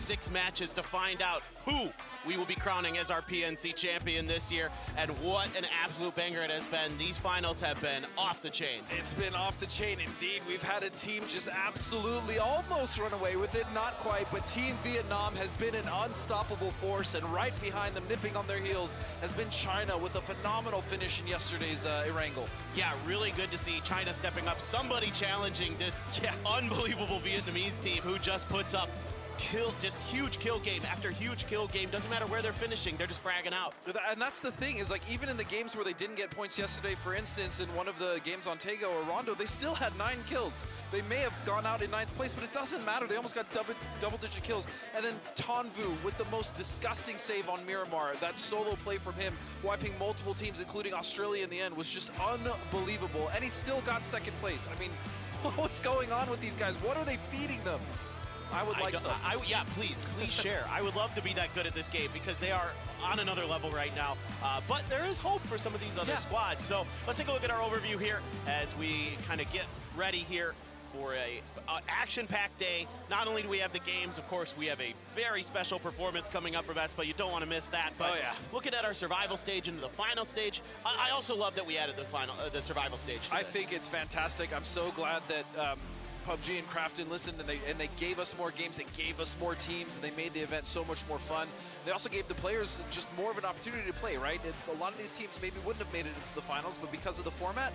6 matches to find out who we will be crowning as our PNC champion this year. And what an absolute banger it has been. These finals have been off the chain. It's been off the chain indeed. We've had a team just absolutely almost run away with it, not quite, but Team Vietnam has been an unstoppable force, and right behind them, nipping on their heels, has been China with a phenomenal finish in yesterday's Erangel. Yeah, really good to see China stepping up, somebody challenging this unbelievable Vietnamese team who just puts up just huge kill game after huge kill game. Doesn't matter where they're finishing, they're just fragging out. And that's the thing, is like even in the games where they didn't get points yesterday, for instance, in one of the games on Tego or Rondo, they still had 9 kills. They may have gone out in 9th place, but it doesn't matter. They almost got double-digit kills. And then Tanvu with the most disgusting save on Miramar. That solo play from him, wiping multiple teams, including Australia in the end, was just unbelievable. And he still got 2nd place. I mean, what's going on with these guys? What are they feeding them? I would like some. Yeah, please share. I would love to be that good at this game because they are on another level right now. But there is hope for some of these other squads. So let's take a look at our overview here as we kind of get ready here for an action-packed day. Not only do we have the games, of course, we have a very special performance coming up from Aespa. You don't want to miss that. But looking at our survival stage into the final stage, I also love that we added the survival stage to I this. think it's fantastic. I'm so glad that PUBG and Krafton listened, and they gave us more games, they gave us more teams, and they made the event so much more fun. They also gave the players just more of an opportunity to play, right? A lot of these teams maybe wouldn't have made it into the finals, but because of the format,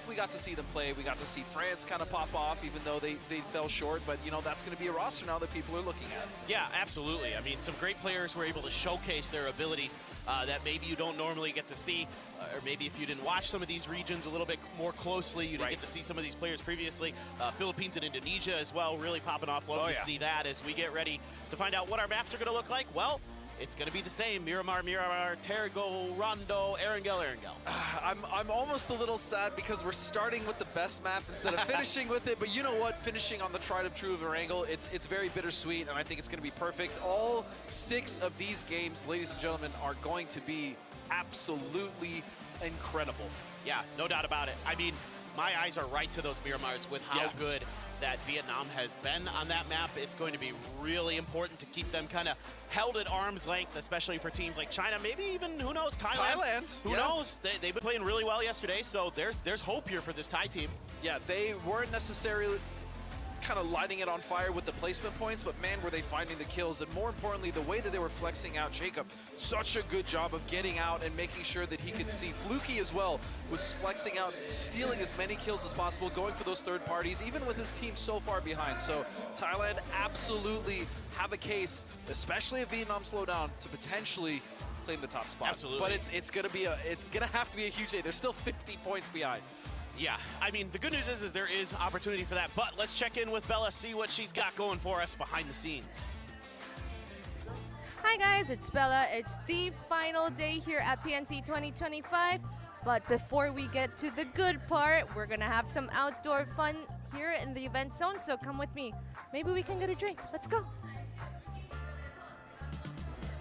we got to see them play. We got to see France kind of pop off, even though they fell short. But, you know, that's going to be a roster now that people are looking at. Yeah, absolutely. I mean, some great players were able to showcase their abilities that maybe you don't normally get to see. Or maybe if you didn't watch some of these regions a little bit more closely, you didn't get to see some of these players previously. Philippines and Indonesia as well, really popping off. Love to see that as we get ready to find out what our maps are going to look like. Well, it's going to be the same. Miramar, Tego, Rondo, Erangel. I'm almost a little sad because we're starting with the best map instead of finishing with it. But you know what? Finishing on the tried and true of Erangel, it's very bittersweet, and I think it's going to be perfect. All 6 of these games, ladies and gentlemen, are going to be absolutely incredible. Yeah, no doubt about it. I mean, my eyes are right to those Miramars with how good that Vietnam has been on that map. It's going to be really important to keep them kind of held at arm's length, especially for teams like China, maybe even, who knows, Thailand. Who knows? They've been playing really well yesterday, so there's hope here for this Thai team. Yeah, they weren't necessarily kind of lighting it on fire with the placement points, but man, were they finding the kills. And more importantly, the way that they were flexing out Jacob, such a good job of getting out and making sure that he could see. Fluky as well was flexing out, stealing as many kills as possible, going for those third parties, even with his team so far behind. So Thailand absolutely have a case, especially if Vietnam slow down, to potentially claim the top spot. Absolutely. But it's gonna have to be a huge day. They're still 50 points behind. Yeah, I mean, the good news is there is opportunity for that, but let's check in with Bella, see what she's got going for us behind the scenes. Hi guys, it's Bella. It's the final day here at PNC 2025, but before we get to the good part, we're gonna have some outdoor fun here in the event zone, so come with me. Maybe we can get a drink. Let's go.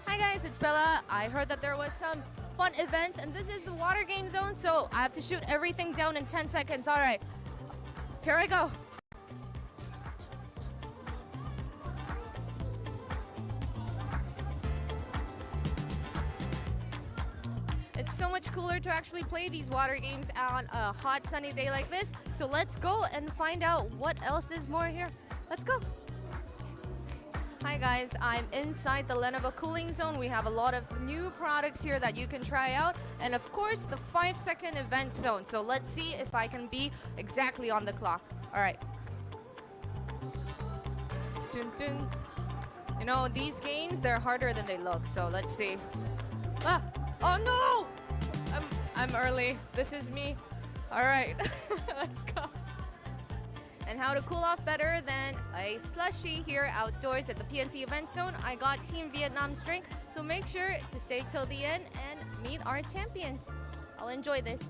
Hi guys, it's Bella. I heard that there was some fun events, and this is the water game zone, so I have to shoot everything down in 10 seconds. All right, here I go. It's so much cooler to actually play these water games on a hot sunny day like this, so let's go and find out what else is more here. Let's go. Hi guys, I'm inside the Lenovo cooling zone. We have a lot of new products here that you can try out, and of course the 5-second event zone. So let's see if I can be exactly on the clock. All right. Dun, dun. You know, these games, they're harder than they look, so let's see. Ah! Oh no! I'm early. This is me. All right, let's go. And how to cool off better than a slushie here outdoors at the PNC event zone. I got Team Vietnam's drink, so make sure to stay till the end and meet our champions. I'll enjoy this.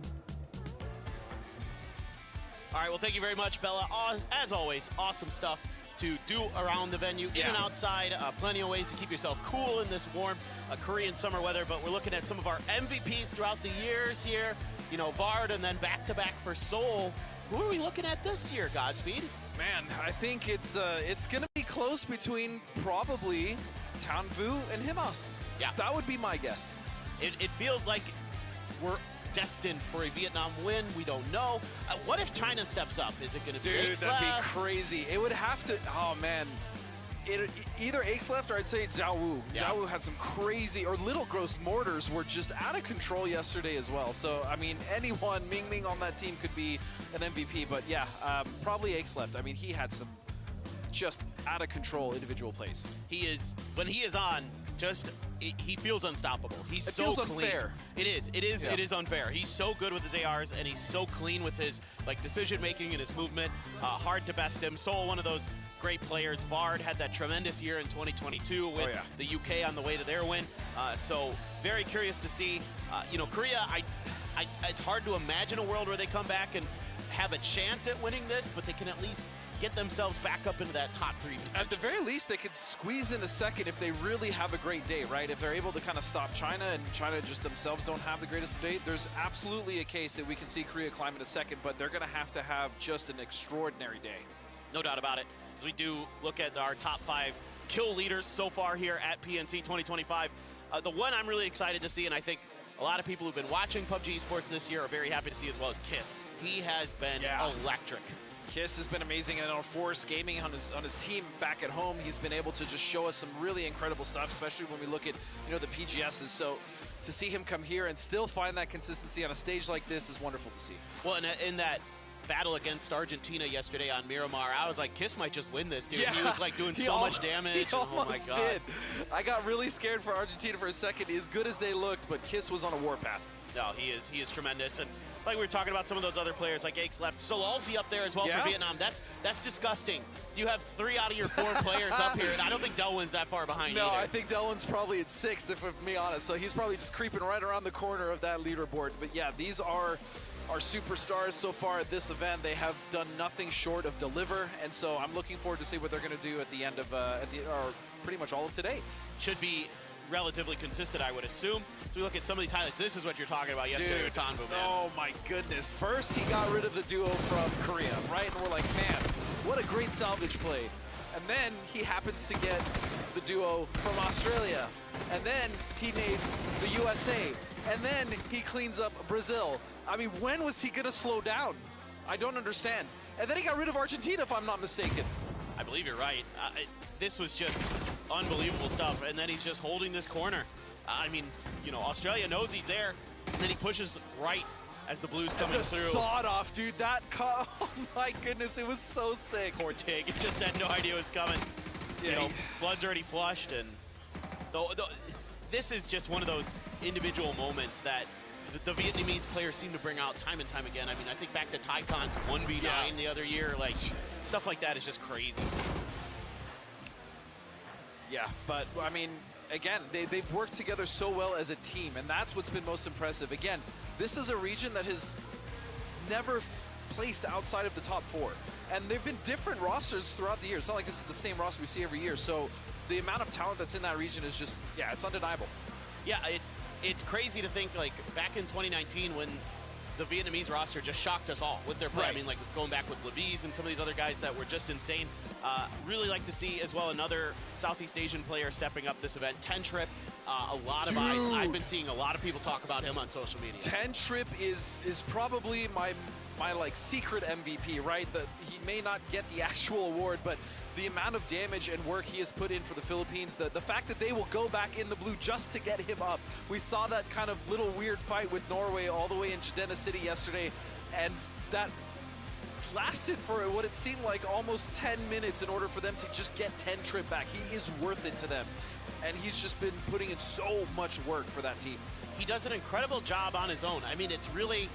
All right, well, thank you very much, Bella. As always, awesome stuff to do around the venue, in and outside. Plenty of ways to keep yourself cool in this warm Korean summer weather, but we're looking at some of our MVPs throughout the years here. You know, Vard and then back-to-back for Seoul. Who are we looking at this year, Godspeed? Man, I think it's going to be close between probably Tanvu and Himas. Yeah. That would be my guess. It feels like we're destined for a Vietnam win. We don't know. What if China steps up? Is it going to be Dude, Aespa? that'd be crazy. It would have to, oh man. Either Ace or I'd say Zhao Wu. Yeah. Zhao Wu had some crazy, or Little Gross Mortars were just out of control yesterday as well. So, I mean, anyone, Ming on that team could be an MVP. But yeah, probably Ace. I mean, he had some just out of control individual plays. He is, when he is on, he feels unstoppable. He's It so feels clean. unfair. It is unfair. He's so good with his ARs, and he's so clean with his decision making and his movement. Hard to best him. So one of those great players. Vard had that tremendous year in 2022 with the UK on the way to their win. So very curious to see. Korea, it's hard to imagine a world where they come back and have a chance at winning this, but they can at least get themselves back up into that top 3 potential. At the very least, they could squeeze in a second if they really have a great day, right? If they're able to kind of stop China, and China just themselves don't have the greatest day, there's absolutely a case that we can see Korea climb in a second, but they're going to have just an extraordinary day. No doubt about it. As we do look at our top 5 kill leaders so far here at PNC 2025, the one I'm really excited to see, and I think a lot of people who've been watching PUBG Esports this year are very happy to see as well, as Kiss. He has been electric. Kiss has been amazing, and on Force Gaming on his team back at home, he's been able to just show us some really incredible stuff, especially when we look at the PGSs. So to see him come here and still find that consistency on a stage like this is wonderful to see. Well, in that battle against Argentina yesterday on Miramar, I was like, Kiss might just win this, dude. Yeah. He was like doing so much damage. He almost oh my God. did. I got really scared for Argentina for a second, as good as they looked, but Kiss was on a warpath. No, he is tremendous. And like we were talking about some of those other players, like Aches left, Solalzi up there as well for Vietnam. That's disgusting. You have 3 out of your 4 players up here, and I don't think Delwin's that far behind either. No, I think Delwin's probably at 6, if I'm being honest. So he's probably just creeping right around the corner of that leaderboard. But yeah, these are our superstars so far at this event. They have done nothing short of deliver, and so I'm looking forward to see what they're going to do at the end of or pretty much all of today. Should be relatively consistent, I would assume. So we look at some of these highlights. This is what you're talking about yesterday with Tanvu, man. Oh my goodness. First, he got rid of the duo from Korea, right? And we're like, man, what a great salvage play. And then he happens to get the duo from Australia. And then he nades the USA. And then he cleans up Brazil. I mean, when was he gonna slow down? I don't understand. And then he got rid of Argentina, if I'm not mistaken. I believe you're right. This was just unbelievable stuff, and then he's just holding this corner. I mean, Australia knows he's there, and then he pushes right as the Blues coming just through. Sawed off, dude. Oh my goodness, it was so sick. Poor Tig, he just had no idea it was coming. Yeah, blood's already flushed, and this is just one of those individual moments that the Vietnamese players seem to bring out time and time again. I mean, I think back to Taikon's 1v9 the other year, like stuff like that is just crazy. Yeah, but I mean, again, they've worked together so well as a team, and that's what's been most impressive. Again, this is a region that has never placed outside of the top 4, and they've been different rosters throughout the year. It's not like this is the same roster we see every year, so the amount of talent that's in that region is just, it's undeniable. Yeah, it's crazy to think, like, back in 2019 when the Vietnamese roster just shocked us all with their play. I mean, like, going back with Levies and some of these other guys that were just insane. Really like to see, as well, another Southeast Asian player stepping up this event. Tentrip, a lot of eyes. I've been seeing a lot of people talk about him on social media. Tentrip is probably my like secret MVP, right? He may not get the actual award, but the amount of damage and work he has put in for the Philippines, the fact that they will go back in the blue just to get him up. We saw that kind of little weird fight with Norway all the way in Chidena City yesterday, and that lasted for what it seemed like almost 10 minutes in order for them to just get Tentrip back. He is worth it to them, and he's just been putting in so much work for that team. He does an incredible job on his own. I mean, it's really,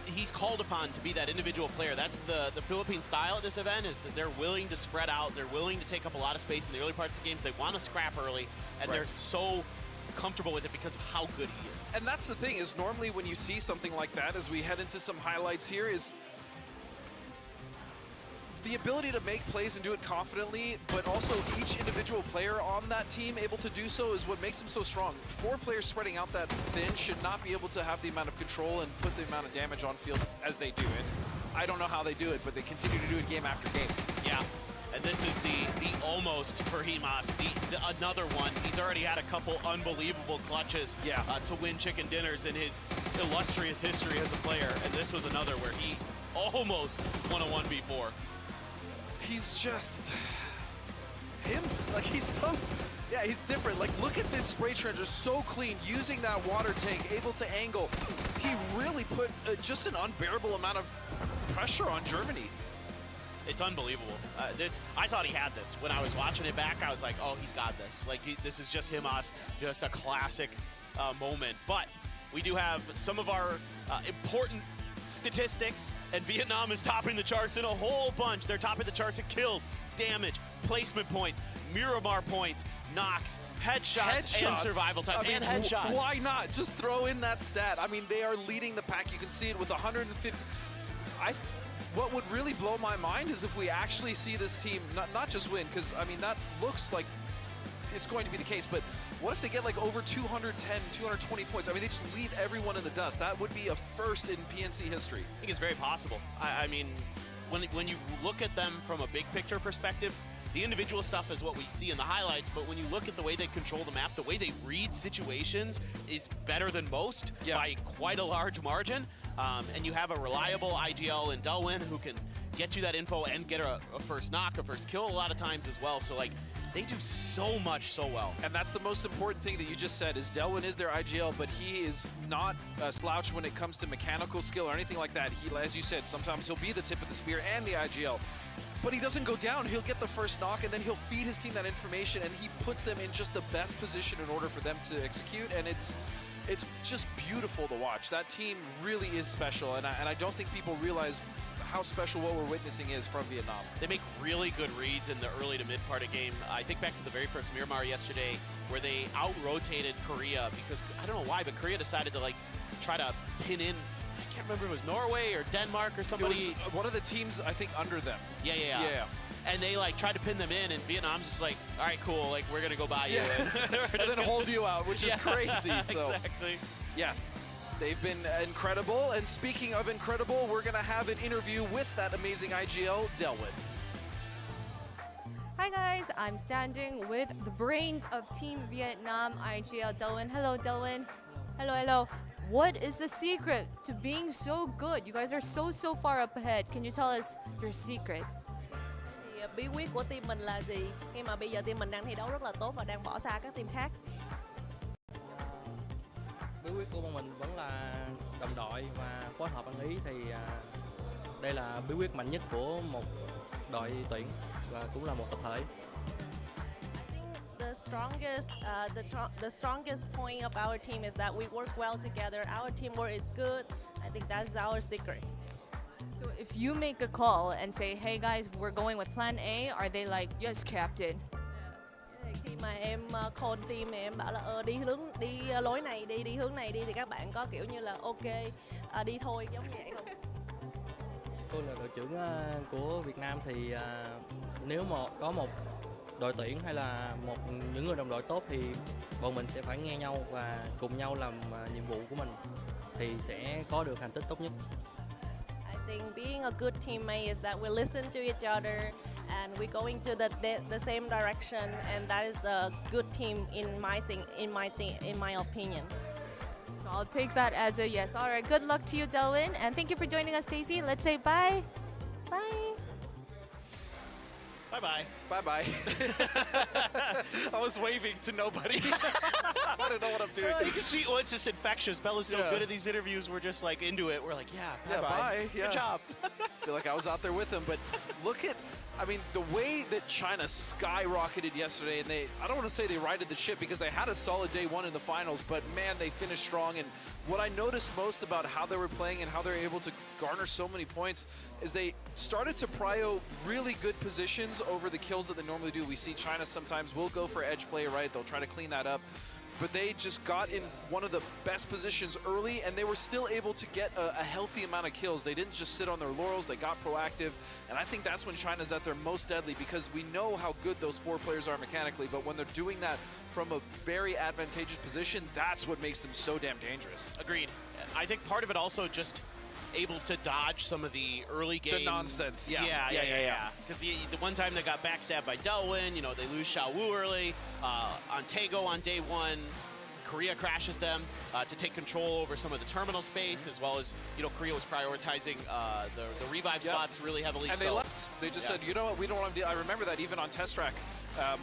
he's called upon to be that individual player. That's the Philippine style at this event, is that they're willing to spread out. They're willing to take up a lot of space in the early parts of games. They want to scrap early, and they're so comfortable with it because of how good he is. And that's the thing, is normally when you see something like that, as we head into some highlights here, is the ability to make plays and do it confidently, but also each individual player on that team able to do so is what makes them so strong. 4 players spreading out that thin should not be able to have the amount of control and put the amount of damage on field as they do. And I don't know how they do it, but they continue to do it game after game. Yeah. And this is the almost for Himas, another one. He's already had a couple unbelievable clutches to win chicken dinners in his illustrious history as a player. And this was another where he almost won a 1v4. He's just him. Like, he's so, yeah, he's different. Like, look at this spray trencher, so clean, using that water tank, able to angle. He really put just an unbearable amount of pressure on Germany. It's unbelievable. I thought he had this. When I was watching it back, I was like, oh, he's got this. Like, this is just Himas, just a classic moment. But we do have some of our important statistics, and Vietnam is topping the charts in a whole bunch. They're topping the charts in kills, damage, placement points, Miramar points, knocks, headshots, and survival time, and headshots. Why not? Just throw in that stat. I mean, they are leading the pack. You can see it with 150. What would really blow my mind is if we actually see this team not just win, because, I mean, that looks like it's going to be the case, but what if they get like over 210, 220 points? I mean, they just leave everyone in the dust. That would be a first in PNC history. I think it's very possible. I mean, when you look at them from a big picture perspective, the individual stuff is what we see in the highlights, but when you look at the way they control the map, the way they read situations is better than most by quite a large margin. And you have a reliable IGL in Delwin who can get you that info and get a first knock, a first kill a lot of times as well. So, like, they do so much so well. And that's the most important thing that you just said, is Delwin is their IGL, but he is not a slouch when it comes to mechanical skill or anything like that. He, as you said, sometimes he'll be the tip of the spear and the IGL. But he doesn't go down. He'll get the first knock, and then he'll feed his team that information, and he puts them in just the best position in order for them to execute. And it's just beautiful to watch. That team really is special, and I don't think people realize how special what we're witnessing is from Vietnam. They make really good reads in the early to mid part of game. I think back to the very first Miramar yesterday, where they out-rotated Korea because, I don't know why, but Korea decided to, like, try to pin in, I can't remember if it was Norway or Denmark or somebody. It was one of the teams, I think, under them. Yeah. And they, like, tried to pin them in, and Vietnam's just like, all right, cool, like, we're gonna go buy you. And then hold you out, which is crazy. So, exactly. Yeah, they've been incredible. And speaking of incredible, we're gonna have an interview with that amazing IGL, Delwin. Hi guys, I'm standing with the brains of Team Vietnam, IGL Delwin. Hello, Delwin. Hello. What is the secret to being so good? You guys are so far up ahead. Can you tell us your secret? Thì bí quyết của team mình là gì? Khi mà bây giờ team mình đang thi đấu rất là tốt và đang bỏ xa các team khác. Bí quyết của bọn mình vẫn là đồng đội và phối hợp ăn ý, thì đây là bí quyết mạnh nhất của một đội tuyển và cũng là một tập thể. The strongest point of our team is that we work well together. Our teamwork is good. I think that's our secret. So if you make a call and say, hey guys, we're going with plan A, are they like, yes, captain? Khi mà em call team thì em bảo là đi lối này đi hướng này đi, thì các bạn có kiểu như là ok, đi thôi, giống như vậy không? Tôi là đội trưởng của Việt Nam, thì nếu mà có một đội tuyển hay là những người đồng đội tốt thì bọn mình sẽ phải nghe nhau và cùng nhau làm nhiệm vụ của mình, thì sẽ có được thành tích tốt nhất. I think being a good teammate is that we listen to each other and we're going to the same direction, and that is the good team in my opinion. So I'll take that as a yes. All right, good luck to you, Delwin, and thank you for joining us, Daisy. Let's say bye. Bye. Bye-bye. Bye-bye. I was waving to nobody. I don't know what I'm doing. You can see, it's just infectious. Bella's so good at these interviews. We're just like into it. We're like, bye. Good job. I feel like I was out there with them, but look at, I mean, the way that China skyrocketed yesterday, and I don't want to say they righted the ship because they had a solid day one in the finals, but man, they finished strong. And what I noticed most about how they were playing and how they were able to garner so many points is they started to prio really good positions over the kills that they normally do. We see China sometimes will go for edge play, right? They'll try to clean that up. But they just got in one of the best positions early, and they were still able to get a healthy amount of kills. They didn't just sit on their laurels, they got proactive. And I think that's when China's at their most deadly, because we know how good those four players are mechanically, but when they're doing that from a very advantageous position, that's what makes them so damn dangerous. Agreed. I think part of it also just able to dodge some of the early game. The nonsense, yeah. Yeah. Because the one time they got backstabbed by Delwin, you know, they lose Xiao Wu early. On Tego on day one, Korea crashes them to take control over some of the terminal space, as well as, you know, Korea was prioritizing the revive spots really heavily. And they left. They just said, you know what, we don't want to do. I remember that even on test track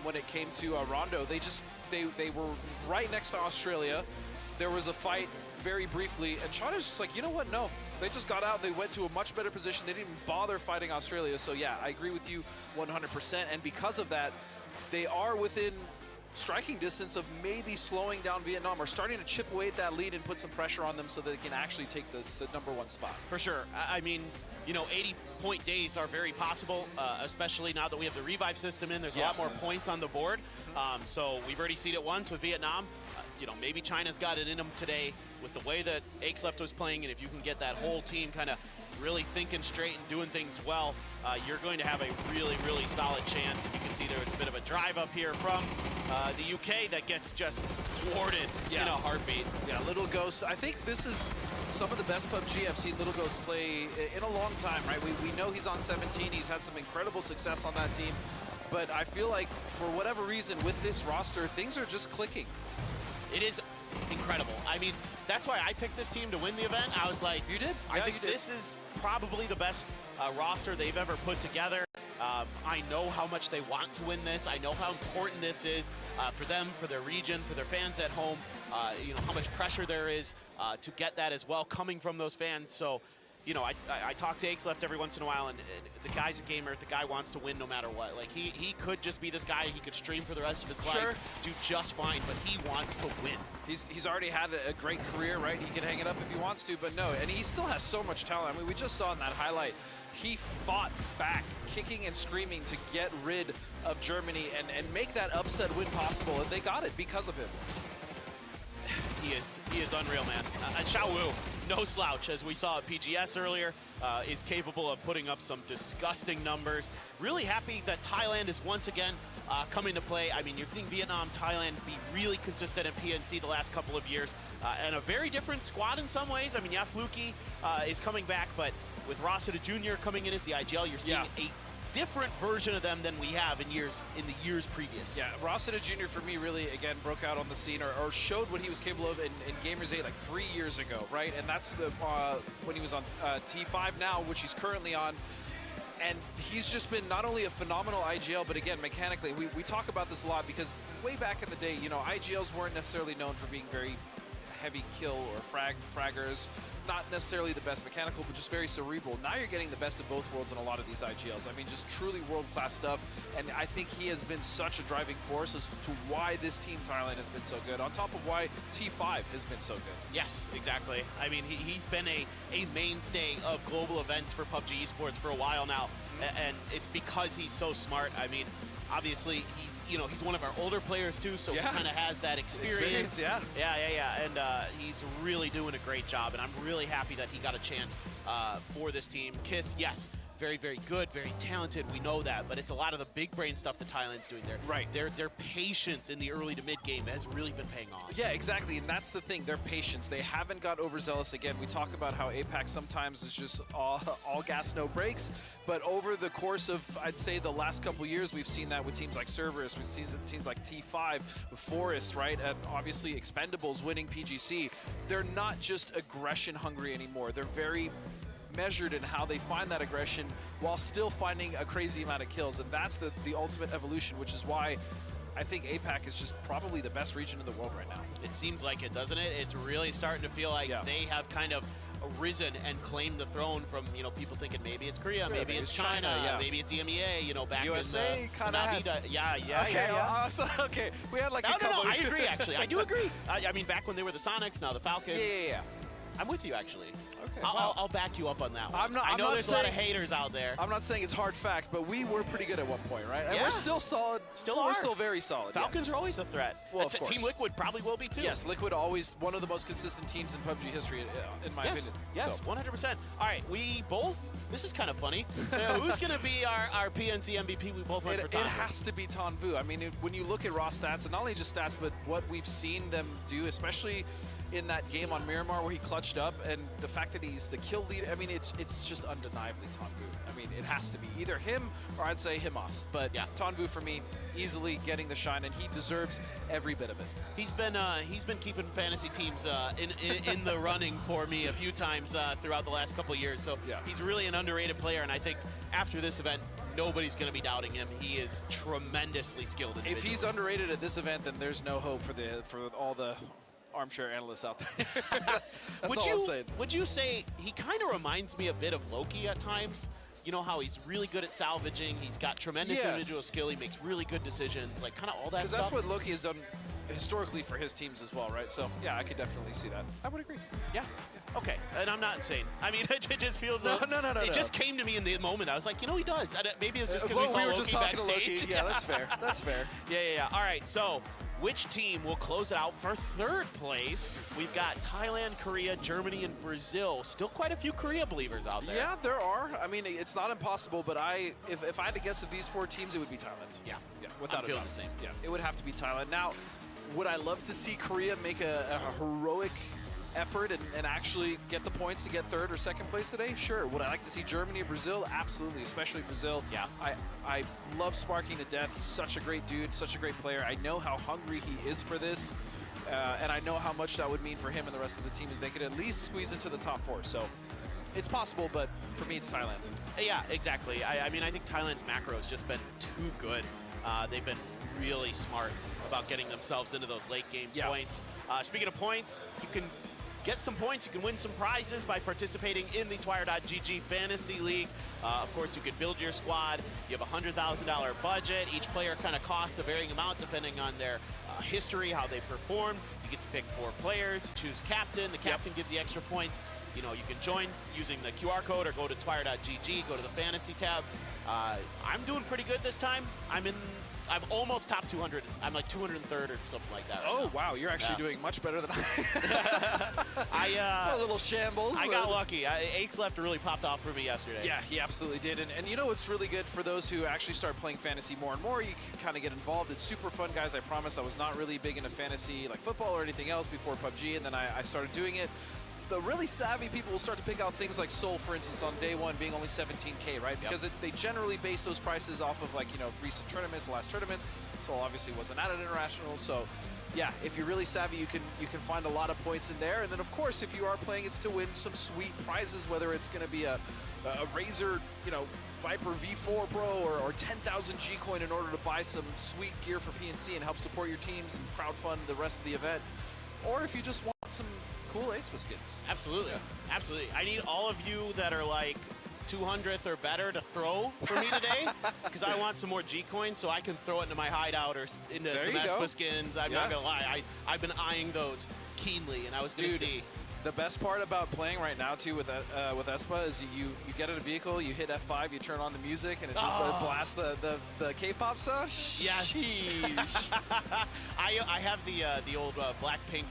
when it came to Rondo, they were right next to Australia. There was a fight very briefly, and China's just like, you know what, no. They just got out, they went to a much better position. They didn't even bother fighting Australia. So yeah, I agree with you 100%. And because of that, they are within striking distance of maybe slowing down Vietnam or starting to chip away at that lead and put some pressure on them so that they can actually take the #1 spot. For sure. I mean, you know, 80-point days are very possible, especially now that we have the revive system in. There's a lot more points on the board. So we've already seen it once with Vietnam. You know, maybe China's got it in them today with the way that Aespa was playing, and if you can get that whole team kind of really thinking straight and doing things well, you're going to have a really, really solid chance. And you can see there was a bit of a drive up here from the UK that gets just thwarted in a heartbeat. Yeah, Little Ghost. I think this is some of the best PUBG I've seen Little Ghost play in a long time, right? We know he's on 17. He's had some incredible success on that team. But I feel like for whatever reason with this roster, things are just clicking. It is incredible. I mean, that's why I picked this team to win the event. I was like, you did? I think this is probably the best roster they've ever put together. I know how much they want to win this. I know how important this is for them, for their region, for their fans at home. You know, how much pressure there is to get that as well coming from those fans. So, you know, I talk to Aespa every once in a while, and the guy's a gamer. The guy wants to win no matter what. Like, he could just be this guy. He could stream for the rest of his life, do just fine, but he wants to win. He's already had a great career, right? He can hang it up if he wants to, but no. And he still has so much talent. I mean, we just saw in that highlight, he fought back, kicking and screaming to get rid of Germany and make that upset win possible, and they got it because of him. He is unreal, man. Xiao Wu, no slouch, as we saw at PGS earlier, is capable of putting up some disgusting numbers. Really happy that Thailand is once again coming to play. I mean, you're seeing Vietnam, Thailand be really consistent at PNC the last couple of years, and a very different squad in some ways. I mean, yeah, Fluky is coming back, but with Rossida Jr. coming in as the IGL, you're seeing a different version of them than we have in the years previous. Yeah, Rossida Jr. for me really, again, broke out on the scene or showed what he was capable of in Gamers 8 like 3 years ago, right? And that's the when he was on T5 now, which he's currently on. And he's just been not only a phenomenal IGL, but again, mechanically, we talk about this a lot because way back in the day, you know, IGLs weren't necessarily known for being very heavy kill or fraggers. Not necessarily the best mechanical, but just very cerebral. Now you're getting the best of both worlds in a lot of these IGLs. I mean, just truly world-class stuff. And I think he has been such a driving force as to why this team Thailand has been so good, on top of why T5 has been so good. Yes, exactly. I mean, he's been a mainstay of global events for PUBG esports for a while now. And it's because he's so smart. I mean, obviously, he's one of our older players too, so he kind of has that experience. Yeah. And he's really doing a great job, and I'm really happy that he got a chance for this team. Kiss, yes, very, very good, very talented. We know that, but it's a lot of the big brain stuff that Thailand's doing there. Right. Their patience in the early to mid game has really been paying off. Yeah, exactly, and that's the thing. Their patience. They haven't got overzealous. Again, we talk about how APAC sometimes is just all gas, no brakes. But over the course of, I'd say, the last couple years, we've seen that with teams like Cerberus, we've seen teams like T5, with Forest, right? And obviously Expendables winning PGC. They're not just aggression hungry anymore. They're very measured in how they find that aggression while still finding a crazy amount of kills. And that's the ultimate evolution, which is why I think APAC is just probably the best region in the world right now. It seems like it, doesn't it? It's really starting to feel like they have kind of risen and claimed the throne from, you know, people thinking maybe it's Korea, maybe it's China, maybe it's EMEA, you know, back USA in kind of yeah. Okay, we had like no, I agree, actually. I do agree. I mean, back when they were the Sonics, now the Falcons. Yeah. I'm with you, actually. Okay. I'll back you up on that one. I know there's a lot of haters out there. I'm not saying it's hard fact, but we were pretty good at one point, right? And we're still solid. We're still very solid. Falcons are always a threat. Well, of course. Team Liquid probably will be too. Yes, Liquid always one of the most consistent teams in PUBG history, in my opinion. Yes, 100%. All right, we both. This is kind of funny. Who's going to be our PNC MVP? We both went for Tanvu. It has to be Tanvu. I mean, when you look at raw stats, and not only just stats, but what we've seen them do, especially in that game on Miramar where he clutched up, and the fact that he's the kill leader, I mean, it's just undeniably Tonvu. I mean, it has to be either him or I'd say Himas. But yeah, Tonvu for me, easily getting the shine, and he deserves every bit of it. He's been keeping fantasy teams in the running for me a few times throughout the last couple of years. So yeah, he's really an underrated player, and I think after this event, nobody's going to be doubting him. He is tremendously skilled individually. If he's underrated at this event, then there's no hope for all the armchair analysts out there. that's all I'm saying. Would you say he kind of reminds me a bit of Loki at times? You know how he's really good at salvaging. He's got tremendous individual skill. He makes really good decisions, like kind of all that stuff. Because that's what Loki has done historically for his teams as well, right? So yeah, I could definitely see that. I would agree. Yeah. Okay, and I'm not insane. I mean, it just feels no. It just came to me in the moment. I was like, you know, he does. And maybe it's just because well, we saw we were Loki just talking backstage. To Loki. Yeah, that's fair. That's fair. Yeah. All right, so which team will close it out for third place? We've got Thailand, Korea, Germany, and Brazil. Still quite a few Korea believers out there. Yeah, there are. I mean, it's not impossible, but if I had to guess of these 4 teams, it would be Thailand. Yeah, without I'm a feeling doubt. the same. Yeah, it would have to be Thailand. Now, would I love to see Korea make a heroic effort and actually get the points to get third or second place today? Sure. Would I like to see Germany or Brazil? Absolutely, especially Brazil. Yeah. I love Sparking to death. He's such a great dude, such a great player. I know how hungry he is for this, and I know how much that would mean for him and the rest of the team if they could at least squeeze into the top 4. So it's possible, but for me, it's Thailand. Yeah, exactly. I mean, I think Thailand's macro has just been too good. They've been really smart about getting themselves into those late game points. Speaking of points, you can get some points. You can win some prizes by participating in the Twire.gg Fantasy League. Of course, you can build your squad. You have a $100,000 budget. Each player kind of costs a varying amount depending on their history, how they perform. You get to pick 4 players, choose captain. The captain gives you extra points. You know, you can join using the QR code or go to Twire.gg, go to the fantasy tab. I'm doing pretty good this time. I'm almost top 200. I'm like 203rd or something like that. Right now. Wow, you're actually doing much better than I. A little shambles. I got lucky. Aches Left really popped off for me yesterday. Yeah, he absolutely did. And you know what's really good for those who actually start playing fantasy more and more, you can kind of get involved. It's super fun, guys. I promise I was not really big into fantasy like football or anything else before PUBG, and then I started doing it. The really savvy people will start to pick out things like Soul, for instance, on day 1 being only 17K, right? Because they generally base those prices off of, like, you know, recent tournaments, the last tournaments. Soul obviously wasn't at an international, so yeah, if you're really savvy, you can find a lot of points in there. And then, of course, if you are playing, it's to win some sweet prizes, whether it's going to be a Razer, you know, Viper V4 Pro or 10,000 G coin in order to buy some sweet gear for PNC and help support your teams and crowdfund the rest of the event. Or if you just want some cool Aespa skins. Absolutely. Absolutely. I need all of you that are like 200th or better to throw for me today, because I want some more G coins so I can throw it into my hideout or into some Aespa skins. I'm not gonna lie, I've been eyeing those keenly, and I was gonna see. The best part about playing right now too with Aespa is you get in a vehicle, you hit F5, you turn on the music, and it just blasts the K-pop song. Yes. I have the old Blackpink.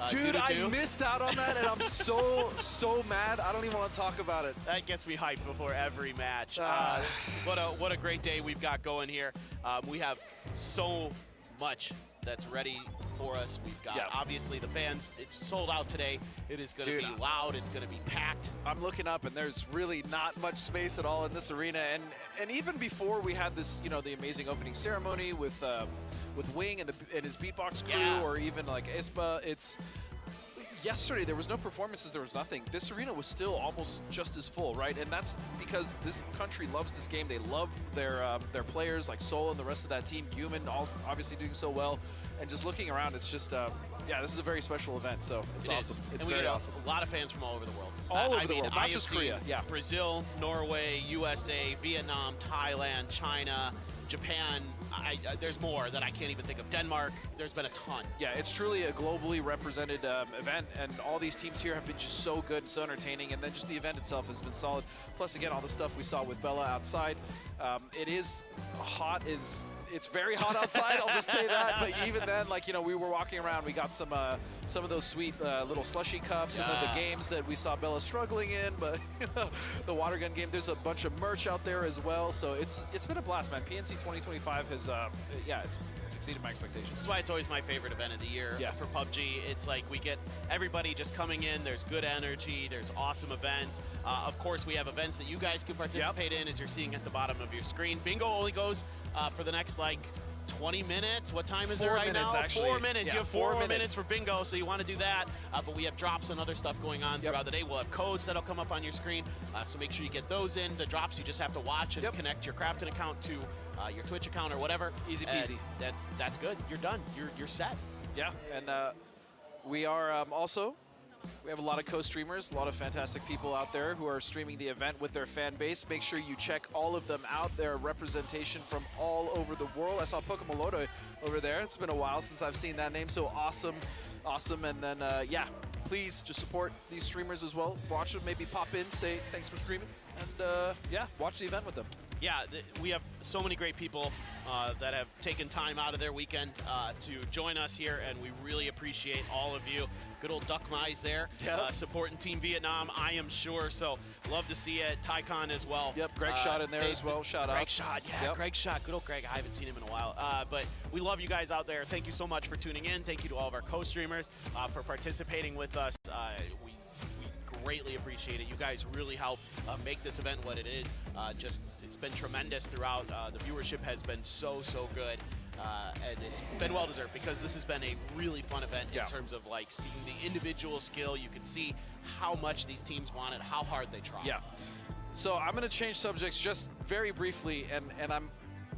Dude, I missed out on that, and I'm so mad. I don't even want to talk about it. That gets me hyped before every match. What a great day we've got going here. We have so much that's ready for us. We've got obviously the fans. It's sold out today. It is going to be loud. It's going to be packed. I'm looking up, and there's really not much space at all in this arena. And even before we had this, you know, the amazing opening ceremony with Wing and his beatbox crew, or even like Aespa, yesterday there was no performances, there was nothing. This arena was still almost just as full, right? And that's because this country loves this game. They love their players like Soul and the rest of that team. Human, all obviously doing so well. And just looking around, it's just, yeah, this is a very special event, so it's awesome. It's very awesome. A lot of fans from all over the world. All over the world, not just Korea. Yeah. Brazil, Norway, USA, Vietnam, Thailand, China, Japan. There's more that I can't even think of. Denmark, there's been a ton. Yeah, it's truly a globally represented event, and all these teams here have been just so good, so entertaining, and then just the event itself has been solid. Plus, again, all the stuff we saw with Bella outside. It is hot as it's very hot outside, I'll just say that. But even then, like, you know, we were walking around, we got some of those sweet little slushy cups, and then the games that we saw Bella struggling in, but you know, the water gun game, there's a bunch of merch out there as well. So it's been a blast, man. PNC 2025 has, yeah, it's exceeded my expectations. This is why it's always my favorite event of the year for PUBG. It's like we get everybody just coming in, there's good energy, there's awesome events. Of course, we have events that you guys can participate in, as you're seeing at the bottom of your screen. Bingo only goes for the next, like, 20 minutes. What time is it right now? Actually. 4 minutes. Yeah, you have 4 more minutes for bingo, so you want to do that. But we have drops and other stuff going on throughout the day. We'll have codes that'll come up on your screen, so make sure you get those in. The drops, you just have to watch and connect your Crafton account to your Twitch account or whatever. Easy peasy. That's good. You're done. You're set. Yeah, and we are also, we have a lot of co-streamers, a lot of fantastic people out there who are streaming the event with their fan base. Make sure you check all of them out. They're representation from all over the world. I saw Pokemoloto over there. It's been a while since I've seen that name, so awesome. Awesome, and then, yeah, please just support these streamers as well. Watch them, maybe pop in, say thanks for streaming, and yeah, watch the event with them. Yeah, we have so many great people that have taken time out of their weekend to join us here, and we really appreciate all of you. Good old Duck Mize there, supporting Team Vietnam, I am sure. So love to see it. Tycon as well. Yep, Greg Shot in there as well. Shout out. Greg Shot, yeah, Greg Shot. Good old Greg. I haven't seen him in a while. But we love you guys out there. Thank you so much for tuning in. Thank you to all of our co-streamers for participating with us. We greatly appreciate it. You guys really help make this event what it is. It's been tremendous throughout. The viewership has been so good. And it's been well deserved because this has been a really fun event in terms of like seeing the individual skill. You can see how much these teams want it, how hard they try. Yeah. So I'm going to change subjects just very briefly, and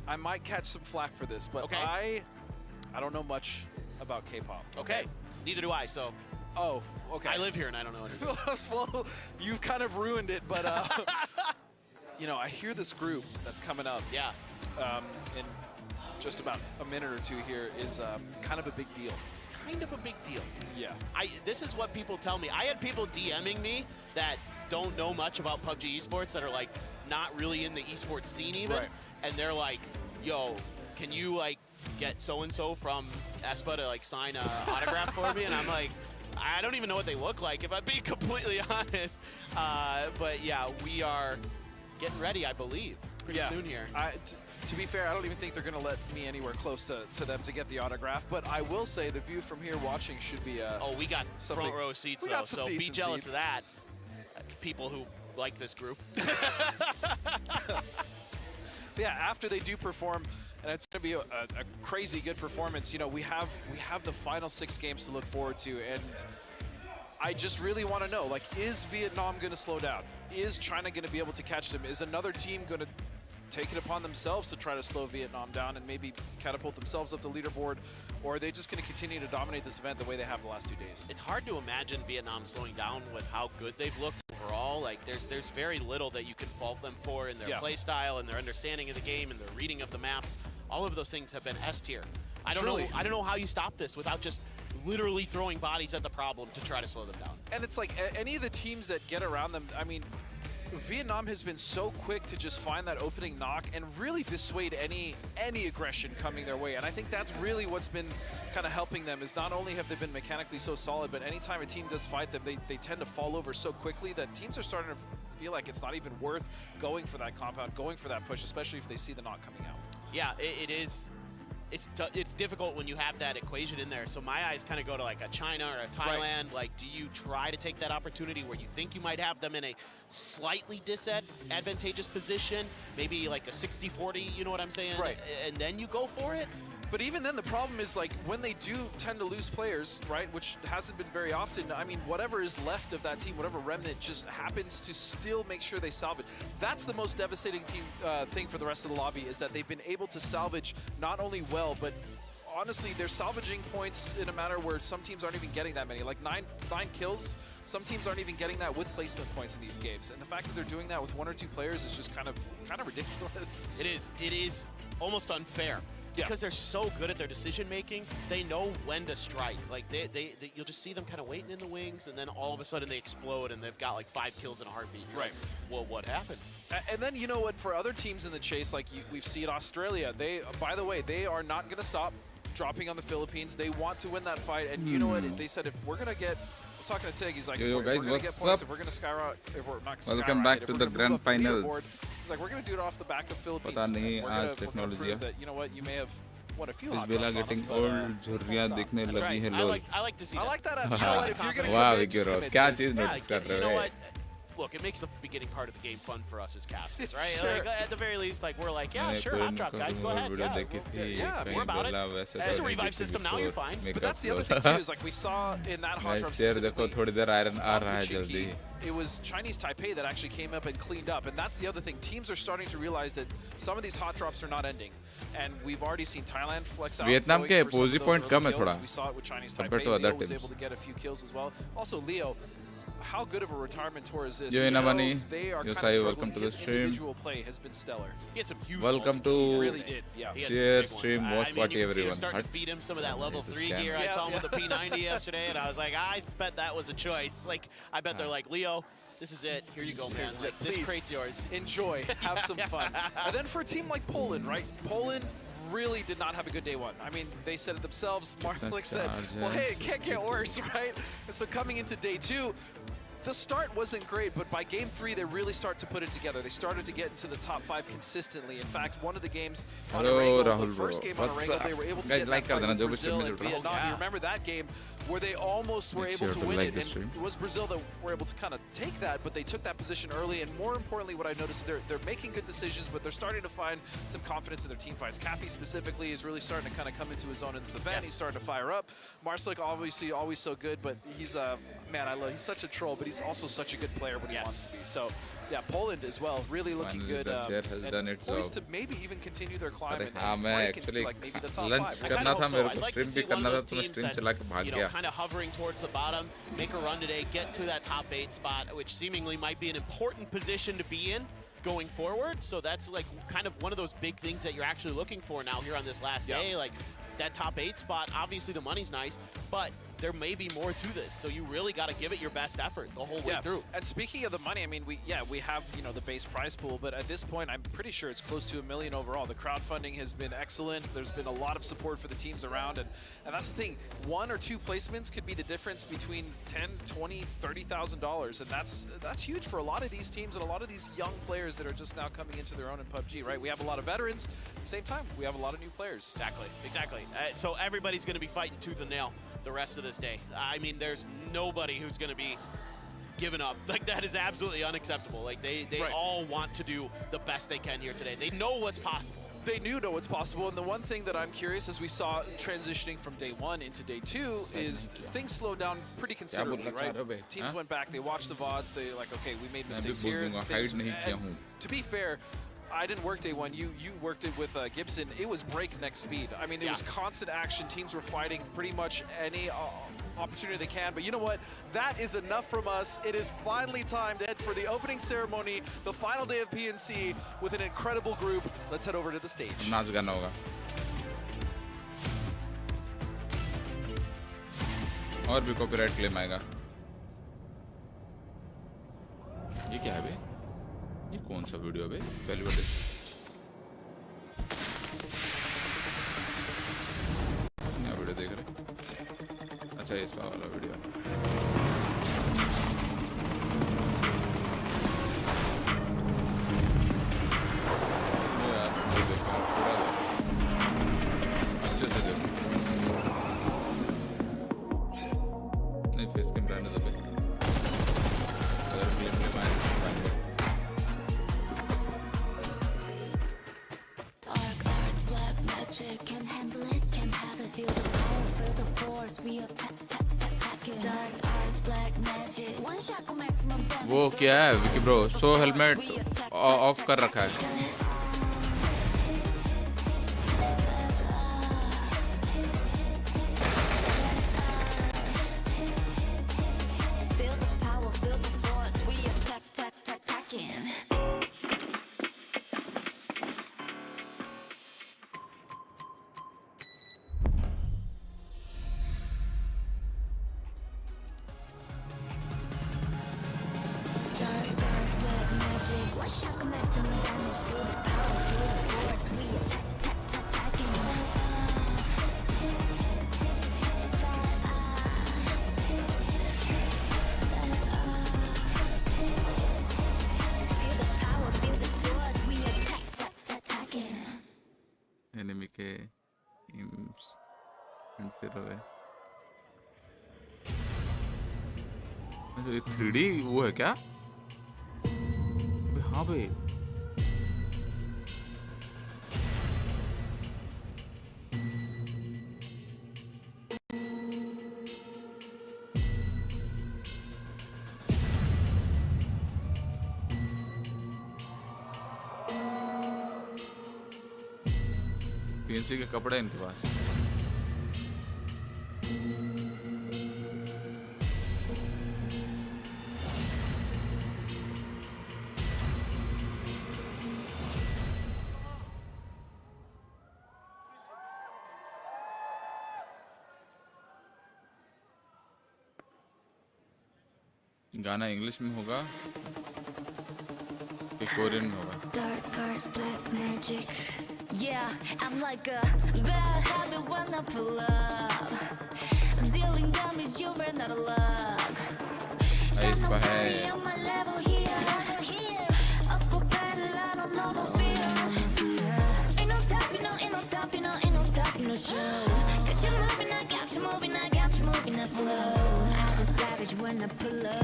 I might catch some flack for this, but I don't know much about K-pop. Okay. Neither do I. So. Oh, okay. I live here and I don't know anything. Well, you've kind of ruined it, but you know, I hear this group that's coming up. Yeah. In just about a minute or two here is kind of a big deal. Kind of a big deal. Yeah. This is what people tell me. I had people DMing me that don't know much about PUBG esports, that are like not really in the esports scene even, and they're like, "Yo, can you like get so and so from Aespa to like sign an autograph for me?" And I'm like, I don't even know what they look like, if I'm being completely honest. But yeah, we are getting ready, I believe, pretty soon here. To be fair, I don't even think they're going to let me anywhere close to them to get the autograph. But I will say the view from here watching should be oh, we got front row seats, though, so be jealous of that. People who like this group. Yeah, after they do perform, and it's going to be a crazy good performance, you know, we have the final 6 games to look forward to, and I just really want to know, like, is Vietnam going to slow down? Is China going to be able to catch them? Is another team going to take it upon themselves to try to slow Vietnam down and maybe catapult themselves up the leaderboard, or are they just going to continue to dominate this event the way they have the last 2 days? It's hard to imagine Vietnam slowing down with how good they've looked overall. Like, there's very little that you can fault them for in their play style and their understanding of the game and their reading of the maps. All of those things have been S tier. I don't know how you stop this without just literally throwing bodies at the problem to try to slow them down. And it's like any of the teams that get around them, I mean, Vietnam has been so quick to just find that opening knock and really dissuade any aggression coming their way. And I think that's really what's been kind of helping them, is not only have they been mechanically so solid, but anytime a team does fight them, they tend to fall over so quickly that teams are starting to feel like it's not even worth going for that compound, going for that push, especially if they see the knock coming out. Yeah, it is. It's difficult when you have that equation in there. So my eyes kind of go to like a China or a Thailand. Like, do you try to take that opportunity where you think you might have them in a slightly disadvantageous position, maybe like a 60-40, you know what I'm saying? Right. And then you go for it? But even then, the problem is, like, when they do tend to lose players, right, which hasn't been very often, I mean, whatever is left of that team, whatever remnant just happens to still make sure they salvage. That's the most devastating thing for the rest of the lobby, is that they've been able to salvage not only well, but honestly, they're salvaging points in a manner where some teams aren't even getting that many. Like nine kills, some teams aren't even getting that with placement points in these games. And the fact that they're doing that with 1 or 2 players is just kind of ridiculous. It is almost unfair. because they're so good at their decision making. They know when to strike. Like they you'll just see them kind of waiting in the wings, and then all of a sudden they explode, and they've got like 5 kills in a heartbeat. You're like, well, what happened? And then, you know what, for other teams in the chase, like we've seen Australia, by the way, they are not going to stop dropping on the Philippines. They want to win that fight, and you know what, they said if we're going to get, I was talking to Tig, he's like, Yo, if guys, we're going to get what's points, up? if we're going to skyrocket, if we're not Welcome back to the grand finals. He's like, we're going to do it off the back of Philippines. पता नहीं We're आज gonna technology prove है. that, you know what, you may have won a few इस hot Bela drops on us, getting but, old झुर्रियाँ दिखने That's लगी right. है I लोग. like to see I that. like that. You know what, if you're going to Wow, commit, just Vigoro, commit क्या to it. Cheese Yeah, notice कर you रहे know हो? what? Look, it makes the beginning part of the game fun for us as casters, right? Sure. Like, at the very least, like we're like, yeah, मैंने sure, hot drop, guys, go ahead. Video Yeah, देखी थी yeah, कहीं we're about it. बोला वैसे There's a तो revive नहीं system देखी now, you're before fine. makeup But that's the other flow. thing too, is like we saw in that hot drop Guys, share देखो specifically, थोड़ी देर iron आ रहा है जल्दी. it was Chinese Taipei that actually came up and cleaned up, and that's the other thing. Teams are starting to realize that some of these hot drops are not ending, and we've already seen Thailand flex out. Vietnam going के for some of opposite those point early कम है kills. थोड़ा, We saw it with Chinese compared Taipei. to other Leo was teams. able to get a few kills as well. Also, Leo, how good of a retirement tour is this? Yo, Even though Inamani, they are yo, kind Sai, of welcome struggling, to the his stream. individual play has been stellar. He had some huge Welcome multi-kills to- Really yesterday. did, yeah. He had some Share big ones. stream, I watch mean, party you can see him everyone. starting to Hard- feed him some of that level It's a 3 scam. gear. I Yeah, saw him with yeah. the P90 yesterday, and I was like, I bet that was a choice. Like, I bet they're like, Leo, this is it. Here you go, man. Like, this Please. crate's yours. Enjoy, have some fun. And then for a team like Poland, right? Poland really did not have a good day one. I mean, they said it themselves. Marlik said, well, hey, it can't get worse, right? And so coming into day 2, the start wasn't great, but by game 3, they really start to put it together. They started to get into the top 5 consistently. In fact, one of the games on Hello, Arango, Rahul the first bro. game on What's Arango, up? they were able to Guys, get like that कर fight देना with जो भी Brazil stream and में जुड़ रहा Vietnam. हो. You remember that game where they almost were Make able sure to to win like it, the and stream. it was Brazil that were able to kind of take that, but they took that position early, and more importantly, what I noticed, they're making good decisions, but they're starting to find some confidence in their team fights. Cappy specifically is really starting to kind of come into his own in this event. Yes. He's starting to fire up. Marslick, obviously always so good, but he's man, he's such a troll, but he's also such a good player when he Yes. wants to be. So yeah, Poland as well, really looking Finally, good, the chair has and done its poised job. to maybe even continue their climb अरे and हाँ मैं break into actually like maybe the top lunch 5. करना था so. मेरे I'd को like to stream see भी one करना of था those तो मैं teams stream that's, चला के भाग you know, गया. kind of hovering towards the bottom, make a run today, get to that top 8 spot, which seemingly might be an important position to be in going forward. So that's like kind of one of those big things that you're actually looking for now here on this last day. Like that top 8 spot, obviously the money's nice, but there may be more to this. So you really got to give it your best effort the whole way through. And speaking of the money, I mean, we have, you know, the base prize pool, but at this point, I'm pretty sure it's close to $1 million overall. The crowdfunding has been excellent. There's been a lot of support for the teams around, and that's the thing. 1 or 2 placements could be the difference between $10, $20, $30,000, and that's huge for a lot of these teams and a lot of these young players that are just now coming into their own in PUBG, right? We have a lot of veterans. At the same time, we have a lot of new players. Exactly. So everybody's going to be fighting tooth and nail the rest of this day. I mean, there's nobody who's going to be giving up. Like, that is absolutely unacceptable. Like, they all want to do the best they can here today. They know what's possible. They know what's possible, and the one thing that I'm curious, as we saw transitioning from day 1 into day 2, is things slowed down pretty considerably, right? Teams went back, they watched the VODs, they're like, okay, we made mistakes here. And to be fair, I didn't work day 1. You worked it with Gibson. It was breakneck speed. I mean, it was constant action. Teams were fighting pretty much any opportunity they can. But you know what? That is enough from us. It is finally time to head for the opening ceremony, the final day of PNC, with an incredible group. Let's head over to the stage. नाच गाना होगा. और भी copyright claim आएगा. ये क्या है बे? ये कौन सा वीडियो है बे? पहली बार नया वीडियो देख रहे? अच्छा ये इसका वाला वीडियो. अच्छे से देखो. नहीं फेस कैम रहने दो बे. अगर क्लेम आए तो आएंगे. Dark arts, black magic, can handle it, can have it, feel the power, feel the force, we attack it. Dark arts, black magic, one shot को maximum damage. वो क्या है Vicky bro? So helmet of कर रखा है. Feel the power, feel the force, we attacking. Enemy के AIIMS and फिर गए। ये 3D वो है क्या? हाँ भाई PNC के कपड़े इनके पास। गाना इंग्लिश में होगा कि कोरियन में होगा? Dark cards, black magic. Yeah, I'm like a bad habit when I pull up. Dealing damage, you were not a luck. Aespa है। On my level here. Up for battle, I don't know no fear. Ain't no stopping, no, ain't no stopping, no, ain't no stopping, no show. Got you moving, I got you moving, I got you moving, I slow. I'm a savage when I pull up.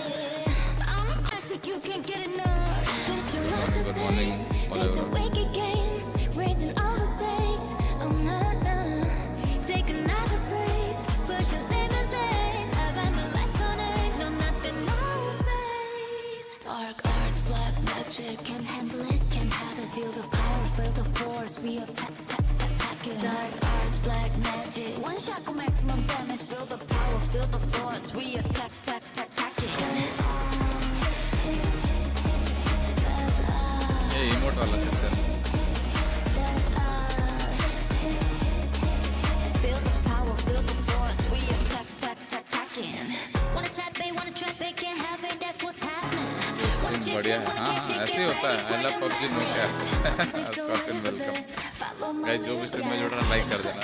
Yeah. I'm a classic, you can't get enough. But you love to Good morning, taste whatever. the wicked games, raising all the stakes. Oh no, no, no. Take another breeze, push your limitless. I run my life on it, no nothing, no face. Dark arts, black magic, can't handle it, can't have it. Feel the power, feel the force, we attack, attack it. Dark arts, black magic, one shot go maximum damage. Feel the power, feel the force, we attack, attack it. ये emote वाला section. Feel the power, feel the force, we attack, attacking. Wanna tap it, wanna trap it, can't have it, that's what's happening. Scene बढ़िया है। हाँ ऐसे ही होता है। I love PUBG no क्या? Scorpion welcome. Guys जो भी स्ट्रीम में जुड़ रहा है लाइक कर देना।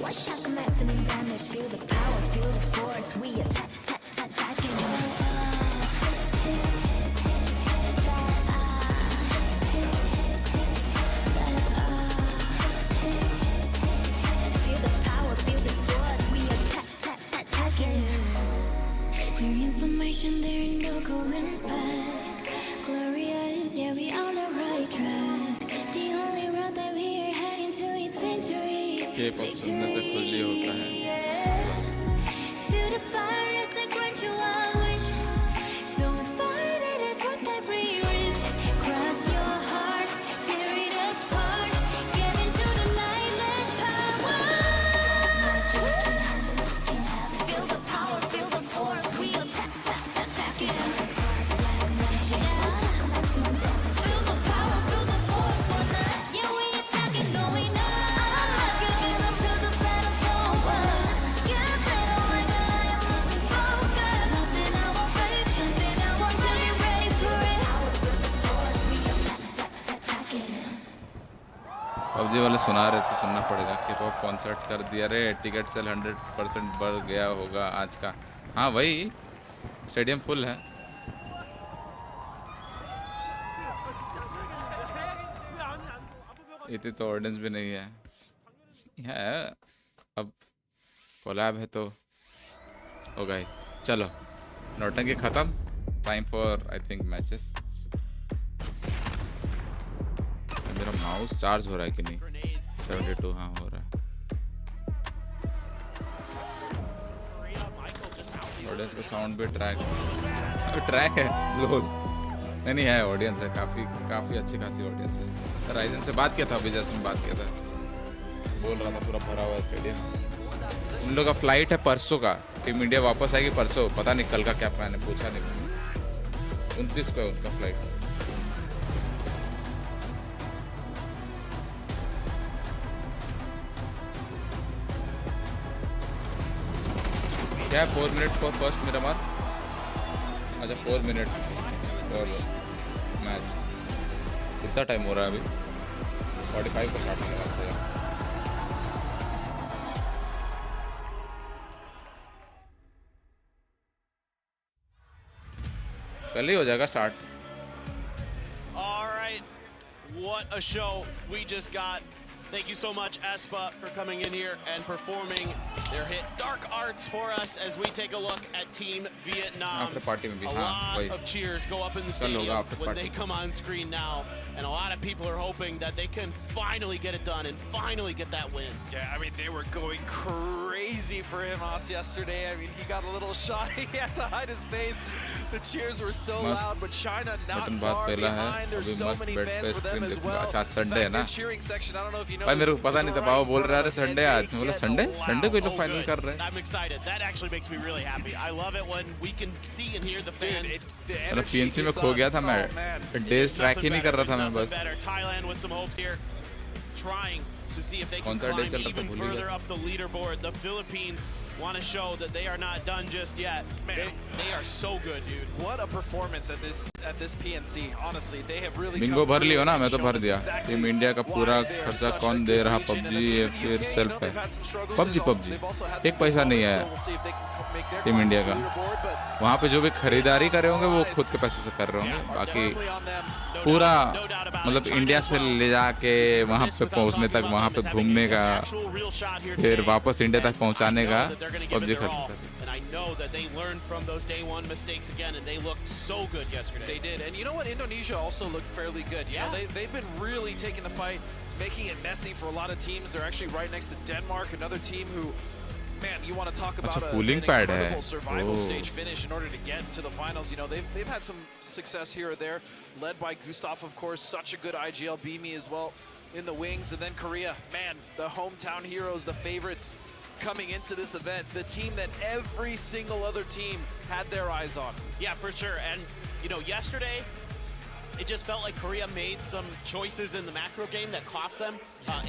One shot can maximum damage. Feel the power, feel the force. We attack, attacking. Feel the power, feel the force. We attack, attacking. Clear information, there ain't no going back. Glorious, yeah, we on the right track. The only road that we're heading to is victory. ये pop सुनने से खुद ही होता है। Feel the fire as I grant you a wish. Don't fight it, it's worth every risk. Cross your heart, tear it apart. Get into the light, let's power. Feel the power, feel the force. We attack it. Feel the power, feel the force. Yeah, we attacking, going on. PUBG वाले सुना रहे तो सुनना पड़ेगा। K-pop concert कर दिया रे, ticket cell 100% बढ़ गया होगा आज का। हाँ भाई स्टेडियम फुल है। इतनी तो ऑडियंस भी नहीं है। अब कोलैब है तो होगा ही। चलो नौटंकी खत्म। Time for I think matches. मेरा माउस चार्ज हो रहा है कि नहीं? 72 हाँ हो रहा है। ऑडियंस को साउंड भी ट्रैक है लोग नहीं है। ऑडियंस है काफ़ी अच्छी खासी ऑडियंस है। राइजन से बात किया था अभी जस्ट बात किया था। बोल रहा था पूरा भरा हुआ है स्टेडियम। उन लोग का फ्लाइट है परसों का। टीम इंडिया वापस आएगी परसों। पता नहीं कल का क्या प्लान है, पूछा नहीं। 29 को है उनका फ्लाइट। क्या है 4 मिनट फॉर फर्स्ट मिरामार? अच्छा 4 मिनट फॉर मैच. कितना टाइम हो रहा है अभी? 45 को स्टार्ट होने वाला है. पहले ही हो जाएगा start. All right, what a show we just got. Thank you so much, Aespa, for coming in here and performing their hit Dark Arts for us as we take a look at Team Vietnam. After party में भी, a हाँ, lot वही. of cheers go up in the कल होगा stadium after when party. they come on screen now, and a lot of people are hoping that they can finally get it done and finally get that win. Yeah, I mean, they were going crazy for him yesterday. I mean, he got a little shy. He had to hide his face. The cheers were so मस्त loud, but China not button far बात पहला है. behind. There's अभी so मस्त many bed fans पे for them stream as देखूंगा. well. अच्छा आज संडे है ना. Cheering section. I don't know if you know. भाई मेरे को पता नहीं था. पापा बोल रहा है संडे आज. मैं बोला संडे कोई लोग Oh, फाइनल good. कर रहे हैं. I'm excited. That actually makes me really happy. I love it when we can see and hear the fans. मतलब PNC में खो गया था मैं. डेज ट्रैक ही नहीं कर रहा था मैं बस. Thailand with some hopes here, trying to see if they can कौन सा डे climb चल रहा था even भूल ही further गया. up the leaderboard. The Philippines want to show that they are not done just yet. They are so good, dude. What a performance at this PNC. Honestly, they have really. Bingo भर लियो ना. मैं तो shown भर us दिया. exactly team India का पूरा why they are खर्चा such कौन a दे good रहा? region. PUBG And या then फिर you सेल्फ know, है? they've had some struggles. PUBG They've also had एक some पैसा नहीं wins, है so we'll see if they can make their team climb India to का. the leaderboard, but वहाँ पे जो भी खरीदारी करे होंगे वो खुद के पैसे से कर रहे होंगे. बाकी firmly on them. पूरा मतलब इंडिया से ले जाके वहाँ पे पहुँचने तक, वहाँ पे घूमने का, फिर वापस इंडिया तक पहुँचाने का PUBG खर्च करता है. And I know that they learned from those day one mistakes again, and they looked so good yesterday. They did. And you know what? Indonesia also looked fairly good. You know, they've been really taking the fight, making it messy for a lot of teams. They're actually right next to Denmark, another team who, man, you want to talk about an cooling pad hai. incredible survival Oh. stage finish in order to get to the finals. You know, they've had some success here or there, led by Gustav, of course, such a good IGL Beamy as well in the wings. And then Korea, man, the hometown heroes, the favorites coming into this event, the team that every single other team had their eyes on. Yeah, for sure. And, you know, yesterday, it just felt like Korea made some choices in the macro game that cost them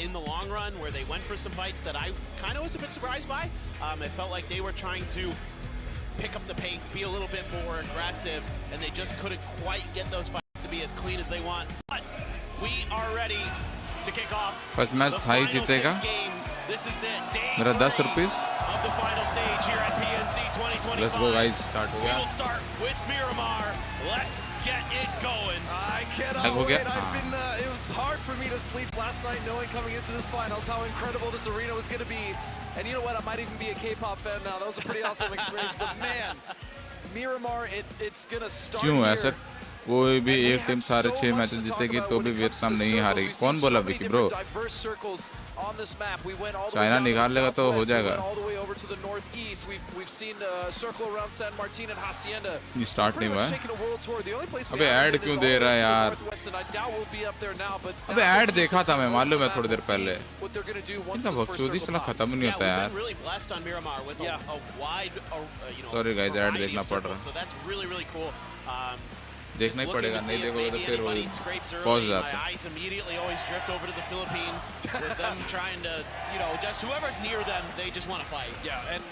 in the long run, where they went for some fights that I kind of was a bit surprised by. It felt like they were trying to pick up the pace, be a little bit more aggressive, and they just couldn't quite get those fights to be as clean as they want. But we are ready to kick off first match the था ही final जीतेगा. 6 games. This is it. Day मेरा 10 3 rupees. of the final stage here at PNC 2025. Let's go guys. Start हो We गया. will start with Miramar. Let's get it going. I cannot हो गया. wait. I've been, it was hard for me to sleep last night knowing coming into this finals how incredible this arena was going to be. And you know what? I might even be a K-pop fan now. That was a pretty awesome experience. But man, Miramar, it's going to start क्यों here. ऐसा कोई भी एक team सारे 6 match जीतेगी तो भी Vietnam नहीं हारेगी? कौन बोला विकी ब्रो? चाइना निकाल लेगा तो हो जाएगा. ये स्टार्ट नहीं हुआ है. अबे ऐड क्यों दे रहा है यार? अबे ऐड देखा था मैं, मालूम है थोड़ी देर पहले. इतना बकचोदी साला खत्म नहीं होता यार. Sorry guys, ऐड देखना पड़ रहा है. देखना ही पड़ेगा. नहीं देखोगे तो फिर वो पहुंच जाता है. eyes immediately always drift over to the Philippines with them trying to, you know, just whoever's near them, they just want to fight. Yeah, and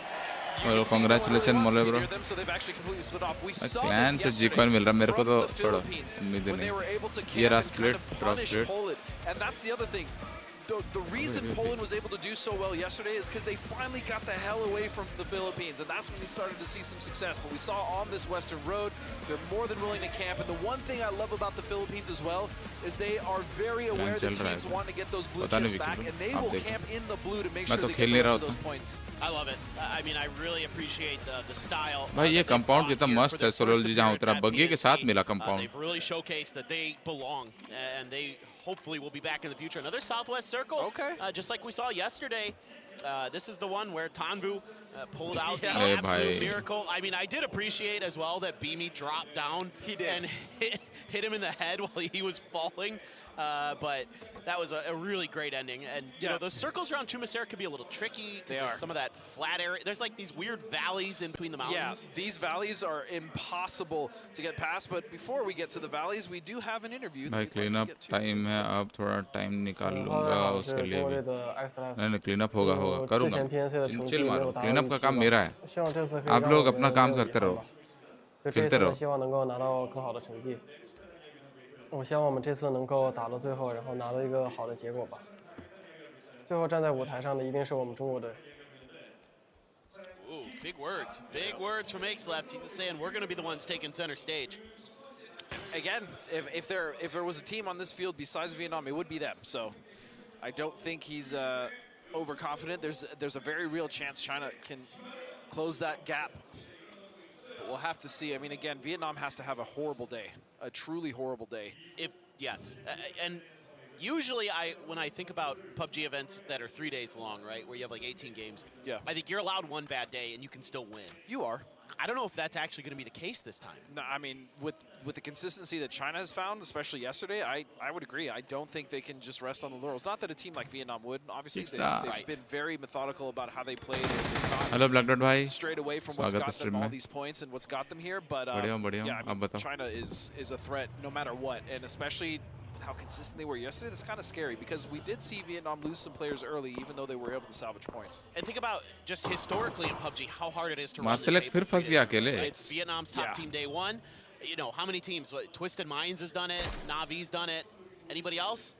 और congratulations मोले ब्रो. क्लैन से जी कॉइन मिल रहा मेरे को तो छोड़ो, उम्मीद नहीं. ये रहा split, drop split. And that's the other thing. The reason Poland was able to do so well yesterday is because they finally got the hell away from the Philippines, and that's when we started to see some success. But we saw on this Western road, they're more than willing to camp. And the one thing I love about the Philippines as well is they are very aware that teams want to get those blue chips back, and they will camp in the blue to make sure they get those points. I love it. I mean, I really appreciate the style. भाई ये compound कितना मस्त है. सोलोल जी जहाँ उतरा बग्गी के साथ मिला compound. They've really showcased that they belong, and they hopefully will be back in the future. Another Southwest Circle, just like we saw yesterday. This is the one where Tanvu pulled out the absolute miracle. I mean, I did appreciate as well that Beamy dropped down and hit him in the head while he was falling. but that was a really great ending. And you know, those circles around Chumacera could be a little tricky because there's some of that flat area. There's like these weird valleys in between the mountains. Yeah, these valleys are impossible to get past. But before we get to the valleys, we do have an interview. भाई cleanup time है, अब थोड़ा time निकाल लूँगा उसके लिए भी। नहीं क्लीनअप होगा करूँगा। चिल मारो, क्लीनअप का काम मेरा है। आप लोग अपना काम करते रहो, खेलते रहो।我希望我们这次能够打到最后，然后拿到一个好的结果吧。最后站在舞台上的一定是我们中国队。 Ooh, big words from Aespa. He's just saying we're going to be the ones taking center stage. Again, if there was a team on this field besides Vietnam, it would be them. So I don't think he's overconfident. There's a very real chance China can close that gap. But we'll have to see. I mean, again, Vietnam has to have a horrible day, a truly horrible day. Yes, and usually when I think about PUBG events that are 3 days long, right, where you have like 18 games, I think you're allowed one bad day and you can still win. You are. I don't know if that's actually going to be the case this time. No, I mean, with the consistency that China has found, especially yesterday, I would agree. I don't think they can just rest on the laurels. Not that a team like Vietnam would. Obviously, they've been very methodical about how they played. Hello, Black Dot bhai. Straight away from what's got them all these points and what's got them here. But yeah, I mean, China is a threat no matter what, and especially how consistent they were yesterday. That's kind of scary because we did see Vietnam lose some players early, even though they were able to salvage points. And think about just historically in PUBG how hard it is to run Marcel फिर फंस गया अकेले. It's Vietnam's top team day one. You know how many teams? Twisted Minds has done it. Navi's done it. Anybody else?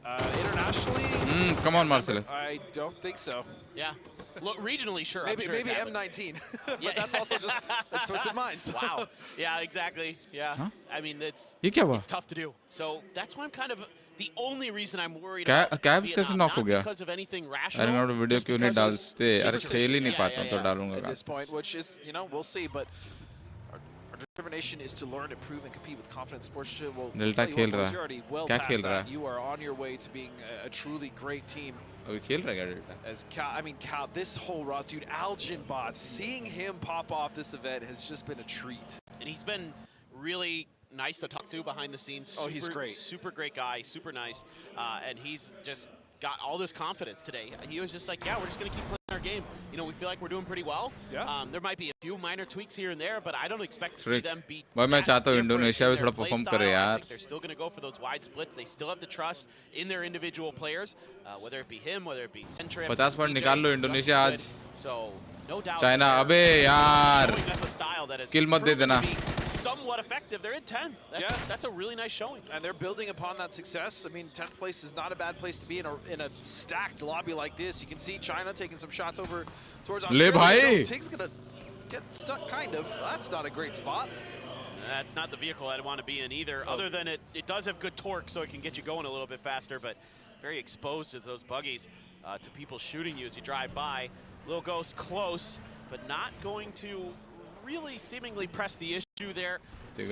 Internationally? Come on, Marcel. I don't think so. Yeah. Look, regionally, sure. Maybe M19, but that's also just that's Twisted Minds. Wow. Yeah, exactly. Yeah. Huh? I mean, it's tough to do. So that's why I'm kind of the only reason I'm worried about Vietnam, not because of anything rational. अरे note video क्यों नहीं डालते? अरे खेल ही नहीं पाता तो डालूंगा. At this point, which is, you know, we'll see, but our determination is to learn, improve, and compete with confidence. Sports will delta खेल रहा है. You're already well क्या past खेल रहा that. है? You are on your way to being a truly great team. अभी खेल रहा है क्या delta? As Cal, this whole raw dude, Algin Bots, seeing him pop off this event has just been a treat. And he's been really nice to talk to behind the scenes. Oh, he's great. Super great guy, super nice. And he's just got all this confidence today. He was just like, yeah, we're just going to keep playing our game. You know, we feel like we're doing pretty well. Yeah. There might be a few minor tweaks here and there, but I don't expect to see them be मैं चाहता हूँ Indonesia में थोड़ा perform करे यार. I think they're still going to go for those wide splits. They still have the trust in their individual players, whether it be him, whether it be Tentrip. 50 point निकाल लो Indonesia आज. So, no doubt. China अबे यार. किल मत दे देना. Somewhat effective. They're in 10th. That's a really nice showing. And they're building upon that success. I mean, 10th place is not a bad place to be in a stacked lobby like this. You can see China taking some shots over towards Australia. Tig's gonna get stuck, kind of. That's not a great spot. That's not the vehicle I'd want to be in either. Other than it does have good torque, so it can get you going a little bit faster, but very exposed as those buggies to people shooting you as you drive by. Lil Ghost close, but not going to really seemingly press the issue there. Like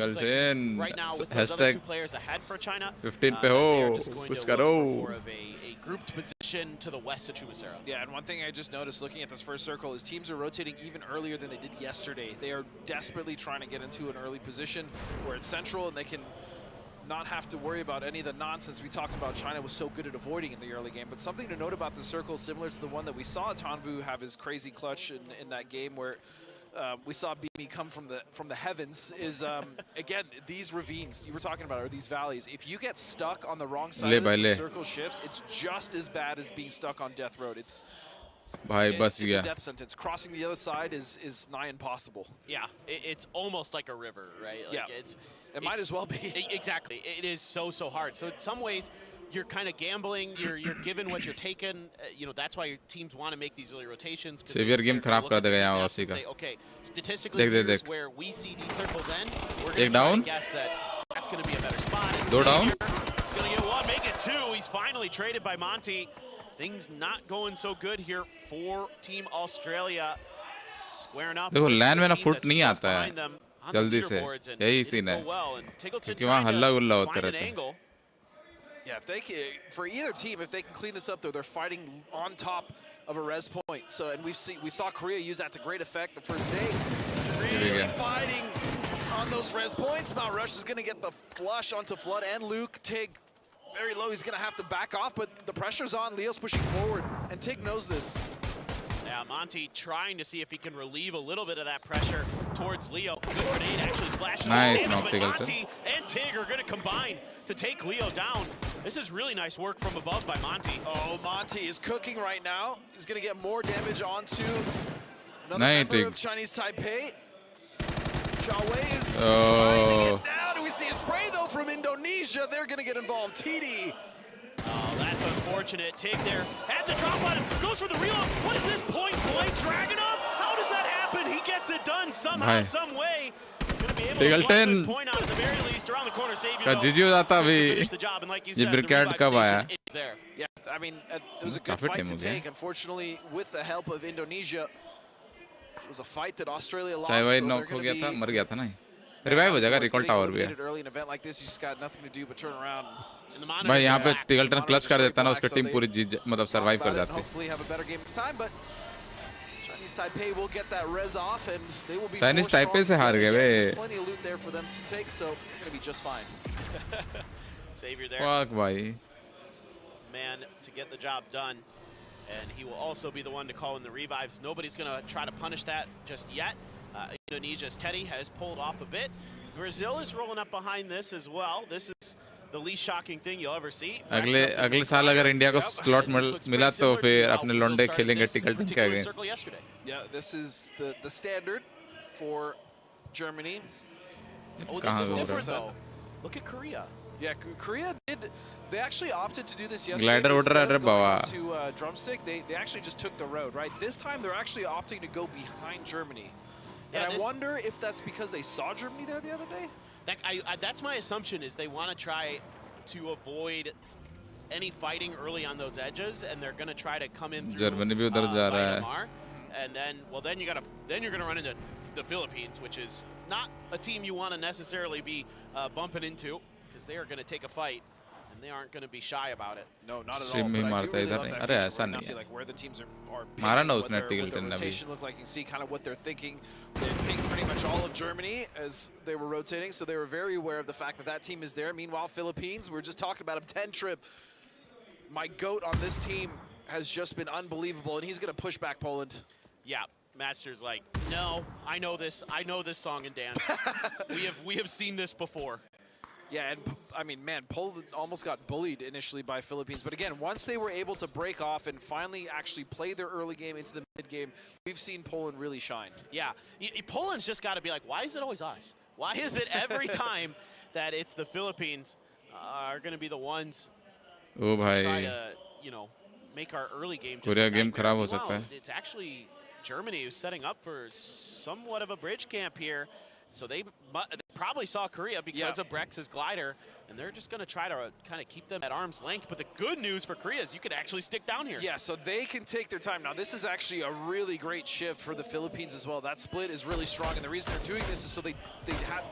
right now with those other two players ahead for China, 15 पे हो, कुछ करो. More of a grouped position to the west of Chumacera. Yeah, and one thing I just noticed looking at this first circle is teams are rotating even earlier than they did yesterday. They are desperately trying to get into an early position where it's central and they can not have to worry about any of the nonsense we talked about China was so good at avoiding in the early game. But something to note about the circle, similar to the one that we saw Tanvu have his crazy clutch in that game where we saw Beamy come from the heavens, is again these ravines you were talking about, or these valleys. If you get stuck on the wrong side of the circle shifts, it's just as bad as being stuck on death road. It's a death sentence. Crossing the other side is nigh impossible. Yeah, it's almost like a river, right? Like it might as well be. Exactly. It is so hard. So in some ways, you're kind of gambling. You're given what you're taking. You know, that's why your teams want to make these early rotations. Severe game खराब कर देगा यहाँ वासी का. Okay, statistically, here's where we see these circles end. We're going to guess that's going to be a better spot. Go down. He's going to get one, make it two. He's finally traded by Monty. Things not going so good here for Team Australia. Squaring up. देखो land में ना foot नहीं आता है जल्दी से. यही scene है. क्योंकि वहाँ हल्ला गुल्ला होते रहते हैं. Yeah, if they can, for either team, if they can clean this up, though, they're fighting on top of a res point. So, and we saw Korea use that to great effect the first day. Really fighting on those res points. Mount Rush is going to get the flush onto Flood and Luke. Tig very low. He's going to have to back off, but the pressure's on. Leo's pushing forward, and Tig knows this. Yeah, Monty trying to see if he can relieve a little bit of that pressure towards Leo. Good grenade actually splashes. Nice damage, knock, but Tiggleton. Monty and Tig are going to combine to take Leo down. This is really nice work from above by Monty. Oh, Monty is cooking right now. He's going to get more damage onto another Nice, member Tig. of Chinese Taipei. Xiaowei is Oh. trying to get down. Do we see a spray, though, from Indonesia? They're going to get involved. TD. Oh, that's unfortunate. Tig there had the drop on him. Goes for the reload. What is this point blank Dragunov? How does that happen? He gets it done somehow, Nice. some way. Gonna be able to Tiggleton. flush this point out at the very least around the corner. Save you का though. जीजी हो जाता अभी Finish the job, and like you ये said, the ब्रिकेड revive कब आया station is there. Yeah, I mean, it was a good काफी fight time to हो गया take. Unfortunately, with the help of Indonesia, it was a fight that Australia lost. चाहे भाई so knock they're हो gonna गया था be- मर गया था ना रिवाइव हो जाएगा रिकॉल टावर भी है Early in an event like this, you just got nothing to do but turn around. And the monitor भाई यहाँ पे back. टिगल्टन क्लच कर देता ना उसकी So टीम they पूरी जीत मतलब सरवाइव about कर it and जाती hopefully have a better game next time, but Chinese Taipei will get that res off and they will be Chinese more Taipei strong से हार गए बे। There's plenty of loot there for them to take, so it's going to be just fine. Savior there. Fuck भाई Man to get the job done. And he will also be the one to call in the revives. Nobody's going to try to punish that just yet. Indonesia's Teddy has pulled off a bit. Brazil is rolling up behind this as well. This is the least shocking thing you'll ever see. अगले साल अगर India को slot मिला तो फिर अपने लॉन्डे खेलेंगे टिगल्टन के against circle yesterday. Yeah, this is the standard for Germany. Oh, this कहाँ is से हो different रहा though. Look at Korea. Yeah, Korea did. They actually opted to do this yesterday. Glider Instead order of going Baba to drumstick, they actually just took the road, right? This time they're actually opting to go behind Germany. Yeah, And I wonder if that's because they saw Germany there the other day? That's my assumption, is they want to try to avoid any fighting early on those edges, and they're going to try to come in through Germany भी उधर जा रहा है Miramar, and then you're going to run into the Philippines, which is not a team you want to necessarily be bumping into, because they are going to take a fight, and they aren't going to be shy about it. No, not at all. Swim he But I do मारता है really इधर love नहीं that अरे feature ऐसा where you नहीं see है like where the teams are मारा ना picking, उसने what their टिगल्टन ने अभी rotation look like. You can see kind of what they're thinking. They picked pretty much all of Germany as they were rotating, so they were very aware of the fact that that team is there. Meanwhile, Philippines, we were just talking about him, 10 trip. My GOAT on this team has just been unbelievable, and he's going to push back Poland. Yeah, Master's like, no, I know this song and dance. we have seen this before. Yeah, and I mean, man, Poland almost got bullied initially by Philippines. But again, once they were able to break off and finally actually play their early game into the mid game, we've seen Poland really shine. Yeah, Poland's just got to be like, why is it always us? Why is it every time that it's the Philippines are going to be the ones ओ to try भाई to, make our early game just Korea a game nightmare? खराब हो Meanwhile, सकता है it's actually Germany who's setting up for somewhat of a bridge camp here. So they probably saw Korea because of Brex's glider, and they're just going to try to kind of keep them at arm's length. But the good news for Korea is you could actually stick down here. Yeah, so they can take their time. Now, this is actually a really great shift for the Philippines as well. That split is really strong, and the reason they're doing this is so they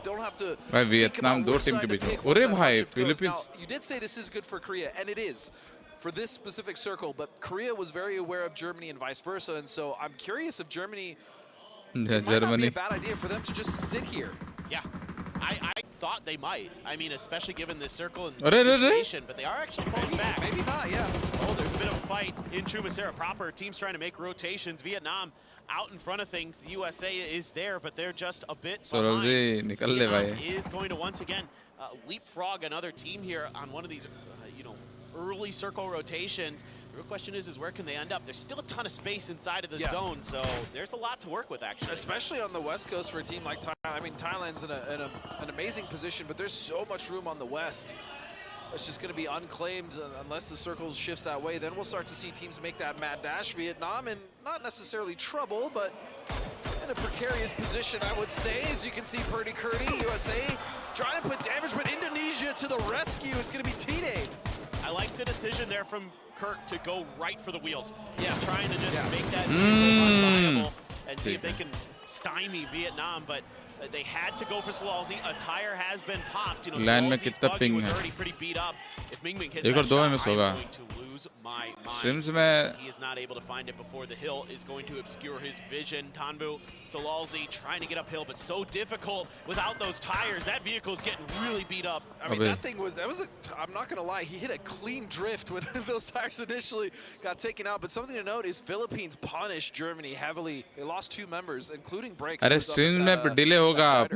don't have to भाई think Vietnam about दो which team side के to बीच में pick, what अरे side भाई ownership goes. Philippines Now, you did say this is good for Korea, and it is for this specific circle, but Korea was very aware of Germany and vice versa, and so I'm curious if Germany, it might not be Germany a bad idea for them to just sit here. Yeah, I thought they might. I mean, especially given this circle and अरे, अरे, अरे। situation, but they are actually pulling back. Maybe not, yeah. Oh, there's a bit of a fight in Chumasera proper. Teams trying to make rotations. Vietnam out in front of things. The USA is there, but they're just a bit sorrel ji behind. निकल ले Vietnam भाई is going to once again leapfrog another team here on one of these, early circle rotations. The real question is where can they end up? There's still a ton of space inside of the zone, so there's a lot to work with, actually. Especially on the West Coast for a team like Thailand. I mean, Thailand's in an amazing position, but there's so much room on the West. It's just going to be unclaimed unless the circle shifts that way. Then we'll start to see teams make that mad dash. Vietnam in not necessarily trouble, but in a precarious position, I would say. As you can see, Purdy Curdy, USA, trying to put damage, but Indonesia to the rescue. It's going to be Tine. I like the decision there from Kurt to go right for the wheels. Yeah. He's trying to just make that vehicle unviable and see if they can stymie Vietnam. But They had to go for Salalzi. A tire has been popped. You know, Land में Salalzi's कितना buggy ping was है? already pretty beat up. If Mingming hits एक that और दो shot, miss I'm होगा. going to lose my mind. Shrims में He is not able to find it before the hill is going to obscure his vision. Tanvu, Salalzi trying to get uphill, but so difficult without those tires. That vehicle is getting really beat up. I mean, that was I'm not gonna lie, he hit a clean drift when those tires initially got taken out. But something to note is Philippines punished Germany heavily. They lost 2 members, including Breaks. अरे stream में delay होगा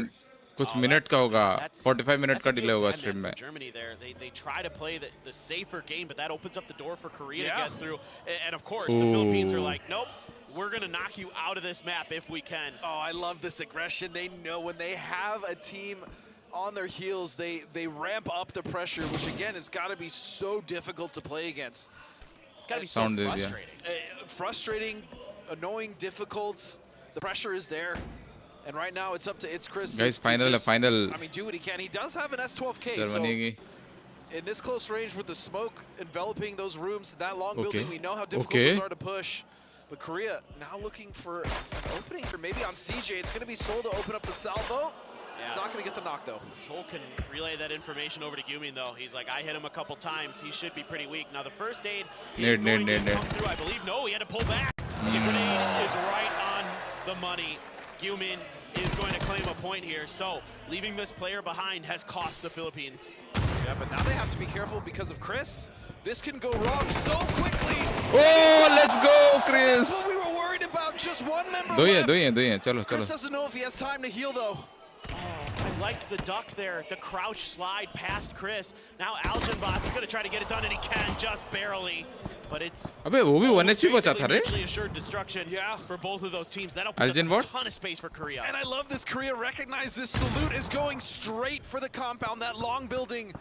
कुछ minute का होगा 45 minute का delay होगा stream में. Germany there, they try to play the safer game, but that opens up the door for Korea to get through. And of course, the Philippines are like, nope, we're gonna knock you out of this map if we can. Oh, I love this aggression. They know when they have a team on their heels, they ramp up the pressure, which again has got to be so difficult to play against. It's got to be so frustrating. Frustrating, annoying, difficult. The pressure is there. And right now it's Chris. Guys, final. I mean, do what he can. He does have an S12K. So बनेगी. in this close range with the smoke enveloping those rooms, that long building, we know how difficult those are to push. But Korea now looking for an opening, or maybe on CJ, it's going to be Sol to open up the salvo. It's not going to get the knock, though. Sol can relay that information over to Gyumin, though. He's like, I hit him a couple times. He should be pretty weak. Now, the first aid is going to come through, I believe. No, he had to pull back. The grenade is right on the money. Gyumin is going to claim a point here. So, leaving this player behind has cost the Philippines. Yeah, but now they have to be careful because of Chris. This can go wrong so quickly. Oh, let's go, Chris. But we were worried about just one member दो left. ही हैं, चलो. Chris doesn't know if he has time to heal, though. I liked the duck there, the crouch slide past Chris. Now Algenbot's going to try to get it done, and he can just barely. But it's अबे वो भी 1 HP बचा था रे. mutually assured destruction for both of those teams. That opens up a ton of space for Korea. And I love this. Korea recognized this. Salute is going straight for the compound, that long building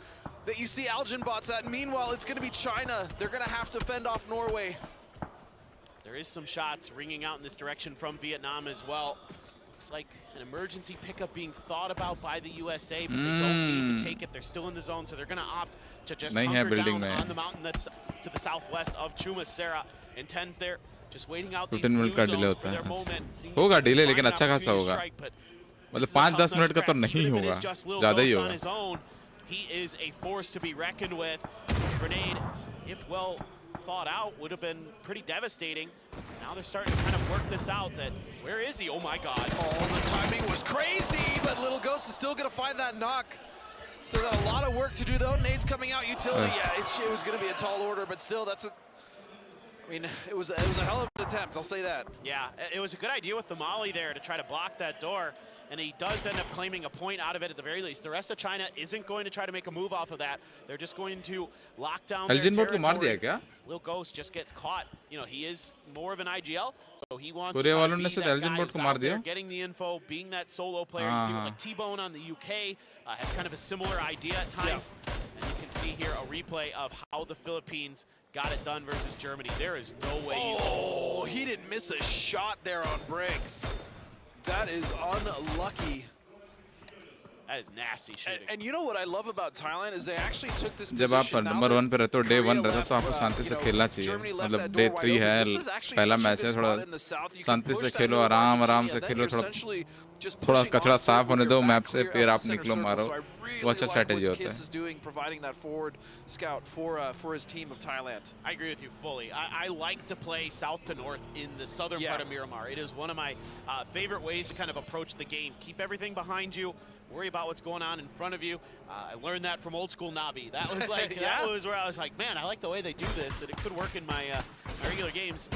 that you see Algenbots at. Meanwhile, it's going to be China. They're going to have to fend off Norway. There is some shots ringing out in this direction from Vietnam as well. Looks like an emergency pickup being thought about by the USA, but they don't need to take it. They're still in the zone, so they're going to opt to just hunker down on the mountain that's to the southwest of Chuma Sera. And 10's there, just waiting out these blue zones for their moment. होगा delay लेकिन अच्छा खासा होगा. मतलब 5-10 minute का तो नहीं होगा, ज़्यादा ही होगा. He is a force to be reckoned with. Grenade, if well thought out, would have been pretty devastating. Now they're starting to kind of work this out. That where is he? Oh my God! Oh, the timing was crazy, but Little Ghost is still going to find that knock. Still got a lot of work to do though. Nade's coming out. Utility, yeah, it was going to be a tall order, but still, that's a. I mean, it was a hell of an attempt. I'll say that. Yeah, it was a good idea with the Molly there to try to block that door. And he does end up claiming a point out of it at the very least. The rest of China isn't going to try to make a move off of that. They're just going to lock down their territory. Lil Ghost just gets caught. You know, he is more of an IGL, so he wants to be that guy who's out there getting the info, being that solo player. You see like T-Bone on the UK has kind of a similar idea at times. And you can see here a replay of how the Philippines got it done versus Germany. There is no way he didn't miss a shot there on Briggs. That is unlucky. That is nasty shooting. And you know what I love about Thailand is they actually took this जब आप number 1 पे रहते हो, day 1 रहता तो आपको शांति से खेलना चाहिए. मतलब डे 3 है, पहला मैच है, थोड़ा शांति से खेलो, आराम से खेलो, थोड़ा कचरा साफ होने दो मैप से, फिर आप निकलो मारो. वो अच्छा स्ट्रेटजी होता है. is doing, providing that forward scout for his team of Thailand. I agree with you fully. I like to play south to north in the southern part of Miramar. It is one of my favorite ways to kind of approach the game. Keep everything behind you. Worry about what's going on in front of you. I learned that from old school Navi. That was like that was where I was like, man, I like the way they do this, and it could work in my regular games.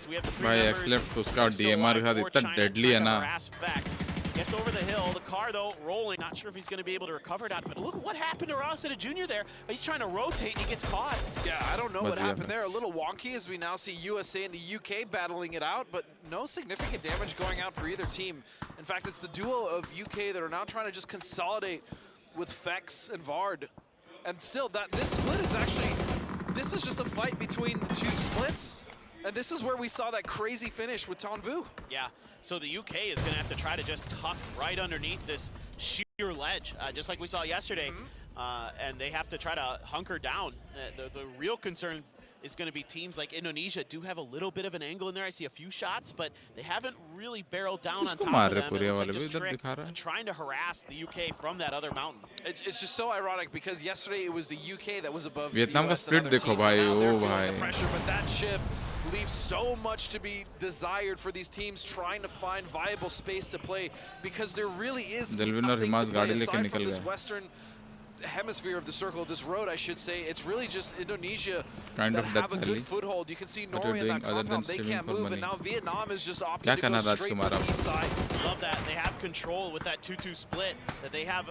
We have the 3 members. X left to scout DMR का इतना deadly है ना. Gets over the hill. The car, though, rolling. Not sure if he's going to be able to recover that. But look what happened to Rossetta Jr. there. He's trying to rotate, and he gets caught. Yeah, I don't know what happened there. A little wonky as we now see USA and the UK battling it out, but no significant damage going out for either team. In fact, it's the duo of UK that are now trying to just consolidate with Fex and Vard. And still, this split is actually, this is just a fight between the two splits. And this is where we saw that crazy finish with Tanvu. Yeah, so the UK is going to have to try to just tuck right underneath this sheer ledge, just like we saw yesterday. And they have to try to hunker down. The real concern is going to be teams like Indonesia do have a little bit of an angle in there. I see a few shots, but they haven't really barreled down on top of them. It looks like just Trick trying to harass the UK from that other mountain. It's just so ironic because yesterday it was the UK that was above Vietnam का US and split other देखो teams, भाई, and now they're O feeling भाई. the pressure, but that shift leaves so much to be desired for these teams trying to find viable space to play because there really is Delwin और nothing Himansh to play गाड़ी लेके aside from निकल this गए. western hemisphere of the circle, this road I should say. It's really just Indonesia Kind that of have Death a Valley. good foothold. You can see What Norway you're in that doing other than compound, they streaming can't for move, money. and now Vietnam is just opting क्या to go करना straight Rajkumar to the आप? east side. Love that. They have control with that 2-2 split, that they have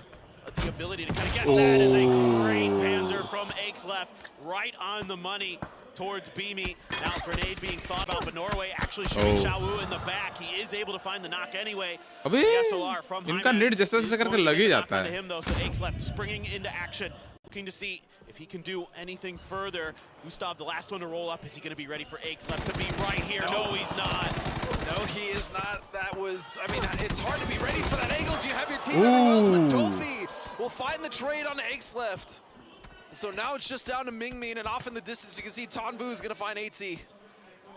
the ability to kind of guess that is a great panzer from Aches left, right on the money towards Beamy. Now grenade being thought about, but Norway actually shooting Xiao Wu in the back. He is able to find the knock anyway. अबे The SLR from इनका Hyman net जैसे is जैसे करके going to लग ही get the जाता knock onto है. him, though, so Aches left springing into action, looking to see if he can do anything further. Gustav, the last one to roll up. Is he going to be ready for Aches left to be right here? No, he's not. No, he is not. That was, I mean, it's hard to be ready for that angle if you have your team everywhere else, but Dolphy will find the trade on Aches left. So now it's just down to Mingmin, and off in the distance you can see Tanbu is going to find 8C.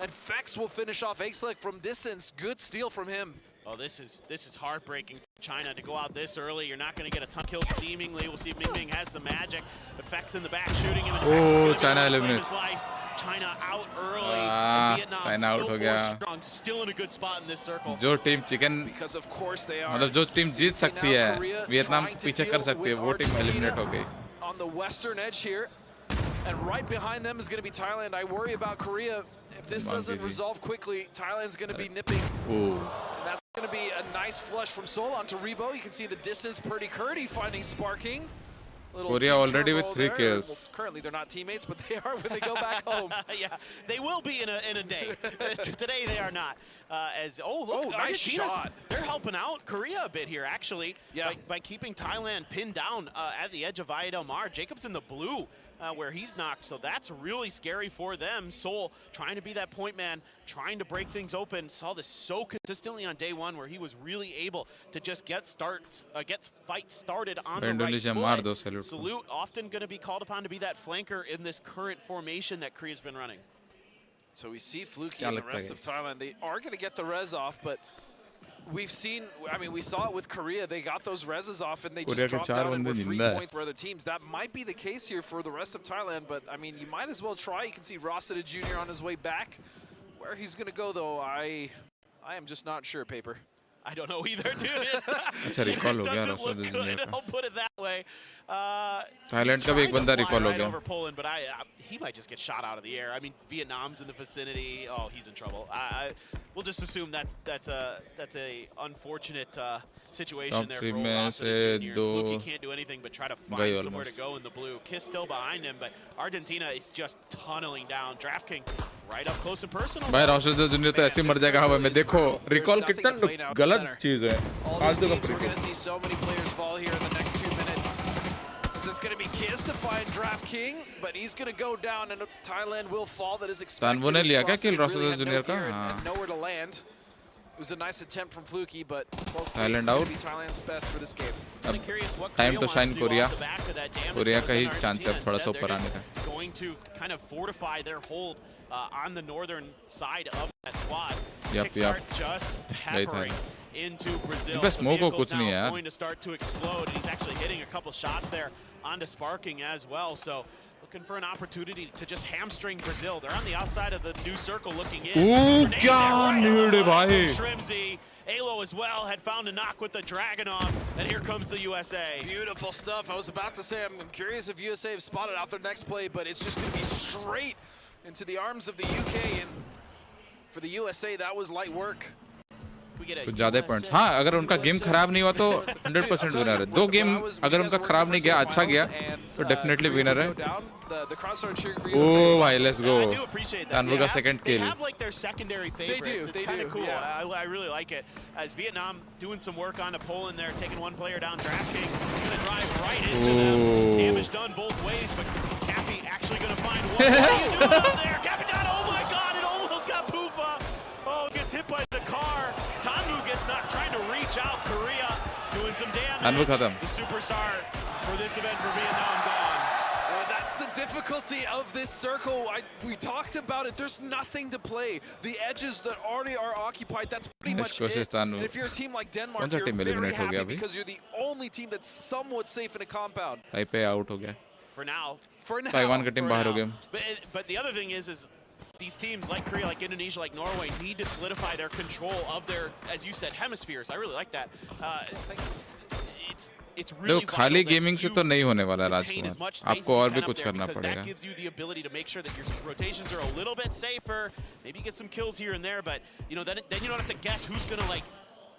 And Fex will finish off Aches left from distance. Good steal from him. Oh, this is heartbreaking for China to go out this early. You're not going to get a ton of kills seemingly. We'll see if Ming Ming has some magic. But Fex in the back shooting him. And Fex is gonna China be able to claim eliminates. his life. China out early. Ah, and Vietnam China out still हो 4 गया. strong, still in a good spot in this circle. जो team chicken Because of course they are. मतलब जो team जीत सकती है Vietnam trying to पीछे deal कर सकती है with वो टीम Argentina एलिमिनेट हो गई. on the western edge here, and right behind them is going to be Thailand. I worry about Korea. If this doesn't resolve quickly, Thailand's going to be nipping. Oh. And that's going to be a nice flush from Sol onto Rebo. You can see the distance. Purdy Curdy finding Sparking. Little Korea team already with turmoil 3 there. kills. Well, currently they're not teammates, but they are when they go back home. Yeah, they will be in a day. Today they are not. As look, nice Argentina's- shot. They're helping out Korea a bit here, actually, Yeah. by keeping Thailand pinned down at the edge of Via Del Mar. Jacob's in the blue where he's knocked, so that's really scary for them. Seoul trying to be that point man, trying to break things open. Saw this so consistently on day one where he was really able to just get fights started on the Indonesia right मार foot. दो salute. Salute often going to be called upon to be that flanker in this current formation that Korea's been running. So we see Fluky क्या and the लगता है rest of guys? Thailand. They are going to get the res off, but we've seen, I mean, we saw it with Korea. They got those reses off and they Korea just के dropped 4 down and were बंदे free जिंदा है. points for other teams. That might be the case here for the rest of Thailand, but I mean, you might as well try. You can see Rossiter Jr. on his way back. Where he's going to go, though, I am just not sure, Paper. I don't know either, dude. अच्छा recall हो गया Doesn't रसोद look junior good, का. I'll put it that way. Thailand He's का भी एक trying to बंदा fly recall हो right गया. over Poland, but he might just get shot out of the air. I mean, Vietnam's in the vicinity. Oh, he's in trouble. We'll just assume that's a unfortunate situation Top there 3 for में Rossiter से Jr. दो Fluky can't do anything but try to गए find somewhere to almost. go in the blue. Kiss still behind him, but Argentina is just tunneling down. DraftKings right up close and personal. भाई रसोद junior तो ऐसे ही मर जाएगा हवा में. देखो recall कितना गलत चीज है. All आज these तो teams, we're going to see so many players fall here in the next 2 minutes. So it's going to be Kiss to find DraftKing, but he's going to go down, and Thailand will fall. That is expected. तानवो ने लिया क्या Rossiter kill really रसोद had no junior का? gear and हाँ. nowhere to land. It was a nice attempt from Fluky, but both Thailand places going out. to be Thailand's best for this game. I'm curious what Time Korea to wants shine do Korea. off the back of that damage Korea that का ही was done chance है Argentina. थोड़ा सा Instead, ऊपर they're आने का. just going to kind of fortify their hold on the northern side of that squad. Yep, Kickstart just peppering into Brazil. इनका The smoke को vehicle's कुछ नहीं है now यार. going to start to explode, and he's actually hitting a couple shots there onto Sparking as well. So looking for an opportunity to just hamstring Brazil. They're on the outside of the new circle looking in. Ooh, Grenade क्या there right need है on by भाई. from Shrimzy. Alo as well had found a knock with the Dragunov, and here comes the USA. Beautiful stuff. I was about to say, I'm curious if USA have spotted out their next play, but it's just going to be straight into the arms of the UK. And for the USA, that was light work. We get a कुछ ज़्यादा points. हाँ, अगर उनका game खराब नहीं हुआ तो 100% winner है. 2 गेम अगर उनका खराब नहीं गया, अच्छा गया तो डेफिनेटली विनर है. Oh भाई, let's go. I do appreciate that. Tanvu का second They kill. have like their secondary favorites. do, It's they kind do, of cool. yeah. I really like it. As Vietnam doing some work on Poland there, taking one player down. DraftKings going to drive right into them. Damage done both ways, but Cappy actually going to find one. What are you doing up there? Capitan, oh my God, it almost got Poofa. Oh, gets hit by the car. Tanvu gets knocked, trying to reach out. Korea doing some damage. Tanvu खत्म. The superstar for this event for Vietnam gone. That's the difficulty of this circle. We talked about it. There's nothing to play. The edges that already are occupied, that's pretty much it. And if you're a team like Denmark, you're very happy because you're the only team that's somewhat safe in a compound. Taipei out ho gaya. For now. Taiwan ka team bahar ho gaya. But the other thing is these teams like Korea, like Indonesia, like Norway need to solidify their control of their, as you said, hemispheres. I really like that. It's really खाली gaming से तो नहीं होने वाला राजकुमार, आपको और भी कुछ करना पड़ेगा. That gives you the ability to make sure that your rotations are a little bit safer, maybe get some kills here and there, but you know then you don't have to guess who's gonna like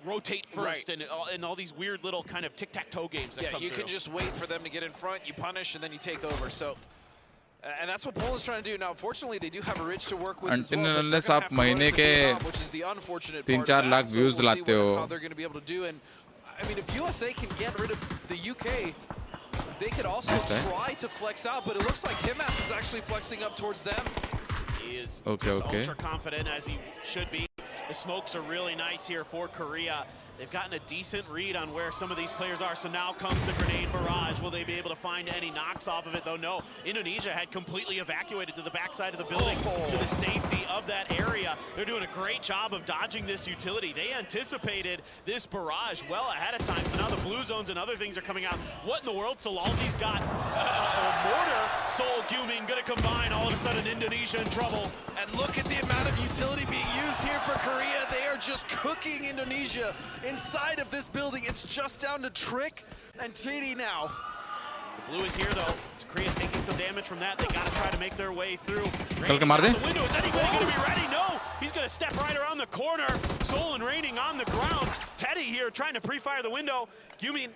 rotate first and all these weird little kind of tic-tac-toe games that come through. You can just wait for them to get in front, you punish, and then you take over. So, and that's what Poland's trying to do. Now, unfortunately, they do have a Rich to work with as well. Unless आप महीने के 3-4 lakh views लाते हो. How they're going to be able to do. And I mean, if USA can get rid of the UK, they could also try to flex out. But it looks like Himas is actually flexing up towards them. He is ultra confident, as he should be. The smokes are really nice here for Korea. They've gotten a decent read on where some of these players are. So now comes the grenade barrage. Will they be able to find any knocks off of it, though? No. Indonesia had completely evacuated to the backside of the building to the safety of that area. They're doing a great job of dodging this utility. They anticipated this barrage well ahead of time. So now the blue zones and other things are coming out. What in the world? Solalzi's got a mortar. Sol Gyuming going to combine. All of a sudden, Indonesia in trouble. And look at the amount of utility being used here for Korea. They are just cooking Indonesia inside of this building. It's just down to Trick and TD now. The blue is here, though. It's Korea taking some damage from that. They got to try to make their way through. The window. Is anybody going to be ready? No. He's going to step right around the corner. Sol and Raining on the ground. Teddy here trying to pre-fire the window. Gyuming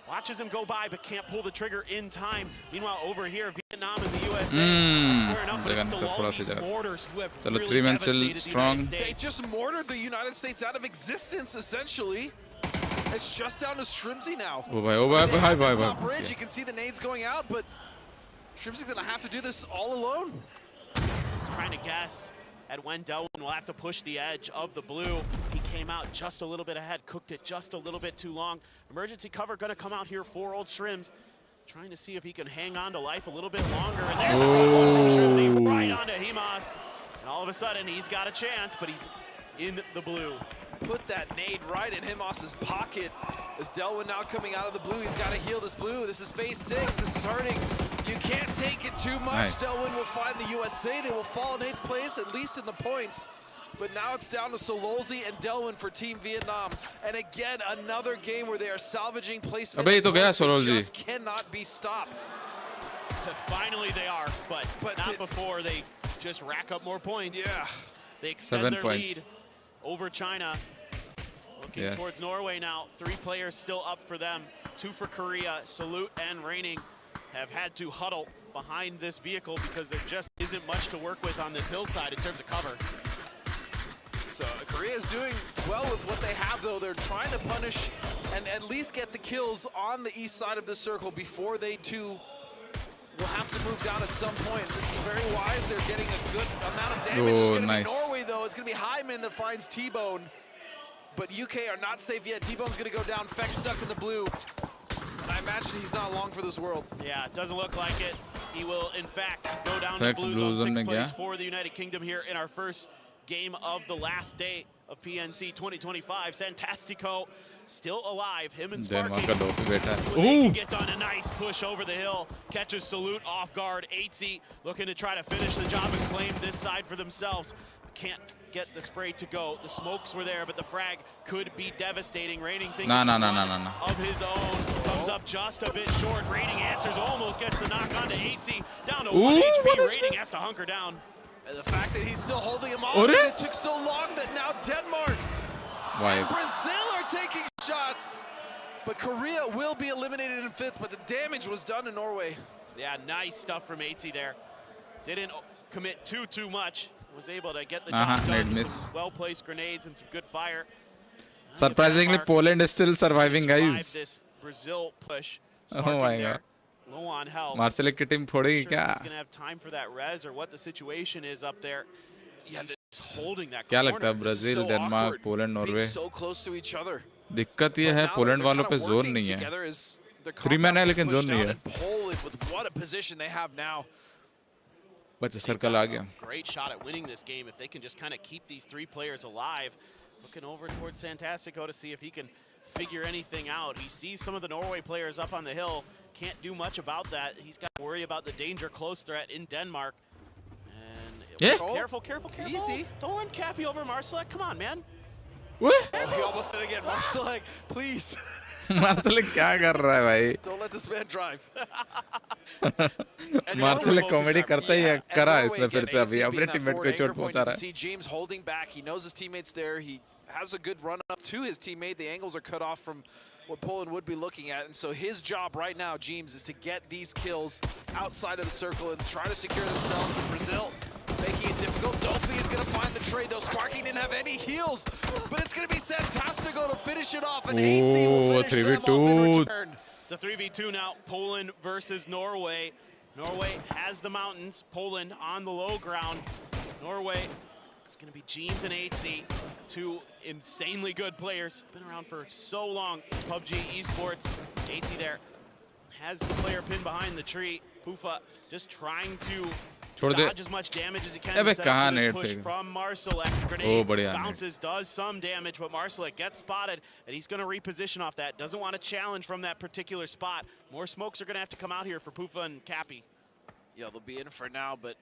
watches him go by, but can't pull the trigger in time. Meanwhile, over here, Vietnam and the USA are squaring up with Solalzi's mortars, who have really devastated the United States. They just mortared the United States out of existence, essentially. It's just down to Shrimsy now. Oh bhai. Top bridge, you can see the nades going out, but Shrimsy's going to have to do this all alone. He's trying to guess at when Delwin will have to push the edge of the blue. He came out just a little bit ahead, cooked it just a little bit too long. Emergency cover going to come out here for Old Shrims, trying to see if he can hang on to life a little bit longer. And there's a good one from Shrimsy right onto Himas. And all of a sudden, he's got a chance, but he's in the blue. Put that nade right in Himas's pocket. As Delwin now coming out of the blue, he's got to heal this blue. This is phase 6. This is hurting. You can't take it too much. Nice. Delwin will find the USA. They will fall in 8th place, at least in the points. But now it's down to Solalzi and Delwin for Team Vietnam. And again, another game where they are salvaging placement. Solalzi just cannot be stopped. Finally they are, but not before they just rack up more points. Yeah. They extend their lead over China. Looking towards Norway now. 3 players still up for them. 2 for Korea. Salute and Raining have had to huddle behind this vehicle because there just isn't much to work with on this hillside in terms of cover. So Korea is doing well with what they have, though. They're trying to punish and at least get the kills on the east side of the circle before they too will have to move down at some point. This is very wise. They're getting a good amount of damage. It's going to be Norway, though. It's going to be Hyman that finds T-Bone. But UK are not safe yet. T-Bone's going to go down. Feck stuck in the blue. And I imagine he's not long for this world. Yeah, it doesn't look like it. He will, in fact, go down to blue zone 6th place for the United Kingdom here in our first game of the last day of PNC 2025. Santastico still alive. Him and Sparky. Ooh! Get done a nice push over the hill. Catches Salute off guard. 8Z looking to try to finish the job and claim this side for themselves. Can't get the spray to go. The smokes were there, but the frag could be devastating. Raining thinks of his own. Comes up just a bit short. Raining answers, almost gets the knock onto 8Z. Down to 1 HP. Raining has to hunker down. And the fact that he's still holding him off, it took so long that now Denmark and Brazil are taking shots. But Korea will be eliminated in 5th, but the damage was done in Norway. Yeah, nice stuff from 8Z there. Didn't commit too much. Was able to get the job done with some well-placed grenades and some good fire. Surprisingly, Poland is still surviving, guys. This Brazil push. Oh my god. Low on health. Marcelic की team फोड़ेगी क्या? He's gonna have time for that res or what the situation is up there. Yeah, holding that. क्या लगता है Brazil, Denmark, Poland, Norway? So close to each other. दिक्कत ये है Poland वालों पे जोन नहीं है. 3 man है लेकिन pushed zone नहीं down है. and Poland with what a position they have now. बच्चा circle आ गया. Great shot at winning this game if they can just kind of keep these 3 players alive. Looking over towards Santastico to see if he can figure anything out. He sees some of the Norway players up on the hill. Can't do much about that. He's got to worry about the danger close threat in Denmark. And Yeah. careful, careful, careful. Easy. Don't run Cappy over Marsalek. Come on, man. What? Oh, he almost did it again. Marsalek, please. Marshall क्या कर रहा है भाई? Don't let this man drive. Marshall comedy करता ही है. करा And इसने फिर से अभी Norway अपने being that टीममेट forward को चोट anchor point, पहुंचा you रहा can है. see James holding back. He knows his teammates there. He has a good run up to his teammate. The angles are cut off from what Poland would be looking at. And so his job right now, James, is to get these kills outside of the circle and try to secure themselves in Brazil. Making it difficult. Dolphy is going to find the trade, though. Sparky didn't have any heals, but it's going to be Santastico to finish it off, and AC will finish them off in return. It's a 3v2 now. Poland versus Norway. Norway has the mountains. Poland on the low ground. Norway, it's going to be Jeans and 8C, 2 insanely good players. Been around for so long. PUBG esports. 8C there has the player pinned behind the tree. Pufa just trying to dodge as much damage as he can. अबे Set कहाँ up for this net push फेंक? from Marsalek. Oh, Grenade बढ़िया bounces, does some damage, but Marsalek gets spotted, and he's going to reposition off that. Doesn't want to challenge from that particular spot. More smokes are going to have to come out here for Pufa and Cappy. Yeah, they'll be in for now, but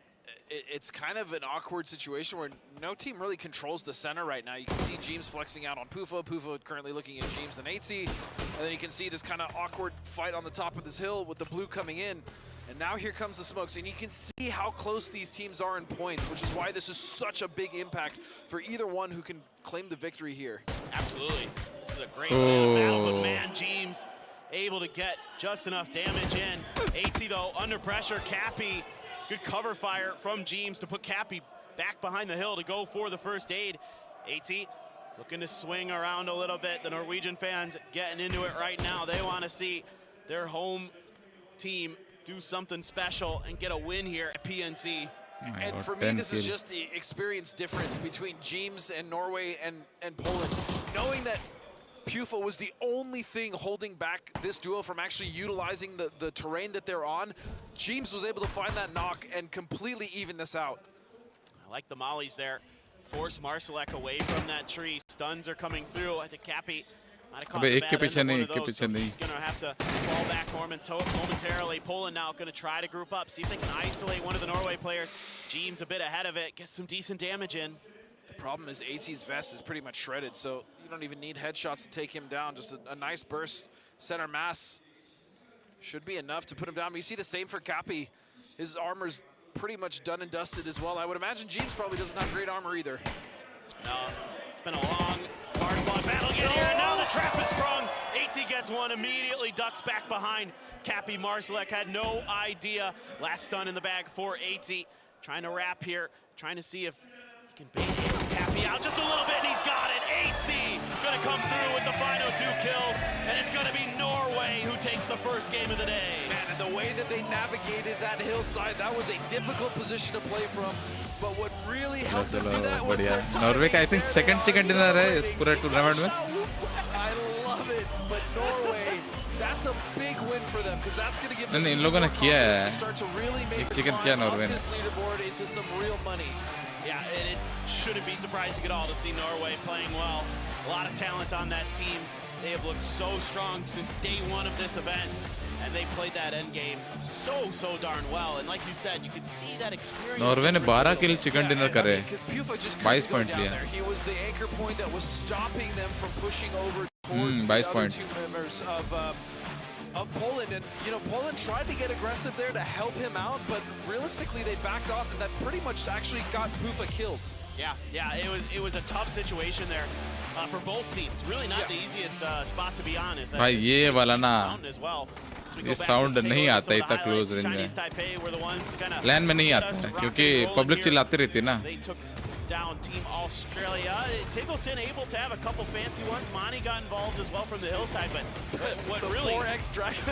it's kind of an awkward situation where no team really controls the center right now. You can see James flexing out on Pufa. Pufa currently looking at James and 8C. And then you can see this kind of awkward fight on the top of this hill with the blue coming in. And now here comes the smokes. And you can see how close these teams are in points, which is why this is such a big impact for either one who can claim the victory here. Absolutely. This is a great battle, but man, James able to get just enough damage in. 8C, though, under pressure. Cappy, good cover fire from James to put Cappy back behind the hill to go for the first aid. 8C looking to swing around a little bit. The Norwegian fans getting into it right now. They want to see their home team do something special and get a win here at PNC. And for me, this is just the experience difference between James and Norway and Poland. Knowing that Pufa was the only thing holding back this duo from actually utilizing the terrain that they're on, James was able to find that knock and completely even this out. I like the mollies there. Force Marsalek away from that tree. Stuns are coming through. I think Cappy might have caught the bad end of one of those, so he's going to have to fall back momentarily. Poland now going to try to group up, see if they can isolate one of the Norway players. James a bit ahead of it, gets some decent damage in. The problem is AC's vest is pretty much shredded, so you don't even need headshots to take him down. Just a nice burst center mass should be enough to put him down. But you see the same for Cappy. His armor's pretty much done and dusted as well. I would imagine James probably doesn't have great armor either. No, it's been a long, hard-fought battle here, and now the trap is sprung. 8C gets one, immediately ducks back behind. Cappy Marsalek had no idea. Last stun in the bag for 8C. Trying to wrap here, trying to see if he can bait Cappy out just a little bit, and he's got it. 8C gonna come through with the final 2 kills, and it's gonna be Norway who takes the first game of the day. Man, and the way that they navigated that hillside, that was a difficult position to play from. But what really helped them do that was their timing. Norway का I think second dinner है इस पूरे tournament में. I love it, but Norway, that's a big win for them because that's going to give them इन लोगों ने किया है. to start to really make एक the chicken climb किया up नॉर्वे ने. this leaderboard into some real money. Yeah, and it shouldn't be surprising at all to see Norway playing well. A lot of talent on that team. They have looked so strong since day one of this event, and they played that end game so darn well. And like you said, you could see that experience. Norway ने 12 किल chicken dinner करे. Because Pufa just 22 couldn't point go down लिया. there. He was the anchor point that was stopping them from pushing over towards the 22 other point. 2 members of Poland. And you know, Poland tried to get aggressive there to help him out, but realistically they backed off, and that pretty much actually got Pufa killed. Yeah, it was a tough situation there for both teams. Really not the easiest spot, to be honest. भाई ये वाला ना, as well. ये sound नहीं आता इतना close range में. लैन में नहीं आता है क्योंकि पब्लिक चिल्लाती रहती है ना. Down Team Australia. Tego able to have a couple fancy ones. Mani got involved as well from the hillside, but what the really 4x dragon.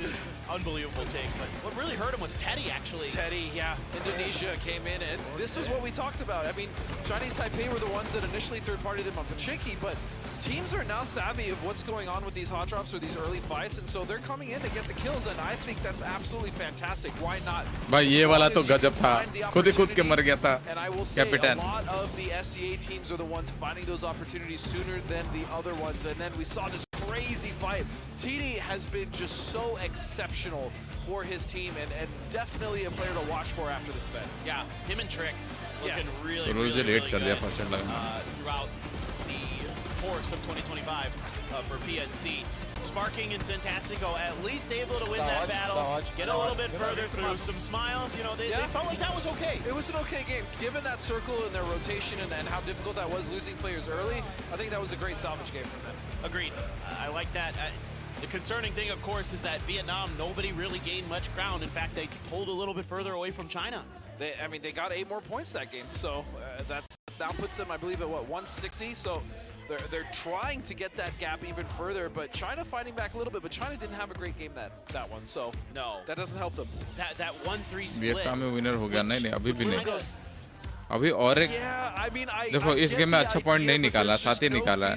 just unbelievable take. But what really hurt him was Teddy, actually. Teddy, yeah. Indonesia came in, and this is what we talked about. I mean, Chinese Taipei were the ones that initially third-partied him on Pachinki, but teams are now savvy of what's going on with these hot drops or these early fights, and so they're coming in to get the kills, and I think that's absolutely fantastic. Why not? भाई ये वाला तो गजब था, खुद ही कूद के मर गया था And I will say कैपिटन। a lot of the SCA teams are the ones finding those opportunities sooner than the other ones, and then we saw this crazy fight. TD has been just so exceptional for his team, and definitely a player to watch for after this event. Yeah, him and Trick looking really, So really, Roger really rate कर दिया first good shot लगा। throughout the course of 2025 for PNC. Sparking and Santastico at least able to win that battle, get a little bit further through, some smiles, you know, they felt like that was okay. It was an okay game. Given that circle and their rotation and how difficult that was losing players early, I think that was a great salvage game from them. Agreed. I like that. The concerning thing, of course, is that Vietnam, nobody really gained much ground. In fact, they pulled a little bit further away from China. They got 8 more points that game, so that now puts them, I believe, at what, 160? So they're trying to get that gap even further, but China fighting back a little bit. But China didn't have a great game that one, so no, that doesn't help them. That 1-3 split. Vietnam में winner हो गया नहीं अभी भी नहीं अभी और एक Yeah, I mean, देखो इस गेम में अच्छा पॉइंट नहीं निकाला साथ ही निकाला है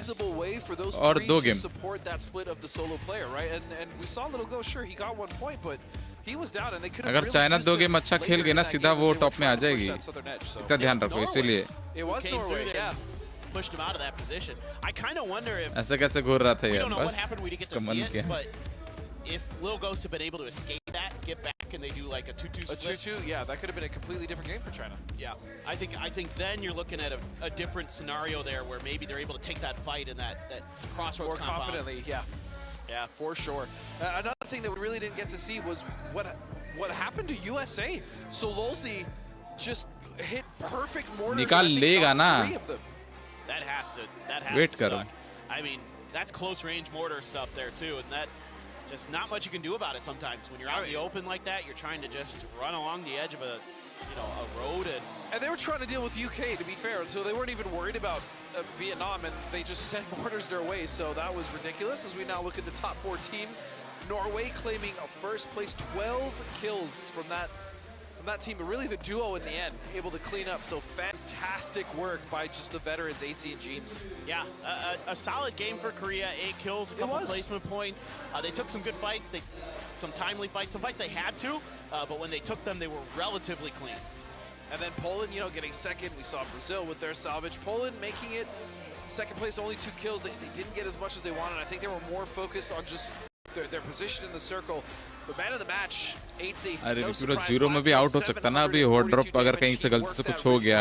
और 2 game support that split of the solo player, right? And we saw Little Go, sure, he got 1 point, but he was down and they couldn't. अगर चाइना 2 गेम अच्छा खेल गई ना सीधा वो टॉप में आ जाएगी इतना ध्यान रखो इसीलिए It was Norway, yeah. Pushed him out of that position. I kind of wonder if ऐसे कैसे घूर रहा था we यार don't know what बस happened. We didn't get to इसका मन see it, किया but if Lil Ghost had been able to escape that, get back, and they do like a 2-2 A split. 2-2, yeah, that could have been a completely different game for China. Yeah, I think then you're looking at a different scenario there where maybe they're able to take that fight in that crossroads More compound. confidently, yeah, for sure. Another thing that we really didn't get to see was what happened to USA. Sololzi just hit perfect mortars. निकाल लेगा ना That has to Wait to करो suck. I mean, that's close range mortar stuff there too, and that just not much you can do about it sometimes. When you're out in the open like that, you're trying to just run along the edge of a road and they were trying to deal with UK, to be fair, so they weren't even worried about Vietnam, and they just sent mortars their way, so that was ridiculous. As we now look at the top 4 teams, Norway claiming a first place, 12 kills from that team, but really the duo in the end able to clean up. So fantastic work by just the veterans, AC and James. Yeah, a solid game for Korea. 8 kills, a couple placement points. They took some good fights, some timely fights, some fights they had to, but when they took them, they were relatively clean. And then Poland, getting second. We saw Brazil with their salvage. Poland making it second place, only 2 kills. They didn't get as much as they wanted. I think they were more focused on just their position in the circle. But man of the match, 8C. अरे पूरा 0 में भी out हो सकता ना अभी hot drop अगर कहीं से गलती से कुछ हो गया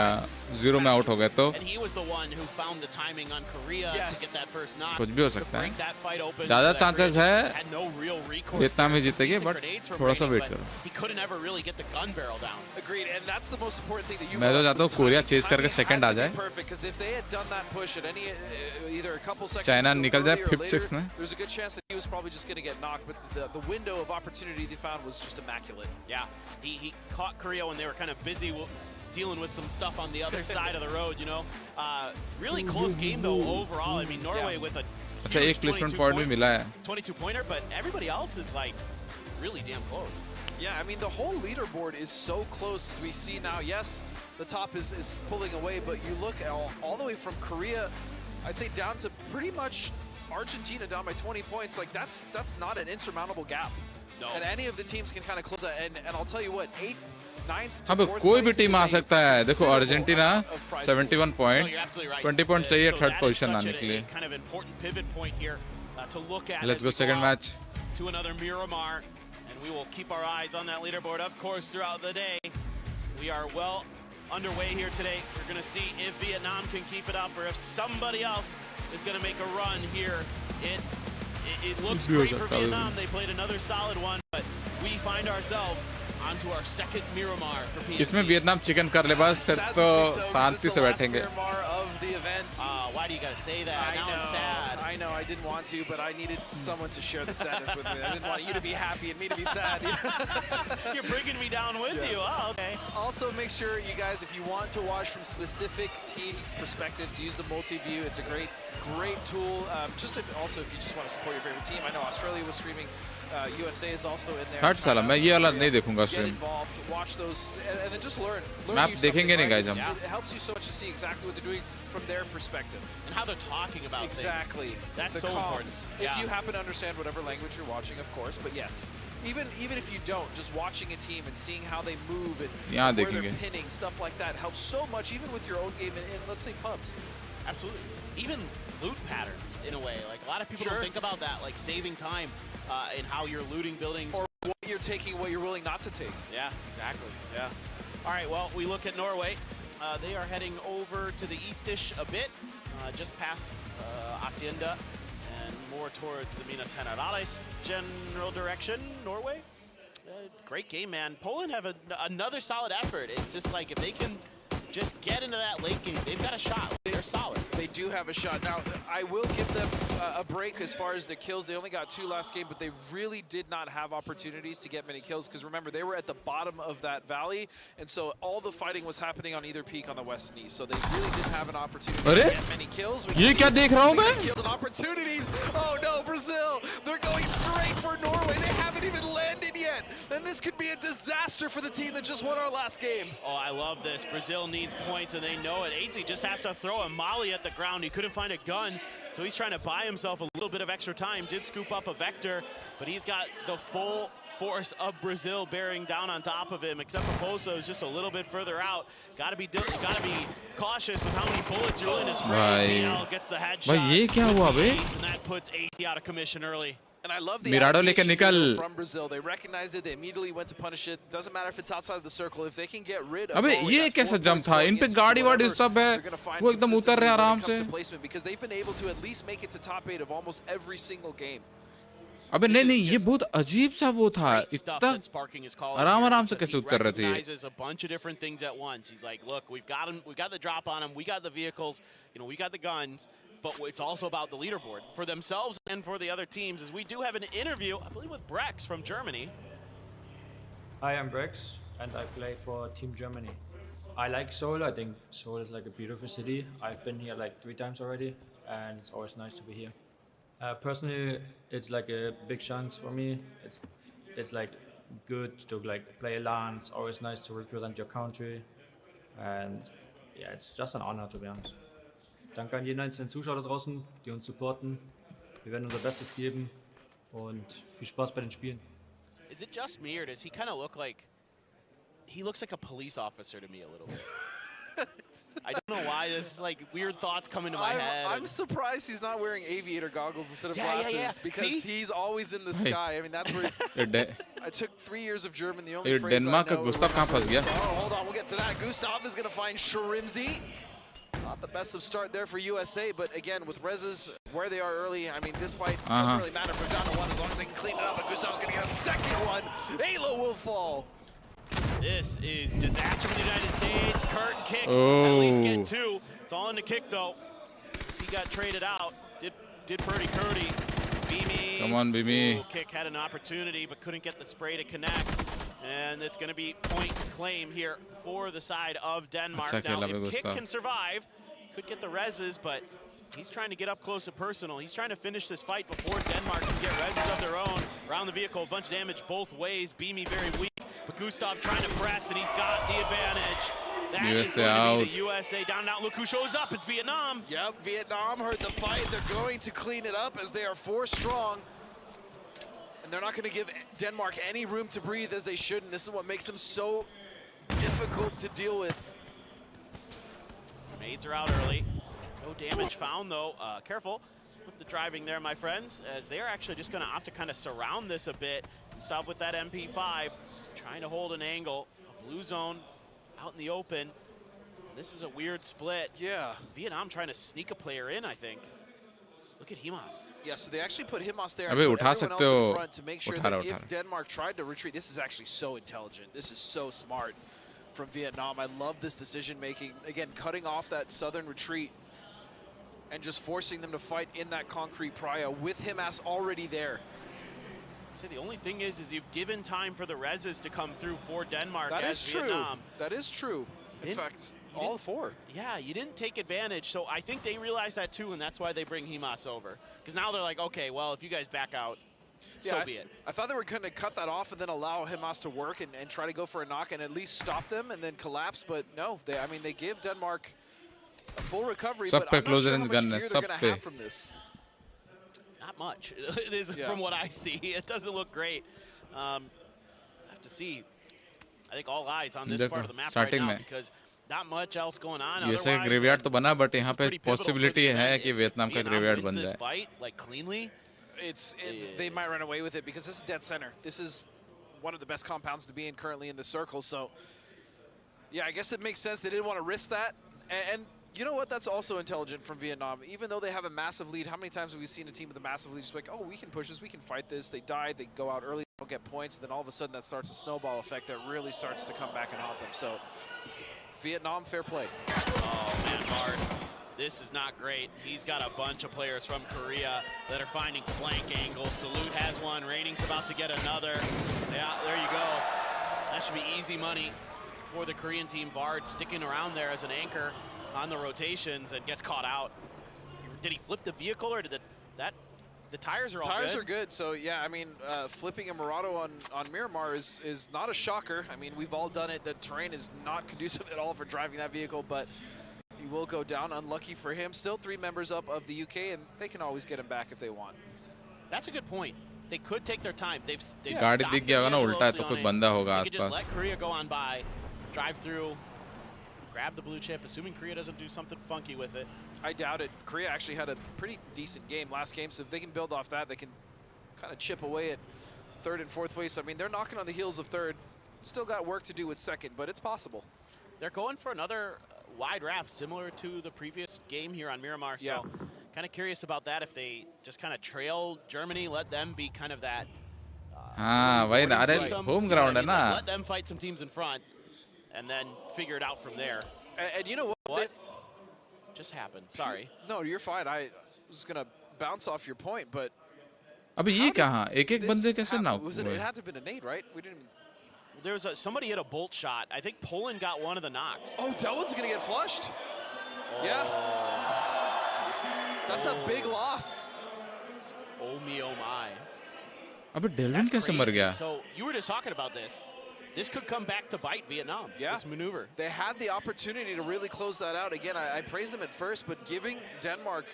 0 में आउट हो गए तो And he was the one who found the timing on Korea to get that first knock. कुछ भी हो सकता है That fight open, ज़्यादा चांसेस है had no real recourse. Vietnam ही जीतेगी बट थोड़ा सा वेट करो He couldn't ever really get the gun barrel down. Agreed, and that's the most important thing that you. मैं तो चाहता हूँ कोरिया चेस करके सेकंड आ जाए Perfect, because if they had done that push at any either a couple seconds. China निकल जाए earlier or 5th later, 6th में there's a good chance that he was probably just going to get knocked, but the window of opportunity they found was just immaculate. Yeah, he caught Korea when they were kind of busy dealing with some stuff on the other side of the road, Really close game though overall. I mean, Norway with a अच्छा एक placement point भी मिला है 22 pointer, but everybody else is like really damn close. Yeah, I mean, the whole leaderboard is so close as we see now. Yes, the top is pulling away, but you look all the way from Korea, I'd say down to pretty much Argentina down by 20 points. Like that's not an insurmountable gap. No. And any of the teams can kind of close that. And I'll tell you what, 8th, 9th to अब 4th कोई भी place team is आ a सकता है देखो considerable Argentina amount of prize 71 No, point you're absolutely right. 20 point चाहिए So third that is position such आने के लिए kind of important pivot point here to look at. Let's as go we second on match. To another Miramar, and we will keep our eyes on that leaderboard, of course, throughout the day. We are well underway here today. We're going to see if Vietnam can keep it up or if somebody else is going to make a run here. It looks great for Vietnam. They played another solid one, but we find ourselves onto our second Miramar for PNC. इसमें Vietnam chicken कर ले बस फिर तो शांति से बैठेंगे Why do you guys say that? Now I'm sad. I I know, I didn't want to, but I needed someone to share the sadness with me. I didn't want you to be happy and me to be sad. You're bringing me down with you. Oh, okay. Also, make sure you guys, if you want to watch from specific teams' perspectives, use the multi-view. It's a great tool. Also, if you just want to support your favorite team. I know Australia was streaming. USA is also in there. Third साल मैं ये वाला नहीं देखूंगा Get stream involved, watch those, and then just learn. Map you देखेंगे something, नहीं right? guys हम It helps you so much to see exactly what they're doing from their perspective. And how they're talking about Exactly. things. That's the so important. comms. Yeah. If you happen to understand whatever language you're watching, of course, but yes. Even if you don't, just watching a team and seeing how they move and यहाँ where they're देखेंगे pinning, stuff like that helps so much, even with your own game in let's say pubs. Absolutely. Even loot patterns, in a way. Like, a lot of people Sure. don't think about that, like saving time in how you're looting buildings. Or what you're taking, what you're willing not to take. Yeah, exactly. Yeah. All right, well, we look at Norway. They are heading over to the eastish a bit, just past Hacienda and more towards the Minas Generales general direction. Norway, great game, man. Poland have another solid effort. It's just like if they can just get into that late game, they've got a shot. They're solid. They do have a shot. Now, I will give them a break as far as the kills. They only got 2 last game, but they really did not have opportunities to get many kills because remember, they were at the bottom of that valley, and so all the fighting was happening on either peak on the west and east, so they really didn't have an opportunity to get many kills. ये क्या देख रहा हूँ मैं Kills and opportunities. Oh no, Brazil! They're going straight for Norway. They haven't even landed yet, and this could be a disaster for the team that just won our last game. Oh, I love this. Brazil needs points, and they know it. Aespa just has to throw a molly at the ground. He couldn't find a gun, so he's trying to buy himself a little bit of extra time. Did scoop up a Vector, but he's got the full force of Brazil bearing down on top of him, except for Poso is just a little bit further out. Gotta be cautious with how many bullets you're willing to spray. PL gets the headshot. भाई ये क्या हुआ बे And that puts Aespa out of commission early. And I love the Mirado लेके निकल from Brazil. They recognized it. They immediately went to punish it. Doesn't matter if it's outside of the circle. If they can get rid of अबे ये कैसा jump था इन पे गाड़ी वाड़ी सब है वो एकदम उतर रहे आराम से because they've been able to at least make it to top 8 of almost every single game. अबे नहीं ये बहुत अजीब सा वो था इतना आराम से कैसे उतर रहे थे Recognizes a bunch of different things at once. He's like, look, we've got him, we got the drop on him, we got the vehicles, you know, we got the guns, but it's also about the leaderboard for themselves and for the other teams. As we do have an interview, I believe, with Brex from Germany. Hi, I'm Brex, and I play for Team Germany. I like Seoul. I think Seoul is like a beautiful city. I've been here like 3 times already, and it's always nice to be here. Personally, it's like a big chance for me. It's like good to like play LAN. It's always nice to represent your country, and yeah, it's just an honor to be honest. Danke an jeden einzelnen Zuschauer da draußen, die uns supporten. Wir werden unser Bestes geben und viel Spaß bei den Spielen. Is it just me, or does he kind of look like, he looks like a police officer to me a little bit? I don't know why, there's like weird thoughts come into my head. I'm surprised he's not wearing aviator goggles instead of glasses because he's always in the sky. I mean, that's where he's... I took 3 years of German, the only phrase I know... Gustav कहाँ फंस गया? Oh, hold on, we'll get to that. Gustav is going to find Sharimzi. Not the best of start there for USA, but again, with Rez's where they are early, I mean, this fight doesn't really matter for down to 1 as long as they can clean it up, but Gustav's going to get a second one. Alo will fall. This is disaster for the United States. Kurt kick, at least get 2. It's all in the kick, though. He got traded out. Did Purdy Curdy. Beamy. Come on, Beamy. Kick had an opportunity, but couldn't get the spray to connect. And it's going to be point claim here for the side of Denmark. Now, if Kick can survive, could get the reses, but he's trying to get up close and personal. He's trying to finish this fight before Denmark can get reses of their own. Around the vehicle, a bunch of damage both ways. Beamy very weak, but Gustav trying to press, and he's got the advantage. That is going to be the USA down and out. Look who shows up. It's Vietnam. Yep, Vietnam heard the fight. They're going to clean it up as they are 4 strong. And they're not going to give Denmark any room to breathe as they should. And this is what makes them so difficult to deal with. Grenades are out early. No damage found, though. Careful with the driving there, my friends, as they are actually just going to opt to kind of surround this a bit. Stop with that MP5, trying to hold an angle. A blue zone out in the open. This is a weird split. Yeah. Vietnam trying to sneak a player in, I think. Look at Himas. Yeah, so they actually put Himas there and put everyone else in front to make sure that if Denmark tried to retreat, this is actually so intelligent. This is so smart from Vietnam. I love this decision making. Again, cutting off that southern retreat and just forcing them to fight in that concrete pria with him as already there. So the only thing is you've given time for the reses to come through for Denmark. That as is true. Vietnam. That is true. In fact, all four. Yeah, you didn't take advantage. So I think they realize that too, and that's why they bring Himas over. Because now they're like, okay, well, if you guys back out, so be it. I thought they were going to cut that off and then allow Himas to work and try to go for a knock and at least stop them and then collapse. But no, they give Denmark a full recovery. But I'm not sure how much gear they're going to have from this. Not much. It is from what I see. It doesn't look great. I have to see. I think all eyes on this part of the map right now because not much else going on. ये से graveyard तो बना but यहाँ पे possibility है कि Vietnam का graveyard बन जाए. Fight like cleanly. They might run away with it because this is dead center. This is one of the best compounds to be in currently in the circle. So yeah, I guess it makes sense. They didn't want to risk that. And you know what? That's also intelligent from Vietnam. Even though they have a massive lead, how many times have we seen a team with a massive lead just like, oh, we can push this, we can fight this. They die, they go out early, don't get points, and then all of a sudden that starts a snowball effect that really starts to come back and haunt them. So Vietnam, fair play. Oh man, Bard, this is not great. He's got a bunch of players from Korea that are finding flank angles. Salute has one, Raining's about to get another. Yeah, there you go. That should be easy money for the Korean team. Bard sticking around there as an anchor on the rotations and gets caught out. Did he flip the vehicle or did the tires are all good? Tires are good, so yeah, I mean, flipping a Murado on Miramar is not a shocker. I mean, we've all done it. The terrain is not conducive at all for driving that vehicle, but he will go down. Unlucky for him. Still 3 members up of the UK, and they can always get him back if they want. That's a good point. They could take their time. They've गाड़ी दिख गया होगा ना उल्टा तो कोई बंदा होगा आसपास. Just let आसपास. Korea go on by, drive through, grab the blue chip, assuming Korea doesn't do something funky with it. I doubt it. Korea actually had a pretty decent game last game, so if they can build off that, they can kind of chip away at 3rd and 4th place. I mean, they're knocking on the heels of 3rd. Still got work to do with 2nd, but it's possible. They're going for another wide wrap, similar to the previous game here on Miramar. So kind of curious about that, if they just kind of trail Germany, let them be kind of that हाँ वही ना अरे home ground है ना. Let them fight some teams in front and then figure it out from there. And you know what? Just happened. Sorry. No, you're fine. I was going to bounce off your point, but अबे ये कहाँ एक बंदे कैसे knock हुए? It had to have been a nade, right? We didn't. There was somebody hit a bolt shot. I think Poland got one of the knocks. Oh, Delwin's going to get flushed. Yeah. That's a big loss. Oh me, oh my. अबे Delwin कैसे मर गया? So you were just talking about this. This could come back to bite Vietnam, this maneuver. They had the opportunity to really close that out. Again, I praised them at first, but giving Denmark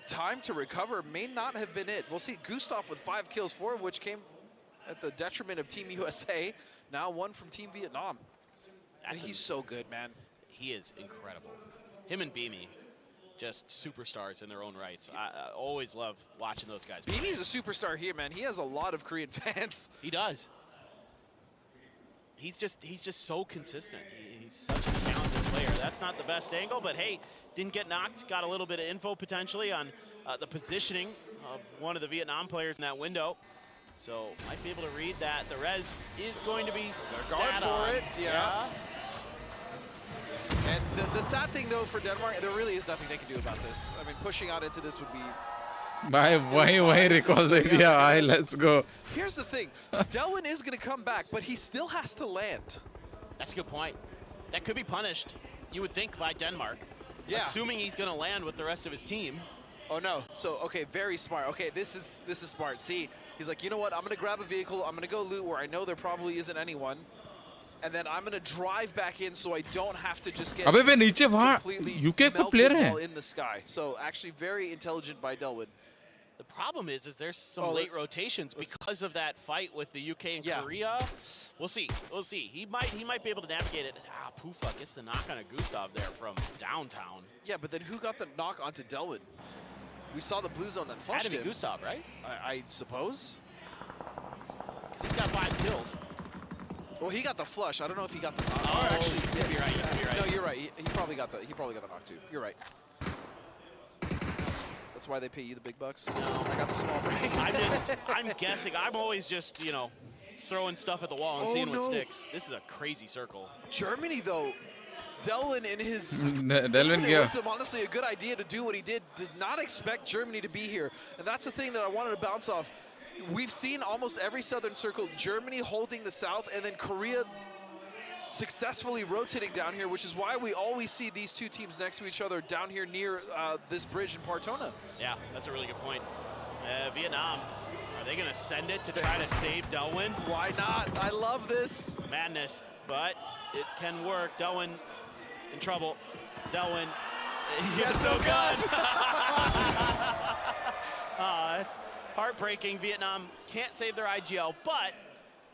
time to recover may not have been it. We'll see Gustav with 5 kills, 4 of which came at the detriment of Team USA. Now 1 from Team Vietnam. And he's so good, man. He is incredible. Him and Beamy, just superstars in their own rights. I always love watching those guys. Beamy's a superstar here, man. He has a lot of Korean fans. He does. He's just so consistent. He's such a talented player. That's not the best angle, but hey, didn't get knocked. Got a little bit of info potentially on the positioning of one of the Vietnam players in that window. So might be able to read that. The res is going to be going for it. Yeah. And the sad thing though for Denmark, there really is nothing they can do about this. I mean, pushing out into this would be. भाई वही recall दे दिया. Aye, let's go. Here's the thing, Delwin is going to come back, but he still has to land. That's a good point. That could be punished, you would think, by Denmark. Yeah. Assuming he's going to land with the rest of his team. Oh no, so okay, very smart. Okay, this is smart. See, he's like, you know what, I'm going to grab a vehicle, I'm going to go loot where I know there probably isn't anyone. And then I'm going to drive back in so I don't have to just get अबे बे नीचे वहाँ UK को player है. In the sky. So actually very intelligent by Delwin. The problem is there's some late rotations because of that fight with the UK and Korea. We'll see. We'll see. He might be able to navigate it. Ah, Pufa gets the knock on a Gustav there from downtown. Yeah, but then who got the knock onto Delwin? We saw the blue zone that flushed him. Had to be Gustav, right? I suppose. Because he's got 5 kills. Well, he got the flush. I don't know if he got the knock. Oh, actually, you could be right. You could be right. No, you're right. He probably got the knock too. You're right. That's why they pay you the big bucks. No. I got the small break. I'm guessing. I'm always just, you know, throwing stuff at the wall and seeing what sticks. This is a crazy circle. Germany, though, Delwin in his Delwin infinite gaya. wisdom, honestly, a good idea to do what he did not expect Germany to be here. And that's the thing that I wanted to bounce off. We've seen almost every Southern Circle, Germany holding the South, and then Korea successfully rotating down here, which is why we always see these two teams next to each other down here near this bridge in Partona. Yeah, that's a really good point. Vietnam, are they going to send it to try to save Delwin? Why not? I love this. Madness, but it can work. Delwin in trouble. Delwin, he has no gun. It's heartbreaking. Vietnam can't save their IGL, but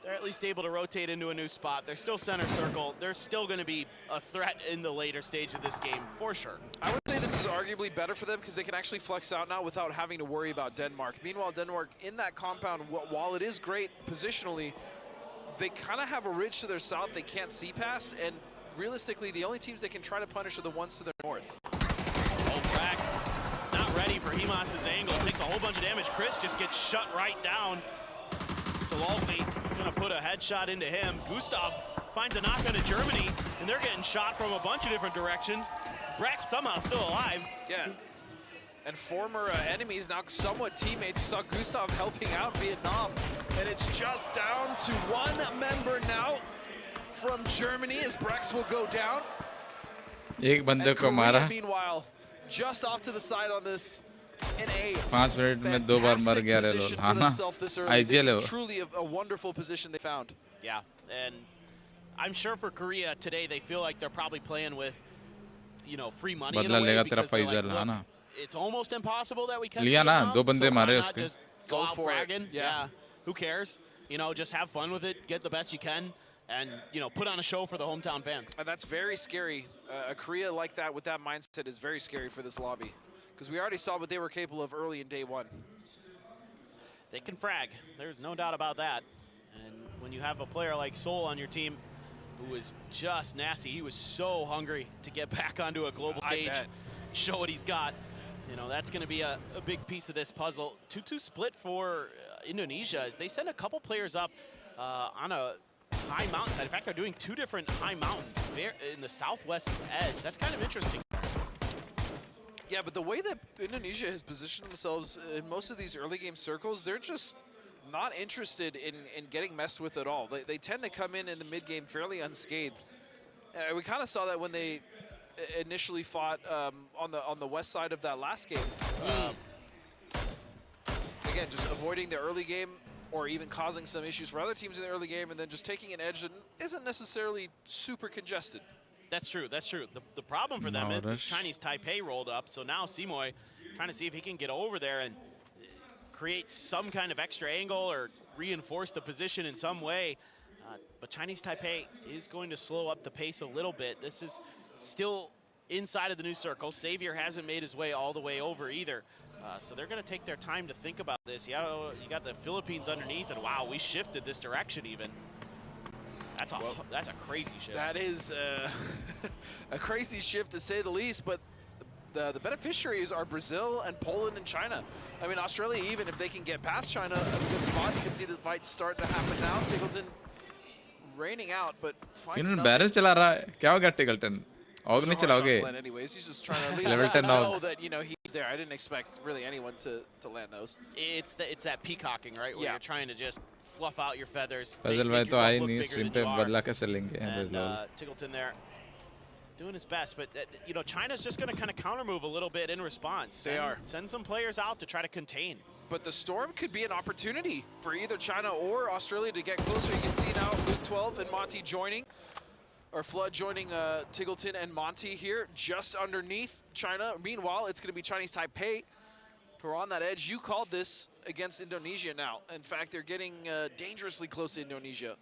they're at least able to rotate into a new spot. They're still center circle. They're still going to be a threat in the later stage of this game, for sure. I would say this is arguably better for them because they can actually flex out now without having to worry about Denmark. Meanwhile, Denmark in that compound, while it is great positionally, they kind of have a ridge to their south they can't see past, and realistically, the only teams they can try to punish are the ones to their north. Oh, Brax, not ready for Hemas's angle. Takes a whole bunch of damage. Chris just gets shut right down. Salalzi gonna put a headshot into him. Gustav finds a knock onto Germany, and they're getting shot from a bunch of different directions. Brax somehow still alive. Yeah. And former enemies, now somewhat teammates. You saw Gustav helping out Vietnam. And it's just down to one member now from Germany as Brax will go down. एक बंदे को मारा. Meanwhile, just off to the side on this in a 5 minute में 2 बार मर गया रे लोग. हाँ ना. IGL है वो. Truly a wonderful position they found. Yeah, and I'm sure for Korea today they feel like they're probably playing with, you know, free money in a बदला way लेगा तेरा because they're like, फाइजल, हाँ ना. it's almost impossible that we can. लिया ना, 2 बंदे so मारे why not उसके. just go out for it. fragging? Yeah. Who cares? You know, just have fun with it, get the best you can, and you know, put on a show for the hometown fans. And that's very scary. A Korea like that with that mindset is very scary for this lobby, because we already saw what they were capable of early in day one. They can frag. There's no doubt about that. And when you have a player like Seoul on your team who is just nasty, he was so hungry to get back onto a global stage, show what he's got. You know, that's going to be a big piece of this puzzle. 2-2 split for Indonesia as they send a couple players up on a high mountainside. In fact, they're doing 2 different high mountains in the southwest edge. That's kind of interesting. Yeah, but the way that Indonesia has positioned themselves in most of these early game circles, they're just not interested in getting messed with at all. They tend to come in the mid game fairly unscathed. We kind of saw that when they initially fought on the west side of that last game. Again, just avoiding the early game or even causing some issues for other teams in the early game, and then just taking an edge that isn't necessarily super congested. That's true. That's true. The problem for them is Chinese Taipei rolled up, so now Simoy trying to see if he can get over there and create some kind of extra angle or reinforce the position in some way. But Chinese Taipei is going to slow up the pace a little bit. This is still inside of the new circle. Savior hasn't made his way all the way over either. So they're going to take their time to think about this. Yeah, you got the Philippines underneath, and wow, we shifted this direction even. That's a crazy shift. That is a crazy shift to say the least, but the beneficiaries are Brazil and Poland and China. I mean, Australia, even if they can get past China at a good spot, you can see the fight starting to happen now. Tiggleton raining out, but finds इन्होंने barrel चला रहा है. क्या होगा टिगल्टन? Org नहीं चलाओगे? Anyways, he's just trying to at least Level 10 know that, you know, he's there. I didn't expect really anyone to land those. It's that peacocking, right? Where you're trying to just fluff out your feathers. Puzzle भाई तो आई नहीं stream पे बदला कैसे लेंगे? And Tiggleton there doing his best, but you know, China's just going to kind of counter move a little bit in response. They are. Send some players out to try to contain. But the storm could be an opportunity for either China or Australia to get closer. You can see now Luke 12 and Monty joining, or Flood joining Tiggleton and Monty here just underneath China. Meanwhile, it's going to be Chinese Taipei who are on that edge. You called this against Indonesia now. In fact, they're getting dangerously close to Indonesia.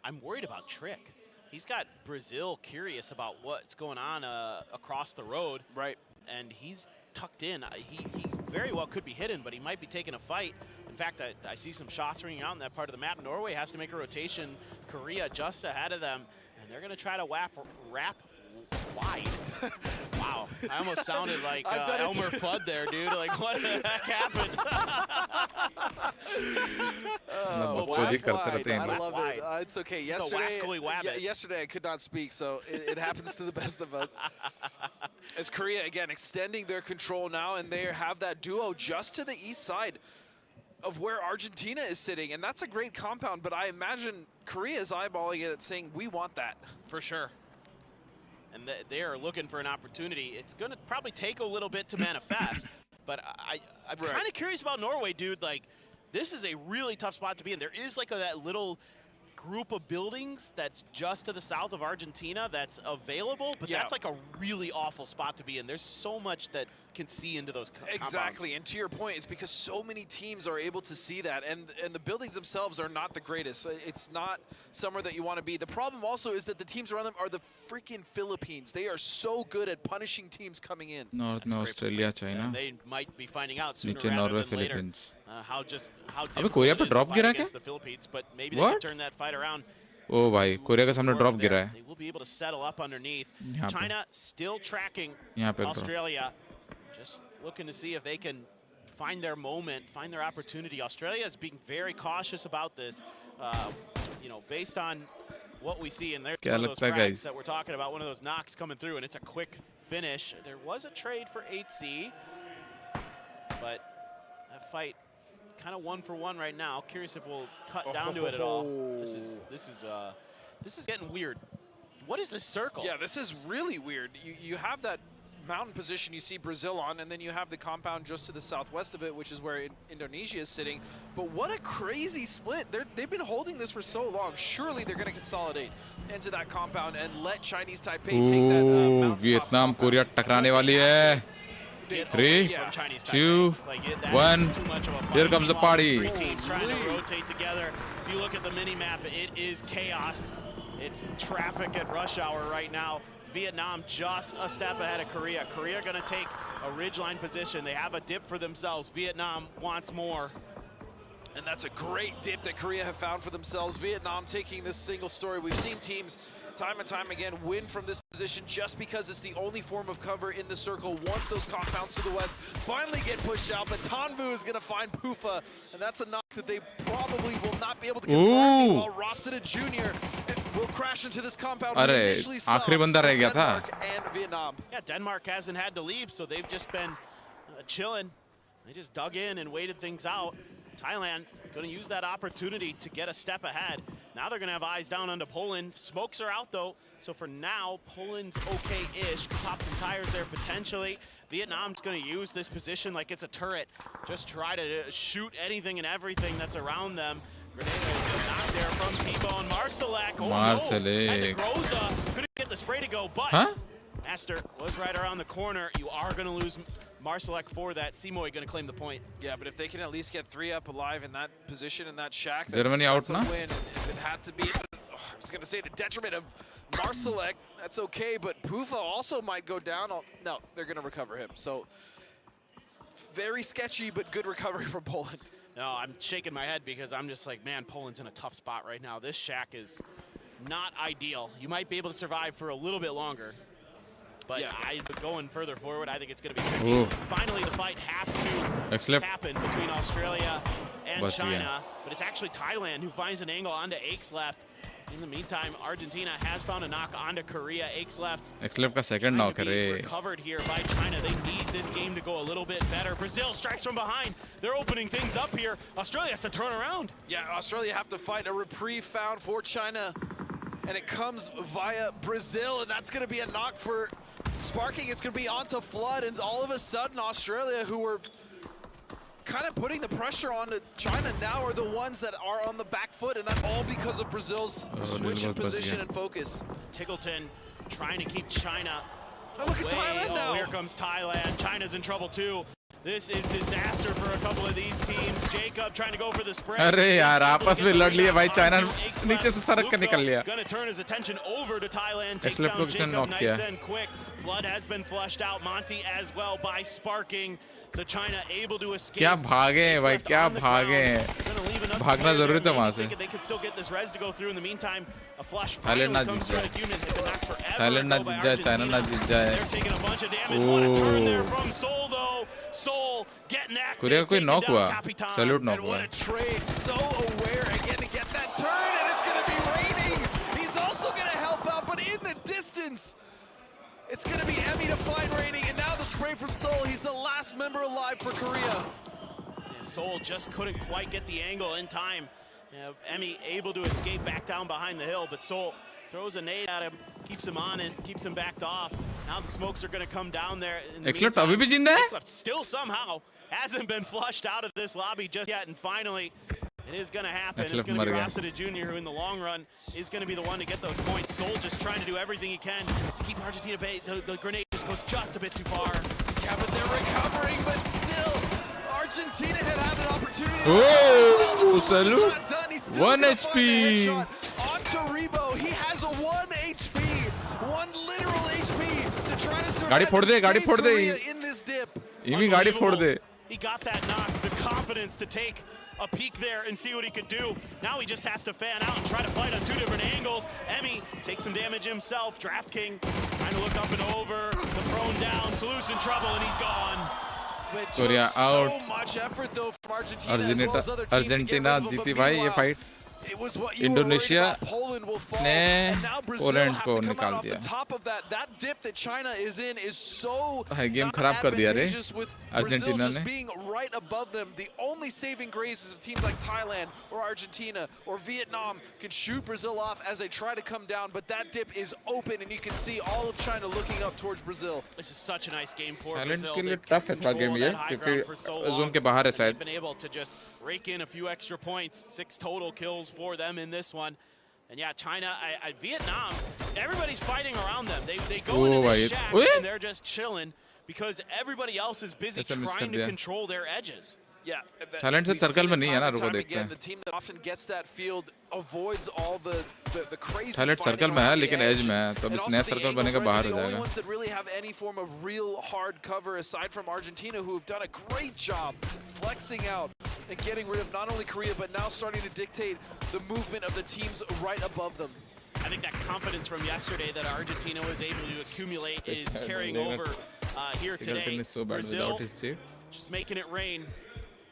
I'm worried about Trick. He's got Brazil curious about what's going on across the road. Right. And he's tucked in. He very well could be hidden, but he might be taking a fight. In fact, I see some shots ringing out in that part of the map. Norway has to make a rotation. Korea just ahead of them. And they're going to try to wrap wide. Wow. I almost sounded like Elmer Fudd there, dude. Like, what the heck happened? I love it. it's okay. It's a wascally wabbit. Yesterday I could not speak, so it happens to the best of us. As Korea, again, extending their control now, and they have that duo just to the east side of where Argentina is sitting. And that's a great compound, but I imagine Korea is eyeballing it, saying, we want that. For sure. And they are looking for an opportunity. It's going to probably take a little bit to manifest, but I'm kind of curious about Norway, dude. Like, this is a really tough spot to be in. There is like that little group of buildings that's just to the south of Argentina that's available, but that's like a really awful spot to be in. There's so much that can see into those Exactly, compounds. and to your point, it's because so many teams are able to see that, and the buildings themselves are not the greatest. It's not somewhere that you want to be. The problem also is that the teams around them are the freaking Philippines. They are so good at punishing teams coming in. North में Australia, China. And they might be finding out sooner नीचे rather Norway, than later Philippines. how अबे Korea पे difficult it is to drop fight गिरा against क्या? the Philippines, but maybe they What? can turn that fight around. ओ भाई Korea के सामने drop गिरा है They will be able to settle up underneath. यहाँ पे China still tracking यहाँ पे drop. Australia, just looking to see if they can find their moment, find their opportunity. Australia is being very cautious about this, you know, based on what we see. And there's क्या one of those लगता है, frags guys? that we're talking about, one of those knocks coming through, and it's a quick finish. There was a trade for 8C, but that fight kind of 1-for-1 right now. Curious if we'll cut down to it at all. This is getting weird. What is this circle? Yeah, this is really weird. You have that mountain position you see Brazil on, and then you have the compound just to the southwest of it, which is where Indonesia is sitting. But what a crazy split. They've been holding this for so long. Surely they're going to consolidate into that compound and let Chinese Taipei take that mountaintop Vietnam compound. Korea टकराने वाली है 3, 2, 1. Here comes the party. Three teams trying to rotate together. If you look at the mini map, it is chaos. It's traffic at rush hour right now. Vietnam just a step ahead of Korea. Korea going to take a ridgeline position. They have a dip for themselves. Vietnam wants more. And that's a great dip that Korea have found for themselves. Vietnam taking this single story. We've seen teams time and time again win from this position just because it's the only form of cover in the circle. Once those compounds to the west finally get pushed out, but Tanvu is going to find Pufa, and that's a knock that they probably will not be able to confirm, while Rossita Jr. will crash into this compound. अरे Initially saw आखिरी बंदा रह गया था Denmark and Vietnam. Yeah, Denmark hasn't had to leave, so they've just been chilling. They just dug in and waited things out. Thailand going to use that opportunity to get a step ahead. Now they're going to have eyes down onto Poland. Smokes are out, though. So for now, Poland's okay-ish. Pop some tires there potentially. Vietnam's going to use this position like it's a turret. Just try to shoot anything and everything that's around them. Grenade not there from Tebow and Marsalek. Oh, Marsalek. No. And the Groza couldn't get the spray to go, but Master was right around the corner. You are going to lose Marsalek for that. Simoy going to claim the point. Yeah, but if they can at least get 3 up alive in that position, in that shack, Germany out that's a now? win. And if it had to be, I was going to say the detriment of Marsalek, that's okay, but Pufa also might go down. No, they're going to recover him. So very sketchy, but good recovery from Poland. No, I'm shaking my head because I'm just like, man, Poland's in a tough spot right now. This shack is not ideal. You might be able to survive for a little bit longer. But going further forward, I think it's going to be tricky. Finally, the fight has to happen between Australia and China. But it's actually Thailand who finds an angle onto Ake's left. In the meantime, Argentina has found a knock onto Korea. Ake's left. Ake's का second knock है recovered here by China. They need this game to go a little bit better. Brazil strikes from behind. They're opening things up here. Australia has to turn around. Yeah, Australia have to fight a reprieve found for China. And it comes via Brazil, and that's going to be a knock for Sparking. It's going to be onto Flood, and all of a sudden Australia, who were kind of putting the pressure on China, now are the ones that are on the back foot, and that's all because of Brazil's switch in position and focus. Tiggleton trying to keep China. Oh, look at Thailand now. Here comes Thailand. China's in trouble too. This is disaster for a couple of these teams. Jacob trying to go for the spread. अरे यार आपस में लड़ लिए भाई China नीचे से सरक कर निकल लिया. Going to turn his attention over to Thailand. Takes Excellent down position Jacob knock nice किया. and quick. Flood has been flushed out. Monty as well by Sparking. So China able to escape. क्या भागे हैं भाई क्या भागे हैं. भागना जरूरी था वहाँ से. They could still get this res to go through. In the meantime, a flush Thailand ना जीत जाए. Thailand ना जीत जाए, China ना जीत जाए. They're taking a bunch of damage. What a turn there from Seoul though. Seoul getting active. Korea कोई knock हुआ. Salute knock And हुआ. what a trade. So aware again to get that turn, and it's going to be right also going to help out, but in the distance, it's going to be Emmy to find Rating, and now the spray from Seoul. He's the last member alive for Korea. Yeah, Seoul just couldn't quite get the angle in time. Emmy able to escape back down behind the hill, but Seoul throws a nade at him, keeps him honest, keeps him backed off. Now the smokes are going to come down there. Excellent. अभी भी जिंदा है? Still somehow hasn't been flushed out of this lobby just yet, and finally it is going to happen. It's going to be Rondo Jr. who in the long run is going to be the one to get those points. Seoul just trying to do everything he can to keep Argentina bay. The grenade just goes just a bit too far. Yeah, but they're recovering, but still, Argentina had an opportunity. Oh, salute. 1 HP. Onto Rebo, he has a 1 HP, 1 literal HP to try to गाड़ी फोड़ दे, गाड़ी फोड़ दे. Korea in this dip. Emmy गाड़ी फोड़ दे. He got that knock, the confidence to take a peek there and see what he could do. Now he just has to fan out and try to fight on 2 different angles. Emmy takes some damage himself. DraftKing trying to look up and over. The prone down. Salus in trouble, and he's gone. Korea out. So much effort though from Argentina as well as other teams to get rid of him, but meanwhile, it was what you Indonesia were worried about. Poland will fall, ने and now Brazil Poland have को to come निकाल out off दिया. the top of that. That dip that China is in is so game not खराब कर दिया रे advantageous with Brazil Argentina just ने. being right above them. The only saving grace is of teams like Thailand or Argentina or Vietnam can shoot Brazil off as they try to come down, but that dip is open and you can see all of China looking up towards Brazil. This is such a nice game for Thailand Brazil. के लिए They've tough है था game controlled ये that high क्योंकि ground for so long. Zone के बाहर है They've शायद. been able to just rake in a few extra points. 6 total kills for them in this one. And yeah, China, Vietnam, everybody's fighting around them. They go into this shack and they're just chilling because everybody else is busy trying to control their edges. Yeah, Thailand से circle में नहीं है ना, रुको देखते हैं. The team that often gets that field avoids all the crazy. Thailand circle में है लेकिन एज में है, तो अब इस नया सर्कल बनेगा बाहर हो The only जाएगा. ones that really have any form of real hard cover aside from Argentina, who have done a great job flexing out and getting rid of not only Korea but now starting to dictate the movement of the teams right above them. I think that confidence from yesterday that Argentina was able to accumulate is carrying over here today. Brazil just making it rain.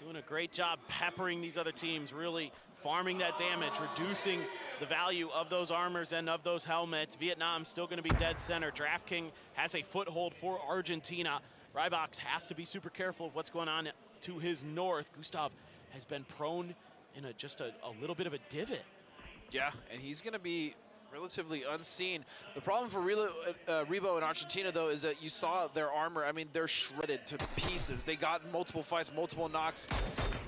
Doing a great job peppering these other teams, really farming that damage, reducing the value of those armors and of those helmets. Vietnam still going to be dead center. DraftKing has a foothold for Argentina. Rybox has to be super careful of what's going on to his north. Gustav has been prone in just a little bit of a divot. Yeah, and he's going to be relatively unseen. The problem for Rebo and Argentina, though, is that you saw their armor. I mean, they're shredded to pieces. They got multiple fights, multiple knocks.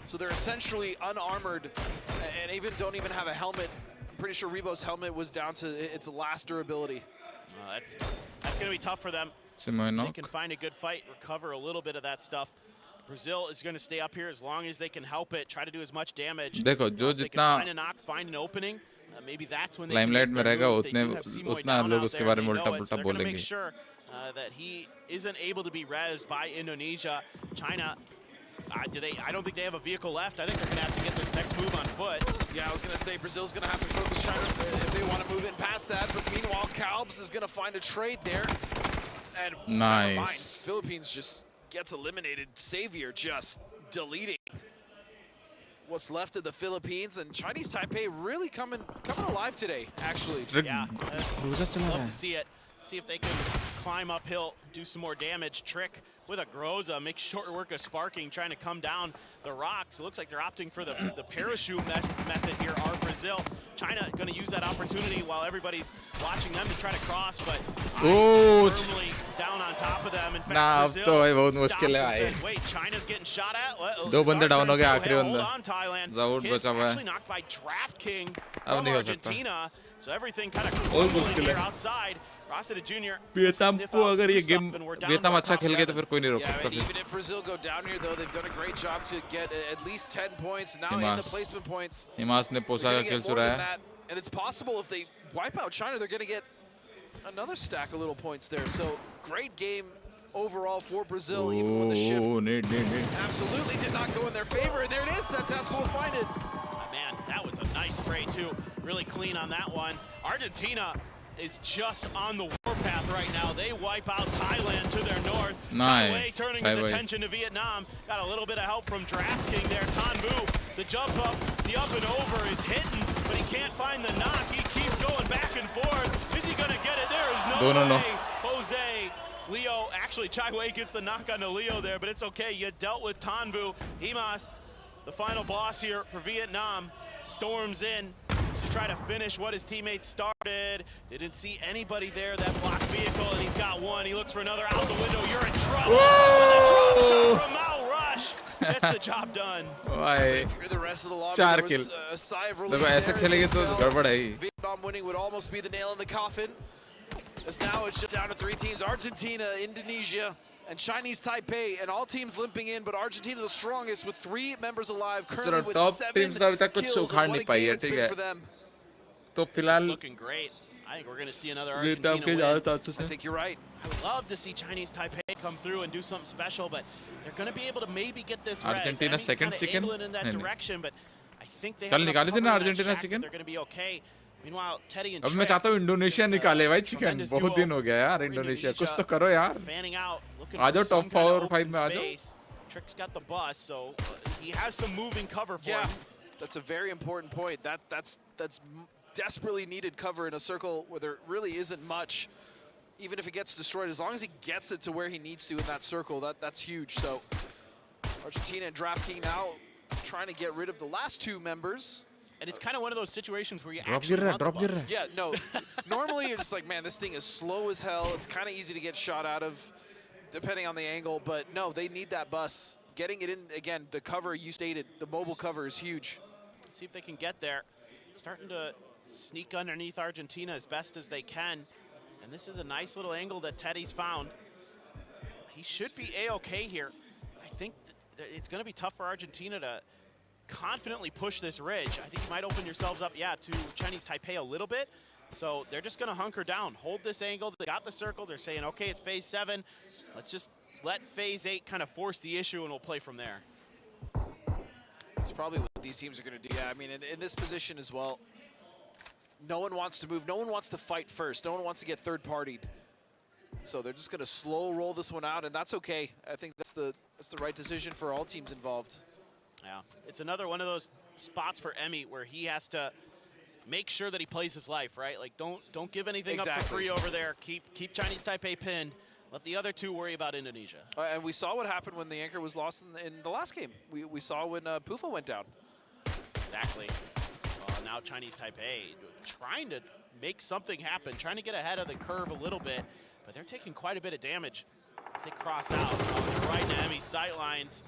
So they're essentially unarmored and don't even have a helmet. I'm pretty sure Rebo's helmet was down to its last durability. That's going to be tough for them. They can find a good fight, recover a little bit of that stuff. Brazil is going to stay up here as long as they can help it, try to do as much damage. देखो जो जितना find a knock, find an opening. Maybe that's when they limelight में रहेगा उतना लोग उसके बारे में उल्टा-पुल्टा बोलेंगे. Make sure that he isn't able to be rezzed by Indonesia. China, I don't think they have a vehicle left. I think they're going to have to get this next move on foot. Yeah, I was going to say Brazil's going to have to focus China if they want to move in past that. But meanwhile, Calbs is going to find a trade there. And nice. Philippines just gets eliminated. Savior just deleting what's left of the Philippines, and Chinese Taipei really coming alive today, actually. Yeah, love to see it. See if they can climb uphill, do some more damage. Trick with a Groza, makes short work of Sparking, trying to come down the rocks. It looks like they're opting for the parachute method here, are Brazil. China going to use that opportunity while everybody's watching them to try to cross, but firmly down on top of them. In fact, Brazil stops and says, wait, China's getting shot at? दो बंदे down हो गए आखिरी Hold बंदा. on, Thailand. Zaud Kids बचा हुआ है. actually knocked by DraftKing अब from नहीं हो सकता. Argentina. So everything kind of crumbling here outside. Rondo Jr. Vietnam को अगर ये गेम वियतनाम अच्छा खेल गया तो फिर कोई नहीं रोक सकता. Even if Brazil go down here, though, they've done a great job to get at least 10 points. Now in the placement points, हिमास ने पोसा का खेल चुरा है. and it's possible if they wipe out China, they're going to get another stack of little points there. So great game overall for Brazil, even when the shift absolutely did not go in their favor. And there it is. Santasco will find it. Man, that was a nice spray too. Really clean on that one. Argentina is just on the warpath right now. They wipe out Thailand to their north. Nice. Turning his attention to Vietnam. Got a little bit of help from DraftKing there. Tanbu, the jump up, the up and over is hitting, but he can't find the knock. He keeps going back and forth. Is he going to get it? There is no No. way. Jose, Leo, actually Chai Wei gets the knock on Leo there, but it's okay. You dealt with Tanvu. Himas, the final boss here for Vietnam, storms in to try to finish what his teammates started. Didn't see anybody there, that blocked vehicle, and he's got one. He looks for another out the window. You're in trouble. And the drop shot from Mal Rush gets the job done. भाई Through the rest of the lobby, 4 there kill. was a sigh of relief देखो there ऐसे as खेलेंगे they तो felt गड़बड़ है ही. Vietnam winning would almost be the nail in the coffin. As now it's just down to 3 teams: Argentina, Indonesia, and Chinese Taipei, and all teams limping in, but Argentina the strongest with 3 members alive, currently चलो with top 7 teams तो अभी तक कुछ kills. And उखाड़ what नहीं a pi game है, it's ठीक been है. for them. तो This is फिलहाल looking great. I think we're going to see another Vietnam Argentina के win. ज़्यादा चांसेस I हैं. think you're right. I would love to see Chinese Taipei come through and do something special, but they're going to be able to maybe get this res. Argentina Emmy's second kinda chicken? angling in that नहीं, नहीं. direction, but I think they कल have enough निकाली थी cover ना in that Argentina shack that chicken? they're going to be okay. Meanwhile, Teddy and अब मैं Trey चाहता हूँ इंडोनेशिया निकाले भाई चिकन. tremendous बहुत duo दिन हो गया यार for इंडोनेशिया. कुछ Indonesia, तो करो यार. fanning out, looking uh for जाओ some top kind 4 of or 5 open में आ जाओ. space. Trick's got the bus, so he has some moving cover for Yeah, him. that's a very important point. That's desperately needed cover in a circle where there really isn't much. Even if it gets destroyed, as long as he gets it to where he needs to in that circle, that's huge. So Argentina and DraftKings now trying to get rid of the last 2 members. And it's kind of one of those situations where you Drop actually गिर रहा है, want the drop गिर bus. रहा है. Yeah, no. Normally you're just like, man, this thing is slow as hell. It's kind of easy to get shot out of, depending on the angle. But no, they need that bus. Getting it in, again, the cover you stated, the mobile cover is huge. See if they can get there. Starting to sneak underneath Argentina as best as they can. And this is a nice little angle that Teddy's found. He should be A-okay here. I think it's going to be tough for Argentina to confidently push this ridge. I think you might open yourselves up, to Chinese Taipei a little bit. So they're just going to hunker down, hold this angle. They got the circle. They're saying, okay, it's phase 7. Let's just let phase 8 kind of force the issue, and we'll play from there. It's probably what these teams are going to do. Yeah, I mean, in this position as well, no one wants to move. No one wants to fight first. No one wants to get third-partied. So they're just going to slow roll this one out, and that's okay. I think that's the right decision for all teams involved. Yeah, it's another one of those spots for Emmy where he has to make sure that he plays his life, right? Like, don't give anything up for free over there. Keep Chinese Taipei pinned. Let the other 2 worry about Indonesia. And we saw what happened when the anchor was lost in the last game. We saw when Pufa went down. Exactly. Now Chinese Taipei trying to make something happen, trying to get ahead of the curve a little bit, but they're taking quite a bit of damage as they cross out. They're right into Emmy's sight lines.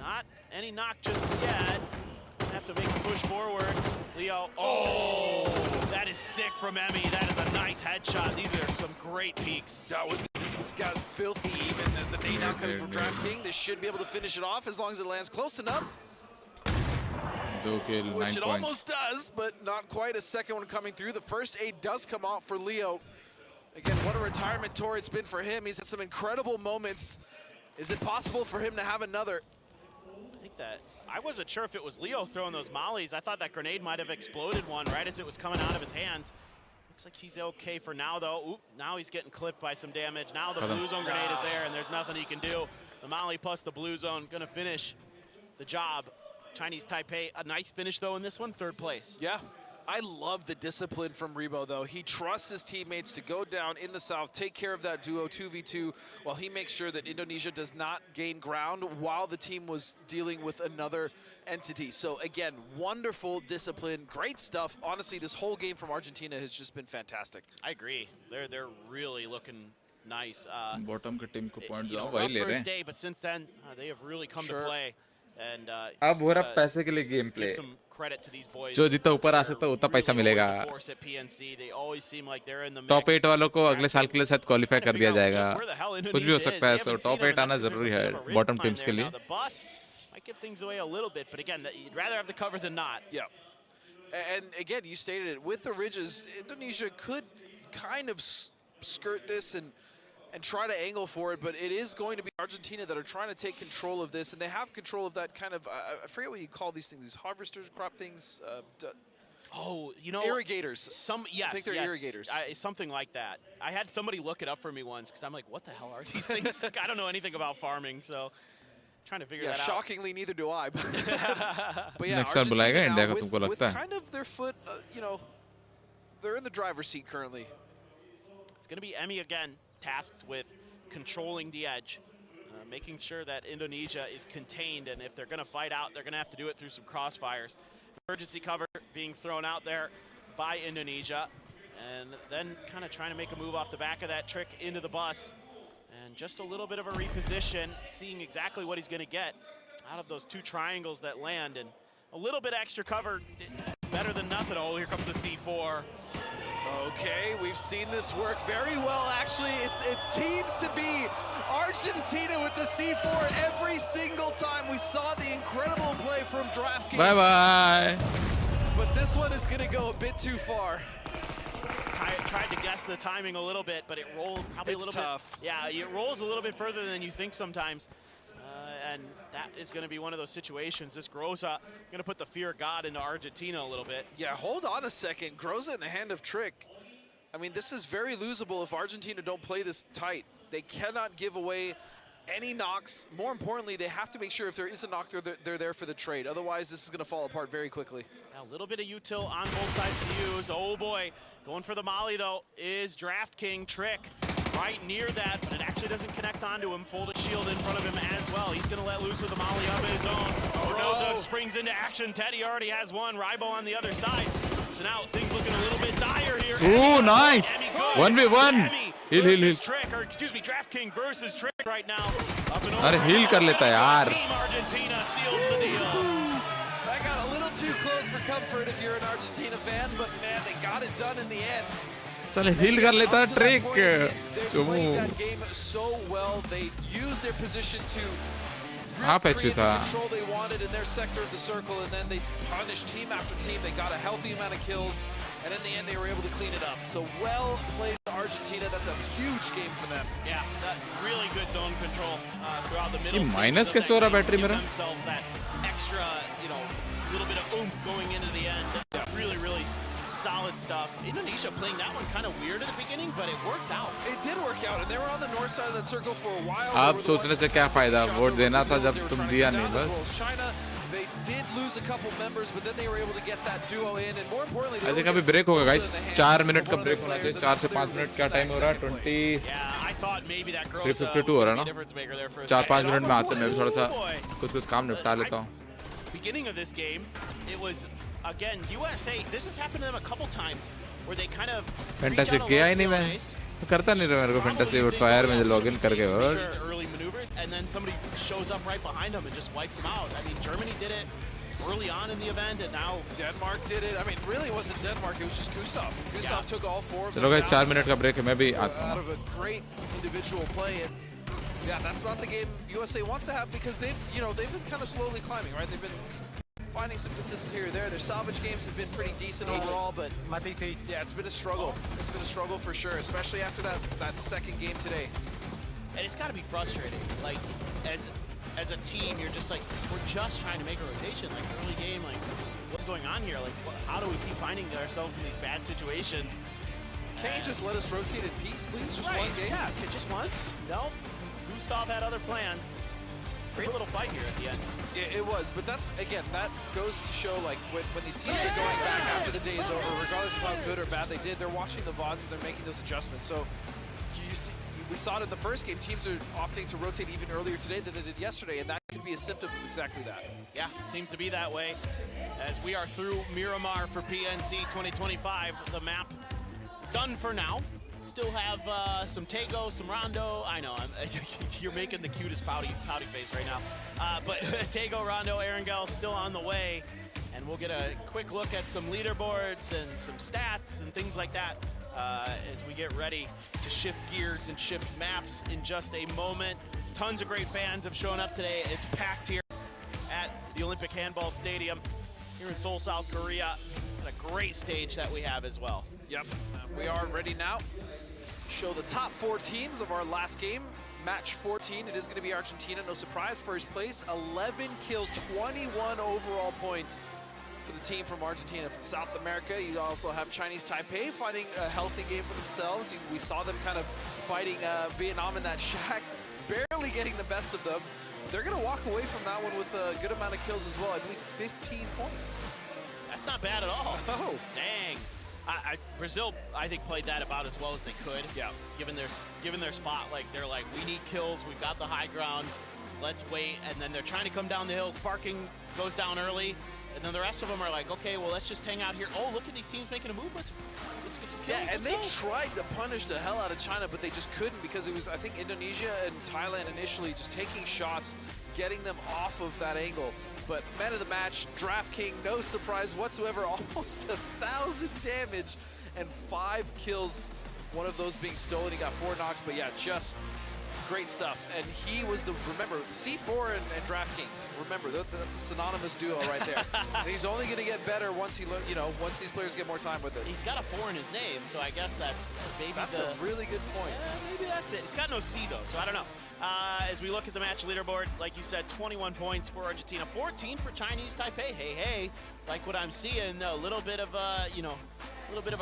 Not any knock just yet. Have to make a push forward. Leo, that is sick from Emmy. That is a nice headshot. These are some great peaks. That was filthy even as the nade now coming from DraftKings. They should be able to finish it off as long as it lands close enough. 2 kill, 9 Which it points. almost does, but not quite. A second one coming through. The first 8 does come out for Leo. Again, what a retirement tour it's been for him. He's had some incredible moments. Is it possible for him to have another? I think that I wasn't sure if it was Leo throwing those mollies. I thought that grenade might have exploded one right as it was coming out of his hands. Looks like he's okay for now, though. Oop, now he's getting clipped by some damage. Now the blue zone grenade is there, and there's nothing he can do. The molly plus the blue zone gonna finish the job. Chinese Taipei, a nice finish, though, in this one, 3rd place. Yeah. I love the discipline from Rebo, though. He trusts his teammates to go down in the south, take care of that duo 2v2, while he makes sure that Indonesia does not gain ground while the team was dealing with another entity. So, again, wonderful discipline, great stuff. Honestly, this whole game from Argentina has just been fantastic. I agree. They're really looking nice. Bottom के team को point You know, जाओ वही rough ले रहे first हैं. day, but since then, they have really come to play. And अब हो रहा पैसे के लिए game give play. some credit to these boys. जो जितना ऊपर आ सकता है उतना पैसा मिलेगा. Always a force at PNC. They always seem like they're in the top mix. 8 वालों को अगले साल के लिए शायद क्वालिफाई कर दिया जाएगा. Where the hell कुछ भी हो Indonesia सकता है. is. We so haven't top seen 8 them, आना and that's जरूरी because है there's a bit of a bottom ridge teams line के there. लिए. Now, the bus might give things away a little bit, but again, you'd rather have the cover than not. Yeah. And again, you stated it, with the ridges, Indonesia could kind of skirt this and try to angle for it, but it is going to be Argentina that are trying to take control of this, and they have control of that kind of, I forget what you call these things, these harvesters, crop things, Oh, you know, irrigators. Yes, I think they're irrigators. Something like that. I had somebody look it up for me once because I'm like, what the hell are these things? Like, I don't know anything about farming, so trying to figure that out. Shockingly, neither do I. But yeah, Next साल बुलाएगा Argentina India now का तुमको with लगता है? kind of their foot, they're in the driver's seat currently. It's going to be Emmy again, tasked with controlling the edge, making sure that Indonesia is contained, and if they're going to fight out, they're going to have to do it through some crossfires. Emergency cover being thrown out there by Indonesia, and then kind of trying to make a move off the back of that trick into the bus, and just a little bit of a reposition, seeing exactly what he's going to get out of those two triangles that land, and a little bit extra cover, better than nothing. Oh, here comes the C4. Okay, we've seen this work very well, actually. It seems to be Argentina with the C4 every single time. We saw the incredible play from DraftKings. Bye-bye. But this one is going to go a bit too far. Tried to guess the timing a little bit, but it rolled probably a little tough. bit. Yeah, it rolls a little bit further than you think sometimes. And that is going to be one of those situations. This Groza going to put the fear of God into Argentina a little bit. Yeah, hold on a second. Groza in the hand of Trick. I mean, this is very losable if Argentina don't play this tight. They cannot give away any knocks. More importantly, they have to make sure if there is a knock, they're there for the trade. Otherwise, this is going to fall apart very quickly. A little bit of util on both sides to use. Oh boy, going for the molly though is DraftKings. Trick right near that, but it actually doesn't connect onto him. Folded shield in front of him as well. He's going to let loose with the molly of his own. Rondo springs into action. Teddy already has one. Rybo on the other side. So now things looking a little bit dire here. Ooh, nice. 1v1. Heal. Trick, or excuse me, DraftKings versus Trick right now. Up and over. अरे heal कर लेता यार. Team Argentina seals the deal. That got a little too close for comfort if you're an Argentina fan, but man, they got it done in the end. साले heal कर लेता Trick. They played that game so well. They used their position to Half HP create the था. control they wanted in their sector of the circle, and then they punished team after team. They got a healthy amount of kills, and in the end, they were able to clean it up. So well played, Argentina. That's a huge game for them. Yeah, that really good zone control throughout the middle. ये minus कैसे हो रहा battery मेरा? That extra, little bit of oomph going into the end. Really, really solid stuff. Indonesia playing that one kind of weird at the beginning, but it worked out. It did work out, and they were on the north side of that circle for a while. आप सोचने से क्या फायदा? Vote देना था जब तुम दिया नहीं बस. China, they did lose a couple members, but then they were able to get that duo in, and more importantly, I think अभी break होगा guys. 4 मिनट का break होना चाहिए. 4 से 5 मिनट क्या time हो रहा है? 20. Yeah, I thought maybe that girl 352 हो रहा है ना? 4-5 मिनट में आते मैं भी थोड़ा सा कुछ काम निपटा लेता हूँ. Beginning of this game, it was again USA. This has happened to them a couple times where they kind of Fantasy किया ही नहीं मैं. करता नहीं रहा मेरे को Fantasy. Twire में login करके और early maneuvers, and then somebody shows up right behind them and just wipes them out. I mean, Germany did it early on in the event, and now Denmark did it. I mean, really it wasn't Denmark, it was just Gustav. Gustav took all four of them. चलो guys 4 minute का break है मैं भी आता Out हूँ. of a great individual play, and yeah, that's not the game USA wants to have, because they've been kind of slowly climbing, right? They've been finding some consistency here or there. Their salvage games have been pretty decent overall, but yeah, it's been a struggle. It's been a struggle for sure, especially after that second game today. and it's got to be frustrating. Like as a team, you're just like, we're just trying to make a rotation. Like early game, like what's going on here? Like how do we keep finding ourselves in these bad situations? Can't you just let us rotate in peace, please? Just one game? Yeah, just once. No, Gustav had other plans. Great little fight here at the end. Yeah, it was, but that's, again, that goes to show, like, when these teams are going back after the day is over, regardless of how good or bad they did, they're watching the VODs and they're making those adjustments. So you see, we saw it in the first game. Teams are opting to rotate even earlier today than they did yesterday, and that could be a symptom of exactly that. Yeah, seems to be that way. As we are through Miramar for PNC 2025, the map done for now. Still have some Tego, some Rondo. I know, you're making the cutest pouty face right now. But Tego, Rondo, Erangel still on the way. And we'll get a quick look at some leaderboards and some stats and things like that as we get ready to shift gears and shift maps in just a moment. Tons of great fans have shown up today. It's packed here at the Olympic Handball Stadium here in Seoul, South Korea. And a great stage that we have as well. Yep, we are ready now. Show the top 4 teams of our last game. Match 14, it is going to be Argentina, no surprise. First place, 11 kills, 21 overall points for the team from Argentina. From South America, you also have Chinese Taipei finding a healthy game for themselves. We saw them kind of fighting Vietnam in that shack, barely getting the best of them. They're going to walk away from that one with a good amount of kills as well. I believe 15 points. That's not bad at all. Oh. Dang. Brazil, I think, played that about as well as they could. Yeah. Given their spot, like they're like, we need kills. We've got the high ground. Let's wait. And then they're trying to come down the hill. Sparking goes down early. And then the rest of them are like, okay, well, let's just hang out here. Oh, look at these teams making a move. Let's get some kills. Yeah, and they tried to punish the hell out of China, but they just couldn't because it was, I think, Indonesia and Thailand initially just taking shots, getting them off of that angle. But man of the match, DraftKings, no surprise whatsoever, almost 1,000 damage and 5 kills, one of those being stolen. He got 4 knocks, but yeah, just great stuff. And he was remember, C4 and DraftKings. Remember, that's a synonymous duo right there. And he's only going to get better once once these players get more time with it. He's got a 4 in his name, so I guess that's a really good point. Yeah, maybe that's it. It's got no C though, so I don't know. As we look at the match leaderboard, like you said, 21 points for Argentina, 14 for Chinese Taipei. Hey, like what I'm seeing, a little bit of a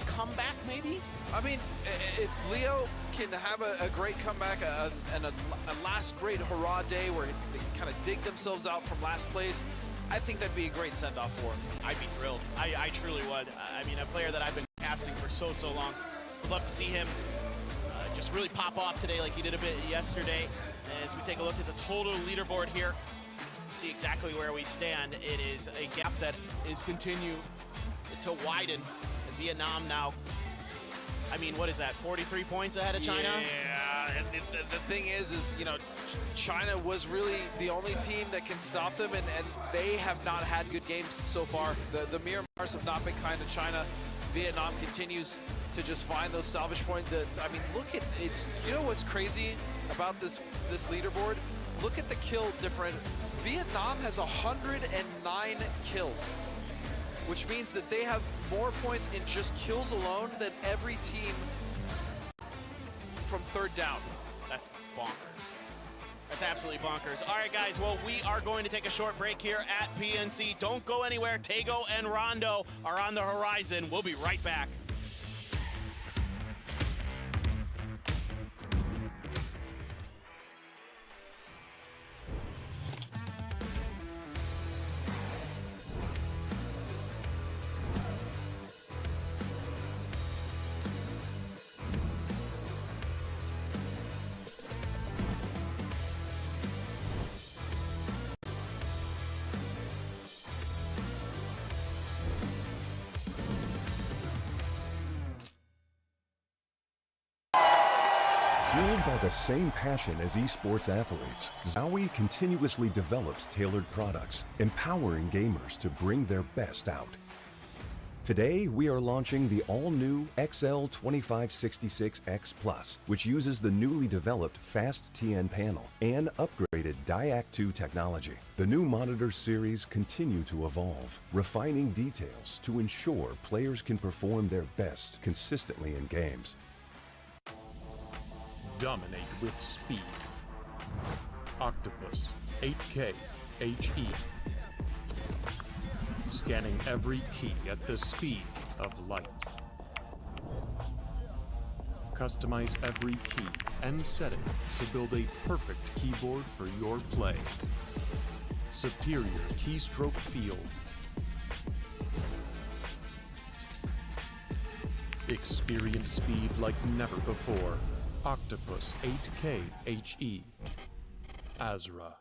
comeback maybe. I mean, if Leo can have a great comeback and a last great hurrah day where they kind of dig themselves out from last place, I think that'd be a great send-off for him. I'd be thrilled. I truly would. I mean, a player that I've been casting for so long. Would love to see him just really pop off today like he did a bit yesterday. As we take a look at the total leaderboard here, see exactly where we stand. It is a gap that is continue to widen. Vietnam now, I mean, what is that, 43 points ahead of China? Yeah, and the thing is, China was really the only team that can stop them, and they have not had good games so far. The Miramars have not been kind to China. Vietnam continues to just find those salvage points. I mean, look at it. You know what's crazy about this leaderboard? Look at the kill difference. Vietnam has 109 kills, which means that they have more points in just kills alone than every team from third down. That's bonkers. That's absolutely bonkers. All right, guys, well, we are going to take a short break here at PNC. Don't go anywhere. Tego and Rondo are on the horizon. We'll be right back. Fueled by the same passion as esports athletes, Zowie continuously develops tailored products, empowering gamers to bring their best out. Today, we are launching the all-new XL2566X Plus, which uses the newly developed Fast TN panel and upgraded Diac 2 technology. The new monitor series continue to evolve, refining details to ensure players can perform their best consistently in games. Dominate with speed. Octopus 8K HE. Scanning every key at the speed of light. Customize every key and setting to build a perfect keyboard for your play. Superior keystroke feel. Experience speed like never before. Octopus 8K HE. Azra.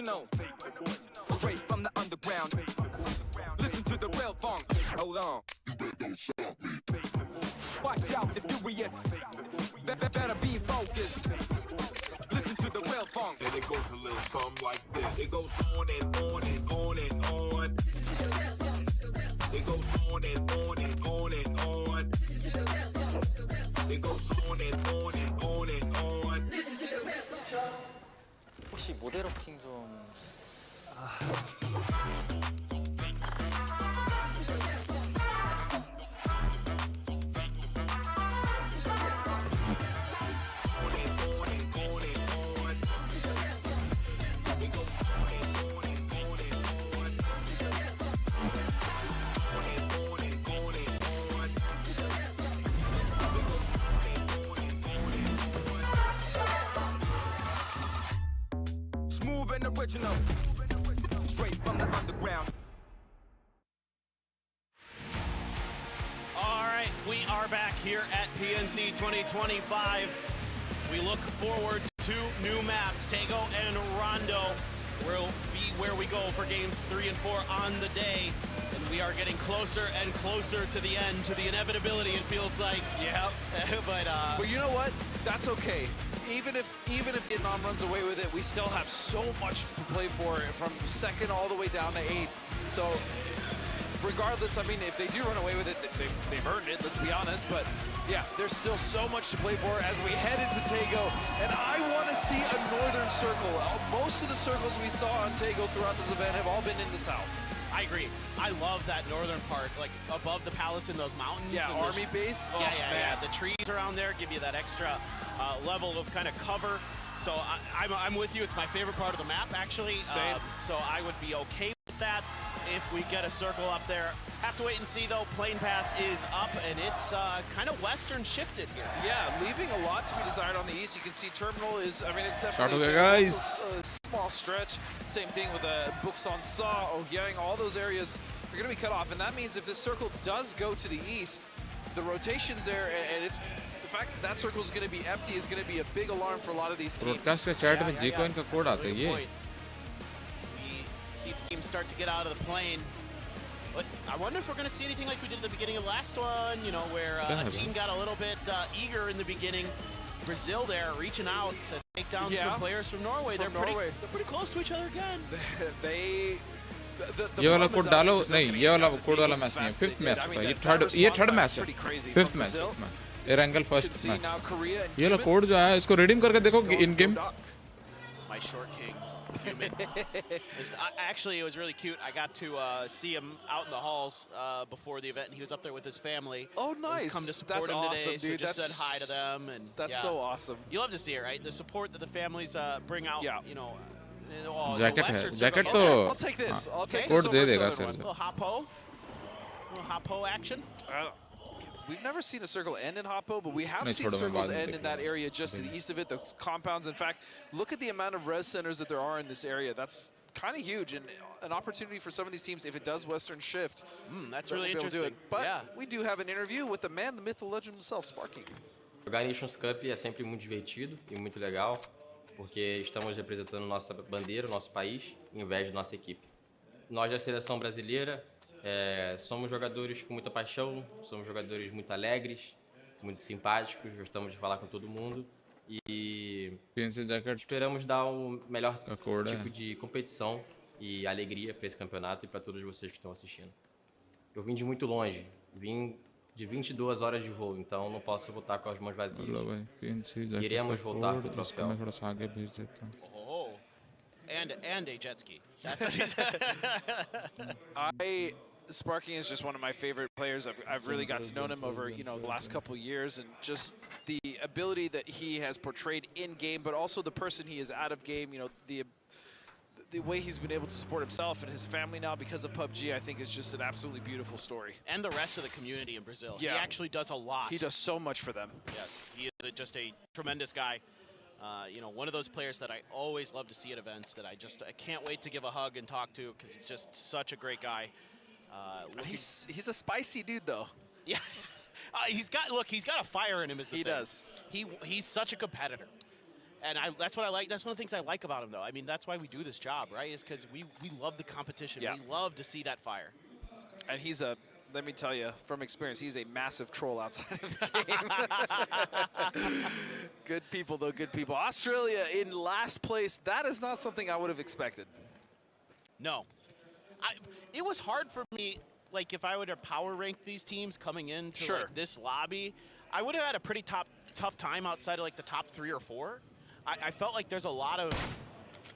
original. Straight from the underground. Listen to the real funk. Hold on. Watch out, the furious. Better be focused. Listen to the real funk. And it goes a little something like this. It goes on and on and on and on. It goes on and on and on and on. It goes on and on and on and on. Listen to the real funk. 혹시 모델업킹 좀 Smooth and original. Straight from the underground. All right, we are back here at PNC 2025. We look forward to new maps. Tego and Rondo will be where we go for games 3 and 4 on the day. And we are getting closer and closer to the end, to the inevitability, it feels like. Yeah. But you know what? That's okay. Even if Vietnam runs away with it, we still have so much to play for from second all the way down to 8th. So regardless, I mean, if they do run away with it, they've earned it, let's be honest. But yeah, there's still so much to play for as we head into Tego. And I want to see a northern circle. Most of the circles we saw on Tego throughout this event have all been in the south. I agree. I love that northern part, like above the palace in those mountains. Yeah, and army base. Oh, yeah. The trees around there give you that extra level of kind of cover. So I'm with you. It's my favorite part of the map, actually. Same. So I would be okay with that if we get a circle up there. Have to wait and see, though. Plane path is up, and it's kind of western shifted here. Yeah, leaving a lot to be desired on the east. You can see terminal is, I mean, it's definitely guys. a small stretch. Same thing with Buksan Sa, Ohyang, all those areas are going to be cut off. And that means if this circle does go to the east, the rotations there, and it's the fact that that circle is going to be empty is going to be a big alarm for a lot of these teams. Broadcast के chat में Gcoin का code आता है ये. We see teams start to get out of the plane. But I wonder if we're going to see anything like we did at the beginning of the last one, you know, where a team got a little bit eager in the beginning. Brazil there reaching out to take down some players from Norway. They're pretty close to each other again. ये वाला code डालो नहीं ये वाला code वाला match नहीं है 5th match था ये थर्ड मैच है 5th मैच एरंगल फर्स्ट मैच ये वाला कोड जो है इसको रिडीम करके देखो इन game My short king human. Actually, it was really cute. I got to see him out in the halls before the event, and he was up there with his family. Oh, nice. He's come to support him awesome, today, dude. so just said hi to them. And that's so awesome. You love to see it, right? The support that the families bring out, you know. Jacket है jacket तो I'll take this. I'll take code this they over देगा Southern sir little Hoppo action. We've never seen a circle end in Hoppo, but we have seen circles end in that area just to the east of it, the compounds. In fact, look at the amount of res centers that there are in this area. That's kind of huge and an opportunity for some of these teams if it does Western shift. That's really interesting. But we do have an interview with the man, the myth, the legend himself, Sparky. Jogar Nations Cup é sempre muito divertido e muito legal, porque estamos representando nossa bandeira, nosso país, em vez de nossa equipe. Nós da seleção brasileira somos jogadores com muita paixão, somos jogadores muito alegres, muito simpáticos, gostamos de falar com todo mundo e esperamos dar o melhor tipo de competição e alegria para esse campeonato e para todos vocês que estão assistindo. Eu vim de muito longe, vim de 22 horas de voo, então não posso voltar com as mãos vazias. Iremos voltar com o troféu. And a jet ski. That's what he said. Sparking is just one of my favorite players. I've really got to know him over the last couple of years, and just the ability that he has portrayed in game, but also the person he is out of game. The way he's been able to support himself and his family now because of PUBG, I think is just an absolutely beautiful story. And the rest of the community in Brazil. Yeah. He actually does a lot. He does so much for them. Yes, he is just a tremendous guy. One of those players that I always love to see at events that I can't wait to give a hug and talk to because he's just such a great guy. He's a spicy dude though. Yeah, he's got a fire in him. He does. He's such a competitor, And that's what I like. That's one of the things I like about him, though. I mean, that's why we do this job, right? Is because we love the competition. Yeah. We love to see that fire. And he's let me tell you from experience, he's a massive troll outside of the game. Good people, though, good people. Australia in last place. That is not something I would have expected. No. It was hard for me, like, if I were to power rank these teams coming into like, this lobby, I would have had a pretty tough time outside of, like, the top 3 or 4. I felt like there's a lot of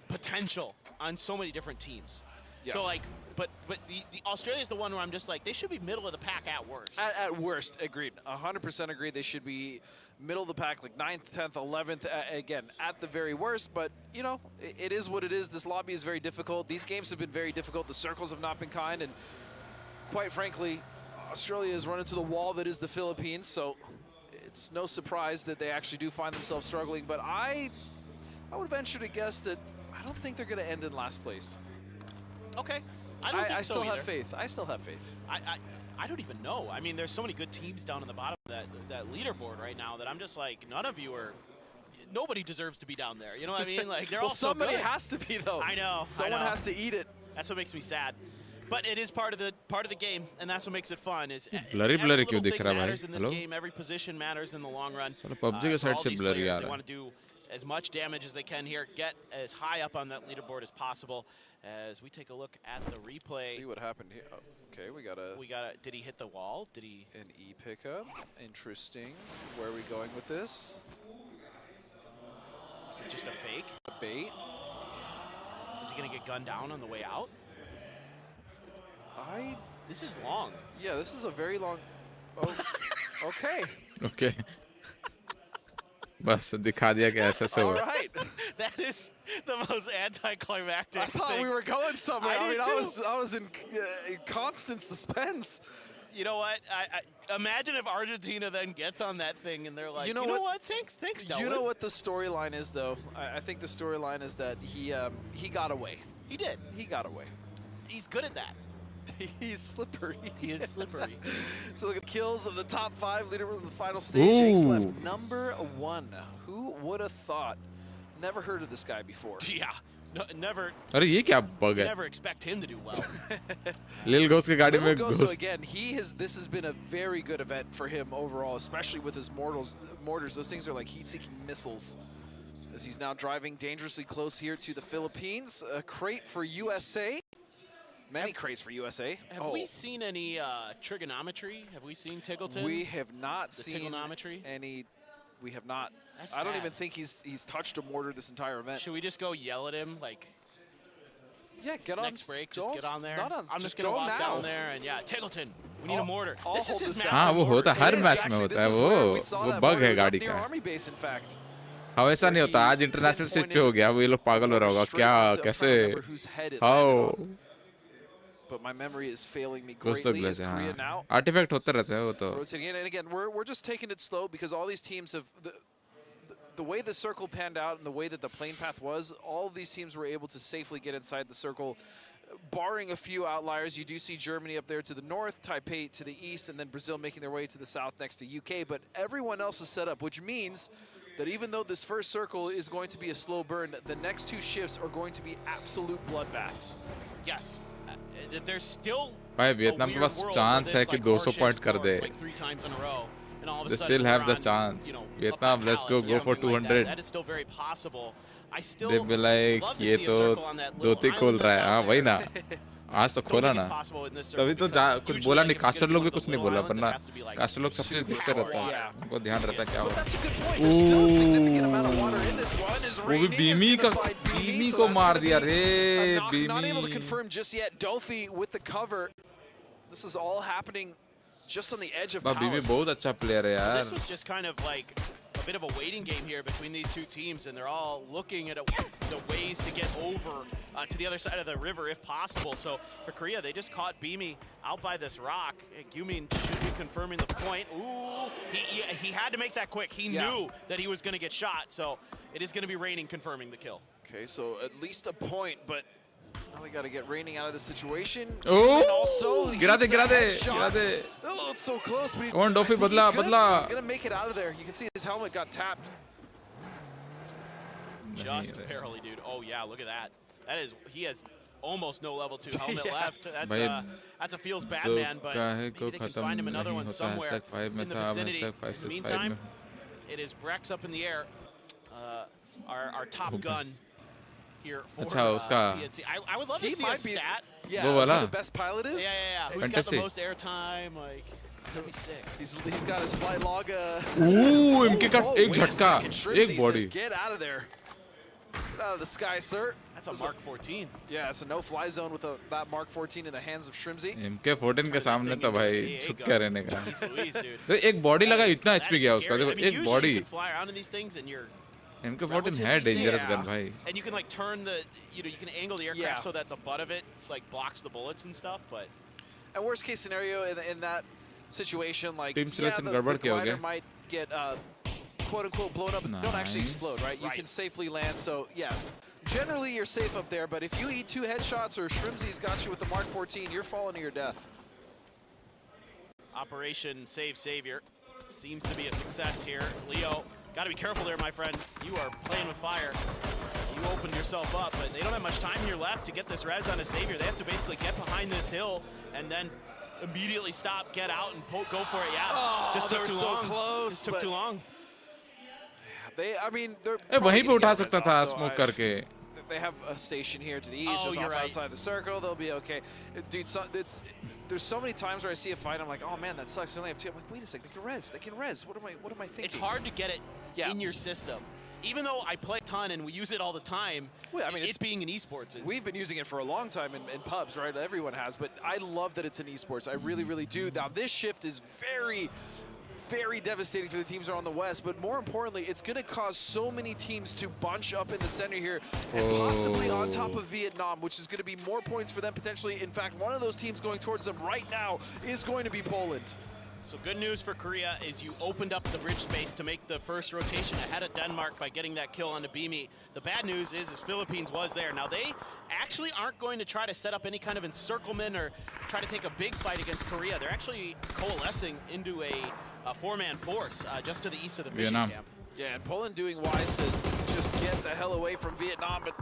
potential on so many different teams. Yeah. So, like, but the Australia's the one where I'm just like, they should be middle of the pack at worst. At worst, agreed. 100% agreed. They should be middle of the pack, like 9th, 10th, 11th, again, at the very worst. But, you know, it is what it is. This lobby is very difficult. These games have been very difficult. The circles have not been kind. And quite frankly, Australia has run into the wall that is the Philippines. So it's no surprise that they actually do find themselves struggling. But I would venture to guess that I don't think they're going to end in last place. Okay. I don't think so still either. have faith. I still have faith. I don't even know. I mean, there's so many good teams down in the bottom of that leaderboard right now that I'm just like, nobody deserves to be down there. You know what I mean? Like, they're all so somebody good. has to be, though. I know. Someone has to eat it. That's what makes me sad. But it is part of the game, and that's what makes it fun. Is blurry क्यों दिख रहा है matters in this Hello? game. Every position matters in the long run. चलो PUBG के side से blurry uh They रहा want to do as much damage as they can here, get as high up on that leaderboard as possible. As we take a look at the replay. See what happened here. Oh, okay, we got a. Did he hit the wall? Did he? An E pickup. Interesting. Where are we going with this? Is it just a fake? A bait. Is he gonna get gunned down on the way out? This is long. Yeah, this is a very long. Oh, okay. Okay. बस दिखा दिया कि ऐसे से All हो. right. That is the most anticlimactic. I thought thing. we were going somewhere. I was in constant suspense. You know what? I imagine if Argentina then gets on that thing and they're like, you know what? Thanks, Delwin. You know what the storyline is, though? I think the storyline is that he got away. He did. He got away. He's good at that. He's slippery. He is slippery. So look at kills of the top 5 leaderboard in the final stage. Ace left #1. Who would have thought? Never heard of this guy before. Yeah. No, never. अरे ये क्या bug है? Never expect him to do well. Lil Ghost के गाड़ी में Ghost again. This has been a very good event for him overall, especially with his mortars. Those things are like heat-seeking missiles. As he's now driving dangerously close here to the Philippines. A crate for USA. Many crates for USA. Have we seen any trigonometry? Have we seen Tiggleton? We have not seen trigonometry. Any. We have not. That's I don't sad. even think he's touched a mortar this entire event. Should we just go yell at him like? Yeah, get on. Next break, just get on there. I'm just go gonna walk now. down there and yeah, Tiggleton. We need a mortar. This is his map. हाँ वो होता है हर match में होता है वो bug है गाड़ी का. Army base, in fact. हाँ ऐसा नहीं होता आज इंटरनेशनल स्टेज पे हो गया वो ये लोग पागल हो रहा होगा क्या कैसे how But my memory is failing me greatly. Is Korea now artifact होता रहता है वो तो. Rotating in, and again, we're just taking it slow because all these teams have the way the circle panned out and the way that the plane path was. All of these teams were able to safely get inside the circle, barring a few outliers. You do see Germany up there to the north, Taipei to the east, and then Brazil making their way to the south next to UK. But everyone else is set up, which means that even though this first circle is going to be a slow burn, the next 2 shifts are going to be absolute bloodbaths. Yes. There's still भाई Vietnam के पास chance है कि 200 point कर दे. They still have the chance. Vietnam, let's go for 200. That is still very possible. They'll be like ये तो दोती खोल रहा है हाँ वही ना आज तो खोला ना तभी तो कुछ बोला नहीं कास्टर लोग भी कुछ नहीं बोला वरना कास्टर लोग सबसे देखते रहता है उनको ध्यान रहता है क्या हो वो भी बीमी को मार दिया रे बीमी This is all happening just on the edge of Palace. बीमी बहुत अच्छा प्लेयर है यार. This was just kind of like a bit of a waiting game here between these two teams, and they're all looking at the ways to get over to the other side of the river if possible. So for Korea, they just caught Beamy out by this rock. Gyumin should be confirming the point. Ooh, he had to make that quick. He knew that he was going to get shot, so it is going to be Raining confirming the kill. Okay, so at least a point, but now we got to get Raining out of the situation. Oh, also gira de. Oh, it's so close, but he's badla. He's going to make it out of there. You can see his helmet got tapped. Just barely, dude. Oh yeah, look at that. That is, he has almost no level 2 helmet left. That's a feels bad man, but maybe they can find him another one somewhere in the vicinity. In the meantime, it is Brex up in the air, our top gun here for PNC. I would love to see a stat. Yeah, who the best pilot is? Yeah. Who's got the most airtime? Like, that'd be sick. He's got his flight log. Ooh, इनके का एक झटका, एक body. Get out of there. Get out of the sky, sir. That's a Mark 14. Yeah, it's a no-fly zone with that Mark 14 in the hands of Shrimzy. MK14 के सामने तो भाई छुप के रहने का. तो एक body लगा इतना HP गया उसका. देखो एक body. You can fly around in these things and you're MK14 है dangerous gun भाई. And you can like turn the, you can angle the aircraft so that the butt of it like blocks the bullets and stuff, but. And worst case scenario in that situation, like Team selection the glider might get quote-unquote blown up, but don't actually explode, right? You can safely land, so yeah. Generally, you're safe up there, but if you eat 2 headshots or Shrimzy's got you with the Mark 14, you're falling to your death. Operation Save Savior seems to be a success here. Leo, got to be careful there, my friend. You are playing with fire. You opened yourself up, but they don't have much time here left to get this res on a Savior. They have to basically get behind this hill and then immediately stop, get out, and go for it. Yeah, just took too long. Close, just took too long. I mean, they're वहीं पे उठा सकता था smoke करके. They have a station here to the east, just off outside the circle. They'll be okay. Dude, there's so many times where I see a fight, I'm like, oh man, that sucks. They only have 2. I'm like, wait a sec, they can res. What am I thinking? It's hard to get it in your system. Even though I play a ton and we use it all the time, well, I mean, it's being in esports. We've been using it for a long time in pubs, right? Everyone has, but I love that it's in esports. I really, really do. Now, this shift is very, very devastating for the teams around the West, but more importantly, it's going to cause so many teams to bunch up in the center here and possibly on top of Vietnam, which is going to be more points for them potentially. In fact, one of those teams going towards them right now is going to be Poland. So good news for Korea is you opened up the bridge space to make the first rotation ahead of Denmark by getting that kill on the Beamy. The bad news is Philippines was there. Now they actually aren't going to try to set up any kind of encirclement or try to take a big fight against Korea. They're actually coalescing into a 4-man force just to the east of the fishing camp. Yeah, and Poland doing wise to just get the hell away from Vietnam, but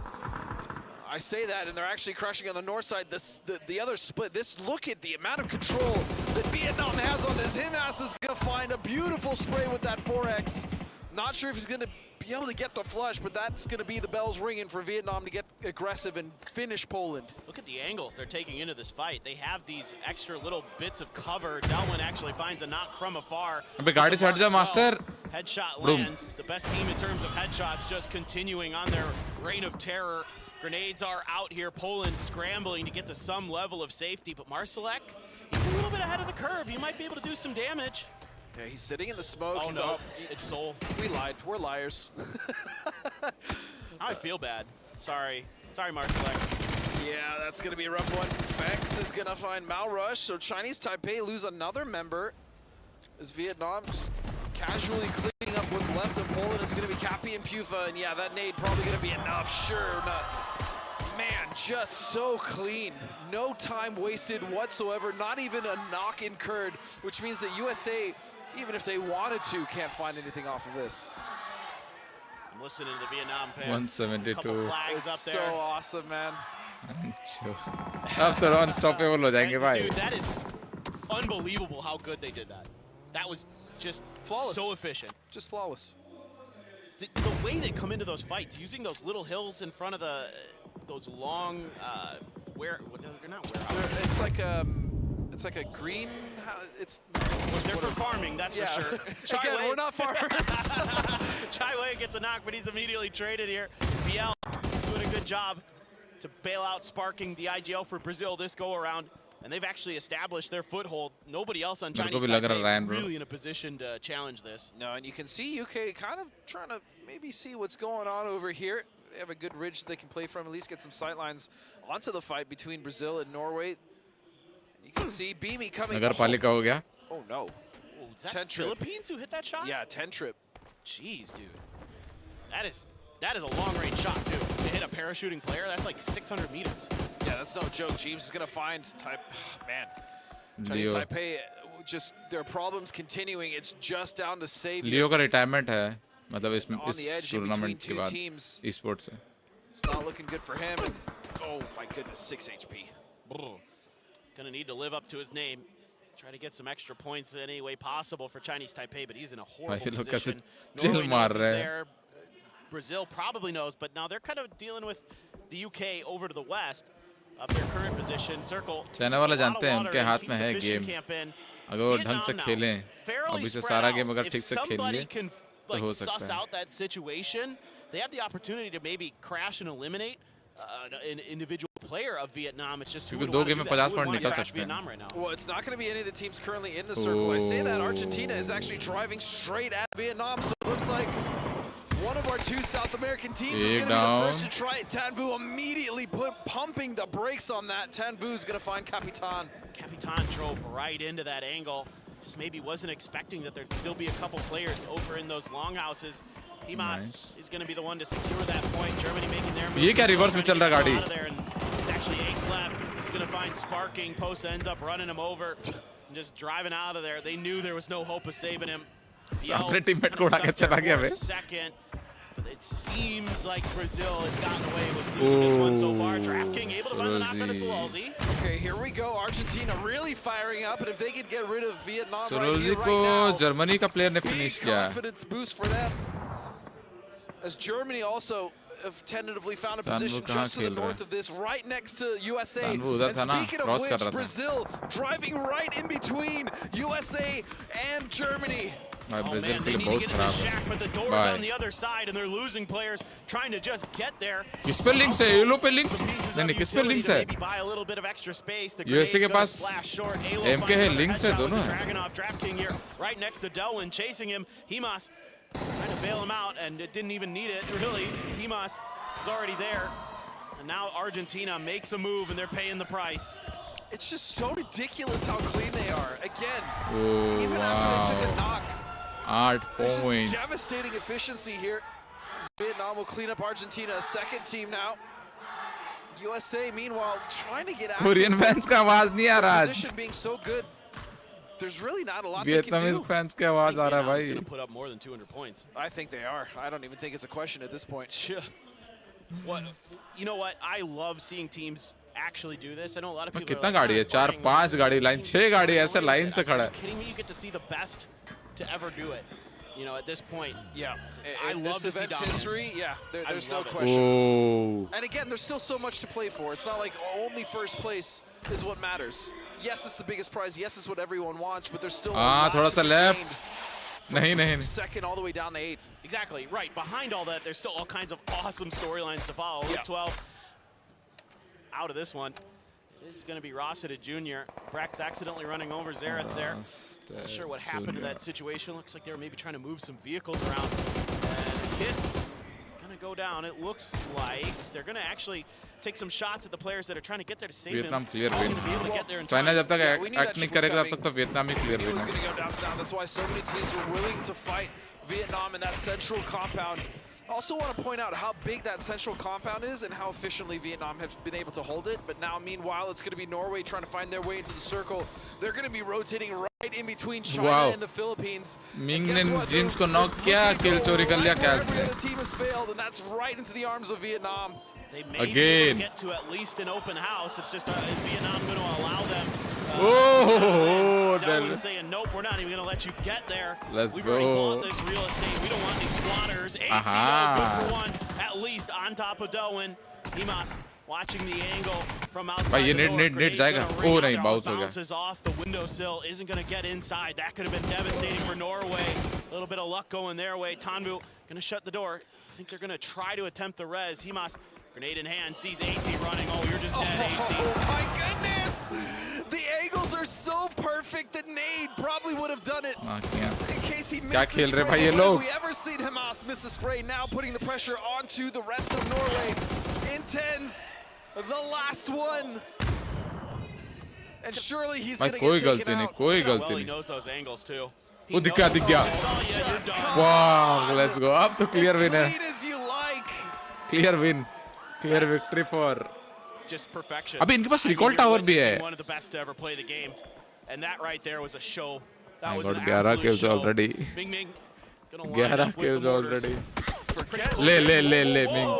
I say that, and they're actually crushing on the north side. The other split. Look at the amount of control that Vietnam has on this. Himas is going to find a beautiful spray with that 4X. Not sure if he's going to be able to get the flush, but that's going to be the bells ringing for Vietnam to get aggressive and finish Poland. Look at the angles they're taking into this fight. They have these extra little bits of cover. Delwin actually finds a knock from afar. Master. Headshot lands. The best team in terms of headshots, just continuing on their reign of terror. Grenades are out here. Poland scrambling to get to some level of safety, but Marsalek, he's a little bit ahead of the curve. He might be able to do some damage. Yeah, he's sitting in the smoke. Oh, no, it's Soul. We lied. We're liars. I feel bad. Sorry, Marsalek. Yeah, that's going to be a rough one. Fex is going to find Malrush, so Chinese Taipei lose another member as Vietnam just casually cleaning up what's left of Poland. Is going to be Cappy and Pufa, and yeah, that nade probably going to be enough. Sure, man, just so clean. No time wasted whatsoever, not even a knock incurred, which means that USA, even if they wanted to, can't find anything off of this. I'm listening to the Vietnam fans. 172. It's up there. So awesome, man. After unstoppable हो जाएंगे भाई. Dude, that is unbelievable how good they did that. That was just flawless. So efficient. Just flawless. The way they come into those fights, using those little hills in front of those long, they're not it's like a green. They're for farming, that's for sure. Again, we're not farmers. Chai Wei gets a knock, but he's immediately traded here. BL doing a good job to bail out sparking the IGL for Brazil this go around. And they've actually established their foothold. Nobody else on Chinese Taipei really in a position to challenge this. No, and you can see UK kind of trying to maybe see what's going on over here. They have a good ridge that they can play from, at least get some sight lines onto the fight between Brazil and Norway. You can see Beamy coming. Oh no. Oh, is that Philippines who hit that shot? Yeah, 10 trip. Jeez, dude. That is a long-range shot, too. To hit a parachuting player, that's like 600 meters. Yeah, that's no joke. James is going to find Chinese Taipei, just their problems continuing. It's just down to save. Leo का retirement है. मतलब इसमें On the इस edge in tournament between के two बाद teams. e-sports से It's not looking good for him. And, oh my goodness, 6 HP. Gonna need to live up to his name. Try to get some extra points any way possible for Chinese Taipei, but he's in a horrible भाई लोग कैसे position. Chill Norway मार knows he's रहे हैं there. Brazil probably knows, but now they're kind of dealing with the UK over to the west of their current position. Circle. China वाले जानते हैं उनके हाथ में है गेम अगर वो ढंग से खेलें अभी से सारा गेम अगर ठीक से खेल लिए तो हो सकता suss है out that situation, they have the opportunity to maybe crash and eliminate an individual player of Vietnam. It's just who क्योंकि would दो wanna गेम do में that? 50 Who would point wanna निकल crash सकते हैं Vietnam right now? Well, it's not going to be any of the teams currently in the circle. I say that Argentina is actually driving straight at Vietnam, so it looks like one of our two South American teams is going to be the first to try it. Tanvu immediately pumping the brakes on that. Tanvu is going to find Capitan. Capitan drove right into that angle. Just maybe wasn't expecting that there'd still be a couple players over in those longhouses. Himas is going to be the one to secure that point. Germany making their move. ये क्या reverse में चल रहा गाड़ी It's actually Ace left. He's going to find Sparking. Post ends up running him over and just driving out of there. They knew there was no hope of saving him. अपने teammate को उड़ा के चला गया वे Second. It seems like Brazil has gotten away with losing this one so far. DraftKings able to find the knock on Sololzi. Okay, here we go. Argentina really firing up, and if they could get rid of Vietnam right Sololzi here, को right now, Germany का player ने big finish किया confidence boost for them. As Germany also have tentatively found a position just to the north of this, right next to USA. And speaking of which, Brazil driving right in between USA and Germany. भाई Brazil के लिए बहुत खराब है But the doors on the other side, and they're losing players trying to just get there. किस पे links है ये लो पे लिंक्स नहीं किस पे लिंक्स है Buy a little bit of extra space. The USA के पास एमके है लिंक्स है दोनों है Dragunov DraftKings here, right next to Delwin, chasing him. Himas trying to bail him out, and it didn't even need it really. Himas is already there, and now Argentina makes a move, and they're paying the price. It's just so ridiculous how clean they are. Again, oh, even after they took a knock. 8 points. Devastating efficiency here. Vietnam will clean up Argentina, a second team now. USA, meanwhile, trying to get out. Korean fans का आवाज नहीं आ रहा आज. Position being so good, there's really not a lot they can do. Vietnamese fans का आवाज आ रहा है भाई. Going to put up more than 200 points. I think they are. I don't even think it's a question at this point. What? You know what? I love seeing teams actually do this. I know a lot of people. कितना गाड़ी है 4 5 गाड़ी line 6 गाड़ी ऐसे line से खड़ा है. Kidding me? You get to see the best to ever do it. You know, at this point. Yeah. I love this event's history. Yeah, there's no Oh. question. And again, there's still so much to play for. It's not like only first place is what matters. Yes, it's the biggest prize. Yes, it's what everyone wants, but there's still थोड़ा सा left. नहीं. Second all the way down to 8th. Exactly, right. Behind all that, there's still all kinds of awesome storylines to follow. Yeah. 12 out of this one. This is going to be Rossiter Jr. Brex accidentally running over Zareth there. Not sure what happened to that situation. Looks like they were maybe trying to move some vehicles around. And Kiss going to go down. It looks like they're going to actually take some shots at the players that are trying to get there to save Vietnam him. clear win. Win. China जब तक act नहीं करेगा तब तक तो Vietnam he clear win. It was going to go down south. That's why so many teams were willing to fight Vietnam in that central compound. I also want to point out how big that central compound is and how efficiently Vietnam have been able to hold it. But now, meanwhile, it's going to be Norway trying to find their way into the circle. They're going to be rotating right in between China and the Philippines. Ming ने James को knock किया, kill चोरी कर लिया क्या? The team has failed, and that's right into the arms of Vietnam. They may be able to get to at least an open house. It's just, is Vietnam going to allow them? Delwin saying, nope, we're not even going to let you get there. We've already bought this real estate. We don't want any squatters. ATO, good for one, at least on top of Delwin. Himas watching the angle from outside the door. Grenade जाएगा. Oh नहीं, bounce हो गया. Bounces off the windowsill, isn't going to get inside. That could have been devastating for Norway. A little bit of luck going their way. Tanvu going to shut the door. I think they're going to try to attempt the res. Himas, grenade in hand, sees AT running. Oh, you're just dead, AT. Oh my goodness! The angles are so perfect that Nade probably would have done it. In case he missed the spray. When have we ever seen Hamas miss a spray? Now putting the pressure onto the rest of Norway. Intends the last one. And surely he's going to get taken out. Well, he knows those angles too. वो दिख गया. Wow, let's go. अब तो clear win है. As clean as you like. Clear win. Clear victory for. Just perfection. अभी इनके पास recall tower भी है. One of the best to ever play the game, and that right there was a show. That I was got an 11 kills show. already. Bing Ming 11 kills already. ले Ming.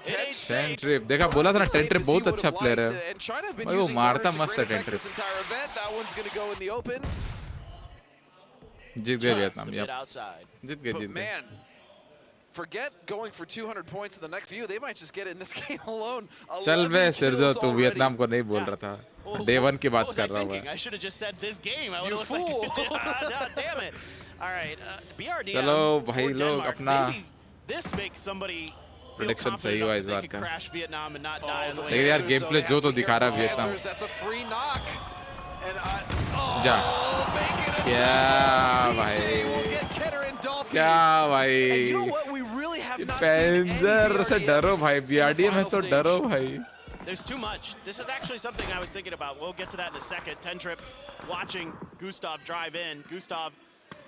10 trip. देखा बोला था ना 10 trip बहुत अच्छा player है. भाई वो मारता मस्त है 10 trip. जीत गए वियतनाम. जीत गए. Forget going for 200 points in the next few. They might just get it in this game alone. चल बे सिरजो तू वियतनाम को नहीं बोल रहा था. Day 1 की बात कर रहा हूँ. I should have just said this game. I would have looked like damn it. All right, BRD. चलो भाई लोग अपना this makes somebody prediction सही हुआ इस बार का. crash Vietnam and not die on the way. लेकिन यार गेम प्ले जो तो दिखा रहा है Vietnam. That's a free knock. जा. क्या भाई. क्या भाई. पेंजर से डरो भाई. बीआरडी में तो डरो भाई. There's too much. This is actually something I was thinking about. We'll get to that in a second. 10 trip watching Gustav drive in. Gustav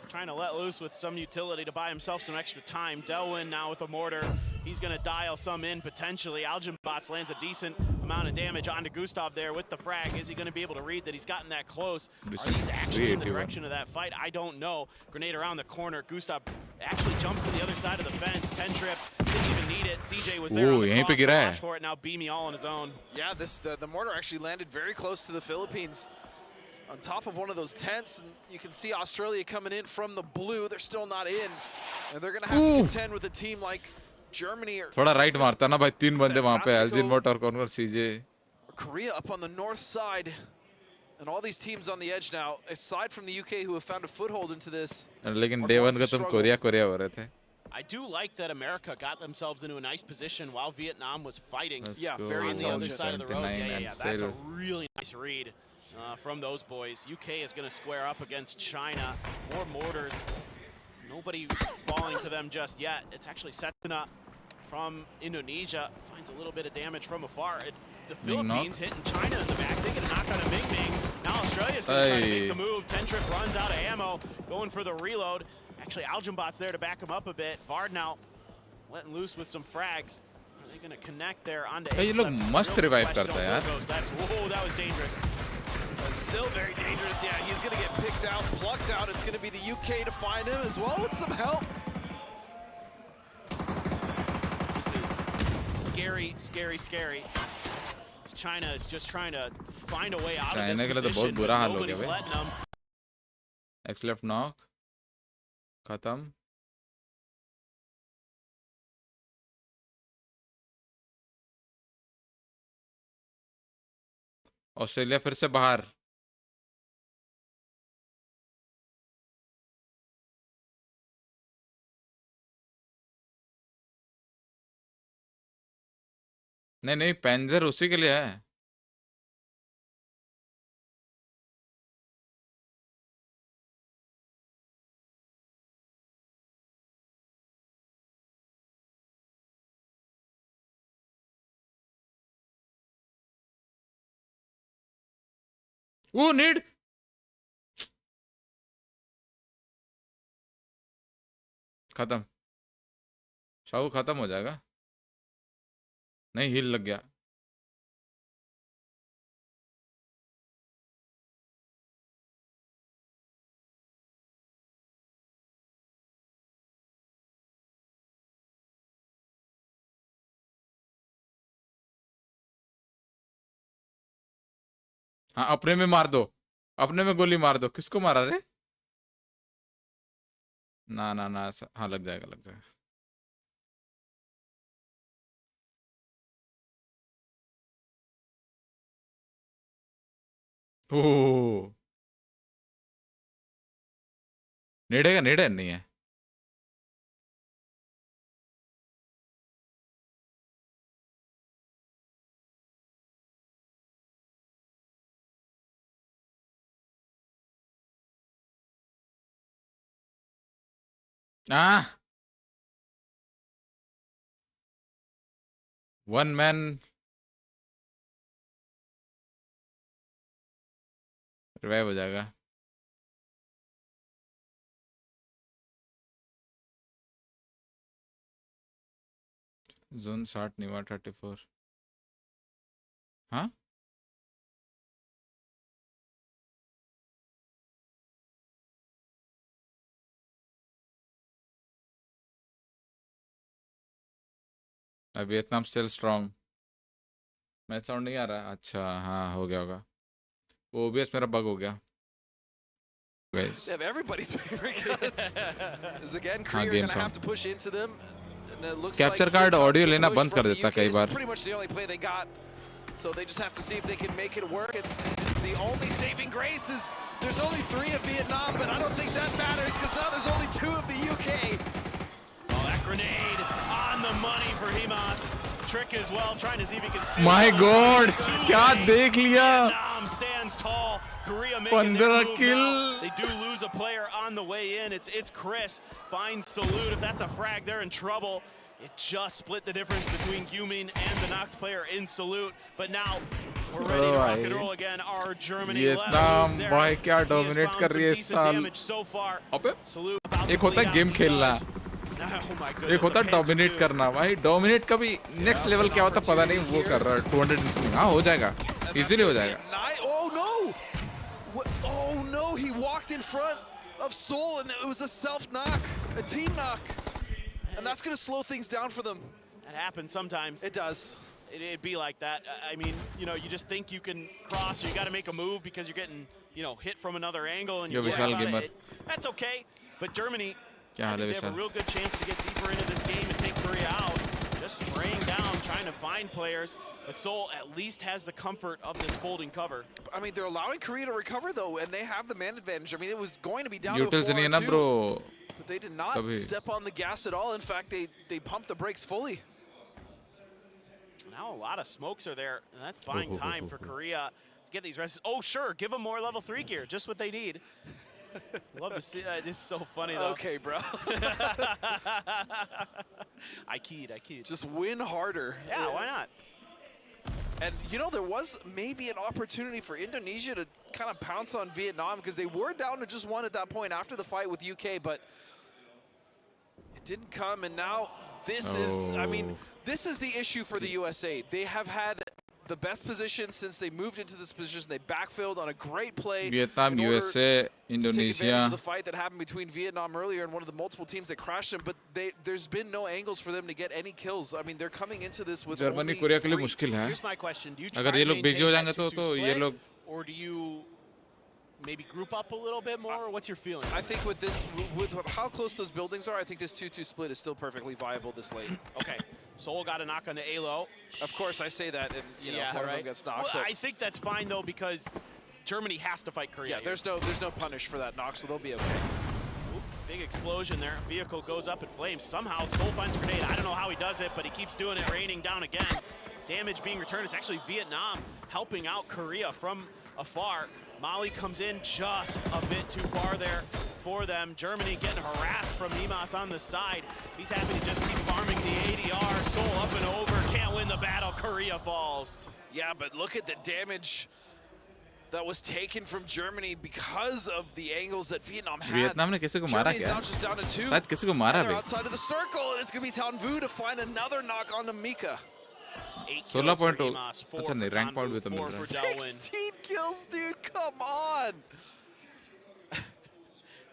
trying to let loose with some utility to buy himself some extra time. Delwin now with a mortar. He's going to dial some in potentially. Algenbots lands a decent amount of damage onto Gustav there with the frag. Is he going to be able to read that he's gotten that close? Are these actually in the direction of that fight? I don't know. Grenade around the corner. Gustav actually jumps to the other side of the fence. 10 trip didn't even need it. CJ was there on the cross, so watch for it. Now Beamy all on his own. Yeah, the mortar actually landed very close to the Philippines. On top of one of those tents, and you can see Australia coming in from the blue. They're still not in, and they're gonna have to contend with a team like Germany or थोड़ा right मारता ना भाई. 3 बंदे वहाँ पे. Elgin मोट और कौन सीजे. Korea up on the north side, and all these teams on the edge now, aside from the UK who have found a foothold into this. लेकिन Day 1 का तुम कोरिया हो रहे थे. I do like that America got themselves into a nice position while Vietnam was fighting. Yeah, very on the other side of the road. Yeah. That's a still. really nice read from those boys. UK is going to square up against China. More mortars. Nobody falling to them just yet. It's actually Setna from Indonesia. Finds a little bit of damage from afar. The Philippines hitting China in the back. They get a knock on a Ming Ming. Now Australia's going to try to make the move. 10 trip runs out of ammo. Going for the reload. Actually, Algenbot's there to back him up a bit. Vard now letting loose with some frags. Are they going to connect there onto ये लोग मस्त revive करता है यार. Whoa, that was dangerous. Still very dangerous. Yeah, he's going to get picked out, plucked out. It's going to be the UK to find him as well with some help. This is scary, scary, scary. China is just trying to find a way out of this China के लिए तो बहुत position. बुरा हाल हो Nobody's गया letting them. X left knock. खत्म. Australia फिर से बाहर. नहीं पेंजर उसी के लिए है. वो नीड. खत्म. शाहू खत्म हो जाएगा. नहीं हिल लग गया. हाँ अपने में मार दो. अपने में गोली मार दो. किसको मारा रे. ना हाँ लग जाएगा. ओह नेड़ेगा. नहीं है. One man रिवाइव हो जाएगा. जोन 60 नहीं हुआ 34. हाँ Vietnam still strong. Match sound नहीं आ रहा. अच्छा हाँ हो गया होगा. वो OBS मेरा बग हो गया. Guys. They have everybody's favorite guns. Is again, हाँ, Korea game gonna have sound. to push into them. And it looks Capture like card here comes audio the लेना push बंद from कर the देता UK. कई This bar. is pretty much the only play they got. So they just have to see if they can make it work. And the only saving grace is there's only 3 of Vietnam, but I don't think that matters because now there's only 2 of the UK. Oh, that grenade on the money for Himas. Trick as well, trying to see if he can steal. My God, क्या देख लिया? Vietnam stands tall. Korea making their 15 move kill. now. They do lose a player on the way in. It's Chris. Finds Salute. If that's a frag, they're in trouble. It just split the difference between Yumin and the knocked player in Salute. But now we're ready to rock and roll again. Our Germany Vietnam भाई क्या dominate कर रही है इस साल. so far. अबे Salute about एक to होता bleed है out गेम the खेलना. Oh my goodness, एक होता a है Panther डोमिनेट too. करना. भाई डोमिनेट का भी नेक्स्ट लेवल क्या होता पता नहीं. वो कर रहा है 200 इनकमिंग. हाँ हो जाएगा. इजीली हो जाएगा. Oh no! Oh no! He walked in front of Seoul and it was a self knock, a team knock, and that's gonna slow things down for them. It happens sometimes. It does. It'd be like that. I mean, you know, you just think you can cross, or you got to make a move because you're getting, you know, hit from another angle, and Yo, you Vishal gamer. That's okay. But Germany, क्या हाल है they have a Vishal? real good chance to get deeper into this game and take Korea out. Just spraying down, trying to find players. But Seoul at least has the comfort of this folding cover. I mean, they're allowing Korea to recover though, and they have the man advantage. I mean, it was going to be down Utils to a नहीं है ना 4-2, bro. but they did not कभी. step on the gas at all. In fact, they pumped the brakes fully. Now a lot of smokes are there, and that's buying time for Korea to get these rests. Oh, sure, give them more level 3 gear, just what they need. Love to see this is so funny though. Okay, bro. I keyed. Just win harder. Yeah, why not? And you know, there was maybe an opportunity for Indonesia to kind of pounce on Vietnam because they were down to just 1 at that point after the fight with UK, but it didn't come. And now this is, I mean, this is the issue for the USA. They have had the best position since they moved into this position. They backfilled on a great play. Vietnam, USA, To take advantage Indonesia. of the fight that happened between Vietnam earlier and one of the multiple teams that crashed them, but there's been no angles for them to get any kills. I mean, they're coming into this with Germany only Korea के लिए 3. मुश्किल है. Here's my question. Do you try अगर ये to लोग busy हो maintain जाएंगे that 2-2 तो ये split, लोग or do you maybe group up a little bit more? What's your feeling? I think with this, with how close those buildings are, I think this 2-2 split is still perfectly viable this late. Okay, Seoul got a knock on the Alo. Of course, I say that, and you know, Yeah, one of right. them gets knocked. Well, but I think that's fine though because Germany has to fight Korea. yeah, there's no punish for that knock, so they'll be okay. Oop, big explosion there. Vehicle goes up in flames. Somehow Seoul finds a grenade. I don't know how he does it, but he keeps doing it, raining down again. Damage being returned. It's actually Vietnam helping out Korea from afar. Mali comes in just a bit too far there for them. Germany getting harassed from Imas on the side. He's happy to just keep farming the ADR. Seoul up and over. Can't win the battle. Korea falls. Yeah, but look at the damage that was taken from Germany because of the angles that Vietnam had. Vietnam ने किसी को मारा Germany's क्या? now just down to 2. शायद किसी को मारा And they're भी. outside of the circle, and it's going to be Tan Vu to find another knock on the Mika. 16 point हो. अच्छा नहीं रैंक पॉइंट भी तो मिल रहा है. 16 kills, dude, come on.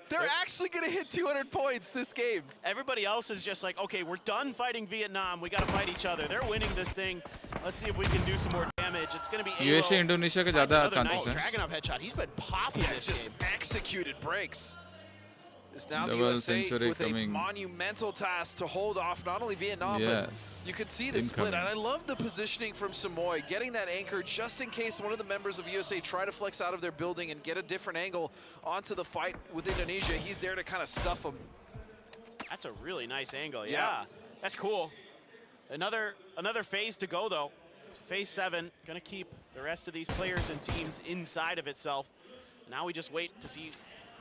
They're actually going to hit 200 points this game. Everybody else is just like, okay, we're done fighting Vietnam. We got to fight each other. They're winning this thing. Let's see if we can do some more damage. It's going to be USA, Indonesia के ज़्यादा chances हैं. Dragon up headshot. He's been popping this Just game. executed breaks. It's now the Double USA century with coming. a monumental task to hold off not only Vietnam, Yes. but you could see the split. And I love the positioning from Samoy, getting that anchor just in case one of the members of USA try to flex out of their building and get a different angle onto the fight with Indonesia. He's there to kind of stuff them. That's a really nice angle. Yeah, that's cool. Another phase to go, though. It's phase 7. Going to keep the rest of these players and teams inside of itself. Now we just wait to see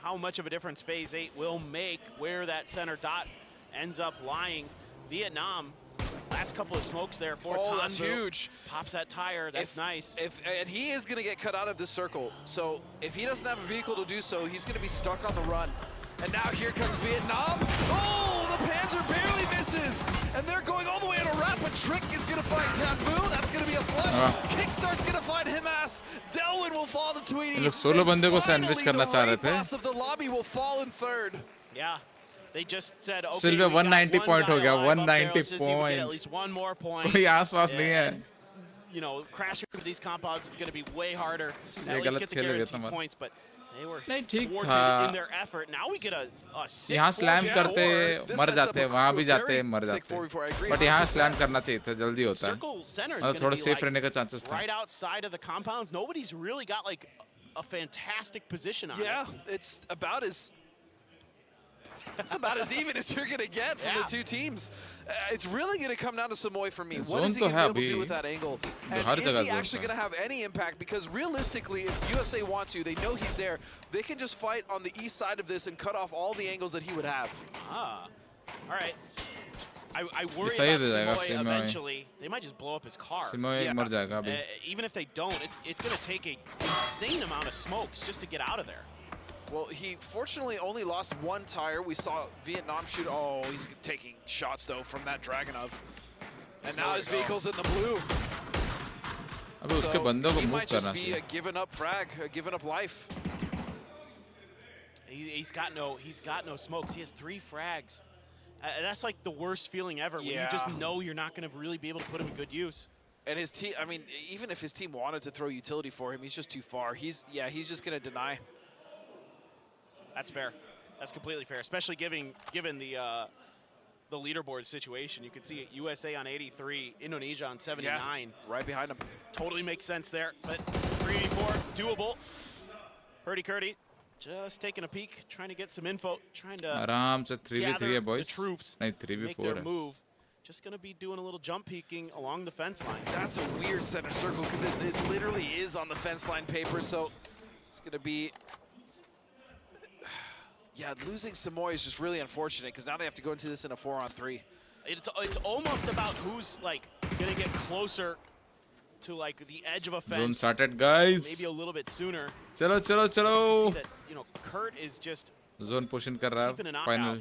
how much of a difference phase 8 will make, where that center dot ends up lying. Vietnam, last couple of smokes there for Oh, that's Tanbu. huge. Pops that tire. That's nice. And he is going to get cut out of this circle. So if he doesn't have a vehicle to do so, he's going to be stuck on the run. And now here comes Vietnam. Oh, the Panzer barely misses. And they're going all the way on a wrap, but Trick is going to find Tanbu. That's going to be a flush. Kickstart's going to find Himas. Delwin will fall to Tweety. ये लोग 16 बंदे को sandwich करना चाह रहे थे. Boss of the lobby will fall in third. Yeah. They just said, okay, Silvia we got 190 one point guy हो गया, alive up there. 190 Let's just see if we get at points. least one more point. कोई आसपास नहीं है. And, you know, crashing with these compounds is going to be way harder. ये At least गलत get the खेल गया guaranteed था points, but they were नहीं, ठीक thwarted था. in their effort. Now we get a sick यहाँ slam 4v4. करते मर जाते, वहाँ भी जाते मर sick जाते. 4v4, I agree. बट यहाँ स्लैम करना चाहिए था, जल्दी होता है. Circle center is और going थोड़ा to be सेफ like रहने का चांसेस था. right outside of the compounds. Nobody's really got like a fantastic position on Yeah, it. it's about as even as you're going to get from the two teams. It's really going to come down to Samoy for me. What is he going to be able to do with that angle? And is he actually going to have any impact? Because realistically, if USA wants to, they know he's there. They can just fight on the east side of this and cut off all the angles that he would have. All right. I worry सही about हो जाएगा, Samoy Samoy. eventually. They might just blow up his car. Samoy मर जाएगा अभी. Even if they don't, it's going to take an insane amount of smokes just to get out of there. Well, he fortunately only lost one tire. We saw Vietnam shoot. Oh, he's taking shots, though, from that Dragunov. And now his vehicle's in the blue. अबे उसके बंदों को He move might just करना be चाहिए. a given up frag, a given up life. He's got no smokes. He has 3 frags. That's like the worst feeling ever when you just know you're not going to really be able to put him in good use. And his team, I mean, even if his team wanted to throw utility for him, he's just too far. He's just going to deny. That's fair. That's completely fair, especially given the leaderboard situation. You can see USA on 83, Indonesia on 79. Yeah, right behind him. Totally makes sense there, but 384, doable. Purdy just taking a peek, trying to get some info, trying to आराम से 3v3 है gather boys. the troops, नहीं make 3v4 their है. move. Just going to be doing a little jump peeking along the fence line. That's a weird center circle because it literally is on the fence line paper, so it's going to be... Yeah, losing Samoy is just really unfortunate because now they have to go into this in a 4-on-3. It's almost about who's like going to get closer to like the edge of a fence. Zone started, guys. Maybe a little bit sooner. चलो. You can see that, you know, Kurt is just Zone pushing कर रहा keeping an है. eye Final. out.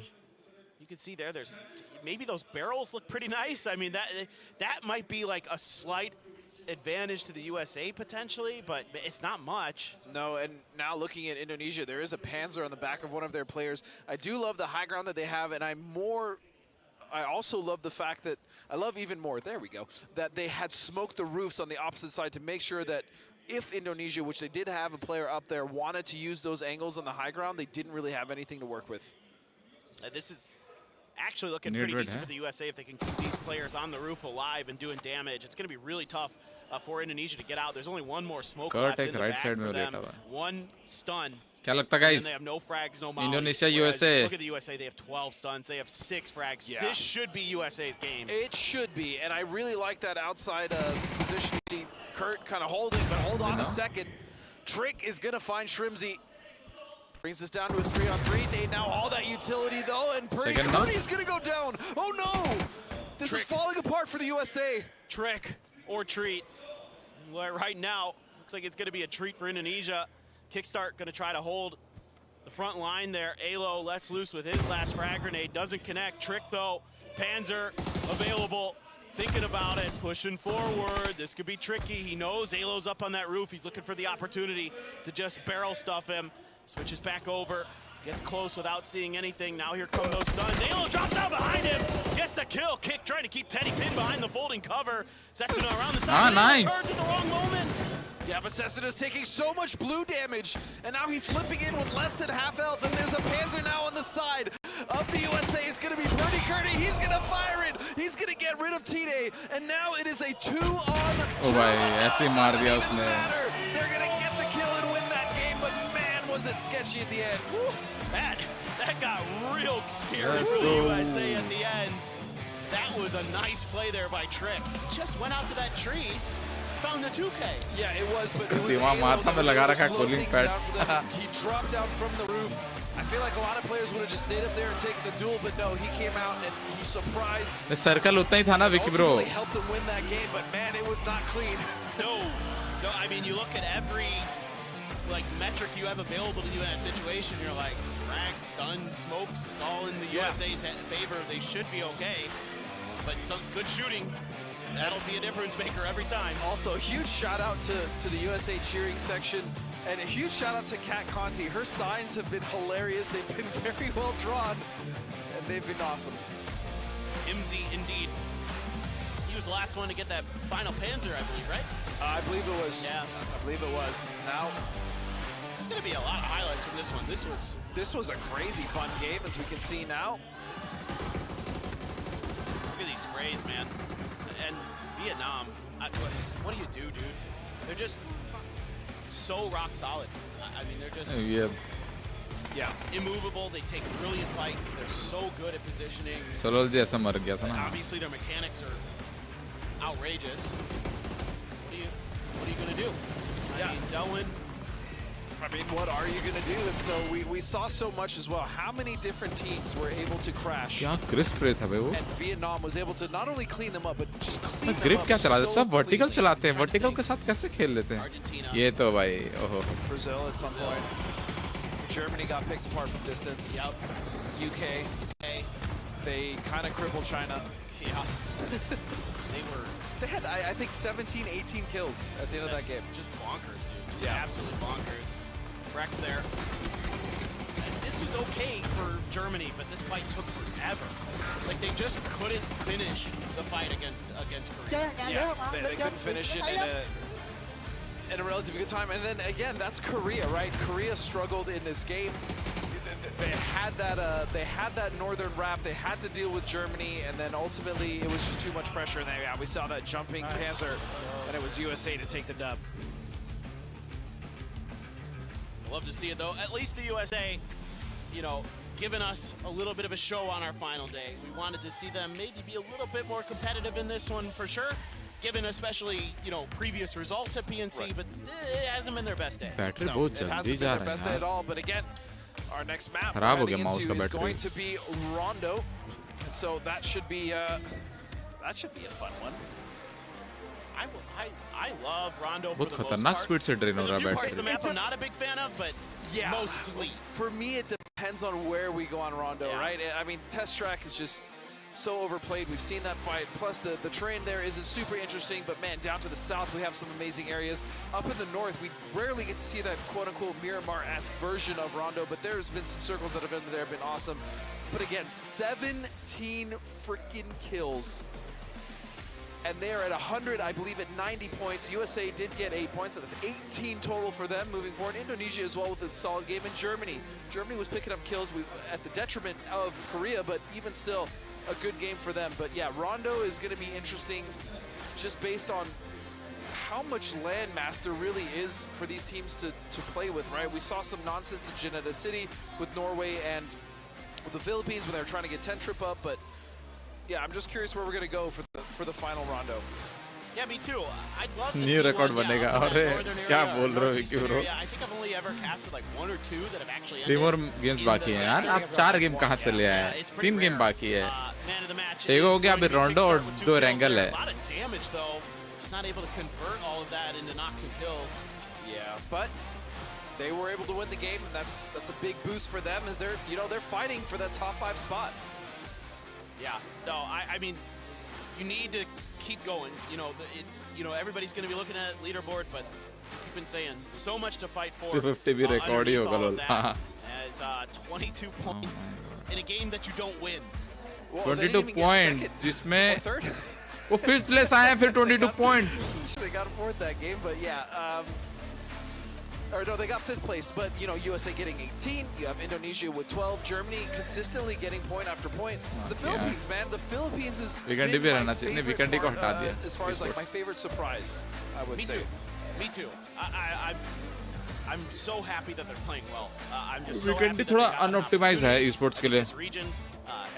You can see there's maybe those barrels look pretty nice. I mean, that might be like a slight advantage to the USA potentially, but it's not much. No, and now looking at Indonesia, there is a Panzer on the back of one of their players. I do love the high ground that they have, and I also love the fact that, I love even more, there we go, that they had smoked the roofs on the opposite side to make sure that if Indonesia, which they did have a player up there, wanted to use those angles on the high ground, they didn't really have anything to work with. This is actually looking pretty decent for the USA if they can keep these players on the roof alive and doing damage. It's going to be really tough for Indonesia to get out. There's only one more smoke left in the bag for them. One stun. क्या लगता है And guys? they have no frags, no mollies. Indonesia, USA. Look at the USA. They have 12 stuns. They have 6 frags. Yeah. This should be USA's game. It should be, and I really like that outside position. Kurt kind of holding, but hold on a second. Trick is going to find Shrimzy. Brings this down to a 3-on-3. Nate now all that utility though, and Purdy is going to go down. Oh no! This is falling apart for the USA. Trick or treat. Right now, looks like it's going to be a treat for Indonesia. Kickstart going to try to hold the front line there. Alo lets loose with his last frag grenade. Doesn't connect. Trick though. Panzer available. Thinking about it. Pushing forward. This could be tricky. He knows Alo's up on that roof. He's looking for the opportunity to just barrel stuff him. Switches back over. Gets close without seeing anything. Now here come those stuns. Alo drops down behind him. Gets the kill. Kick trying to keep Teddy pinned behind the folding cover. Setsuna around the side. Nice. Turns at the wrong moment. Yeah, but Sesuna's taking so much blue damage, and now he's slipping in with less than half health, and there's a Panzer now on the side of the USA. It's going to be Purdy Curdy. He's going to fire it. He's going to get rid of Tide, and now it is a 2-on-2. Oh भाई ऐसे ही मार दिया उसने. They're going to get the kill and win that game, but man, was it sketchy at the end. That got real scary for the USA at the end. That was a nice play there by Trick. Just went out to that tree. Found the 2K. Yeah, it was, but उसका it was दिमाग माथा में लगा रखा है cooling pad. He dropped down from the roof. I feel like a lot of players would have just stayed up there and taken the duel, but no, he came out and he surprised. The circle उतना ही था ना Vicky bro. Ultimately helped him win that game, but man, it was not clean. No, I mean, you look at every like metric you have available to you in that situation, you're like, frag, stun, smokes, it's all in the USA's favor. They should be okay, but some good shooting. That'll be a difference maker every time. Also, a huge shout out to the USA cheering section, and a huge shout out to Kat Conti. Her signs have been hilarious. They've been very well drawn. they've been awesome. Imzy, indeed. He was the last one to get that final Panzer, I believe, right? I believe it was. Yeah. I believe it was. Now, there's going to be a lot of highlights from this one. This was a crazy fun game, as we can see now. Look at these sprays, man. And Vietnam, what do you do, dude? They're just so rock solid. I mean, they're just immovable. They take brilliant fights. They're so good at positioning. Obviously, their mechanics are outrageous. What are you gonna do? I mean, Delwin. I mean, what are you going to do? And so we saw so much as well. How many different teams were able to crash? क्या crisp spray था बे वो? And Vietnam was able to not only clean them up, but just clean them grip up. क्या चलाते? so सब vertical cleanly. चलाते हैं. Vertical के साथ कैसे खेल लेते हैं? ये तो भाई, ओहो. Brazil at some point. Germany got picked apart from distance. Yep. UK. They kind of crippled China. Yeah. They had, I think, 17, 18 kills at the end of that game. Just bonkers, dude. Just absolutely bonkers. Rex there. And this was okay for Germany, but this fight took forever. Like, they just couldn't finish the fight against Korea. Yeah, they couldn't finish it in a relatively good time. And then again, that's Korea, right? Korea struggled in this game. They had that northern wrap. They had to deal with Germany, and then ultimately it was just too much pressure. And then we saw that jumping Panzer, and it was USA to take the dub. Love to see it, though. At least the USA, you know, giving us a little bit of a show on our final day. We wanted to see them maybe be a little bit more competitive in this one for sure, given especially, you know, previous results at PNC, but it hasn't been their best day. It hasn't been their best day at all, but again, our next map we're heading into is going to be Rondo, and so that should be a fun one. I love Rondo for बहुत the most खतरनाक part. Speed से drain हो रहा है There's a few parts battery. of the map I'm not a big fan of, but mostly. For me, it depends on where we go on Rondo, right? I mean, test track is just so overplayed. We've seen that fight. Plus, the terrain there isn't super interesting, but man, down to the south, we have some amazing areas. Up in the north, we rarely get to see that quote-unquote Miramar-esque version of Rondo, but there's been some circles that have been there, been awesome. But again, 17 freaking kills. And they are at 100, I believe, at 90 points. USA did get 8 points, so that's 18 total for them moving forward. Indonesia as well with a solid game. And Germany was picking up kills at the detriment of Korea, but even still, a good game for them. But yeah, Rondo is going to be interesting just based on how much landmass there really is for these teams to play with, right? We saw some nonsense in Geneva City with Norway and with the Philippines when they were trying to get 10 trip up, but yeah, I'm just curious where we're going to go for the final Rondo. Yeah, me too. I'd love to New see record one, बनेगा. northern अरे क्या area, बोल रहे हो northeastern Vicky bro? area. I think I've only ever casted like 1 or 2 that have actually 3 more games in बाकी the हैं यार. आप 4 गेम कहाँ से ले आए? it's pretty 3 game rare. बाकी है. Man of the match Tego हो is गया, going to अभी be Rondo Kickstart और with 2 2 kills Rangel there. है. A lot of damage though. Just not able to convert all of that into knocks and kills. Yeah, but they were able to win the game, and that's a big boost for them as they're fighting for that top 5 spot. Yeah. No, I mean, you need to keep going. You know, everybody's going to be looking at leaderboard, but you've been saying so much to fight for. 250 भी record ही होगा लोल. As 22 points in a game that you don't win. 22 points जिसमें वो 5th place आए हैं फिर 22 points. They got 4th that game, but yeah. Or no, they got 5th place, but you know, USA getting 18. You have Indonesia with 12. Germany consistently getting point after point. The Philippines, man, the Philippines is Weekend भी रहना चाहिए. नहीं, weekend को हटा दिया. As far as like my favorite surprise, I would say. Me too. I'm so happy that they're playing well. I'm just so Weekend happy थोड़ा that they got an unoptimized है opportunity. esports के लिए. This region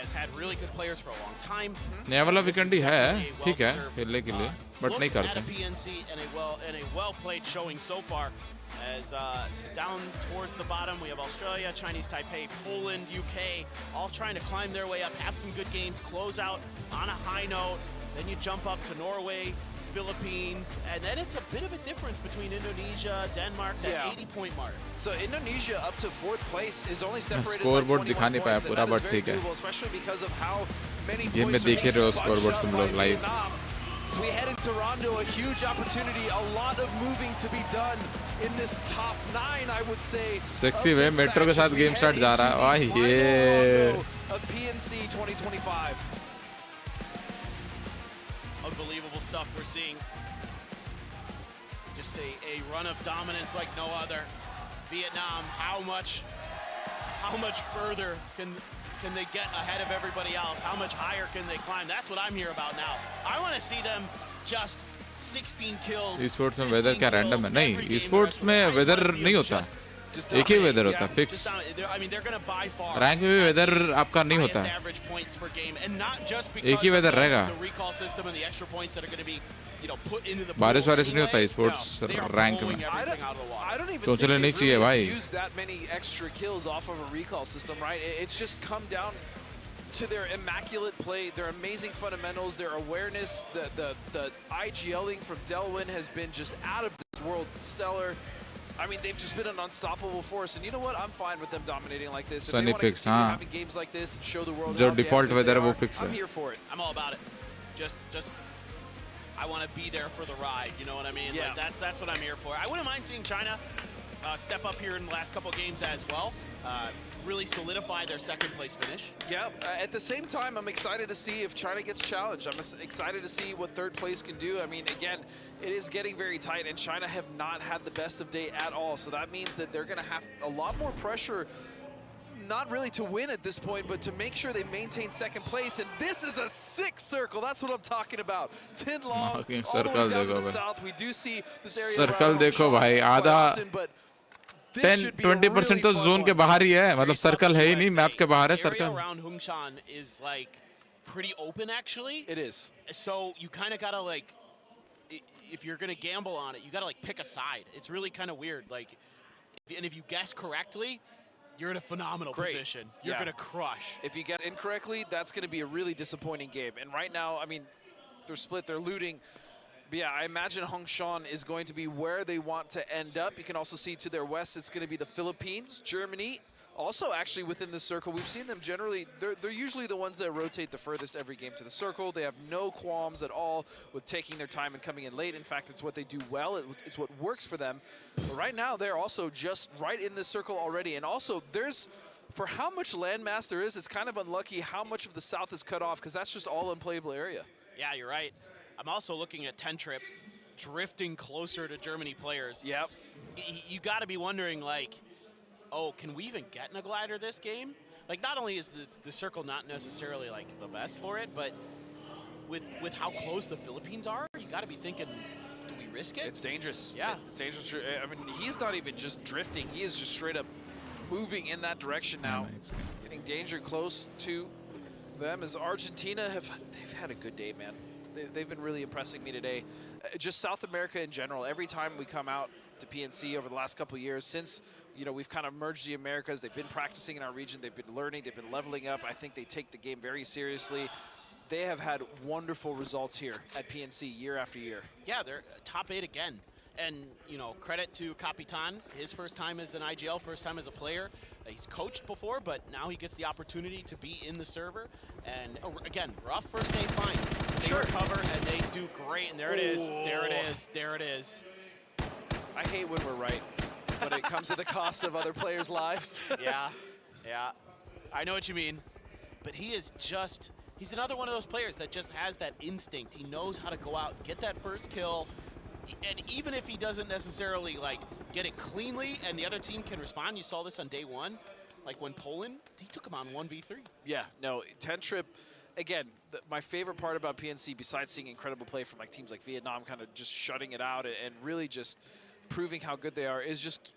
has had really good players for a long time. नया वाला This weekend is ही है, definitely a ठीक है, well-deserved, खेलने के लिए, but नहीं look करते. at a PNC and a well-played showing so far. As down towards the bottom, we have Australia, Chinese Taipei, Poland, UK, all trying to climb their way up, have some good games, close out on a high note. Then you jump up to Norway, Philippines, and then it's a bit of a difference between Indonesia, Denmark, that 80-point mark. So Indonesia up to 4th place is only separated Scoreboard by 21 दिखा नहीं पाया points, पूरा, and that but is very ठीक है. doable, especially because of how many Game में points are देख ही being रहे हो bunched scoreboard up तुम by लोग live. Vietnam. So we head into Rondo, a huge opportunity, a lot of moving to be done in this top 9, I would say. Sexy way metro के साथ game start जा रहा है. वाह ये of PNC 2025. Unbelievable stuff we're seeing. Just a run of dominance like no other. Vietnam, how much further can they get ahead of everybody else? How much higher can they climb? That's what I'm here about now. I want to see them just 16 kills. Esports में weather क्या random है? नहीं, esports में weather नहीं होता. एक ही weather होता, fix. Rank में भी weather आपका नहीं होता. एक ही weather रहेगा. बारिश वारिश नहीं होता esports rank में. सोचने नहीं चाहिए भाई. Use that many extra kills off of a recall system, right? It's just come down to their immaculate play, their amazing fundamentals, their awareness. The IGLing from Delwin has been just out of this world, stellar. I mean, they've just been an unstoppable force, and you know what? I'm fine with them dominating like this. Sunny fix, huh? Having games like this and show the world जो how default damn good weather they है वो are. fix है. I'm here for it. I'm all about it. Just I want to be there for the ride. You know what I mean? Yeah. Like that's what I'm here for. I wouldn't mind seeing China step up here in the last couple of games as well. Really solidify their second place finish. Yeah, at the same time, I'm excited to see if China gets challenged. I'm excited to see what third place can do. I mean, again, it is getting very tight, and China have not had the best of day at all. So that means that they're going to have a lot more pressure, not really to win at this point, but to make sure they maintain second place. And this is a sick circle. That's what I'm talking about. Tin Long, all the way down to the south. We do see this area Circle देखो भाई, आधा 10-20% तो zone के बाहर ही है. मतलब circle है ही नहीं, map के बाहर है circle. Area around Hongshan is like pretty open actually. It is. So you kind of gotta like, if you're gonna gamble on it, you gotta like pick a side. It's really kind of weird. Like, and if you guess correctly, you're in a phenomenal position. You're gonna crush. If you guess incorrectly, that's gonna be a really disappointing game. And right now, I mean, they're split, they're looting. But yeah, I imagine Hongshan is going to be where they want to end up. You can also see to their west, it's going to be the Philippines, Germany. Also, actually, within the circle, we've seen them generally, they're usually the ones that rotate the furthest every game to the circle. They have no qualms at all with taking their time and coming in late. In fact, it's what they do well. It's what works for them. But right now, they're also just right in this circle already. And also, for how much landmass there is, it's kind of unlucky how much of the south is cut off, because that's just all unplayable area. Yeah, you're right. I'm also looking at Tentrip drifting closer to Germany players. Yep. You got to be wondering, like, oh, can we even get in a glider this game? Like, not only is the circle not necessarily, like, the best for it, but with how close the Philippines are, you got to be thinking, do we risk it? It's dangerous. Yeah. It's dangerous. I mean, he's not even just drifting. He is just straight up moving in that direction now. Getting danger close to them as Argentina they've had a good day, man. They've been really impressing me today. Just South America in general. Every time we come out to PNC over the last couple of years, since we've kind of merged the Americas, they've been practicing in our region, they've been learning, they've been leveling up. I think they take the game very seriously. They have had wonderful results here at PNC year after year. Yeah, they're top 8 again. And, credit to Capitan, his first time as an IGL, first time as a player. He's coached before, but now he gets the opportunity to be in the server. And again, rough first day, fine. They recover and they do great. And there it is. There it is. There it is. I hate when we're right, but it comes at the cost of other players' lives. Yeah. I know what you mean. But he's another one of those players that just has that instinct. He knows how to go out, get that first kill. And even if he doesn't necessarily like get it cleanly and the other team can respond, you saw this on day one, like when Poland, he took him on 1v3. Yeah, no, Tentrip, again, my favorite part about PNC, besides seeing incredible play from like teams like Vietnam, kind of just shutting it out and really just proving how good they are, is just,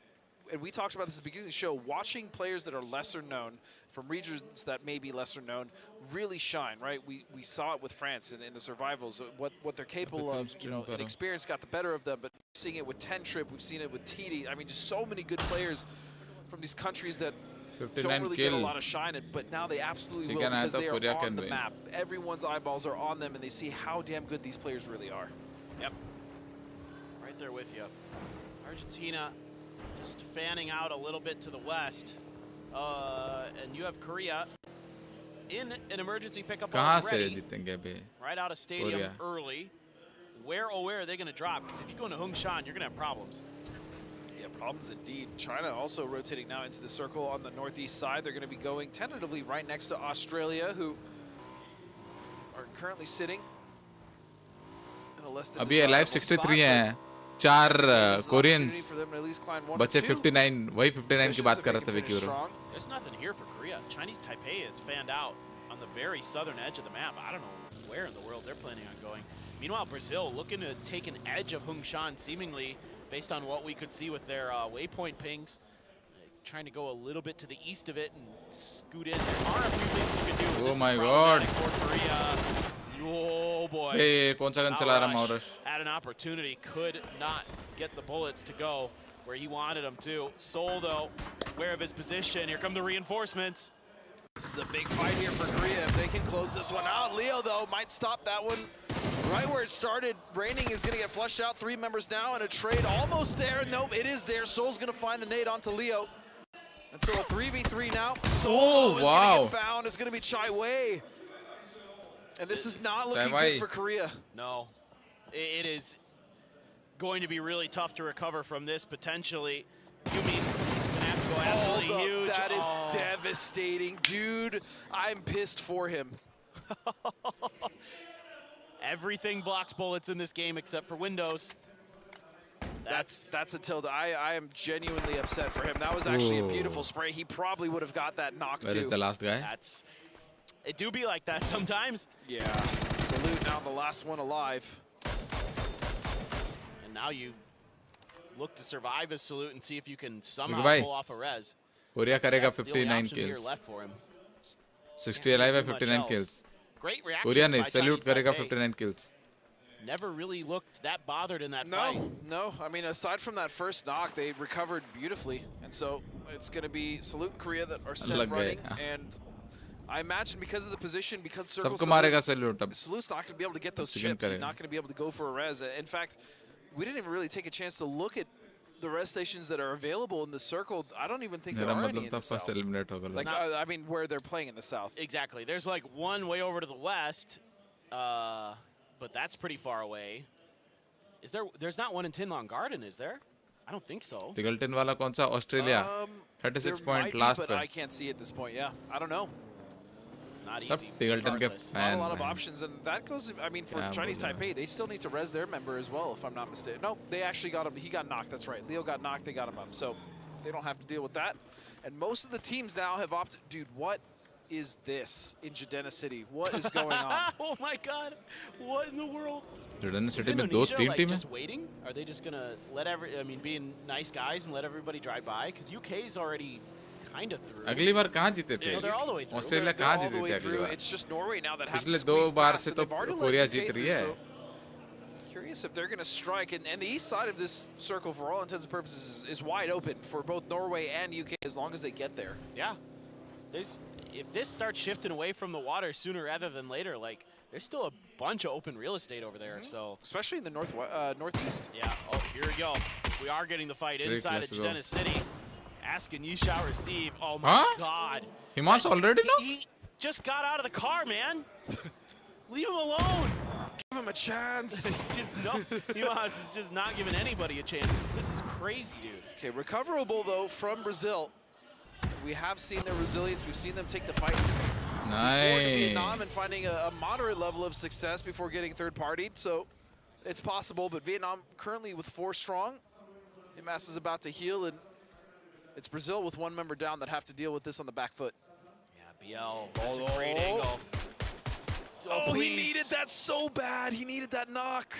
and we talked about this at the beginning of the show, watching players that are lesser known from regions that may be lesser known really shine, right? We saw it with France in the survivals, what they're capable of, and experience got the better of them, but seeing it with Tentrip, we've seen it with TD. I mean, just so many good players from these countries that don't really get a lot of shine, but now they absolutely will, because they are on the map. Everyone's eyeballs are on them, and they see how damn good these players really are. Yep. Right there with you. Argentina just fanning out a little bit to the west. And you have Korea in an emergency pickup already. Right out of stadium early. Where are they going to drop? Because if you go into Hongshan, you're going to have problems. Yeah, Yeah, problems indeed. China also rotating now into the circle on the northeast side. They're going to be going tentatively right next to Australia, who are currently sitting in a less than अभी live 63 हैं, 4 Koreans बचे 59, वही 59 की बात कर रहा था Vicky bro. There's nothing here for Korea. Chinese Taipei is fanned out on the very southern edge of the map. I don't know where in the world they're planning on going. Meanwhile, Brazil looking to take an edge of Hongshan, seemingly based on what we could see with their waypoint pings. Trying to go a little bit to the east of it and scoot in. There are a few things you can do. Oh This my is God. for Korea. Oh boy. Hey, कौन सा gun चला रहा माउरस? Had an opportunity, could not get the bullets to go where he wanted them to. Seoul, though, aware of his position. Here come the reinforcements. This is a big fight here for Korea if they can close this one out. Leo, though, might stop that one right where it started. Raining is going to get flushed out. 3 members now in a trade almost there. Nope, it is there. Seoul's going to find the nade onto Leo. And so a 3v3 now. Seoul is going to get found. It's going to be Chai Wei. And this is not looking good for Korea. No, it is going to be really tough to recover from this potentially. You mean gonna have to go absolutely huge? That is devastating, dude. I'm pissed for him. Everything blocks bullets in this game except for windows. That's a tilt. I am genuinely upset for him. That was actually a beautiful spray. He probably would have got that knock too. Where is the last guy? It do be like that sometimes. Yeah. Salute now the last one alive. And now you look to survive his salute and see if you can somehow pull off a res. Korea करेगा That's the only 59 option here kills. left for him. 60 alive है, 59 kills. Great reaction. Korea नहीं, by salute Chinese करेगा Taipei. 59 kills. Never really looked that bothered in that fight. No. I mean, aside from that first knock, they recovered beautifully. And so it's going to be Salute and Korea that are set running. And I imagine because of the position, because Circle's Salute's not going to be able to get those chips. He's not going to be able to go for a res. In fact, we didn't even really take a chance to look at the res stations that are available in the circle. I don't even think there are any in the south. Like, I mean, where they're playing in the south. Exactly. There's like one way over to the west, but that's pretty far away. Is there? There's not one in Tin Long Garden, is there? I don't think so. Tiggleton वाला कौन सा? Australia. 36 point last but I can't see at this point. Yeah, I don't know. Not सब easy. Tiggleton के Not fan a lot of हैं. options, and that goes. I mean, for Yeah, Chinese बोला. Taipei, they still need to res their member as well, if I'm not mistaken. No, they actually got him. He got knocked. That's right. Leo got knocked. They got him up. So they don't have to deal with that. And most of the teams now have opted. Dude, what is this in Jadena City? What is going on? Oh my God! What in the world? Jadena Is City में Indonesia, 2-3 like, team हैं. just waiting? Are they just gonna let being nice guys and let everybody drive by? Because UK's already kind of through. अगली बार कहाँ जीते थे? No, they're all the way through. Australia They're कहाँ all the जीते way थे अगली through. Bar? It's just Norway now that have to पिछले squeeze 2 बार past, से and तो they've already let Korea UK जीत रही through, है. so curious if they're going to strike. And the east side of this circle, for all intents and purposes, is wide open for both Norway and UK as long as they get there. Yeah. If this starts shifting away from the water sooner rather than later, like, there's still a bunch of open real estate over there. So especially in the northeast. Yeah. Oh, here we go. We are getting the fight inside of Jadena City. Asking you shall receive. Oh my God. Himas already knocked? He just got out of the car, man. Leave him alone. Give him a chance. Himas is just not giving anybody a chance. This is crazy, dude. Okay, recoverable though from Brazil. We have seen their resilience. We've seen them take the fight before to Vietnam and finding a moderate level of success before getting third-partied. So it's possible, but Vietnam currently with 4 strong. Himas is about to heal, and it's Brazil with 1 member down that have to deal with this on the back foot. Yeah, BL. That's a great angle. Oh, he needed that so bad. He needed that knock.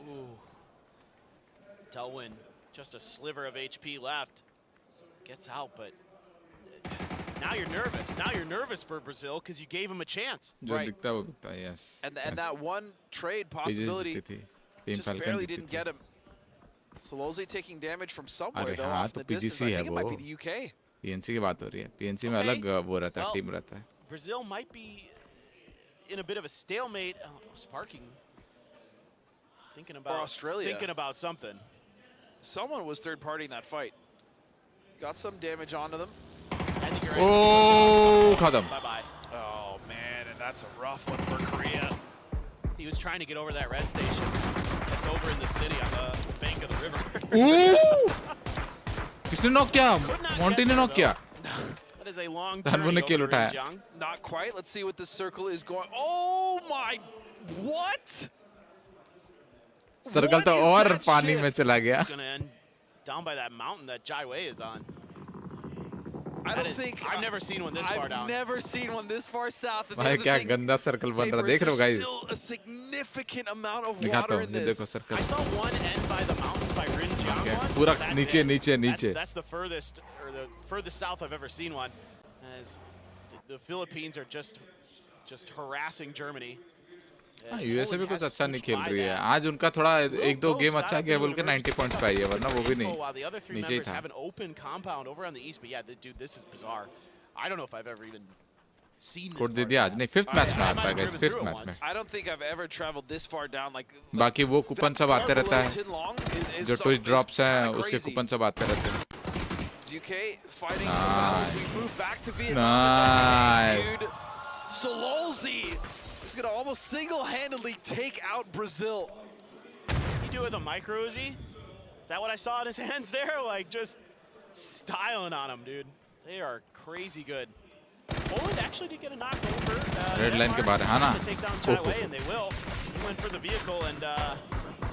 Ooh. Delwin, just a sliver of HP left. Gets out, but now you're nervous. Now you're nervous for Brazil because you gave him a chance. जो दिखता वो दिखता, yes. And that one trade possibility just barely didn't get him. Solozzi taking damage from somewhere though off the distance. I think it might be the UK. PNC की बात हो रही है. PNC में अलग वो रहता है, टीम रहता है. Brazil might be in a bit of a stalemate. Oh, Sparking. Thinking about Australia. Thinking about something. Someone was third-partying that fight. Got some damage onto them. Oh, खत्म. Bye-bye. Oh, man, and that's a rough one for Korea. He was trying to get over that res station. That's over in the city on the bank of the river. Ooh! किसने knock किया? Monty ने knock किया। That is a long धनवू ने किल उठाया। Not quite. Let's see what this circle is going. Oh my! What? Circle तो और पानी में चला गया। Down by that mountain that Jai Wei is on. I don't think I've never seen one this far down. I've never seen one this far south. भाई क्या गंदा circle बन रहा, देख रहे हो guys? Still a significant amount of दिखाता water हूँ, in ये देखो this. Circle. I saw one end by the mountains by Rinjiang once. पूरा That's नीचे it. नीचे नीचे। That's the furthest or the furthest south I've ever seen one. As the Philippines are just harassing Germany. USA भी कुछ अच्छा नहीं खेल रही है। आज उनका थोड़ा एक दो गेम अच्छा गया बोल के 90 पॉइंट्स पाई है, वरना वो भी नहीं, नीचे ही था। Have an open compound over on the east, but yeah, dude, this is bizarre. I don't know if I've ever even seen this. Code दे दिया आज नहीं, 5th मैच में आता है गाइस, 5th मैच में। I don't think I've ever traveled this far down. Like बाकी वो कूपन सब आते रहता है, जो ट्विच ड्रॉप्स हैं उसके कूपन सब आते रहते हैं। UK fighting as we move back to Vietnam. Nice. Sololzi is going to almost single-handedly take out Brazil. He do it with a micro Uzi? Is that what I saw in his hands there? Like just styling on him, dude. They are crazy good. Poland actually did get a knock over. Red line के बाहर है ना? Take down Chai Wei, and they will. He went for the vehicle and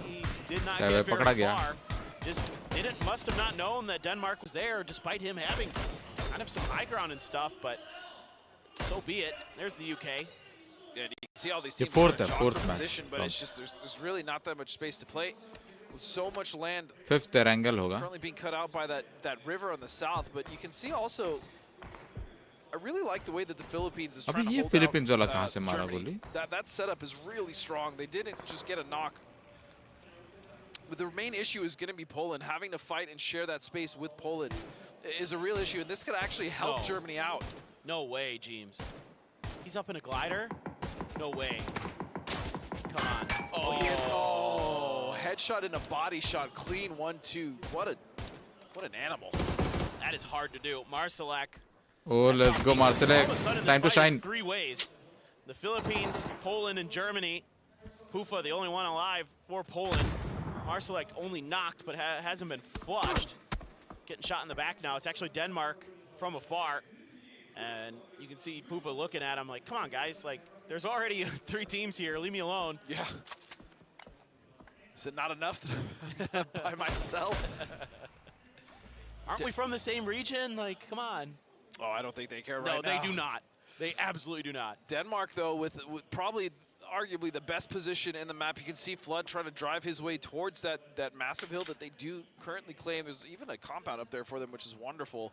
he did not Chai get Wei very पकड़ा गया। far. Just must have not known that Denmark was there, despite him having kind of some high ground and stuff. But so be it. There's the UK. Yeah, you can see all these The teams fourth trying to jog for match. position, but it's just there's really not that much space to play. With so much land 5th angle होगा। currently being cut out by that river on the south, but you can see also. I really like the way that the Philippines is trying to hold Philippines वाला out कहाँ से मारा Germany. बोली? That setup is really strong. They didn't just get a knock. But the main issue is going to be Poland. Having to fight and share that space with Poland is a real issue, and this could actually help Germany out. No way, James. He's up in a glider? No way. Come on. Oh, headshot and a body shot. Clean 1-2. What an animal. That is hard to do. Marsalek. Oh, let's go Marsalek. Time to shine. Three ways. The Philippines, Poland, and Germany. Pufa, the only one alive for Poland. Marsalek only knocked, but hasn't been flushed. Getting shot in the back now. It's actually Denmark from afar. And you can see Pufa looking at him like, come on, guys. Like, there's already 3 teams here. Leave me alone. Yeah. Is it not enough by myself? Aren't we from the same region? Like, come on. Oh, I don't think they care right now. No, they do not. They absolutely do not. Denmark, though, with probably arguably the best position in the map. You can see Flood trying to drive his way towards that massive hill that they do currently claim. There's even a compound up there for them, which is wonderful.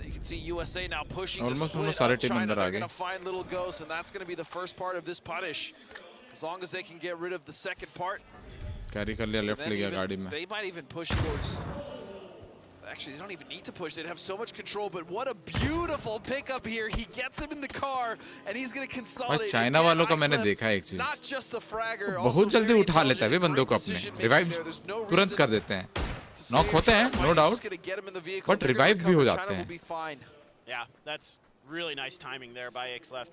You can see USA now pushing the split of China. They're going to find Little Ghost, and that's going to be the first part of this punish. As long as they can get rid of the second part. Carry कर लिया left ले गया गाड़ी में. They might even push towards. Actually, they don't even need to push. They'd have so much control, but what a beautiful pickup here. He gets him in the car, and he's going to consolidate. China वालों का मैंने देखा है एक चीज. Not just the fragger. बहुत जल्दी उठा लेता है वे बंदों को अपने. Revive तुरंत कर देते हैं. Knock होते हैं, no doubt. But revive भी हो जाते हैं. Yeah, that's really nice timing there by X left.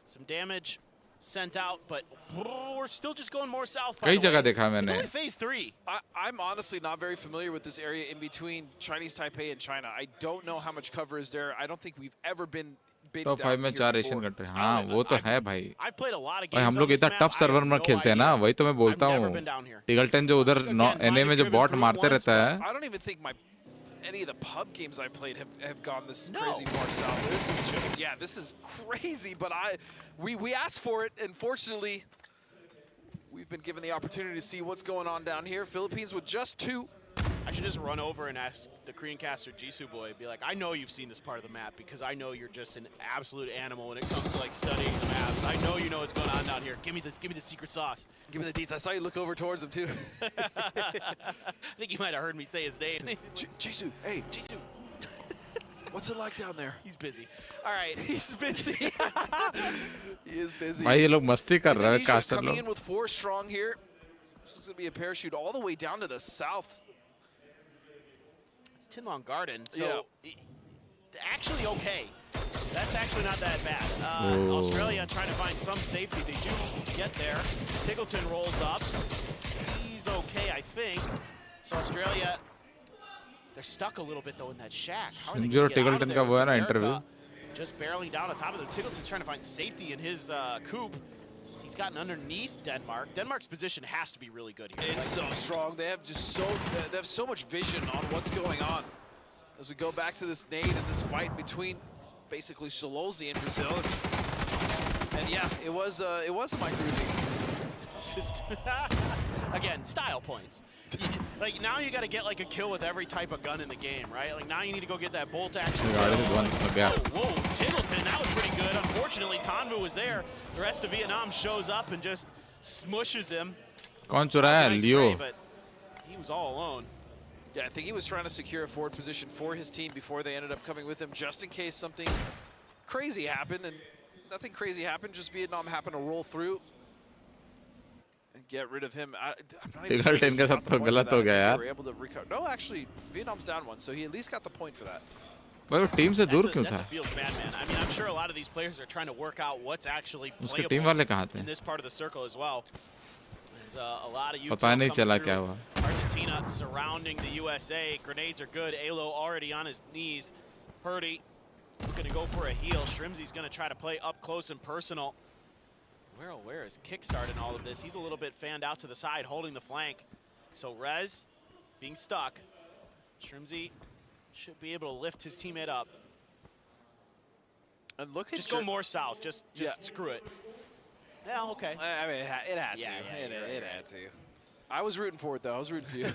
Some damage sent out, but we're still just going more south. कई जगह देखा मैंने. It's only phase 3. I'm honestly not very familiar with this area in between Chinese Taipei and China. I don't know how much cover is there. I don't think we've ever been top 5 में 4 Asian country. हाँ वो तो है भाई. भाई हम लोग इतना टफ सर्वर में खेलते हैं ना, वही तो मैं बोलता हूँ. टिगलटन जो उधर एनए में जो बॉट मारते रहता है. I don't even think any of the pub games I played have gone this crazy far south. This is just, yeah, this is crazy, but we asked for it, and fortunately, we've been given the opportunity to see what's going on down here. Philippines with just 2. I should just run over and ask the Korean caster Jisoo Boy, be like, I know you've seen this part of the map because I know you're just an absolute animal when it comes to like studying the maps. I know you know what's going on down here. Give me the secret sauce. Give me the deets. I saw you look over towards him too. I think you might have heard me say his name. Jisoo, hey. Jisoo. What's it like down there? He's busy. All right. He's busy. He is busy. भाई ये लोग मस्ती कर रहे हैं caster coming लोग. in with 4 strong here. This is going to be a parachute all the way down to the south. It's Tinlong Garden, so actually okay. That's actually not that bad. Australia trying to find some safety. They do get there. Tiggleton rolls up. He's okay, I think. So Australia They're stuck a little bit though in that shack. How are they जो gonna get out of टिगल्टन there का वो है with ना America interview just barreling down on top of them? Tiggleton's trying to find safety in his coop. He's gotten underneath Denmark. Denmark's position has to be really good here. It's so strong. They have so much vision on what's going on. As we go back to this nade and this fight between basically Solozzi and Brazil. And yeah, it was a micro-Uzi. It's just again, style points. Like now you got to get like a kill with every type of gun in the game, right? Like now you need to go get that bolt action. Whoa, Tiggleton, that was pretty good. Unfortunately, Tanvu was there. The rest of Vietnam shows up and just smushes him. कौन चुराया लियो? But he was all alone. Yeah, I think he was trying to secure a forward position for his team before they ended up coming with him, just in case something crazy happened. And nothing crazy happened, just Vietnam happened to roll through and get rid of him. I'm not even sure टिगल्टन के साथ तो गलत हो गया they यार. were able to recover. No, actually, Vietnam's down one, so he at least got the point for that. भाई वो team से दूर क्यों That's था? a field madman. I mean, I'm sure a lot of these players are trying to work out what's actually उसके team वाले कहाँ playable थे? in this part of the circle as well. There's a lot of पता नहीं चला क्या हुआ. Argentina surrounding the USA. Grenades are good. Alo already on his knees. Purdy looking to go for a heal. Shrimzy's going to try to play up close and personal. Where is Kickstart in all of this? He's a little bit fanned out to the side, holding the flank. So Rez being stuck. Shrimzy should be able to lift his teammate up. And look at just go more south. Just screw it. Yeah, okay. I mean, it had to. Yeah, It had to. I was rooting for it, though. I was rooting for you.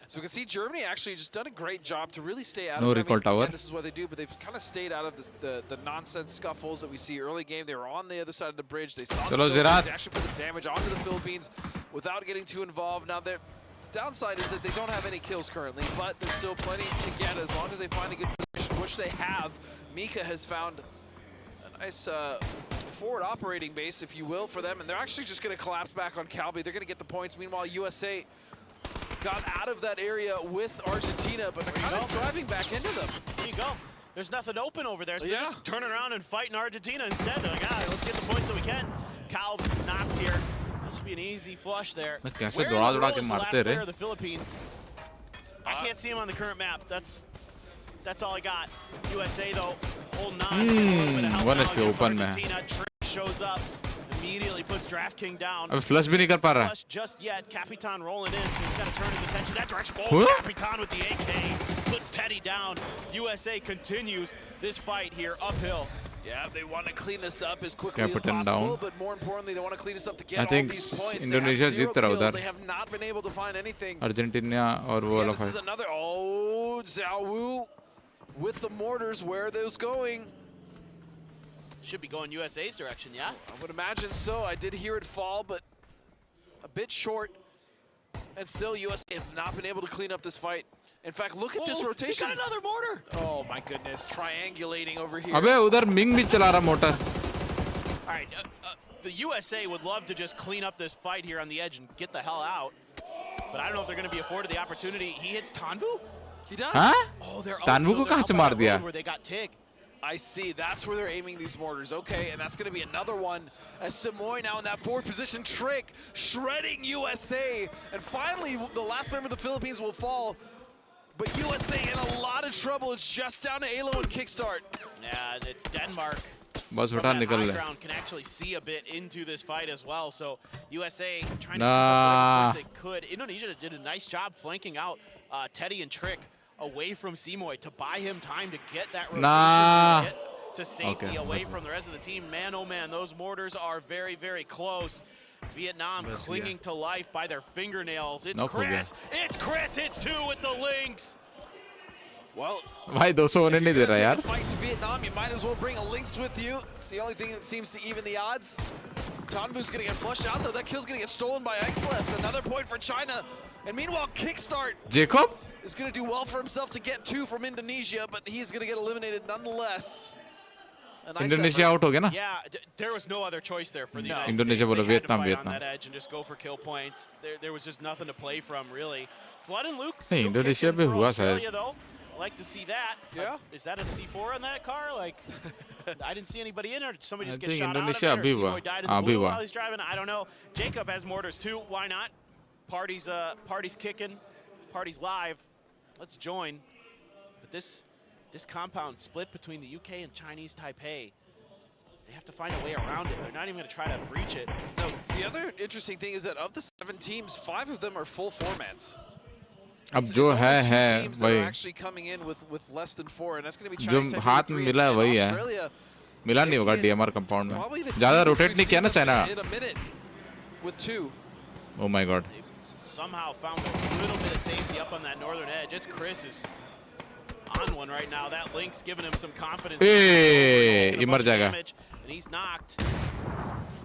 So we can see Germany actually just done a great job to really stay out No of it. recall tower. This is what they do, but they've kind of stayed out of the nonsense scuffles that we see early game. They were on the other side of the bridge. They saw the Philippines. They actually put some damage onto the Philippines without getting too involved. Now, their downside is that they don't have any kills currently, but there's still plenty to get as long as they find a good position, which they have. Mika has found a nice forward operating base, if you will, for them, and they're actually just going to collapse back on Calby. They're going to get the points. Meanwhile, USA got out of that area with Argentina, but they're kind of driving back into them. There you go. There's nothing open over there, so they're just turning around and fighting Argentina instead. They're like, let's get the points that we can. Calb's knocked here. That should be an easy flush there. कैसे दौड़ा के मारते रहे? The Philippines. I can't see him on the current map. That's all I got. USA though, holding on. One HP open में. Trick shows up, immediately puts DraftKing down. अब flush भी नहीं कर पा रहा. Flush just yet. Capitan rolling in, so he's got to turn his attention that direction. Oh, Capitan with the AK puts Teddy down. USA continues this fight here uphill. Yeah, they want to clean this up as quickly as possible, but more importantly, they want to clean this up to get all these points. Indonesia they have 0 जीत रहा kills. उधर. They have not been able to find anything. Argentina और वो वाला This is fight. another. Oh, Zhao Wu with the mortars. Where are those going? Should be going USA's direction, yeah? I would imagine so. I did hear it fall, but a bit short. And still, USA have not been able to clean up this fight. In fact, look at this rotation. He got another mortar. Oh my goodness, triangulating over here. अबे उधर Ming भी चला रहा motor. All right, the USA would love to just clean up this fight here on the edge and get the hell out. But I don't know if they're going to be afforded the opportunity. He hits Tanvu? He does. हाँ? Oh, they're Tanvu को कहाँ से मार दिया? Where they got Tig. I see. That's where they're aiming these mortars. Okay, and that's going to be another one. As Samoy now in that forward position. Trick shredding USA. And finally, the last member of the Philippines will fall. But USA in a lot of trouble. It's just down to Alo and Kickstart. Yeah, it's Denmark. बस उठा निकल ले. Ground can actually see a bit into this fight as well. So USA trying to as much as they could. Indonesia did a nice job flanking out Teddy and Trick away from Simoy to buy him time to get that rotation to safety away from the rest of the team. Man, oh man, those mortars are very, very close. Vietnam clinging to life by their fingernails. It's Chris. It's Chris. It's 2 with the links. Well, भाई 200 होने नहीं दे रहा यार. Fight to Vietnam, you might as well bring a Lynx with you. It's the only thing that seems to even the odds. Tanvu's gonna get flushed out though. That kill's gonna get stolen by Xleft. Another point for China. And meanwhile, Kickstart Jacob is gonna do well for himself to get 2 from Indonesia, but he's gonna get eliminated nonetheless. Indonesia out हो गया ना? Yeah, there was no other choice there for the United Indonesia States. बोलो They had to Vietnam fight on that edge and just go for kill points. There was just nothing to play from really. Flood and Luke. नहीं Indonesia पे हुआ शायद. Though. I like to see that. Yeah. Is that a C4 on that car? Like, I didn't see anybody in there. Did somebody just I get think shot Indonesia out of it? अभी Or हुआ. Simoy died in the blue while he's driving? I don't know. Jacob has mortars too. Why not? Party's kicking. Party's live. let's join. But this compound split between the UK and Chinese Taipei. They have to find a way around it. They're not even going to try to breach it. No, the other interesting thing is that of the 7 teams, 5 of them are full formats. अब जो है teams that are वही actually coming in with less than 4, and that's going to be जो Chinese हाथ में मिला है वही है Australia. मिला नहीं होगा DMR कंपाउंड में ज़्यादा रोटेट नहीं किया ना China In a minute with 2. Oh my god. Somehow found a little bit of safety up on that northern edge. It's Chris is on one right now. That link's giving him some confidence. Hey, ये मर जाएगा. And he's knocked.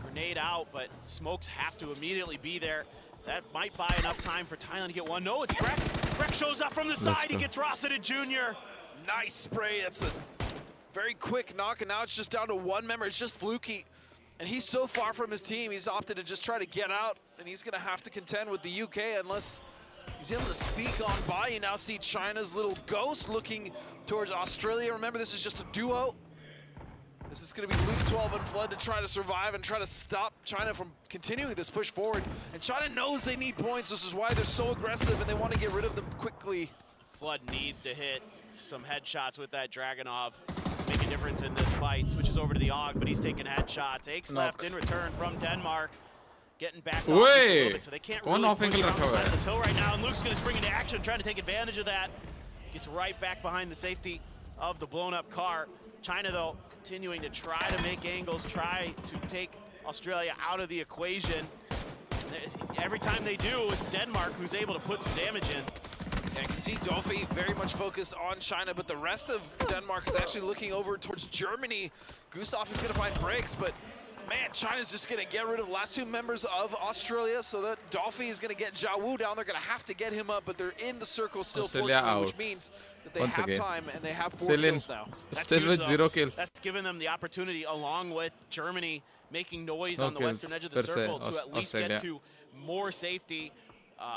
Grenade out, but smokes have to immediately be there. That might buy enough time for Thailand to get one. No, it's Brex. Brex shows up from the side. He gets Rossiter Jr. Nice spray. That's a very quick knock, and now it's just down to 1 member. It's just Fluky. And he's so far from his team, he's opted to just try to get out, and he's going to have to contend with the UK unless he's able to sneak on by. You now see China's little ghost looking towards Australia. Remember, this is just a duo. This is going to be Luke 12 and Flood to try to survive and try to stop China from continuing this push forward. And China knows they need points. This is why they're so aggressive, and they want to get rid of them quickly. Flood needs to hit some headshots with that Dragunov. Make a difference in this fight. Switches over to the AUG, but he's taking headshots. Aches left in return from Denmark. Getting back off just a little bit, so they can't really push around the side of this hill right now. And Luke's going to spring into action, trying to take advantage of that. Gets right back behind the safety of the blown-up car. China, though, continuing to try to make angles, try to take Australia out of the equation. Every time they do, it's Denmark who's able to put some damage in. I can see Dolphy very much focused on China, but the rest of Denmark is actually looking over towards Germany. Gustav is going to find breaks, but man, China's just going to get rid of the last 2 members of Australia, so that Dolphy is going to get Jiawu down. They're going to have to get him up, but they're in the circle still, fortunately, which means that they have time and they have 4 kills now. Still with 0 kills. That's given them the opportunity, along with Germany making noise on the western edge of the circle, to at least get to more safety.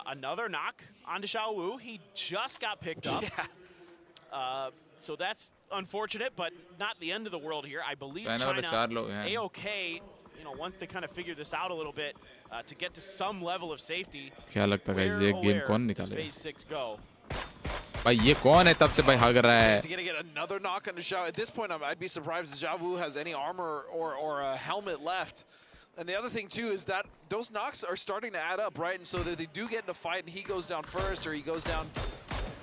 Another knock onto Xiaowu. He just got picked up. So that's unfortunate, but not the end of the world here. I believe China A-OK, you know, once they kind of figure this out a little bit, to get to some level of safety. क्या लगता है ये game कौन निकालेगा? Phase 6 go. भाई ये कौन है तब से भाई भाग रहा है? Is he going to get another knock on the Xiao? At this point, I'd be surprised if Jiawu has any armor or a helmet left. And the other thing, too, is that those knocks are starting to add up, right? And so that they do get in a fight and he goes down first or he goes down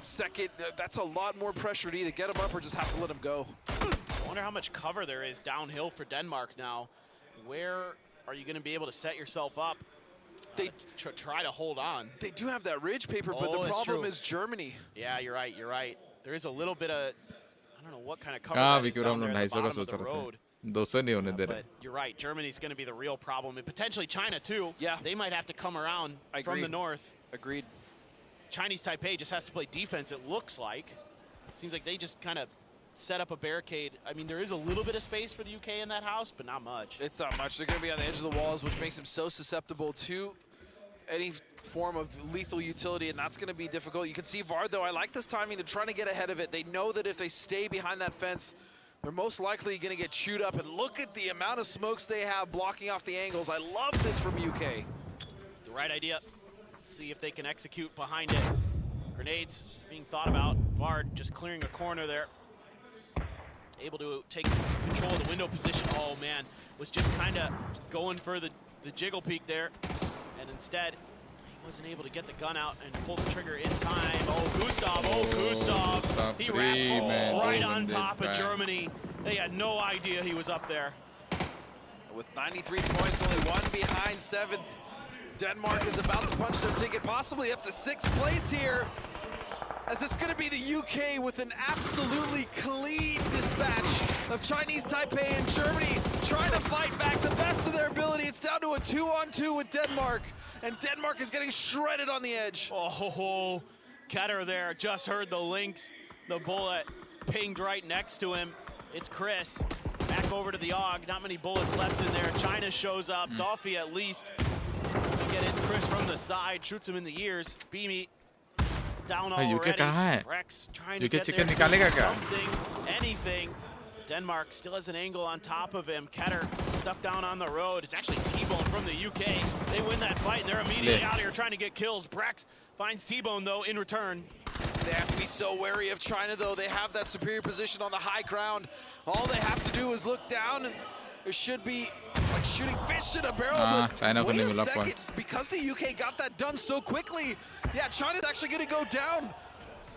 second, that's a lot more pressure to either get him up or just have to let him go. I wonder how much cover there is downhill for Denmark now. Where are you going to be able to set yourself up? They try to hold on. They do have that ridge paper, but the problem is Germany. Yeah, you're right, you're right. There is a little bit of, I don't know what kind of cover that is down there at the bottom of the road. But you're right, Germany's going to be the real problem, and potentially China too. Yeah, they might have to come around from the north. Agreed. Chinese Taipei just has to play defense, it looks like. Seems like they just kind of set up a barricade. I mean, there is a little bit of space for the UK in that house, but not much. It's not much. They're going to be on the edge of the walls, which makes them so susceptible to any form of lethal utility, and that's going to be difficult. You can see Vard, though, I like this timing. They're trying to get ahead of it. They know that if they stay behind that fence, they're most likely going to get chewed up. And look at the amount of smokes they have blocking off the angles. I love this from UK. The right idea. Let's see if they can execute behind it. Grenades being thought about. Vard just clearing a corner there. Able to take control of the window position. Oh, man. Was just kind of going for the jiggle peek there. And instead, he wasn't able to get the gun out and pull the trigger in time. Oh, Gustav. Oh, Gustav. He wrapped right on top of Germany. They had no idea he was up there. With 93 points, only 1 behind 7th. Denmark is about to punch their ticket, possibly up to 6th place here. As it's going to be the UK with an absolutely clean dispatch of Chinese Taipei and Germany trying to fight back the best of their ability. It's down to a 2-on-2 with Denmark, and Denmark is getting shredded on the edge. Oh, Ketter there just heard the links. The bullet pinged right next to him. It's Chris. Back over to the AUG. Not many bullets left in there. China shows up. Dolphy at least. Again, it's Chris from the side. Shoots him in the ears. Beamy down already. Rex trying to get there. Something, anything. Denmark still has an angle on top of him. Ketter stuck down on the road. It's actually T-Bone from the UK. They win that fight, and they're immediately out here trying to get kills. Brex finds T-Bone, though, in return. They have to be so wary of China, though. They have that superior position on the high ground. All they have to do is look down, and it should be like shooting fish in a barrel. But China wait a second, because the UK got that done so quickly, yeah, China's actually going to go down.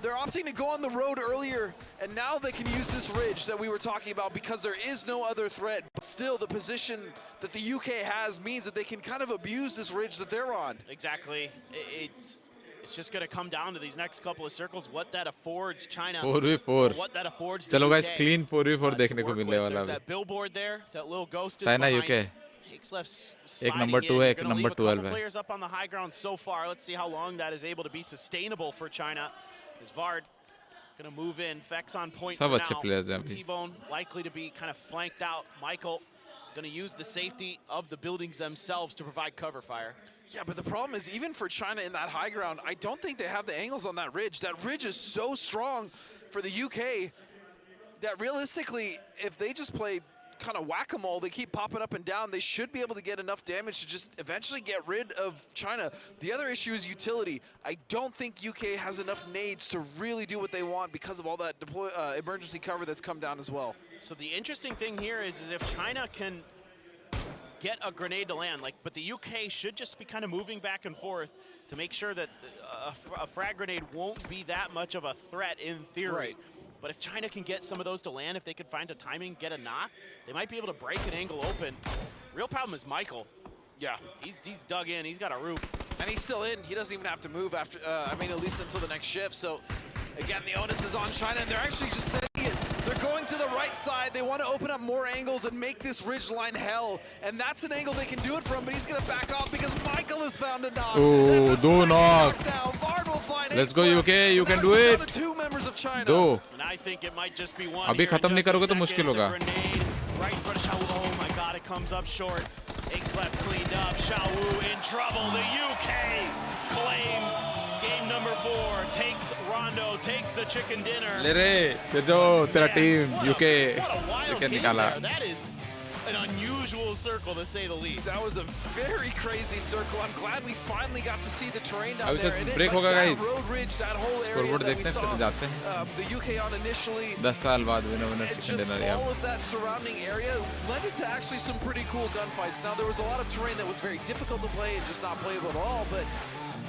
They're opting to go on the road earlier, and now they can use this ridge that we were talking about because there is no other threat. But still, the position that the UK has means that they can kind of abuse this ridge that they're on. Exactly. It's just going to come down to these next couple of circles, what that affords China. 4v4. What that affords चलो the guys, UK, clean 4v4 देखने को मिलने वाला There's है. that billboard there, that little ghost is China behind. UK. एक number 2 है, एक number 12 है. Players up on the high ground so far. Let's see how long that is able to be sustainable for China. Is Vard going to move in? Fex on point सब for अच्छे now. players हैं अभी. T-Bone likely to be kind of flanked out. Michael going to use the safety of the buildings themselves to provide cover fire. Yeah, but the problem is, even for China in that high ground, I don't think they have the angles on that ridge. That ridge is so strong for the UK that realistically, if they just play kind of whack-a-mole, they keep popping up and down, they should be able to get enough damage to just eventually get rid of China. The other issue is utility. I don't think UK has enough nades to really do what they want because of all that emergency cover that's come down as well. So the interesting thing here is if China can get a grenade to land, but the UK should just be kind of moving back and forth to make sure that a frag grenade won't be that much of a threat in theory. Right. But if China can get some of those to land, if they could find a timing, get a knock, they might be able to break an angle open. Real problem is Michael. Yeah. He's dug in, he's got a roof. And he's still in. He doesn't even have to move after, at least until the next shift. So, again, the onus is on China, and they're actually just setting it. They're going to the right side. They want to open up more angles and make this ridge line hell. And that's an angle they can do it from, but he's going to back off because Michael has found a knock. Oh, do knock. Vard will find Let's go UK, you can do it. Two members of China. Do. And I think it might just be one. अभी खत्म नहीं करोगे तो मुश्किल होगा. Right in front of Xiaowu. Oh my god, it comes up short. Aespa cleaned up. Xiaowu in trouble. The UK claims game number 4. Takes Rondo, takes the chicken dinner. ले रे, सेजो तेरा team UK What a wild chicken game निकाला. there. That is an unusual circle to say the least. That was a very crazy circle. I'm glad we finally got to see the terrain down अभी there. से And break होगा that guys. road ridge, that whole area Scoreboard that we देखते हैं saw, फिर जाते हैं. the UK on initially. 10 साल बाद winner And chicken just dinner यार. all of that surrounding area led it to actually some pretty cool gunfights. Now, there was a lot of terrain that was very difficult to play and just not playable at all, but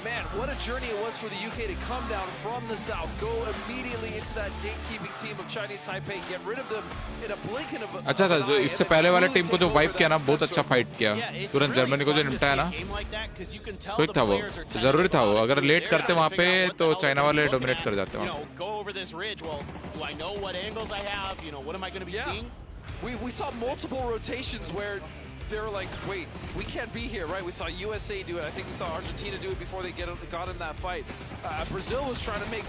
man, what a journey it was for the UK to come down from the south, go immediately into that gatekeeping team of Chinese Taipei, get rid of them in a blink of an अच्छा था जो इससे पहले वाले team को जो wipe किया ना बहुत अच्छा फाइट किया. Yeah, तुरंत जर्मनी को जो निपटाया ना. क्विक था वो. जरूरी था वो. अगर लेट करते वहाँ पे तो चाइना वाले डोमिनेट कर जाते वहाँ. Go over this ridge. Well, do I know what angles I have? What am I going to be seeing? We saw multiple rotations where they were like, wait, we can't be here, right? We saw USA do it. I think we saw Argentina do it before they got in that fight. Brazil was trying to make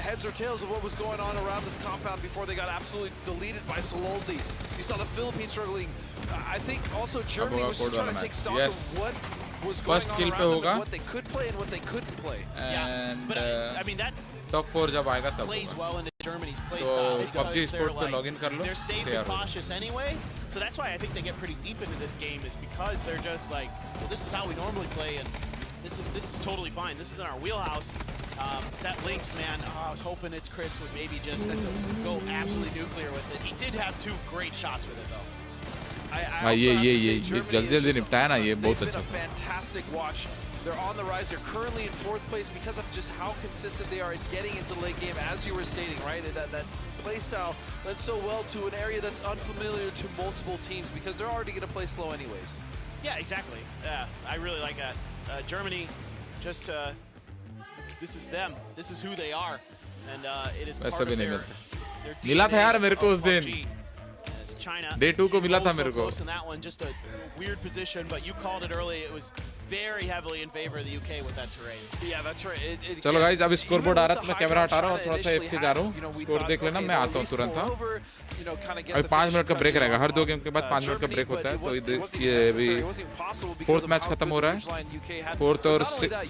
heads or tails of what was going on around this compound before they got absolutely deleted by Sololzi. You saw the Philippines struggling. I think also Germany was just trying to take stock of what was going on around them and what they could play and what they couldn't play. And But I mean, that top 4 जब आएगा तब plays well into Germany's play तो style. PUBG Sports पे login कर लो. They're safe and cautious anyway. So that's why I think they get pretty deep into this game, is because they're just like, well, this is how we normally play, and this is totally fine. This is in our wheelhouse. That Lynx, man, I was hoping it's Chris would maybe just go absolutely nuclear with it. He did have 2 great shots with it, though. ये जल्दी निपटाया ना, ये बहुत अच्छा. Fantastic watch. They're on the rise. They're currently in 4th place because of just how consistent they are in getting into the late game, as you were stating, right? That play style lends so well to an area that's unfamiliar to multiple teams because they're already going to play slow anyways. Yeah, exactly. Yeah, I really like that. Germany, just this is them. This is who they are, and it is part of their मिला था यार मेरे को उस दिन. China. Day 2 को मिला था मेरे को. In that one, just a weird position, but you called it early. It was very heavily in favor of the UK with that terrain. Yeah, that's right. चलो गाइस, अभी स्कोरबोर्ड आ रहा है तो मैं कैमरा हटा रहा हूँ और थोड़ा सा एफ जा रहा हूँ. स्कोर देख लेना, मैं आता हूँ तुरंत. अभी 5 मिनट का ब्रेक रहेगा. हर 2 गेम के बाद 5 मिनट का ब्रेक होता है. तो ये अभी 4th मैच खत्म हो रहा है. 4th और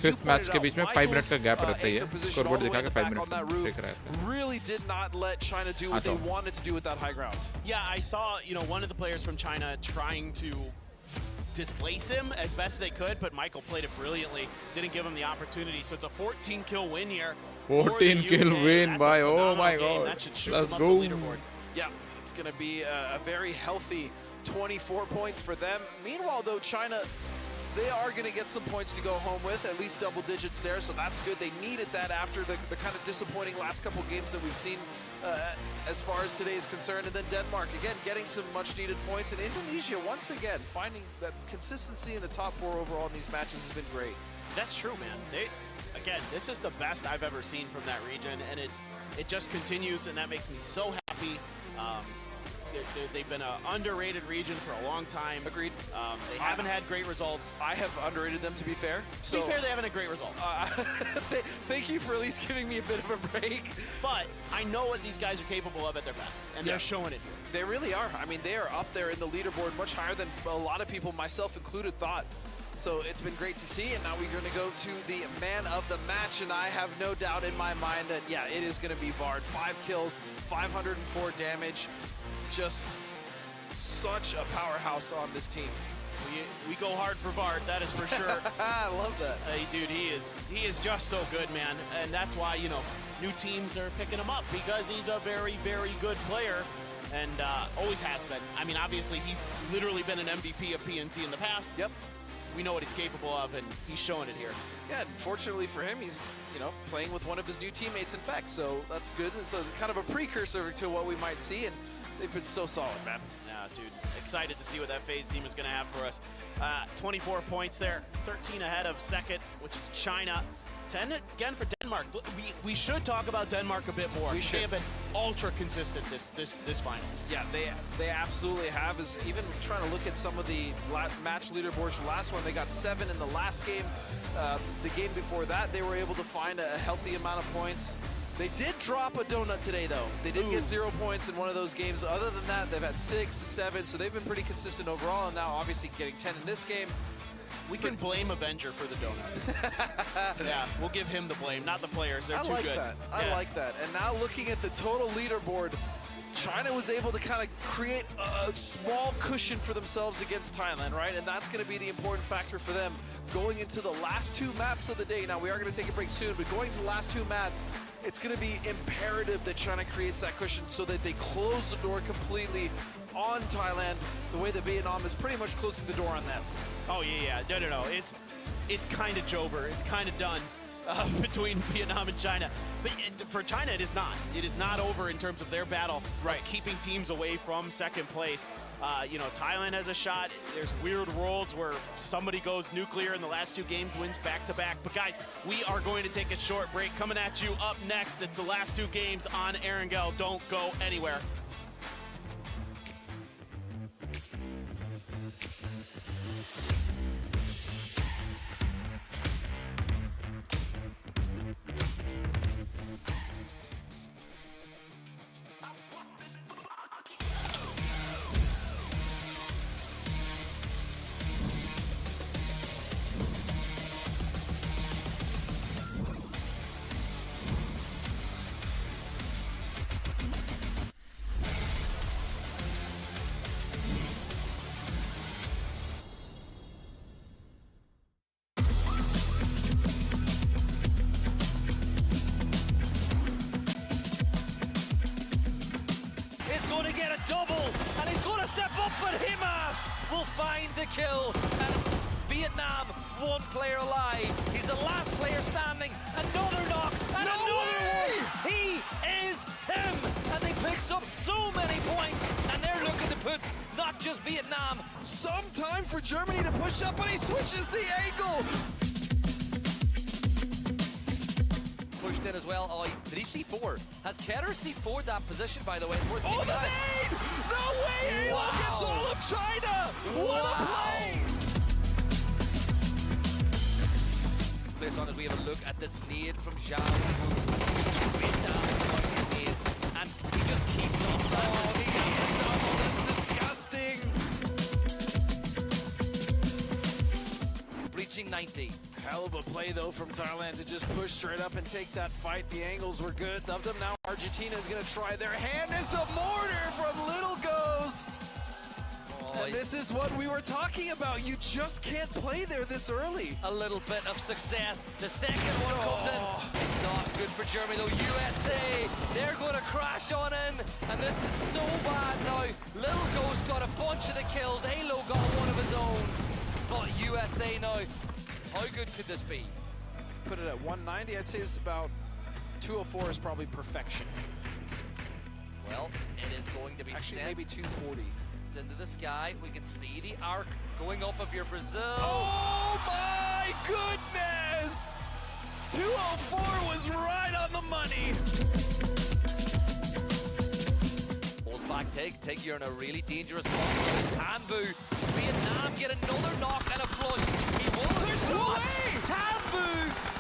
5th मैच के बीच में 5 मिनट का गैप रहता है. स्कोरबोर्ड दिखा के 5 मिनट का ब्रेक रहता है. Really did not let China do what they wanted to do with that high ground. Yeah, I saw one of the players from China trying to displace him as best they could, but Michael played it brilliantly, didn't give him the opportunity. So it's a 14 kill win here. 14 kill win by, oh my god. That should shoot Let's him go. up the leaderboard. Yeah, it's going to be a very healthy 24 points for them. Meanwhile, though, China, they are going to get some points to go home with, at least double digits there, so that's good. They needed that after the kind of disappointing last couple games that we've seen as far as today is concerned. And then Denmark, again, getting some much-needed points. And Indonesia, once again, finding that consistency in the top 4 overall in these matches has been great. That's true, man. Again, this is the best I've ever seen from that region, and it just continues, and that makes me so happy. They've been an underrated region for a long time. Agreed. They haven't had great results. I have underrated them, to be fair. To be fair, they haven't had great results. Thank you for at least giving me a bit of a break. But I know what these guys are capable of at their best, and they're showing it here. They really are. I mean, they are up there in the leaderboard much higher than a lot of people, myself included, thought. So it's been great to see, and now we're going to go to the man of the match, and I have no doubt in my mind that, yeah, it is going to be Vard. 5 kills, 504 damage. Just such a powerhouse on this team. We go hard for Vard, that is for sure. I love that. Dude, he is just so good, man. And that's why, you know, new teams are picking him up, because he's a very, very good player, and always has been. I mean, obviously, he's literally been an MVP of PNT in the past. Yep. We know what he's capable of, and he's showing it here. Yeah, and fortunately for him, he's, you know, playing with one of his new teammates in fact, so that's good. And so kind of a precursor to what we might see, and they've been so solid, man. Yeah, dude, excited to see what that FaZe team is going to have for us. 24 points there, 13 ahead of second, which is China. 10 again for Denmark. We should talk about Denmark a bit more. We should. They have been ultra consistent this finals. Yeah, they absolutely have. Is even trying to look at some of the match leaderboards from last one. They got 7 in the last game. The game before that, they were able to find a healthy amount of points. They did drop a donut today, though. They did get 0 points in one of those games. Other than that, they've had 6, 7, so they've been pretty consistent overall, and now obviously getting 10 in this game. We can blame Avenger for the donut. Yeah, we'll give him the blame, not the players. They're too good. I like that. And now looking at the total leaderboard, China was able to kind of create a small cushion for themselves against Thailand, right? And that's going to be the important factor for them going into the last 2 maps of the day. Now, we are going to take a break soon, but going to the last 2 maps, it's going to be imperative that China creates that cushion so that they close the door completely on Thailand, the way that Vietnam is pretty much closing the door on them. Oh, yeah. No. It's kind of over. It's kind of done between Vietnam and China. But for China, it is not. It is not over in terms of their battle, right? Keeping teams away from second place. You know, Thailand has a shot. There's weird worlds where somebody goes nuclear in the last 2 games, wins back-to-back. But guys, we are going to take a short break. Coming at you up next, it's the last 2 games on Erangel. Don't go anywhere. will find the kill, and Vietnam, 1 player alive. He's the last player standing. Another knock, and another one. He is him, and they picked up so many points, and they're looking to put not just Vietnam. Some time for Germany to push up, but he switches the angle. Pushed in as well. Oh, did he C4? Has Keter C4'd that position, by the way? Oh, the nade! No way! Halo gets all of China! What a play! This on as we have a look at this nade from Zhao. And he just keeps on. Oh, he got the double. That's disgusting. Breaching 90. Hell of a play, though, from Thailand to just push straight up and take that fight. The angles were good. Of them now, Argentina is going to try their hand as the mortar from Little Ghost. Oh, And this is what we were talking about. You just can't play there this early. A little bit of success. The second one comes in. It's not good for Germany though. USA, they're going to crash on in. And this is so bad now. Little Ghost got a bunch of the kills. Halo got one of his own. But USA now, how good could this be? Put it at 190. I'd say it's about 204 is probably perfection. Well, it is going to be actually sent maybe 240. into the sky. We can see the arc going up of your Brazil. Oh my goodness! 204 was right on the money. Hold back, Tig, you're in a really dangerous spot. Tanbu, Vietnam get another knock and a flush. He won. There's no way! Tanbu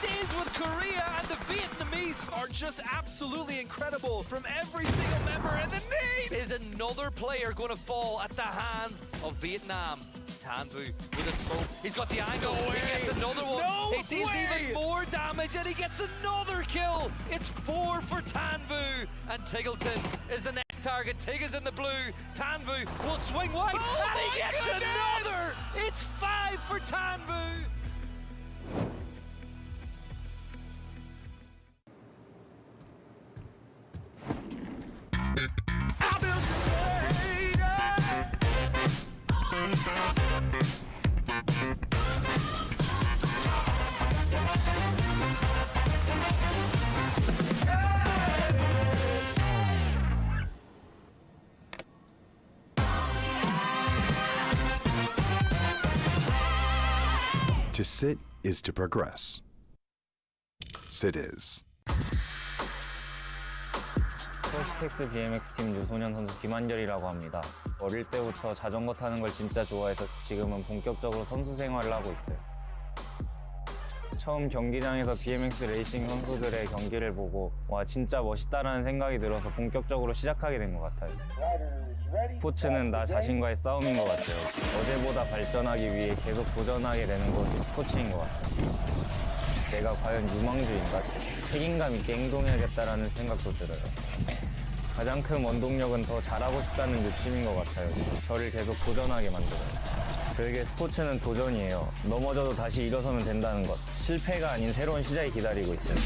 deals with Korea, and the Vietnamese are just absolutely incredible from every single member. And the nade is another player going to fall at the hands of Vietnam. Tanbu with a smoke. He's got the angle. No way. He gets another one. No he deals way. even more damage, and he gets another kill. It's 4 for Tanbu, and Tiggleton is the next target. Tig is in the blue. Tanbu will swing wide, and he gets another. It's 5 for Tanbu. To sit is to progress. Sit is. 스펙스 BMX 팀 유소년 선수 김한결이라고 합니다. 어릴 때부터 자전거 타는 걸 진짜 좋아해서 지금은 본격적으로 선수 생활을 하고 있어요. 처음 경기장에서 BMX 레이싱 선수들의 경기를 보고 와 진짜 멋있다라는 생각이 들어서 본격적으로 시작하게 된 것 같아요. 스포츠는 나 자신과의 싸움인 것 같아요. 어제보다 발전하기 위해 계속 도전하게 되는 것이 스포츠인 것 같아요. 내가 과연 유망주인가? 책임감 있게 행동해야겠다라는 생각도 들어요. 가장 큰 원동력은 더 잘하고 싶다는 욕심인 것 같아요. 저를 계속 도전하게 만들어요. 저에게 스포츠는 도전이에요. 넘어져도 다시 일어서면 된다는 것. 실패가 아닌 새로운 시작이 기다리고 있어요.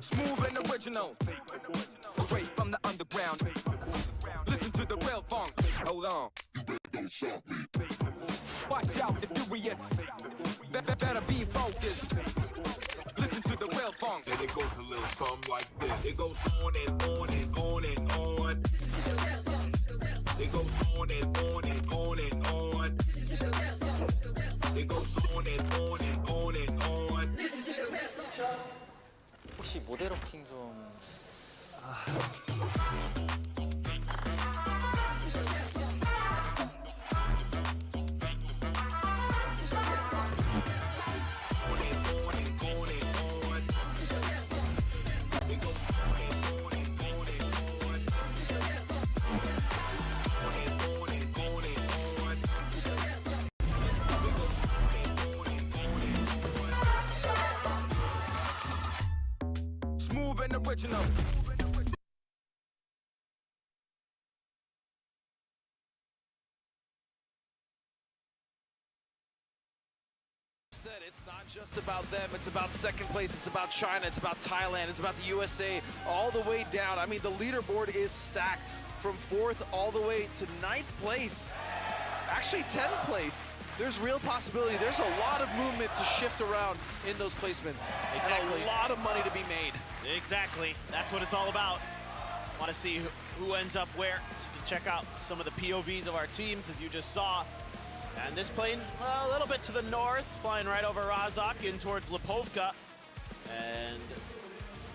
Smooth and original, straight from the underground. Listen to the real funk. Hold on. Watch out, the furious. Better be focused. Listen to the real funk. And it goes a little something like this. It goes on and on and on and on. It goes on and on and on and on. It goes on and on and on and on. Listen to the real funk. 혹시 모델업팅 좀 Smooth and original. It's not just about them, it's about second place, it's about China, it's about Thailand, it's about the USA, all the way down. I mean, the leaderboard is stacked from 4th all the way to 9th place. actually 10th place. There's real possibility. There's a lot of movement to shift around in those placements. Exactly. And a lot of money to be made. Exactly. That's what it's all about. Want to see who ends up where. So you can check out some of the POVs of our teams, as you just saw. And this plane, well, a little bit to the north, flying right over Razak in towards Lipovka. And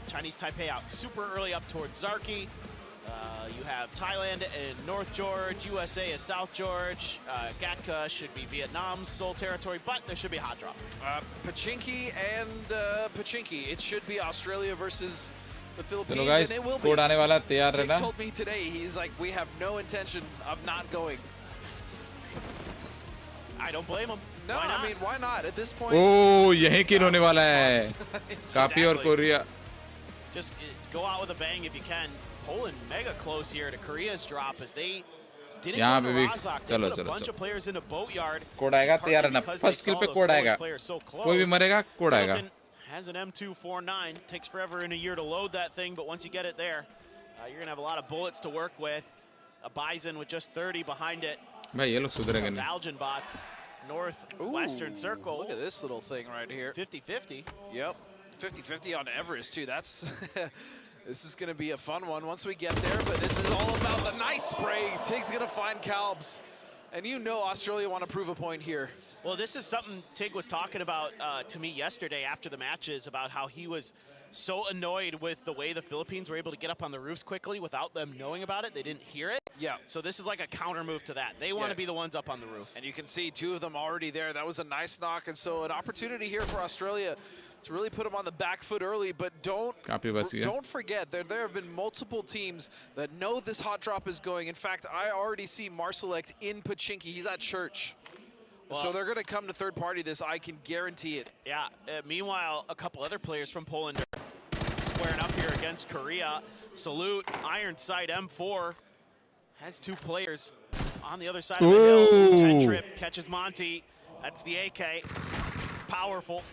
Chinese Taipei out super early up towards Zarki. You have Thailand and North George, USA is South George. Gatka should be Vietnam's sole territory, but there should be a hot drop. Pachinki and Pachinki. It should be Australia versus the Philippines, चलो guys, and it will code be. आने वाला तैयार Jake रहना. told me today, he's like, we have no intention of not going. I don't blame him. No, Why not? I mean, why not? At this point. Oh, यहीं किल होने वाला है. काफी और Korea. Just go out with a bang if you can. Poland mega close here to Korea's drop as they didn't यहाँ go पे to भी Razak. They चलो put a चलो bunch चलो. of players in a boatyard. Code आएगा तैयार रहना. First kill पे कोड आएगा. कोई भी मरेगा कोड आएगा. Middleton has an M249. Takes forever and a year to load that thing, but once you get it there, you're gonna have a lot of bullets to work with. A Bison with just 30 behind it. भाई ये लोग सुधरेंगे नहीं. Algin bots, northwestern circle. Look at this little thing right here. 50-50. Yep, 50-50 on Everest too. That's this is gonna be a fun one once we get there. But this is all about the nice spray. Tig's gonna find Calbs, and you know Australia want to prove a point here. Well, this is something Tig was talking about to me yesterday after the matches, about how he was so annoyed with the way the Philippines were able to get up on the roofs quickly without them knowing about it. They didn't hear it. Yeah. So this is like a counter move to that. They want to be the ones up on the roof. And you can see two of them already there. That was a nice knock. And so an opportunity here for Australia to really put them on the back foot early. But don't forget, there have been multiple teams that know this hot drop is going. In fact, I already see Marselect in Pachinki. He's at church. Well, so they're going to come to third party this. I can guarantee it. Yeah. Meanwhile, a couple other players from Poland are squaring up here against Korea. Salute, Iron Sight M4 has two players on the other side of the hill. 10 trip catches Monty. That's the AK. Powerful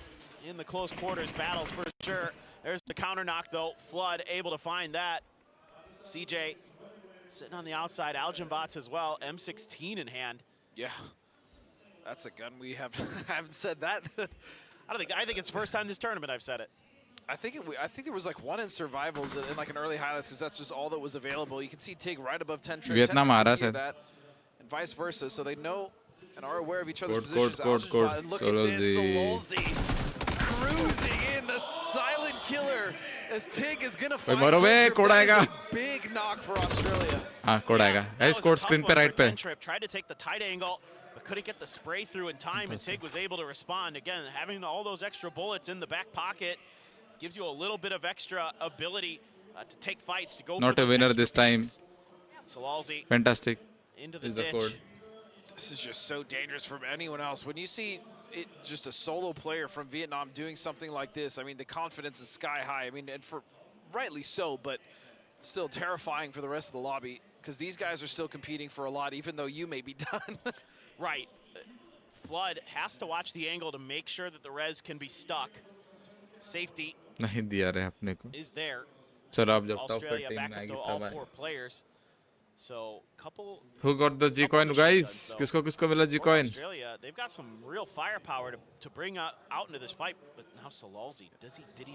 in the close quarters battles for sure. There's the counter knock though. Flood able to find that. CJ sitting on the outside. Algin bots as well. M16 in hand. Yeah. That's a gun we have. I haven't said that. I think it's the first time this tournament I've said it. I think there was like one in survivals in like an early highlights because that's just all that was available. You can see Tig right above 10 trip. Vietnam आ रहा है that, and vice versa. So they know and are aware of each other's code, positions. code. Look at this, Sololzi cruising in, the silent killer as Tig is gonna find a big knock for Australia. हाँ code आएगा. Guys code screen पे right पे. Tried to take the tight angle, but couldn't get the spray through in time, and Tig was able to respond. Again, having all those extra bullets in the back pocket gives you a little bit of extra ability to take fights, to go. Not a winner this time. Sololzi Fantastic. into the Is ditch. the code. This is just so dangerous from anyone else. When you see it, just a solo player from Vietnam doing something like this, I mean, the confidence is sky high. I mean, and for rightly so, but still terrifying for the rest of the lobby because these guys are still competing for a lot, even though you may be done. Right. Flood has to watch the angle to make sure that the res can be stuck. Safety नहीं दिया रहे अपने को. is there. चलो अब जब top पे Australia team back में up आएगी to all तब आए. 4 players. So, Who got the G coin, guys? किसको किसको मिला G coin? Australia, they've got some real firepower to bring out into this fight. But now Sololzi, could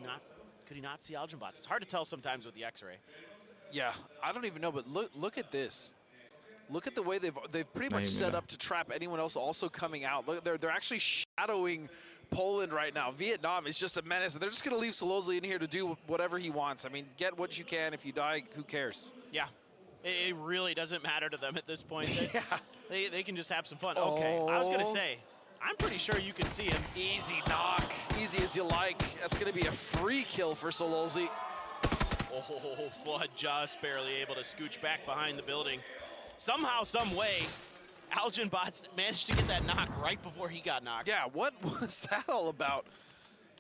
he not see Algin bots? It's hard to tell sometimes with the X-ray. Yeah, I don't even know, but look at this. Look at the way they've pretty much set up to trap anyone else also coming out. Look, they're actually shadowing Poland right now. Vietnam is just a menace, and they're just going to leave Sololzi in here to do whatever he wants. I mean, get what you can. If you die, who cares? Yeah, it really doesn't matter to them at this point. They can just have some fun. Okay, I was going to say, I'm pretty sure you can see him. Easy knock, easy as you like. That's going to be a free kill for Sololzi. Oh, Flood just barely able to scooch back behind the building. Somehow, some way, Algin bots managed to get that knock right before he got knocked. Yeah, what was that all about?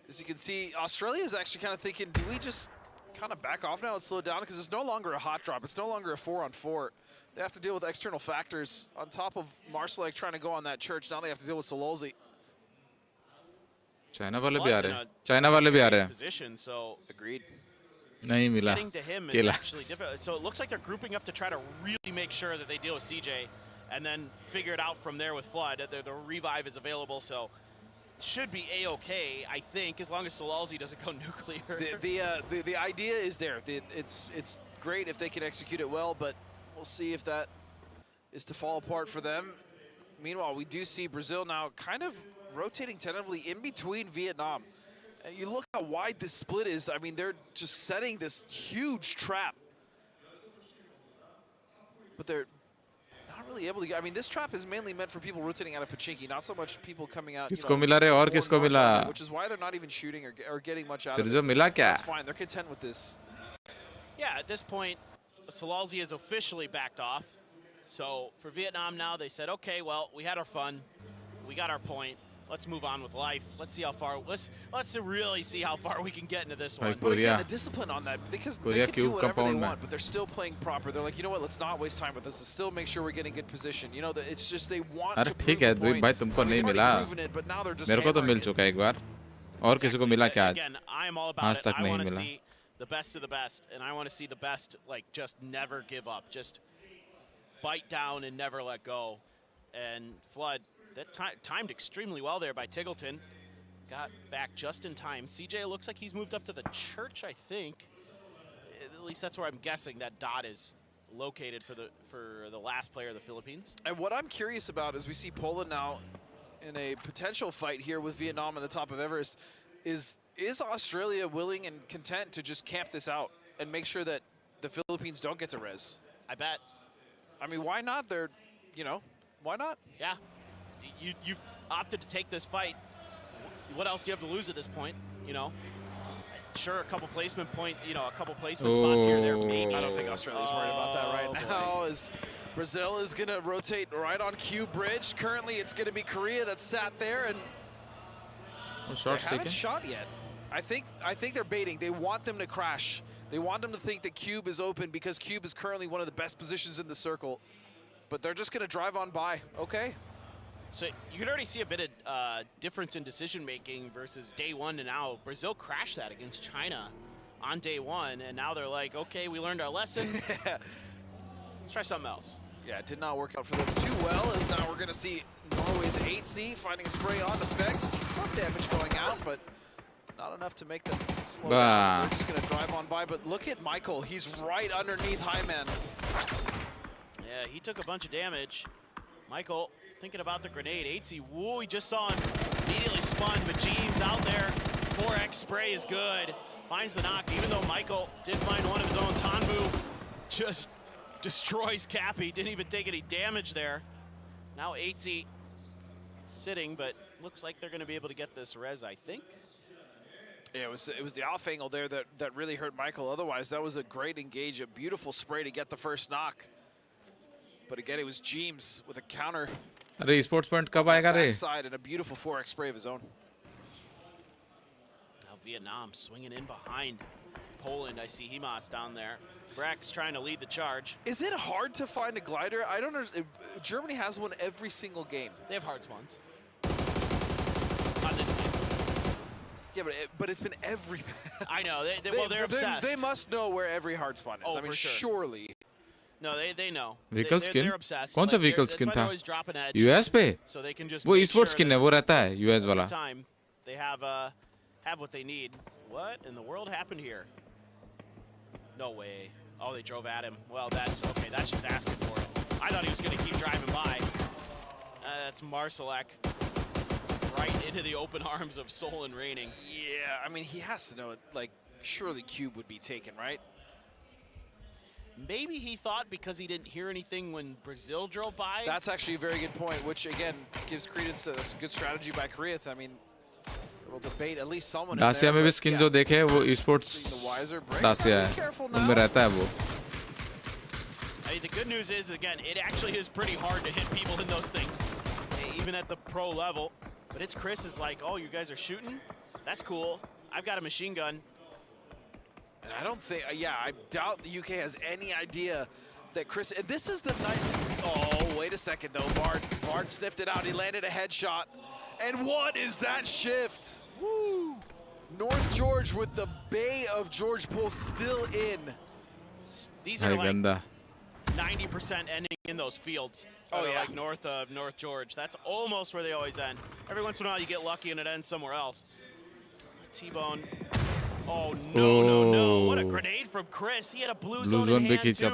As you can see, Australia is actually kind of thinking, do we just kind of back off now and slow down? Because it's no longer a hot drop. It's no longer a 4-on-4. They have to deal with external factors. On top of Marselect trying to go on that church, now they have to deal with Sololzi. China वाले भी आ रहे हैं. China वाले भी आ रहे हैं. Position, so agreed. नहीं मिला. Getting to him is actually difficult. So it looks like they're grouping up to try to really make sure that they deal with CJ. and then figure it out from there with Flood. The revive is available, so should be A-okay, I think, as long as Solalzi doesn't go nuclear. The idea is there. It's great if they can execute it well, but we'll see if that is to fall apart for them. Meanwhile, we do see Brazil now kind of rotating tentatively in between Vietnam. And you look how wide this split is. I mean, they're just setting this huge trap. But they're not really able to get, I mean, this trap is mainly meant for people rotating out of Pachinki, not so much people coming out, किसको मिला रे और किसको मिला? which is why they're not even shooting or getting much out of Sergio it. मिला क्या? That's fine, they're content with this. Yeah, at this point, Solalzi has officially backed off. So for Vietnam now, they said, okay, well, we had our fun. We got our point. Let's move on with life. Let's see how far, let's really see how far we can get into this one. But again, the discipline on that, because they can do whatever they want, but they're still playing proper. They're like, you know what, let's not waste time with this. Let's still make sure we're getting good position. You know, it's just they want to ठीक है द्वीप भाई तुमको नहीं मिला मेरे को तो मिल चुका है एक बार और किसी को मिला क्या आज Again, I am all about it. I want to see the best of the best, and I want to see the best, like, just never give up. Just bite down and never let go. And Flood, that timed extremely well there by Tiggleton. Got back just in time. CJ looks like he's moved up to the church, I think. At least that's where I'm guessing that dot is located for the last player of the Philippines. And what I'm curious about is we see Poland now in a potential fight here with Vietnam on the top of Everest. Is Australia willing and content to just camp this out and make sure that the Philippines don't get to res? I bet. I mean, why not? They're, you know, why not? Yeah. You've opted to take this fight. What else do you have to lose at this point? You know, sure, a couple placement spots here or there, maybe. I don't think Australia's worried about that right now. As Brazil is going to rotate right on Q bridge. Currently, it's going to be Korea that sat there and they haven't shot yet. I think they're baiting. They want them to crash. They want them to think that Cube is open because Cube is currently one of the best positions in the circle. But they're just going to drive on by. Okay. So you can already see a bit of difference in decision-making versus day one to now. Brazil crashed that against China on day one, and now they're like, okay, we learned our lesson. Let's try something else. Yeah, it did not work out for them too well, as now we're going to see Norway's 8C finding a spray on effects. Some damage going out, but not enough to make them slow down. They're just going to drive on by, but look at Michael. He's right underneath Hyman. Yeah, he took a bunch of damage. Michael thinking about the grenade. 8C, woo, we just saw him immediately spun, but James out there. 4X spray is good. Finds the knock, even though Michael did find one of his own. Tanbu just destroys Cappy. Didn't even take any damage there. Now 8C sitting, but looks like they're going to be able to get this res, I think. Yeah, it was the off angle there that really hurt Michael. Otherwise, that was a great engage, a beautiful spray to get the first knock. But again, it was James with a counter. अरे sports point कब आएगा रे? Side and a beautiful 4X spray of his own. Now Vietnam swinging in behind Poland. I see Himas down there. Brex trying to lead the charge. Is it hard to find a glider? I don't understand. Germany has one every single game. They have hard spawns. On this game. Yeah, but it's been every. I know. They're obsessed. They must know where every hard spawn is. Oh, I mean, for sure. Surely. No, they know. Vehicle skin? They're obsessed. कौन सा vehicle skin था? US पे? So they can just वो e-sports skin है, वो रहता है US वाला. Time they have what they need. What in the world happened here? No way. Oh, they drove at him. Well, that's okay. That's just asking for it. I thought he was going to keep driving by. That's Marsalek right into the open arms of Sol and Raining. Yeah, I mean, he has to know it. Like, surely Cube would be taken, right? Maybe he thought because he didn't hear anything when Brazil drove by. That's actually a very good point, which again gives credence to that's a good strategy by Koreath. I mean, we'll debate at least someone. दासिया में भी skin जो देखे वो e-sports दासिया है, उनमें रहता है वो. I mean, the good news is, again, it actually is pretty hard to hit people in those things, even at the pro level. But it's Chris is like, oh, you guys are shooting? That's cool. I've got a machine gun. And I don't think, I doubt the UK has any idea that Chris, and this is the night. Oh, wait a second though, Bard sniffed it out. He landed a headshot. And what is that shift? Woo! North George with the Bay of George Pool still in. These are like 90% ending in those fields. Oh, yeah. Like north of North George. That's almost where they always end. Every once in a while you get lucky and it ends somewhere else. T-Bone. Oh, no. What a grenade from Chris. He had a blue zone in hand, too.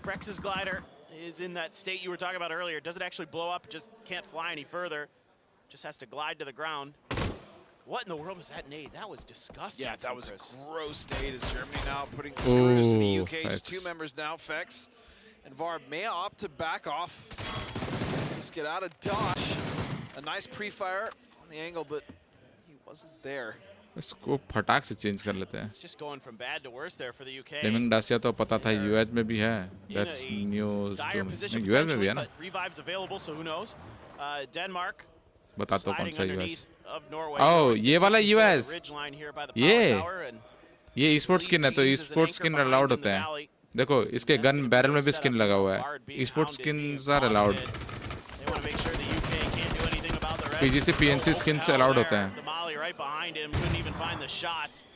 Brex's glider is in that state you were talking about earlier. Doesn't actually blow up, just can't fly any further. Just has to glide to the ground. What in the world was that nade? That was disgusting. Yeah, that was Chris. a gross nade as Germany now putting screws to the UK. Just 2 members now, Fex and Varb may opt to back off. Just get out of dodge. A nice pre-fire on the angle, but he wasn't there. इसको फटाक से change कर लेते हैं. It's just going from bad to worse there for the UK. Flaming Dacia तो पता था US में भी है. That's news to me. US में भी है ना? Revive's available, so who knows? Denmark. बता तो कौन सा US? Oh, ये वाला US. ये e-sport skin है तो e-sport skin allowed होते हैं. देखो इसके गन बैरल में भी स्किन लगा हुआ है. e-sport skins are allowed. PGC PNC skins allowed होते हैं. Right behind him, couldn't even find the shots.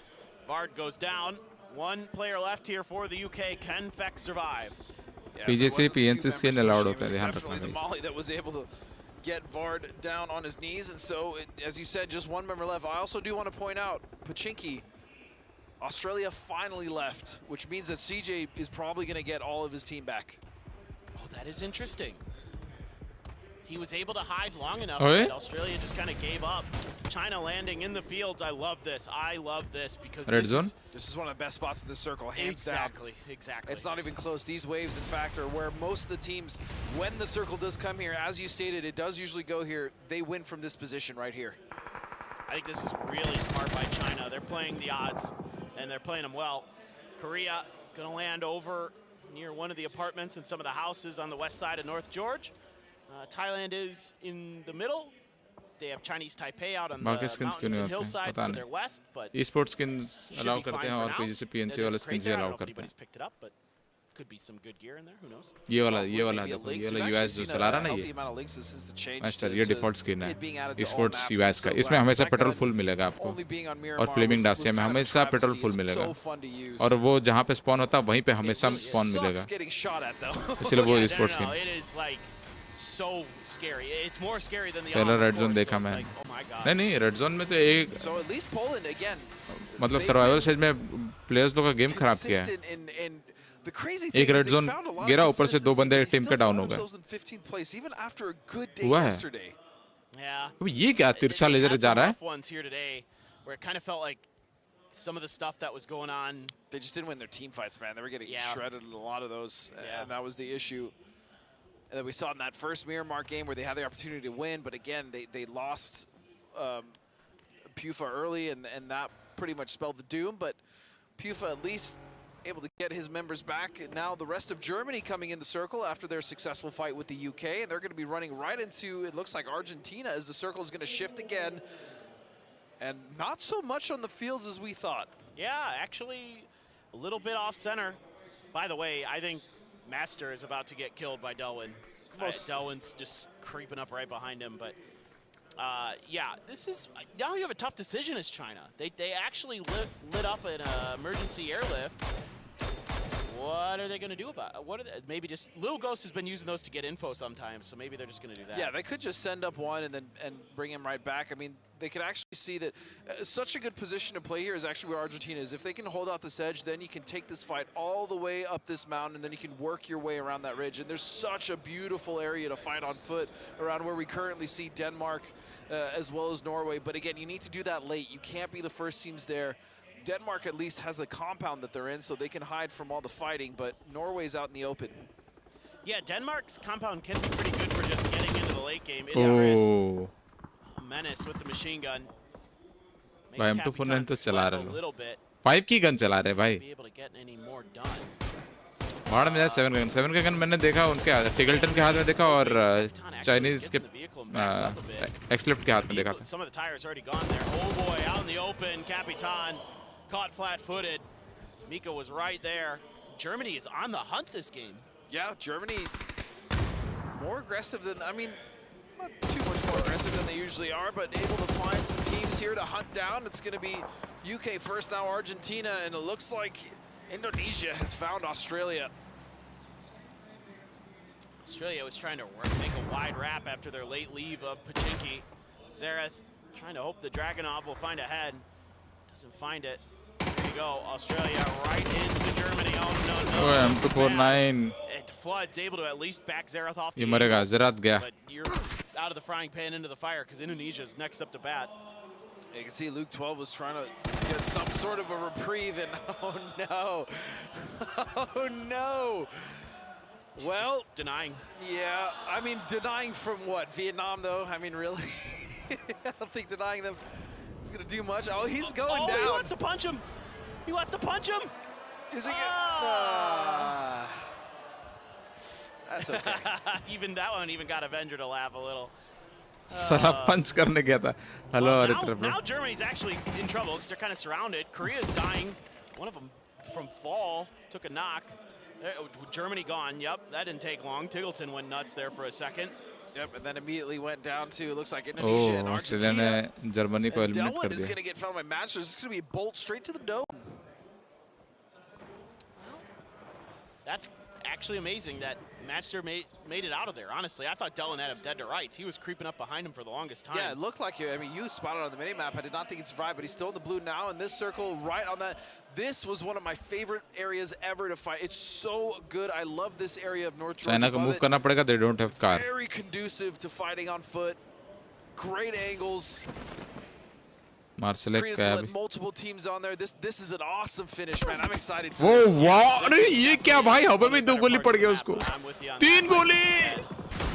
Vard goes down. 1 player left here for the UK. Can Fex survive? Yeah, PGC PNC skin allowed होते हैं. ध्यान Definitely the Molly that was able to get Vard down on his knees, and so as you said, just 1 member left. I also do want to point out Pachinki. Australia finally left, which means that CJ is probably going to get all of his team back. Oh, that is interesting. He was able to hide long enough Oh, yeah? that Australia just kind of gave up. China landing in the fields. I love this. I love this because Red zone? This is one of the best spots in this circle, hands down. Exactly. It's not even close. These waves, in fact, are where most of the teams, when the circle does come here, as you stated, it does usually go here. They win from this position right here. I think this is really smart by China. They're playing the odds, and they're playing them well. Korea going to land over near one of the apartments and some of the houses on the west side of North George. Thailand is in the middle. They have Chinese Taipei out on the mountains and hillsides to their west, but e-sport skins allow करते हैं और PGC PNC वाले skins allow करते हैं. Picked it up, but could be some good gear in there. Who knows? ये वाला देखो ये वाला US जो चला रहा है ना ये. मास्टर ये default skin है. e-sports US का. इसमें हमेशा पेट्रोल फुल मिलेगा आपको. और Flaming Dacia में हमेशा पेट्रोल फुल मिलेगा. और वो जहाँ पे spawn होता है वहीं पे हमेशा spawn मिलेगा. इसलिए वो e-sports skin. So scary. It's more scary than the पहला रेड जोन देखा मैं. नहीं रेड जोन में तो एक मतलब सर्वाइवल स्टेज में प्लेयर्स लोगों का गेम खराब किया है. एक रेड जोन गिरा ऊपर से 2 बंदे टीम के डाउन हो गए. हुआ है. अब ये क्या तिरछा लेजर जा रहा है? Where it kind of felt like some of the stuff that was going on. They just didn't win their team fights, man. They were getting shredded in a lot of those, and that was the issue. That we saw in that first Miramar game where they had the opportunity to win, but again, they lost Pufa early, and that pretty much spelled the doom. But Pufa at least able to get his members back. And now the rest of Germany coming in the circle after their successful fight with the UK, and they're going to be running right into, it looks like Argentina, as the circle is going to shift again. And not so much on the fields as we thought. Yeah, actually a little bit off center. By the way, I think Master is about to get killed by Delwin. Delwin's just creeping up right behind him, but yeah, this is, now you have a tough decision as China. They actually lit up an emergency airlift. What are they going to do about it? Maybe just, Lil Ghost has been using those to get info sometimes, so maybe they're just going to do that. Yeah, they could just send up one and bring him right back. I mean, they could actually see that such a good position to play here is actually where Argentina is. If they can hold out this edge, then you can take this fight all the way up this mountain, and then you can work your way around that ridge. And there's such a beautiful area to fight on foot around where we currently see Denmark as well as Norway. But again, you need to do that late. You can't be the first teams there. Denmark at least has a compound that they're in, so they can hide from all the fighting, but Norway's out in the open. Yeah, Denmark's compound can be pretty good for just getting into the late game. It's Chris, a menace with the machine gun. भाई हम तो 4-9 तो चला रहे लोग. 5 की gun चला रहे भाई. बाढ़ में 7 गन. 7 का गन मैंने देखा उनके टिगल्टन के हाथ में देखा और चाइनीज के एक्सलिफ्ट के हाथ में देखा था. Some of the tires already gone there. Oh boy, out in the open, Capitan caught flat-footed. Mika was right there. Germany is on the hunt this game. Yeah, Germany more aggressive than, I mean, not too much more aggressive than they usually are, but able to find some teams here to hunt down. It's going to be UK first, now Argentina, and it looks like Indonesia has found Australia. Australia was trying to make a wide wrap after their late leave of Pachinki. Xerath trying to hope the Dragunov will find a head. Doesn't find it. There you go. Australia right into Germany. Oh, no. M249. And Flood's able to at least back Xerath off the ये मरेगा, Xerath गया. But you're out of the frying pan into the fire because Indonesia's next up to bat. You can see Luke 12 was trying to get some sort of a reprieve, and oh no. Oh no. Well, just denying. Yeah, I mean, denying from what? Vietnam, though? I mean, really? I don't think denying them is going to do much. Oh, he's going down. He wants to punch him. He wants to punch him. Is he that's okay. Even that one even got Avenger to laugh a little. साला punch करने गया था. Hello, Aritra bro. Now Germany's actually in trouble because they're kind of surrounded. Korea's dying. One of them from fall took a knock. Germany gone. Yep, that didn't take long. Tiggleton went nuts there for a second. Yep, and then immediately went down to, looks like Indonesia and Australia Argentina. ने Germany को eliminate Delwin कर is दिया. going to get found by Matchers. It's going to be a bolt straight to the dome. That's actually amazing that Matchster made it out of there. Honestly, I thought Delwin had him dead to rights. He was creeping up behind him for the longest time. Yeah, it looked like it. I mean, you spotted on the minimap. I did not think he survived, but he's still in the blue now. And this circle right on that. This was one of my favorite areas ever to fight. It's so good. I love this area of North Georgia. China को move करना पड़ेगा. They don't have car. Very conducive to fighting on foot. Great angles. Marcel Let multiple teams on there. This is an awesome finish, man. I'm excited for वो this. वाह अरे ये क्या भाई हवा में 2 गोली पड़ गया उसको 3 गोली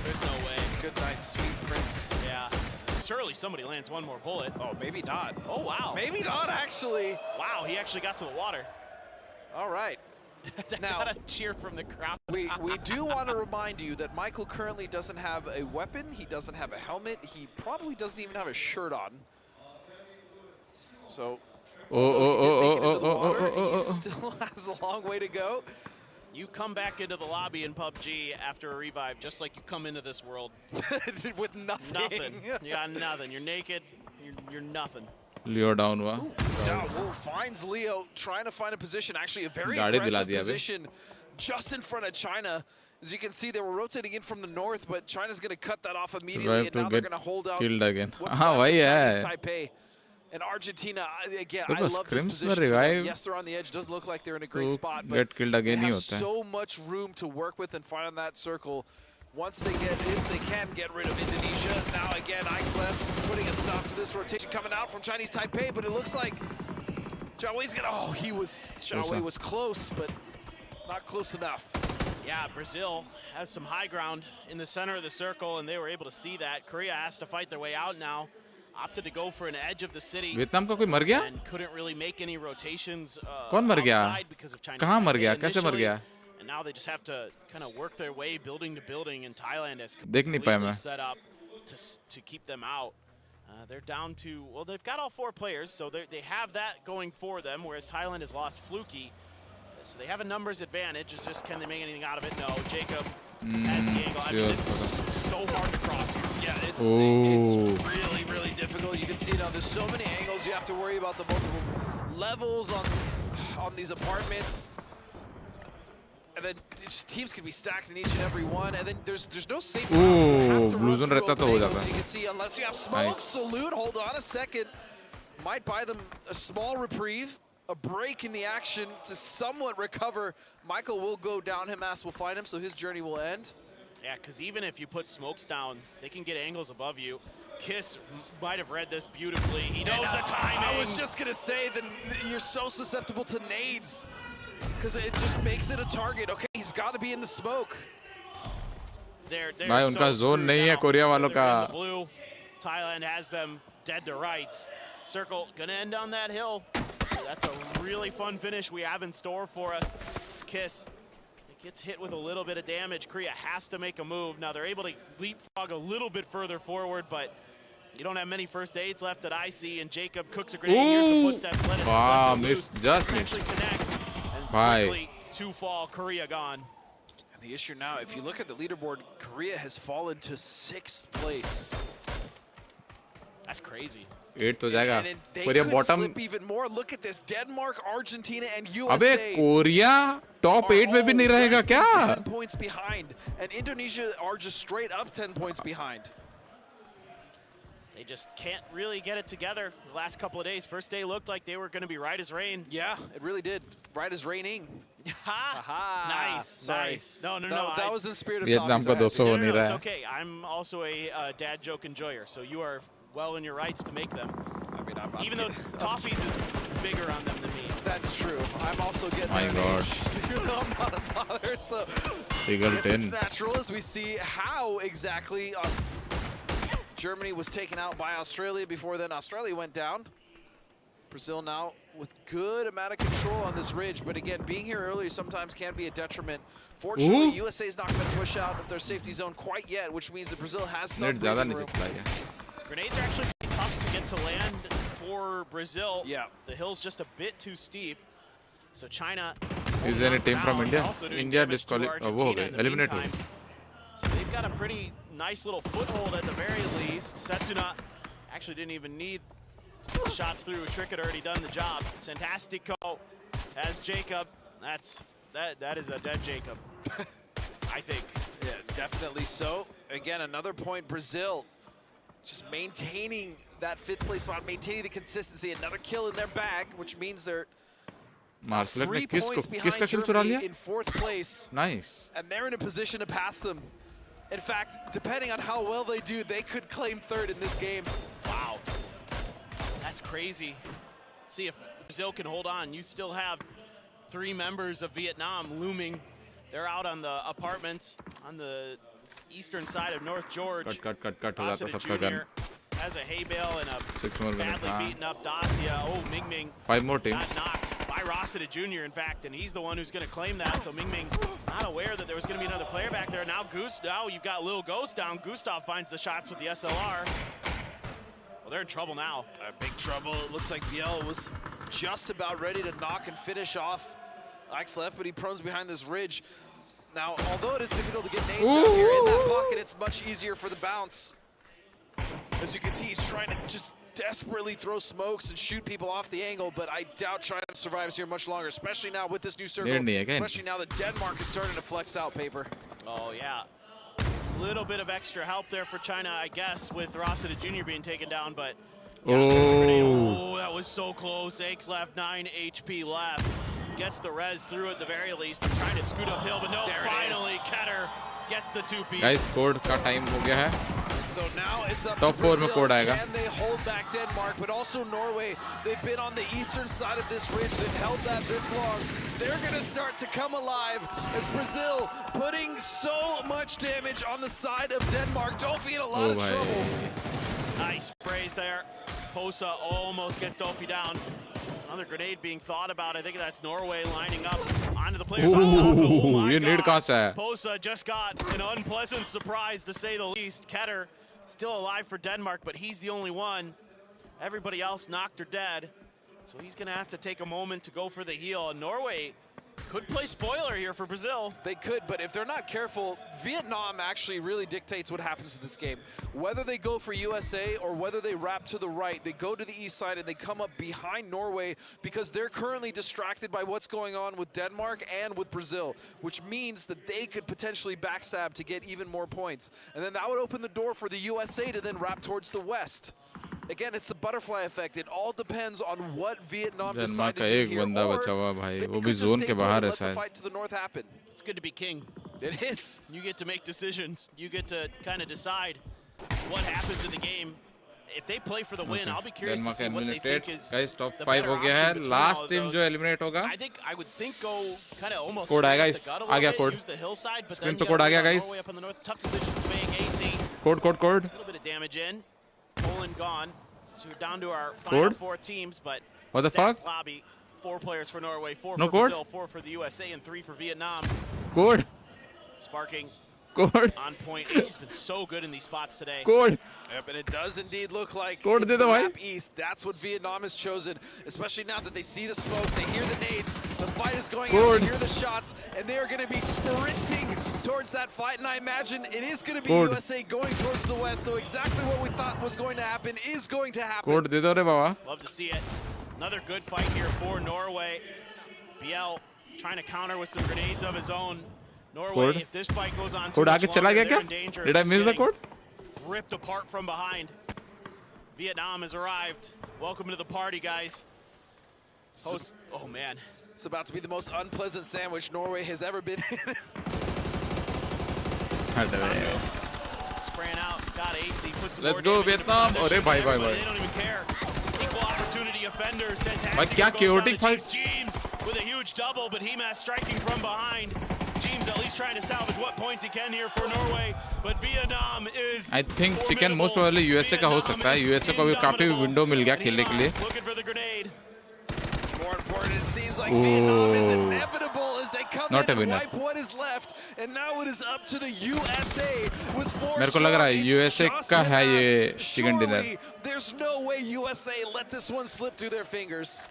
There's no way. Good night, sweet prince. Yeah, surely somebody lands one more bullet. Oh, maybe not. Oh, wow. Maybe not, actually. Wow, he actually got to the water. All right. Now, got a cheer from the crowd. we do want to remind you that Michael currently doesn't have a weapon. He doesn't have a helmet. He probably doesn't even have a shirt on. So, he still has a long way to go. You come back into the lobby in PUBG after a revive, just like you come into this world. With nothing. Nothing. You got nothing. You're naked. You're nothing. Leo down हुआ. Zhao finds Leo trying to find a position, actually a very aggressive position just in front of China. As you can see, they were rotating in from the north, but China's going to cut that off immediately, and now they're going to hold out killed again. what's हाँ left वही of Chinese है. Taipei. And Argentina, again, देखो, I love this scrims में position. revive Yes, they're on the edge. Does look like they're in a great तो spot, but get killed again they नहीं have होता है. so much room to work with and find on that circle. Once they get, if they can get rid of Indonesia. Now again, IceLeft's putting a stop to this rotation coming out from Chinese Taipei, but it looks like Xiaohui's gonna, Xiaohui was close, but not close enough. Yeah, Brazil has some high ground in the center of the circle, and they were able to see that. Korea has to fight their way out now. Opted to go for an edge of the city. Vietnam का कोई मर गया? And couldn't really make any rotations कौन मर गया? outside because of Chinese कहाँ मर Taipei गया? कैसे मर initially. गया? And now they just have to kind of work their way building to building, and Thailand has देख नहीं पाया completely मैं. set up to keep them out. They're down to, well, they've got all 4 players, so they have that going for them, whereas Thailand has lost Fluky. So they have a numbers advantage. It's just, can they make anything out of it? No. Jacob has the angle. I mean, this is so hard to cross here. Yeah, it's really, really difficult. You can see now there's so many angles. You have to worry about the multiple levels on these apartments. And then teams can be stacked in each and every one. And then there's no safe route. You have to blue run zone through रहता तो open हो angles, जाता. and you can see, unless you have smoke, Nice. Salute, hold on a second. Might buy them a small reprieve, a break in the action to somewhat recover. Michael will go down. Hamas will find him, so his journey will end. Yeah, because even if you put smokes down, they can get angles above you. Kiss might have read this beautifully. He knows the timing. I was just going to say that you're so susceptible to nades because it just makes it a target. Okay, he's got to be in the smoke. They're भाई उनका zone नहीं है Korea वालों का. Blue. Thailand has them dead to rights. Circle gonna end on that hill. That's a really fun finish we have in store for us. It's Kiss. It gets hit with a little bit of damage. Korea has to make a move. Now they're able to leapfrog a little bit further forward, but you don't have many first aids left that I see, and Jacob cooks a grenade. Here's the footsteps. Let it Wow, missed. just Actually missed. connect. And Bye. quickly, 2 fall. Korea gone. And the issue now, if you look at the leaderboard, Korea has fallen to 6th place. That's crazy. 8 तो जाएगा And they पर ये could bottom slip even more. Look at this. Denmark, Argentina, and अबे USA Korea top 8 में भी नहीं रहेगा less than क्या 10 points behind. And Indonesia are just straight up 10 points behind. They just can't really get it together the last couple of days. First day looked like they were going to be right as rain. Yeah, it really did. Right as raining. Nice, Sorry. nice. No. That was in spirit of Vietnam का 200 हो नहीं रहा It's है okay. I'm also a dad joke enjoyer, so you are well in your rights to make them. I mean, even though Toffees is bigger on them than me. That's true. I'm also getting My there in God. age. You know, I'm not a father, so Eagle this is 10 natural as we see how exactly Germany was taken out by Australia. Before then, Australia went down. Brazil now with good amount of control on this ridge, but again, being here early sometimes can be a detriment. Fortunately, Ooh. USA is not going to push out of their safety zone quite yet, which means that Brazil has some net ज़्यादा breathing नीचे room. चला गया Grenades are actually pretty tough to get to land for Brazil. Yeah. The hill's just a bit too steep. So China. Is there any team from now, India? also doing India damage to disqualified. वो हो Argentina गए in the eliminate हो meantime. So they've got a pretty nice little foothold at the very least. Setsuna actually didn't even need shots through. Trick had already done the job. Santastico has Jacob. That is a dead Jacob, I think. Yeah, definitely so. Again, another point. Brazil just maintaining that 5th place spot, maintaining the consistency. Another kill in their bag, which means they're मार्सलेट ने 3 points किसका behind किल चुरा लिया Germany in 4th place. Nice. And they're in a position to pass them. In fact, depending on how well they do, they could claim 3rd in this game. Wow. That's crazy. See if Brazil can hold on. You still have 3 members of Vietnam looming. They're out on the apartments on the eastern side of North George. Cut हो जाता Rossiter सबका gun Jr. has a hay bale and a 6 more minutes badly beaten up Dacia. Oh, Ming Ming 5 more teams got knocked by Rossiter Jr. in fact, and he's the one who's going to claim that. So Ming Ming not aware that there was going to be another player back there. Now you've got Lil Ghost down. Gustav finds the shots with the SLR. Well, they're in trouble now. Big trouble. It looks like Biel was just about ready to knock and finish off IXLF, but he prones behind this ridge. Now, although it is difficult to get nades out here in that pocket, it's much easier for the bounce. As you can see, he's trying to just desperately throw smokes and shoot people off the angle, but I doubt China survives here much longer, especially now with this new circle, especially now that Denmark is starting to flex out paper. Oh, yeah. Little bit of extra help there for China, I guess, with Rossiter Jr. being taken down, but oh, that was so close. Aches left, 9 HP left. Gets the res through at the very least. They're trying to scoot uphill, but no, finally Ketter gets the 2-piece. Guys, code का time हो गया है. So now it's up Top to 4 Brazil. में code आएगा. Can they hold back Denmark, but also Norway? They've been on the eastern side of this ridge. They've held that this long. They're going to start to come alive as Brazil putting so much damage on the side of Denmark. Dolphy in a lot of trouble. Nice sprays there. Posa almost gets Dolphy down. Another grenade being thought about. I think that's Norway lining up onto the players on top. Oh my God. Posa just got an unpleasant surprise, to say the least. Ketter still alive for Denmark, but he's the only one. Everybody else knocked or dead. So he's going to have to take a moment to go for the heal. And Norway could play spoiler here for Brazil. They could, but if they're not careful, Vietnam actually really dictates what happens in this game. Whether they go for USA or whether they wrap to the right, they go to the east side and they come up behind Norway because they're currently distracted by what's going on with Denmark and with Brazil, which means that they could potentially backstab to get even more points. And then that would open the door for the USA to then wrap towards the west. Again, it's the butterfly effect. It all depends on what Vietnam decide to do here. Or they could just stay put and let the fight to the north happen. It's good to be king. It is. You get to make decisions. You get to kind of decide what happens in the game. If they play for the win, I'll be curious to see what they think is guys, top the 5 better हो गया है. option Last between all team of जो those. eliminate होगा. I would think go kind of almost Code आएगा straight इस. the gut a uh little गया bit, code. use the hillside, but Screen then पे code आ गया guys. Norway up on the north. Tough decision to make. 18. Code. A little bit of damage in. Poland gone. So we're down to our final 4 teams, but what the fuck? Lobby. 4 players for Norway, 4 No for code? Brazil, 4 for the USA, and 3 for Vietnam. Code. Sparking Code. On point. He's been so good in these spots today. Code. Yep, and it does indeed look like Code it's de the do bhai. map east. That's what Vietnam has chosen, especially now that they see the smokes, they hear the nades, the fight is going on, they hear the shots, and they are going to be sprinting towards that fight. And I imagine it is going to be USA going towards the west. So exactly what we thought was going to happen is going to happen. Code de do re baba. Love to see it. Another good fight here for Norway. BL trying to counter with some grenades of his own. Norway, Code. if this fight goes on too Code much aage chala longer, gaya they're kya? in danger. Did I Just miss the getting code? Ripped apart from behind. Vietnam has arrived. Welcome to the party, guys. Host, oh man. It's about to be the most unpleasant sandwich Norway has ever been in. Spraying out, got 8. He puts some Let's more go damage into Vietnam. Rondo. Arre bhai bhai Everybody, bhai. They don't even care. Equal opportunity offenders. Bhai kya chaotic fight. James with a huge double, but Hemas striking from behind. James at least trying to salvage what points he can here for Norway, but Vietnam is I think chicken most probably USA का हो सकता है. USA को भी काफी window मिल गया खेलने के लिए. Looking for the grenade. More important, it seems like Vietnam is inevitable as they come Not in a winner. and wipe what is left, and now it is up to the USA with 4 मेरे को लग रहा है USA का है ये chicken dinner. Surely, there's no way USA let this one slip through their fingers.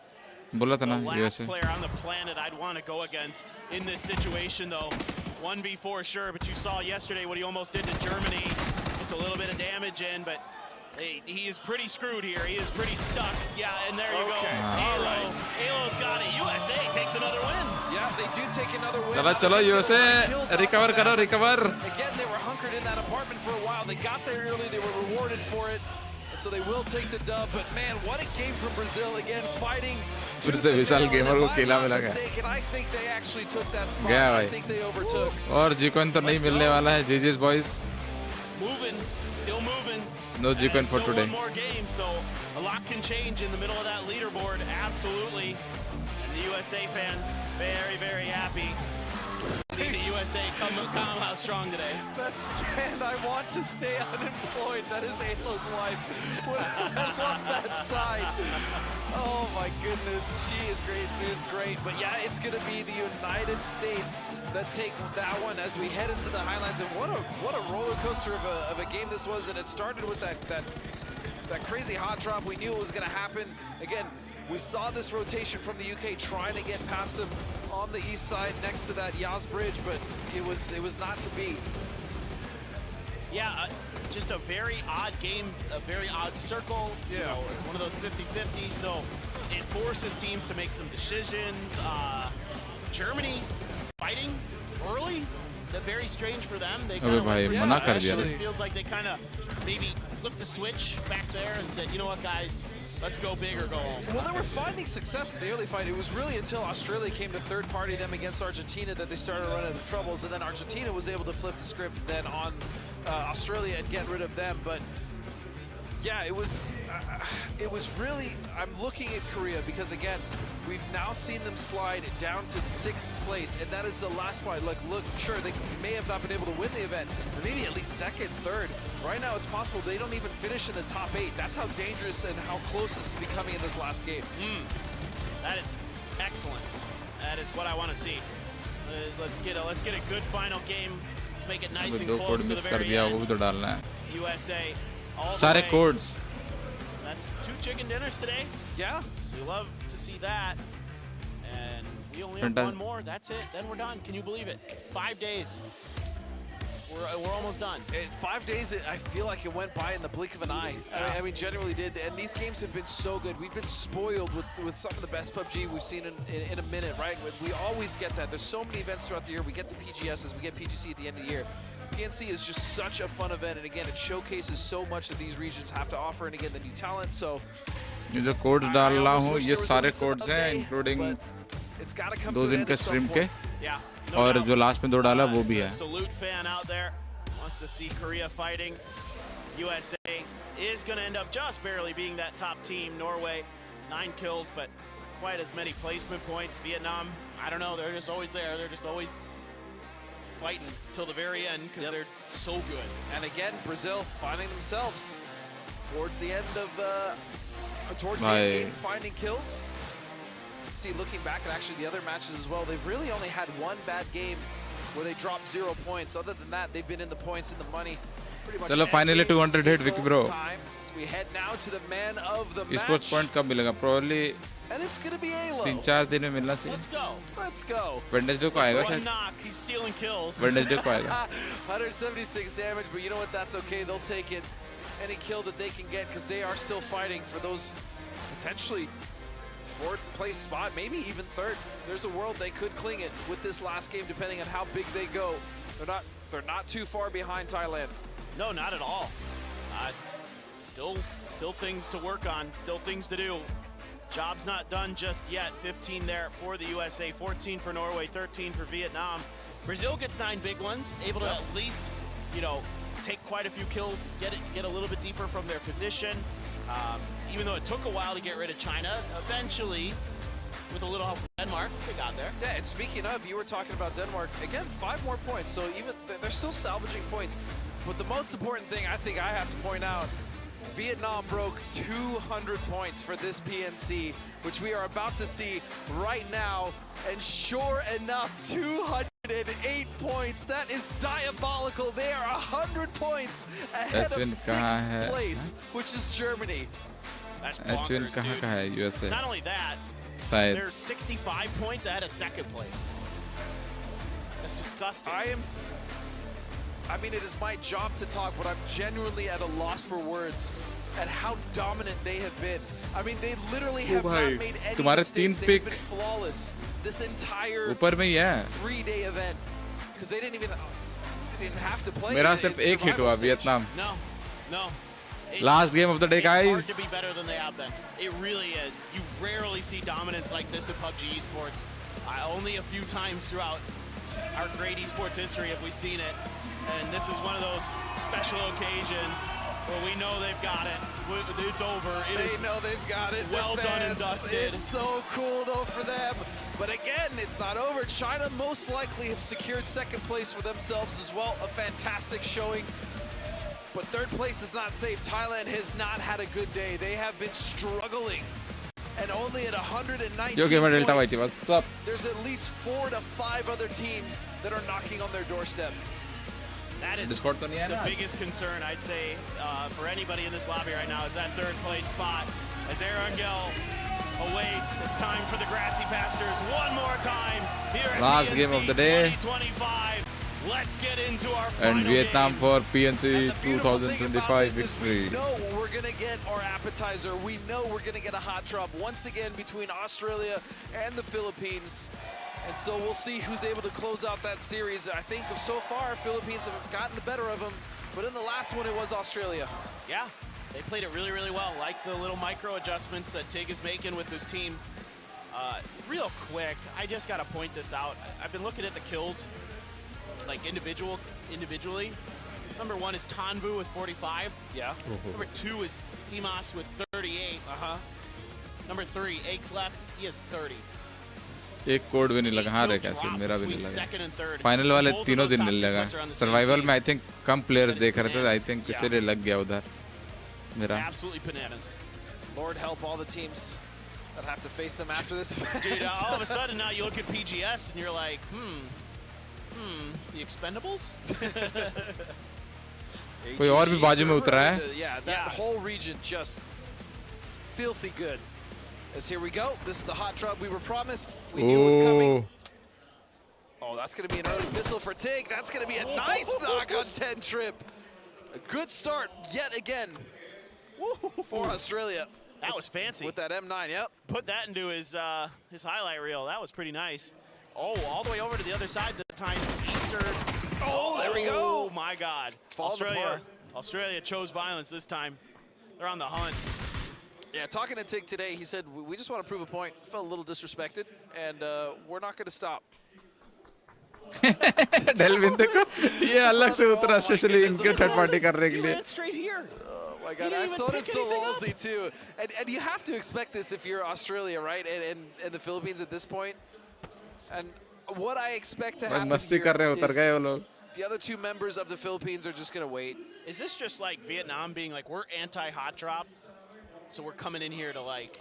बोला था ना The last USA. player on the planet I'd want to go against in this situation, though. 1v4 sure, but you saw yesterday what he almost did to Germany. It's a little bit of damage in, but he is pretty screwed here. He is pretty stuck. Yeah, and there you go. Alo's got it. USA takes another win. Yeah, they do take another win. चलो चलो USA. Recover करो recover. Again, they were hunkered in that apartment for a while. They got there early. They were rewarded for it. So they will take the dub, but man, what a game from Brazil again, fighting. फिर से विशाल gamer को केला मिला गया. And I think they actually took that spot. गया I भाई. think they overtook. और G-Coin तो नहीं मिलने वाला है. GG's boys. Moving, still moving. No G-Coin for Still today. one more game, so a lot can change in the middle of that leaderboard. Absolutely. And the USA fans very, very happy. See the USA come out strong today. That stand, I want to stay unemployed. That is Alo's wife. I love that side. Oh my goodness, she is great. She is great. But yeah, it's going to be the United States that take that one as we head into the Highlands. And what a roller coaster of a game this was. And it started with that crazy hot drop. We knew it was going to happen. Again, we saw this rotation from the UK trying to get past them on the east side next to that Yas Bridge, but it was not to be. Yeah, just a very odd game, a very odd circle. You know, one of those 50-50. So it forces teams to make some decisions. Germany fighting early. That's very strange for them. They kind of it feels like they kind of maybe flipped the switch back there and said, you know what, guys, let's go big or go home. Well, they were finding success in the early fight. It was really until Australia came to third party them against Argentina that they started running into troubles, and then Argentina was able to flip the script then on Australia and get rid of them. But yeah, it was really, I'm looking at Korea because again, we've now seen them slide down to 6th place, and that is the last spot. Look, sure, they may have not been able to win the event, but maybe at least 2nd, 3rd. Right now, it's possible they don't even finish in the top 8. That's how dangerous and how close this is becoming in this last game. That is excellent. That is what I want to see. Let's get a good final game. Let's make it nice and close to the very end. USA. सारे codes. That's 2 chicken dinners today. Yeah. So you love to see that. And we only have one more. That's it. Then we're done. Can you believe it? 5 days. We're almost done. 5 days, I feel like it went by in the blink of an eye. Yeah. I mean, generally did. And these games have been so good. We've been spoiled with some of the best PUBG we've seen in a minute, right? We always get that. There's so many events throughout the year. We get the PGSs, we get PGC at the end of the year. PNC is just such a fun event, and again, it showcases so much that these regions have to offer, and again, the new talent. So, ये जो codes डाल रहा हूँ, ये सारे codes हैं, including 2 दिन के stream के, और जो last में 2 डाला वो भी है. Salute fan out there wants to see Korea fighting. USA is going to end up just barely being that top team. Norway, 9 kills, but quite as many placement points. Vietnam, I don't know, they're just always there. They're just always fighting till the very end because they're so good. And again, Brazil finding themselves towards the end of the end game, finding kills. See, looking back at actually the other matches as well, they've really only had 1 bad game where they dropped 0 points. Other than that, they've been in the points and the money pretty much. चलो finally 200 hit Vicky bro. So we head now to the man of the Esports match. point कब मिलेगा? Probably And it's gonna be Alo. 3-4 दिन में मिलना चाहिए. Let's go. Let's go. Wednesday को आएगा One शायद. knock, he's stealing kills. Wednesday को आएगा. 176 damage, but you know what? That's okay. They'll take it. Any kill that they can get, because they are still fighting for those potentially 4th place spot, maybe even 3rd. There's a world they could cling it with this last game, depending on how big they go. They're not too far behind Thailand. No, not at all. Still things to work on. Still things to do. Job's not done just yet. 15 there for the USA, 14 for Norway, 13 for Vietnam. Brazil gets 9 big ones, able to at least, take quite a few kills, get a little bit deeper from their position. Even though it took a while to get rid of China, eventually, with a little help from Denmark, they got there. Yeah, and speaking of, you were talking about Denmark. Again, 5 more points, so even they're still salvaging points. But the most important thing I think I have to point out, Vietnam broke 200 points for this PNC, which we are about to see right now. And sure enough, 208 points. That is diabolical. They are 100 points ahead of 6th place, which is Germany. That's bonkers, dude. USA. Not only that, शायद. they're 65 points ahead of 2nd place. That's disgusting. I mean, it is my job to talk, but I'm genuinely at a loss for words at how dominant they have been. I mean, they literally have not made any mistakes. They've been flawless this entire 3-day event because they didn't have to play. मेरा सिर्फ एक hit हुआ Vietnam. No. Last game of the day, guys. It's hard to be better than they have been. It really is. You rarely see dominance like this in PUBG esports. Only a few times throughout our great esports history have we seen it. And this is one of those special occasions where we know they've got it. It's over. They know they've got it. Well done and dusted. It's so cool though for them. But again, it's not over. China most likely have secured 2nd place for themselves as well. A fantastic showing. But 3rd place is not safe. Thailand has not had a good day. They have been struggling. And only at 119 Yo gamer Delta points, Whitey, what's up? there's at least 4 to 5 other teams that are knocking on their doorstep. That is the biggest concern, I'd say, for anybody in this lobby right now. Is that 3rd place spot as Arongel awaits. It's time for the Grassy Pastures one more time here at Last PNC game of the day. 2025. Let's get into our final And Vietnam game. for PNC 2025 victory. We know we're going to get our appetizer. We know we're going to get a hot drop once again between Australia and the Philippines. And so we'll see who's able to close out that series. I think so far, Philippines have gotten the better of them. But in the last one, it was Australia. Yeah, they played it really, really well. Like the little micro adjustments that Tig is making with his team. Real quick, I just got to point this out. I've been looking at the kills, like individually. Number 1 is Tanvu with 45. Yeah. Number 2 is Imas with 38. Number 3, Aches left. He has 30. एक code भी नहीं लगा. हाँ रे कैसे मेरा भी नहीं लगा. फाइनल वाले तीनों दिन नहीं लगा. सर्वाइवल में आई थिंक कम प्लेयर्स देख रहे थे. आई थिंक इसीलिए लग गया उधर मेरा. Absolutely bananas. Lord help all the teams that have to face them after this event. Dude, all of a sudden now you look at PGS and you're like, the Expendables? कोई और भी बाजू में उतरा है. Yeah, that whole region just filthy good. As here we go. This is the hot drop we were promised. We knew it was coming. Oh, that's going to be an early pistol for Tig. That's going to be a nice knock on 10 trip. A good start yet again for Australia. That was fancy. With that M9, yep. Put that into his highlight reel. That was pretty nice. Oh, all the way over to the other side this time. Eastern. Oh, there we go. Oh, my God. Australia chose violence this time. They're on the hunt. Yeah, talking to Tig today, he said, we just want to prove a point. Felt a little disrespected, and we're not going to stop. Delwin देखो ये अलग से उतरा specially इनके third party करने के लिए. Straight here. Oh my God, I saw it so ballsy too. And you have to expect this if you're Australia, right? And the Philippines at this point. And what I expect to happen मस्ती कर रहे उतर गए वो लोग. The other 2 members of the Philippines are just going to wait. Is this just like Vietnam being like, we're anti-hot drop, so we're coming in here to like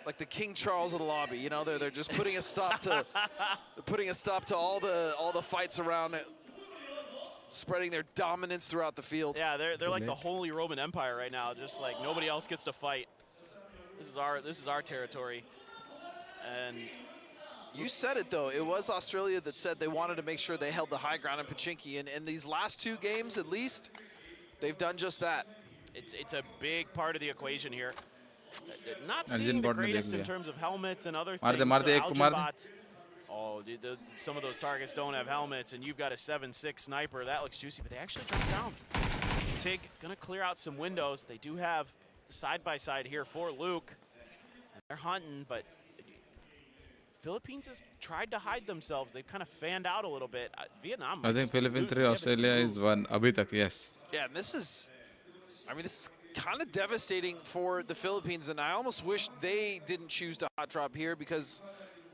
like the King Charles of the lobby. You know, they're just putting a stop to all the fights around it, spreading their dominance throughout the field. Yeah, they're like the Holy Roman Empire right now. Just like nobody else gets to fight. This is our territory. And you said it though. It was Australia that said they wanted to make sure they held the high ground in Pochinki, and in these last 2 games at least, they've done just that. It's a big part of the equation here. Not seeing the greatest in terms of helmets and other things. Bots. Oh, some of those targets don't have helmets, and you've got a 7.6 sniper. That looks juicy, but they actually dropped down. Tig gonna clear out some windows. They do have the side-by-side here for Luke. And they're hunting, but Philippines has tried to hide themselves. They've kind of fanned out a little bit. Vietnam. I think Philippines 3, Australia is 1. Abhi tak, yes. Yeah, and this is kind of devastating for the Philippines, and I almost wish they didn't choose to hot drop here, because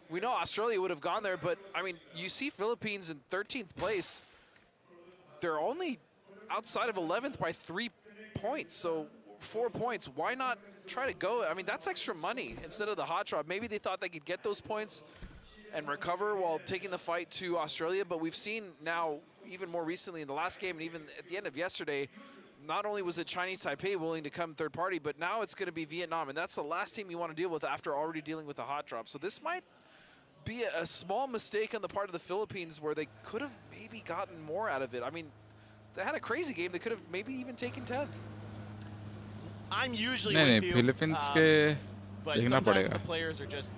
we know Australia would have gone there, but I mean, you see Philippines in 13th place. They're only outside of 11th by 3 points, so 4 points. Why not try to go? I mean, that's extra money instead of the hot drop. Maybe they thought they could get those points and recover while taking the fight to Australia, but we've seen now, even more recently in the last game, and even at the end of yesterday, not only was it Chinese Taipei willing to come third party, but now it's going to be Vietnam, and that's the last team you want to deal with after already dealing with the hot drop. So this might be a small mistake on the part of the Philippines, where they could have maybe gotten more out of it. I mean, they had a crazy game. They could have maybe even taken 10th. I'm usually नहीं with you, Philippines के but देखना sometimes पड़ेगा. the players are just,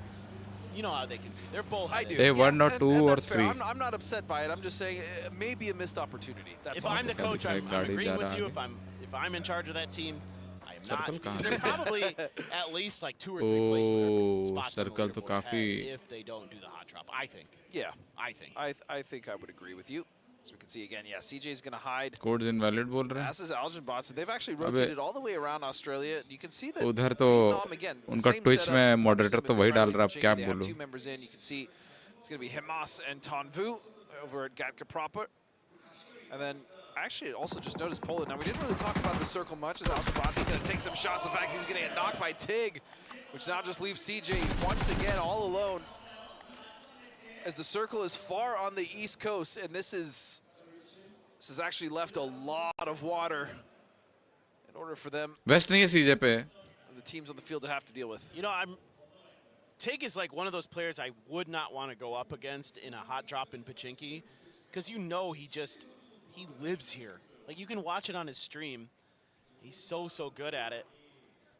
you know how they can be. They're bullheaded. They won not 2 or that's fair. 3. I'm not upset by it. I'm just saying maybe a missed opportunity. That's If all. I'm the coach, I'm agreeing with you. If I'm in charge of that team, I am not. Because they're probably at least like 2 or 3 placement spots on the circle तो leaderboard काफी. ahead if they don't do the hot drop. I think. Yeah, I think. I think I would agree with you. As we can see again, yeah, CJ is going to hide. Codes invalid बोल रहे हैं. As is Algin Bots. They've actually rotated all the way around Australia. You can see that उधर तो Vietnam, again, the उनका same Twitch setup, में same moderator with तो the वही Friday डाल रहा है, अब Pochinki. क्या They have बोलूं. 2 members in. You can see it's going to be Himas and Tanvu over at Gatka Proper. And then actually also just noticed Poland. Now we didn't really talk about the circle much, as Algin Bots is going to take some shots. In fact, he's going to get knocked by Tig, which now just leaves CJ once again all alone, as the circle is far on the east coast, and this has actually left a lot of water in order for them, West नहीं है CJ पे. the teams on the field, to have to deal with. You know, Tig is like one of those players I would not want to go up against in a hot drop in Pochinki, because you know he lives here. Like, you can watch it on his stream. He's so good at it.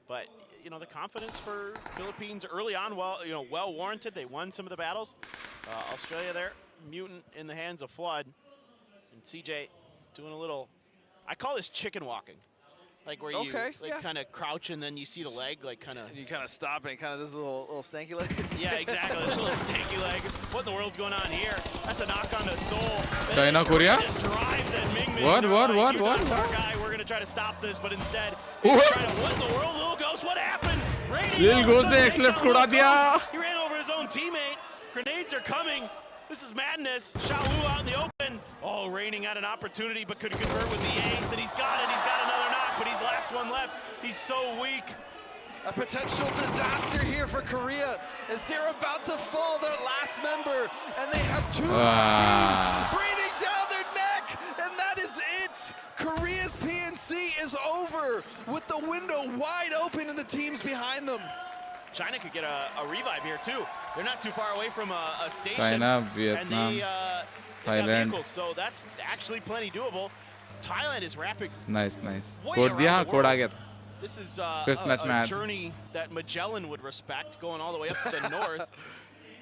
But you know, the confidence for Philippines early on, well warranted. They won some of the battles. Australia there, mutant in the hands of Flood, and CJ doing a little, I call this chicken walking. Like where you kind of crouch and then you see the leg, like kind of. You kind of stop and it kind of does a little stanky leg. Yeah, exactly. A little stanky leg. What in the world's going on here? That's a knock on the soul. China, Korea? Just drives at Ming Ming. What? Our guy, we're gonna try to stop this, but instead, what in the world, Lil Ghost? What happened? Lil Ghost ने X left उड़ा दिया. He ran over his own teammate. Grenades are coming. This is madness. Shaolu out in the open. Oh, Raining had an opportunity, but couldn't convert with the ace, and he's got it. He's got another knock, but he's last one left. He's so weak. A potential disaster here for Korea, as they're about to fall their last member, and they have 2 teams breathing down their neck, and that is it. Korea's PNC is over with the window wide open and the teams behind them. China could get a revive here too. They're not too far away from a station. China, Vietnam, and Thailand. vehicles, so that's actually plenty doable. Thailand is wrapping. Nice. way Code around दिया, the code uh world. गया था. This is Fifth match a match. journey that Magellan would respect, going all the way up to the north.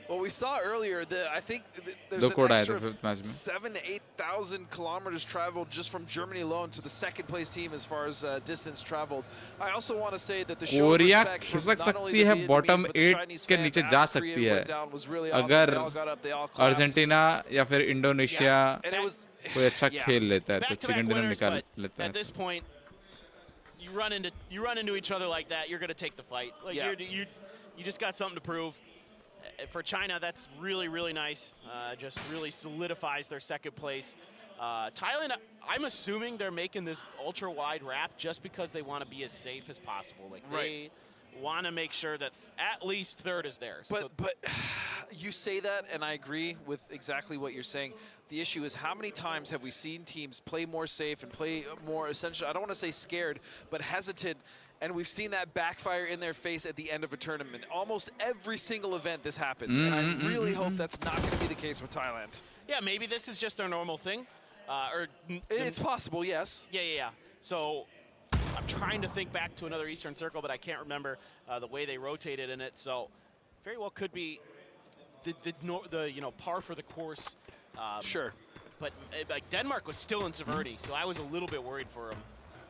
Well, we saw earlier that I think there's दो an code आए extra थे fifth match में. 7,000 to 8,000 kilometers traveled just from Germany alone to the second place team as far as distance traveled. I also want to say that the show of Korea respect from खिसक not only सकती the है Vietnamese, bottom but the 8 Chinese के fans नीचे after जा Korea सकती है went down was really awesome. अगर They all got up, they all clapped. Argentina या फिर इंडोनेशिया And it was कोई अच्छा खेल लेता है तो Back-to-back चिकन डिनर winners, निकाल but लेता है. at this point, you run into each other like that, you're going to take the fight. Like you just got something to prove. For China, that's really nice. Just really solidifies their second place. Thailand, I'm assuming they're making this ultra wide wrap just because they want to be as safe as possible. Like want to make sure that at least third is theirs. But you say that, and I agree with exactly what you're saying. The issue is, how many times have we seen teams play more safe and play more essentially, I don't want to say scared, but hesitant, and we've seen that backfire in their face at the end of a tournament. Almost every single event this happens, and I really hope that's not going to be the case with Thailand. Yeah, maybe this is just their normal thing. It's possible, yes. Yeah. So I'm trying to think back to another Eastern Circle, but I can't remember the way they rotated in it. So very well could be the par for the course. Sure. But like Denmark was still in Severity, so I was a little bit worried for him.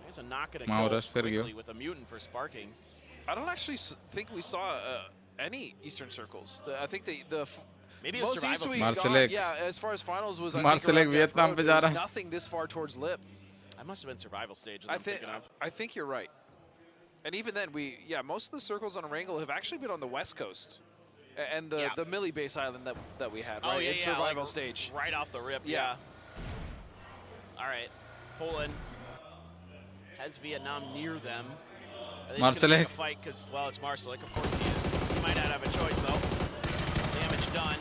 There's a not going to go quickly with a mutant for sparking. I don't actually think we saw any Eastern Circles. I think the maybe it was survival. Yeah, as far as finals was, Vietnam pe ja raha hai. Nothing this far towards Lip. I must have been survival stage. I think you're right. And even then, most of the circles on Wrangel have actually been on the West Coast. And the Millie base island that we had, right? In survival like stage. Right off the rip, yeah. All right, Poland has Vietnam near them. Marcelik. Fight because, well, it's Marcelik. Of course he is. He might not have a choice, though. Damage done.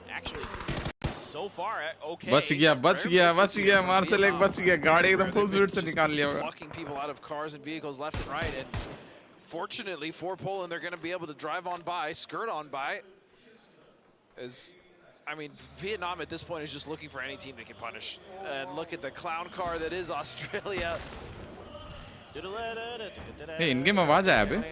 Actually, so far, okay. बच गया Marcelik बच गया गाड़ी एकदम full speed से निकाल लिया होगा. Blocking people out of cars and vehicles left and right, and fortunately for Poland, they're going to be able to drive on by, skirt on by. I mean, Vietnam at this point is just looking for any team they can punish. And look at the clown car that is Australia. Hey, in-game आवाज आया बे.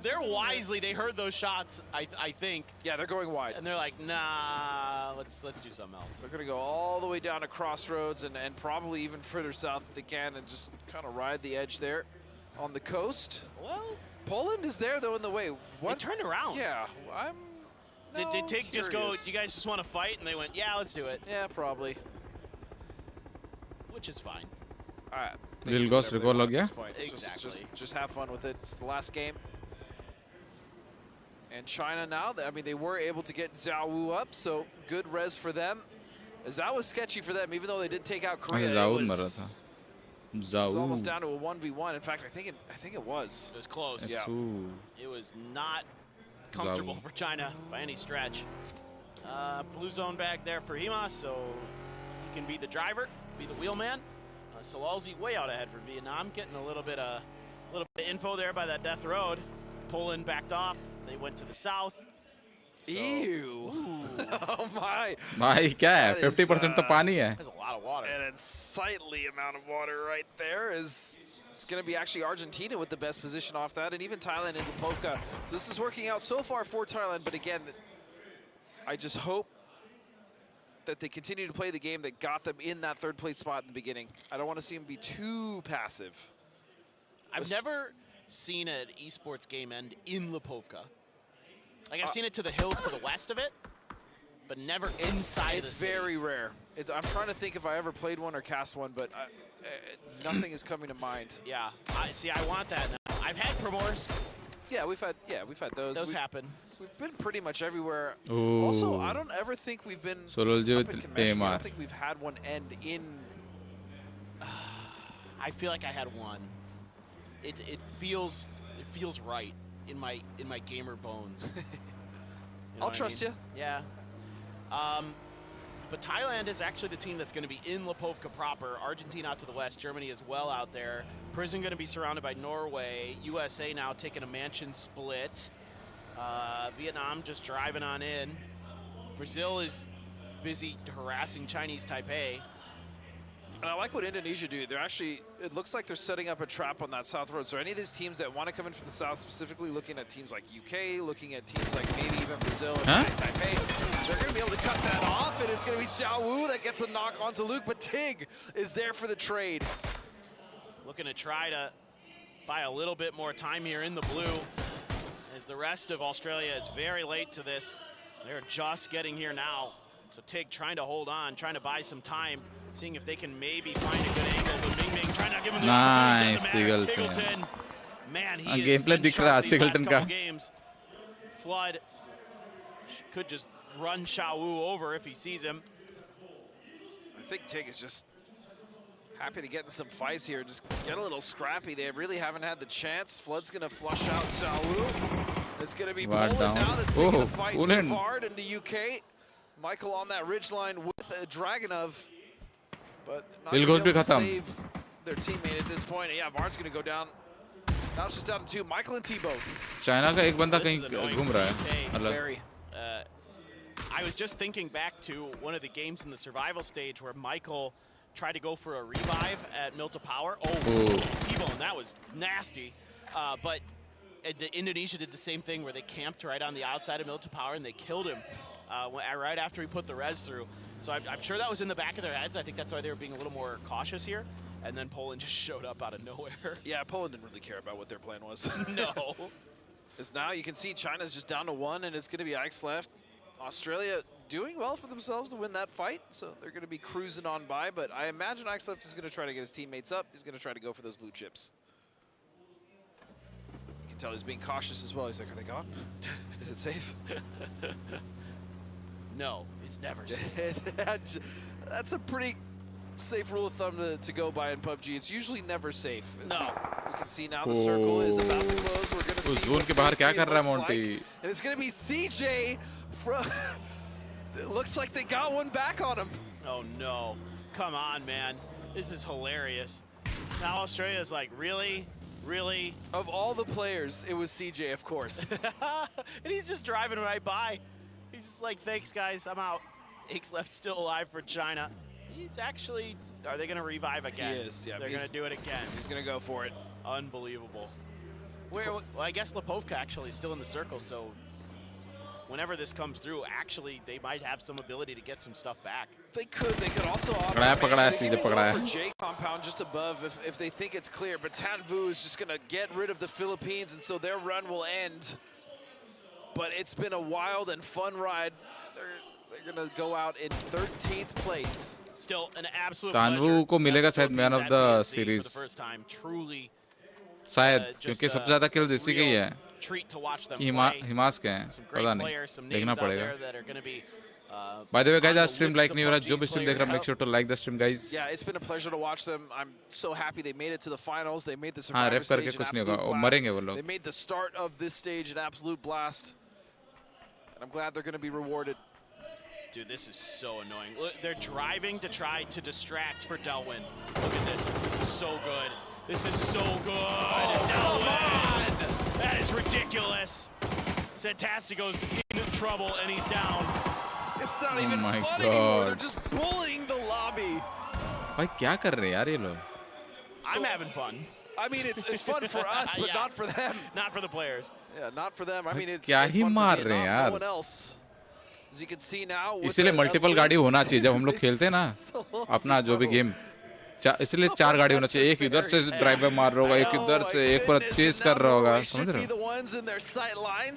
They're wisely. They heard those shots, I think. Yeah, they're going wide. And they're like, nah, let's do something else. They're going to go all the way down to Crossroads and probably even further south if they can and just kind of ride the edge there on the coast. Well, Poland is there, though, in the way. What? They turned around. Yeah, Did Tig just go, you guys just want to fight? And they went, yeah, let's do it. Yeah, probably. Which is fine. All right. Real Ghost recall log, yeah? Exactly. Just have fun with it. It's the last game. And China now, I mean, they were able to get Zhao Wu up, so good res for them. As that was sketchy for them, even though they did take out Korea. It was almost down to a 1v1. In fact, I think it was. It was close. Yeah. It was not comfortable for China by any stretch. Blue zone back there for Hima, so he can be the driver, be the wheelman. Salalzi way out ahead for Vietnam, getting a little bit of info there by that death road. Poland backed off. They went to the south. So, ew! Oh my! भाई क्या है? 50% तो पानी है. There's a lot of water. An unsightly amount of water right there. It's going to be actually Argentina with the best position off that, and even Thailand and Lipovka. So this is working out so far for Thailand, but again, I just hope that they continue to play the game that got them in that third place spot in the beginning. I don't want to see them be too passive. I've never seen an esports game end in Lipovka. Like, I've seen it to the hills to the west of it, but never inside the city. Very rare. I'm trying to think if I ever played one or cast one, but nothing is coming to mind. Yeah, I want that now. I've had Primors. Yeah, we've had those. Those happen. We've been pretty much everywhere. Ooh. Also, I don't ever think we've been up in Kamesh. I don't think we've had one end in. I feel like I had one. It feels right in my gamer bones. I'll trust you. Yeah. But Thailand is actually the team that's going to be in Lipovka proper. Argentina out to the west. Germany as well out there. Prison going to be surrounded by Norway. USA now taking a mansion split. Vietnam just driving on in. Brazil is busy harassing Chinese Taipei. And I like what Indonesia do. They're actually, it looks like they're setting up a trap on that south road. So any of these teams that want to come in from the south, specifically looking at teams like UK, looking at teams like maybe even Brazil and Chinese Taipei, they're going to be able to cut that off. And it's going to be Xiao Wu that gets a knock onto Luke, but Tig is there for the trade. Looking to try to buy a little bit more time here in the blue, as the rest of Australia is very late to this. They're just getting here now. So Tig trying to hold on, trying to buy some time, seeing if they can maybe find a good angle. But Ming Ming trying to give him the opportunity. Tiggleton. Man, he is been sharp these last couple games. Flood could just run Xiao Wu over if he sees him. I think Tig is just Happy to get in some fights here, just get a little scrappy. They really haven't had the chance. Flood's gonna flush out Jawu. It's gonna be Poland now that's taking the fight too hard in the UK. Michael on that ridgeline with Dragunov, but not able to save their teammate at this point. Yeah, Varn's gonna go down. Now it's just down to 2. Michael and Tebow. China का एक बंदा कहीं घूम रहा है. Very. I was just thinking back to one of the games in the survival stage where Michael tried to go for a revive at Milta Power. Oh, T-bone, that was nasty. But Indonesia did the same thing where they camped right on the outside of Milta Power and they killed him right after he put the res through. So I'm sure that was in the back of their heads. I think that's why they were being a little more cautious here. And then Poland just showed up out of nowhere. Yeah, Poland didn't really care about what their plan was. No. Because now you can see China's just down to 1, and it's going to be Ike's left. Australia doing well for themselves to win that fight, so they're going to be cruising on by. But I imagine Ike's left is going to try to get his teammates up. He's going to try to go for those blue chips. You can tell he's being cautious as well. He's like, are they gone? Is it safe? No, it's never safe. That's a pretty safe rule of thumb to go by in PUBG. It's usually never safe. No. We can see now the circle is about to close. We're going to see zone के बाहर क्या कर रहा है Monty? And it's going to be CJ from... It looks like they got one back on him. Oh no. Come on, man. This is hilarious. Now Australia's like, really? Really? Of all the players, it was CJ, of course. And he's just driving right by. He's just like, thanks, guys. I'm out. Ike's left still alive for China. He's actually... Are they going to revive again? He is, yeah. They're going to do it again. He's going to go for it. Unbelievable. Well, I guess Lipovka actually is still in the circle, so whenever this comes through, actually, they might have some ability to get some stuff back. They could also offer for J compound just above if they think it's clear, but Tanvu is just going to get rid of the Philippines, and so their run will end. But it's been a wild and fun ride. They're going to go out in 13th place. Still an absolute Tanvu को मिलेगा शायद man of the series शायद क्योंकि सबसे ज़्यादा kills इसी के ही है हिमास के हैं पता नहीं देखना पड़ेगा. By the way, guys, our stream like नहीं हो रहा, जो भी stream देख रहा, make sure to like the stream, guys. Yeah, it's been a pleasure to watch them. I'm so happy they made it to the finals. They made the survivor stage an absolute blast. They made the start of this stage an absolute blast. And I'm glad they're going to be rewarded. Dude, this is so annoying. Look, they're driving to try to distract for Delwin. Look at this. This is so good. This is so good. Delwin! That is ridiculous. Santastico's in trouble and he's down. It's not even fun anymore. They're just bullying the lobby. भाई क्या कर रहे हैं यार ये लोग? I'm having fun. I mean, it's fun for us, but not for them. Not for the players. Yeah, not for them. I mean, it's क्या ही fun मार for रहे हैं Vietnam, यार? no one else. As you can see now. इसीलिए multiple गाड़ी होना चाहिए जब हम लोग खेलते हैं ना अपना जो भी गेम. इसलिए 4 गाड़ी होना चाहिए. एक इधर से ड्राइवर मार रहा होगा, एक इधर से, एक पर चेस कर रहा होगा. समझ रहे हो?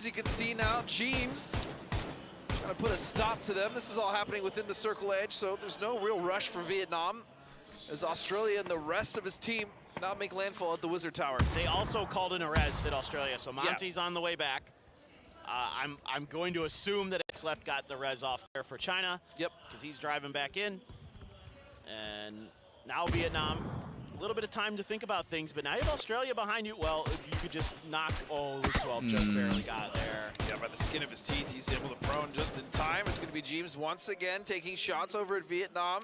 You can see now James trying to put a stop to them. This is all happening within the circle edge, so there's no real rush for Vietnam as Australia and the rest of his team now make landfall at the Wizard Tower. They also called in a res at Australia, so Monty's on the way back. I'm going to assume that X left got the res off there for China. Yep. Because he's driving back in. And now Vietnam, a little bit of time to think about things, but now you have Australia behind you. Well, if you could just knock, Luke 12 just barely got there. Yeah, by the skin of his teeth, he's able to prone just in time. It's going to be James once again taking shots over at Vietnam.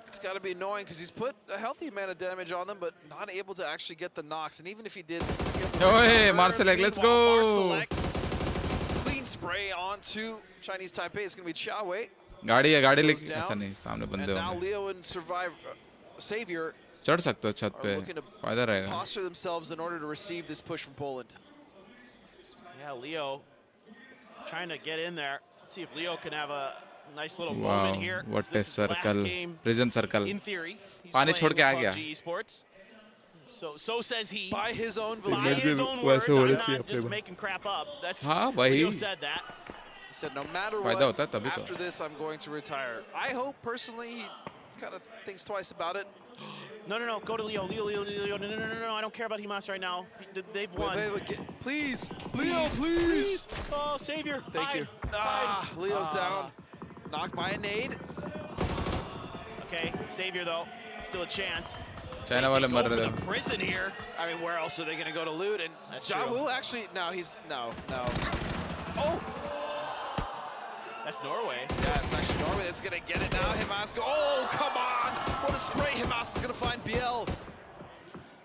It's got to be annoying because he's put a healthy amount of damage on them, but not able to actually get the knocks. And even if he did, oh hey, Marcelek, let's go. Marcelek, clean spray onto Chinese Taipei. It's going to be Chao Wei. गाड़ी है, गाड़ी लेके अच्छा नहीं सामने बंदे होंगे. Now Leo and Savior चढ़ सकते हो छत पे, फायदा रहेगा. Posture themselves in order to receive this push from Poland. Yeah, Leo trying to get in there. Let's see if Leo can have a nice little moment here. What a circle, prison circle. In theory, पानी छोड़ के आ गया. Esports. So says he. By his own words. I'm not just making crap up. That's Leo said that. He said, no matter what, after this, I'm going to retire. I hope, personally, he kind of thinks twice about it. No, go to Leo. Leo. No, I don't care about Himas right now. They've won. Please, Leo, please. Oh, Savior. Thank you. Leo's down. Knocked by a nade. Okay, Savior, though. Still a chance. China wale mar rahe The prison here. I mean, where else are they going to go to loot? And That's Jawu true. actually, no. Oh, That's Norway. yeah, it's actually Norway that's going to get it now. Himas go, oh, come on. What a spray. Himas is going to find BL.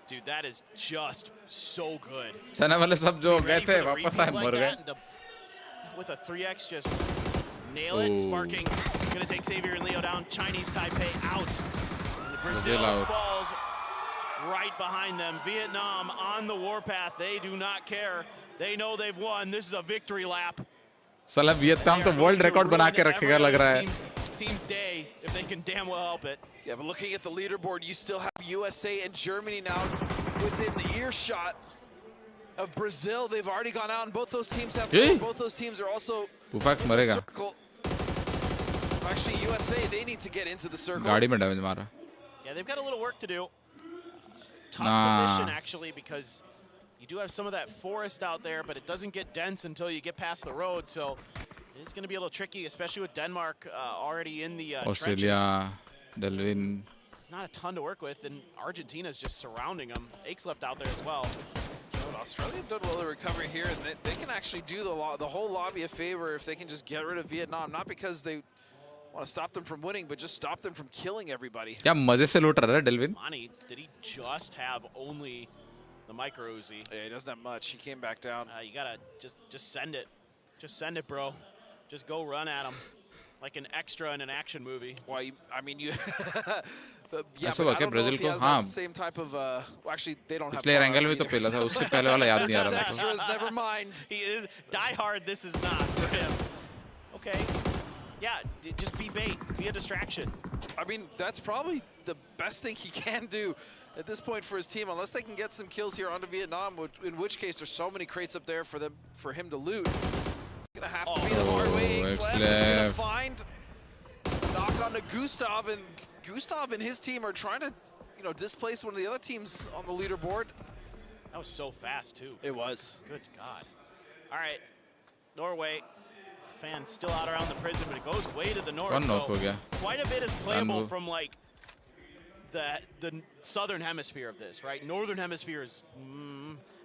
Dude, that is just so good. China wale sab jo gaye Ready the for the wapas repeat aaye like mar that gaye. and with a 3x, just nail it. Oh. Sparking. Gonna take Xavier and Leo down. Chinese Taipei out. And the Brazil Brazil out. falls right behind them. Vietnam on the warpath. They do not care. They know they've won. This is a victory lap. साला Vietnam तो world record बना के रखेगा लग रहा है. Team's day, if they can damn well help it. Yeah, but looking at the leaderboard, you still have USA and Germany now within the earshot of Brazil. They've already gone out, and both those teams have. Hey. Both those teams are also. Pufax in the मरेगा. circle. Actually, USA, they need to get into the circle. गाड़ी में damage मारा. Yeah, they've got a little work to do. Tough Nah. position, actually, because you do have some of that forest out there, but it doesn't get dense until you get past the road, so it's going to be a little tricky, especially with Denmark already in the Australia, trenches. Delwin. There's not a ton to work with, and Argentina's just surrounding them. Ake's left out there as well. But Australia have done well to recover here, and they can actually do the whole lobby a favor if they can just get rid of Vietnam, not because they want to stop them from winning, but just stop them from killing everybody. क्या मजे से लूट रहा है Delwin. Money, did he just have only the micro Uzi? Yeah, he doesn't have much. He came back down. You gotta just send it. Just send it, bro. Just go run at him. Like an extra in an action movie. Why? I mean, you. Yeah, but ऐसा I हुआ क्या don't know Brazil if he को? has हाँ. that same type of. Well, actually, they don't have. पिछले angle में तो either, पहला था, so- उससे पहले वाला याद नहीं आ Just रहा मेरे को. extras, never mind. He is die hard. This is not for him. Okay. Yeah, just be bait. Be a distraction. I mean, that's probably the best thing he can do at this point for his team, unless they can get some kills here onto Vietnam, in which case there's so many crates up there for him to loot. It's gonna have to be the hard way. Slem is gonna find knock onto Gustav, and Gustav and his team are trying to, displace one of the other teams on the leaderboard. That was so fast too. It was. Good God. All right, Norway. Fans still out around the prison, but it goes way to the north. One knock so हो गया. quite a bit is playable move. from like the southern hemisphere of this, right? Northern hemisphere is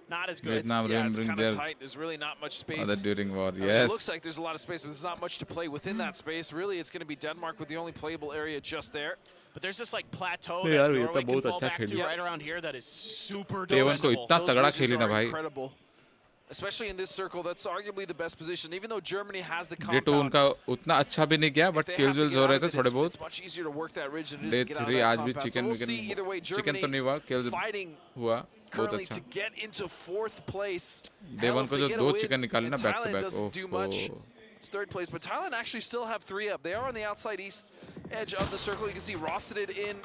not as good. Vietnam Yeah, it's bring kind of their tight. There's really not much space. other during war. I mean, Yes. it looks like there's a lot of space, but there's not much to play within that space. Really, it's going to be Denmark with the only playable area just there. But there's this like plateau नहीं that यार, ये Norway तो can बहुत fall अच्छा back खेल to लिया. right around here that is super Devon को defensible. इतना Those तगड़ा ridges खेली ना are भाई. incredible. Especially in this circle, that's arguably the best position. Even though Germany has the J2 compound, उनका उतना अच्छा भी नहीं किया, if but they kills have to wills get हो out रहे of थे it, थोड़े it's बहुत. much easier to work that ridge than it is Day to get out of 3 that आज भी compound. So chicken we'll see either way. chicken तो Germany नहीं हुआ, kills fighting हुआ बहुत currently अच्छा. to get into 4th place. Devon Hell, if को they जो get दो a win, chicken निकाले ना and back to Thailand back. doesn't do much. It's 3rd place, but Thailand actually still have 3 up. They are on the outside east edge of the circle. You can see Rosteted in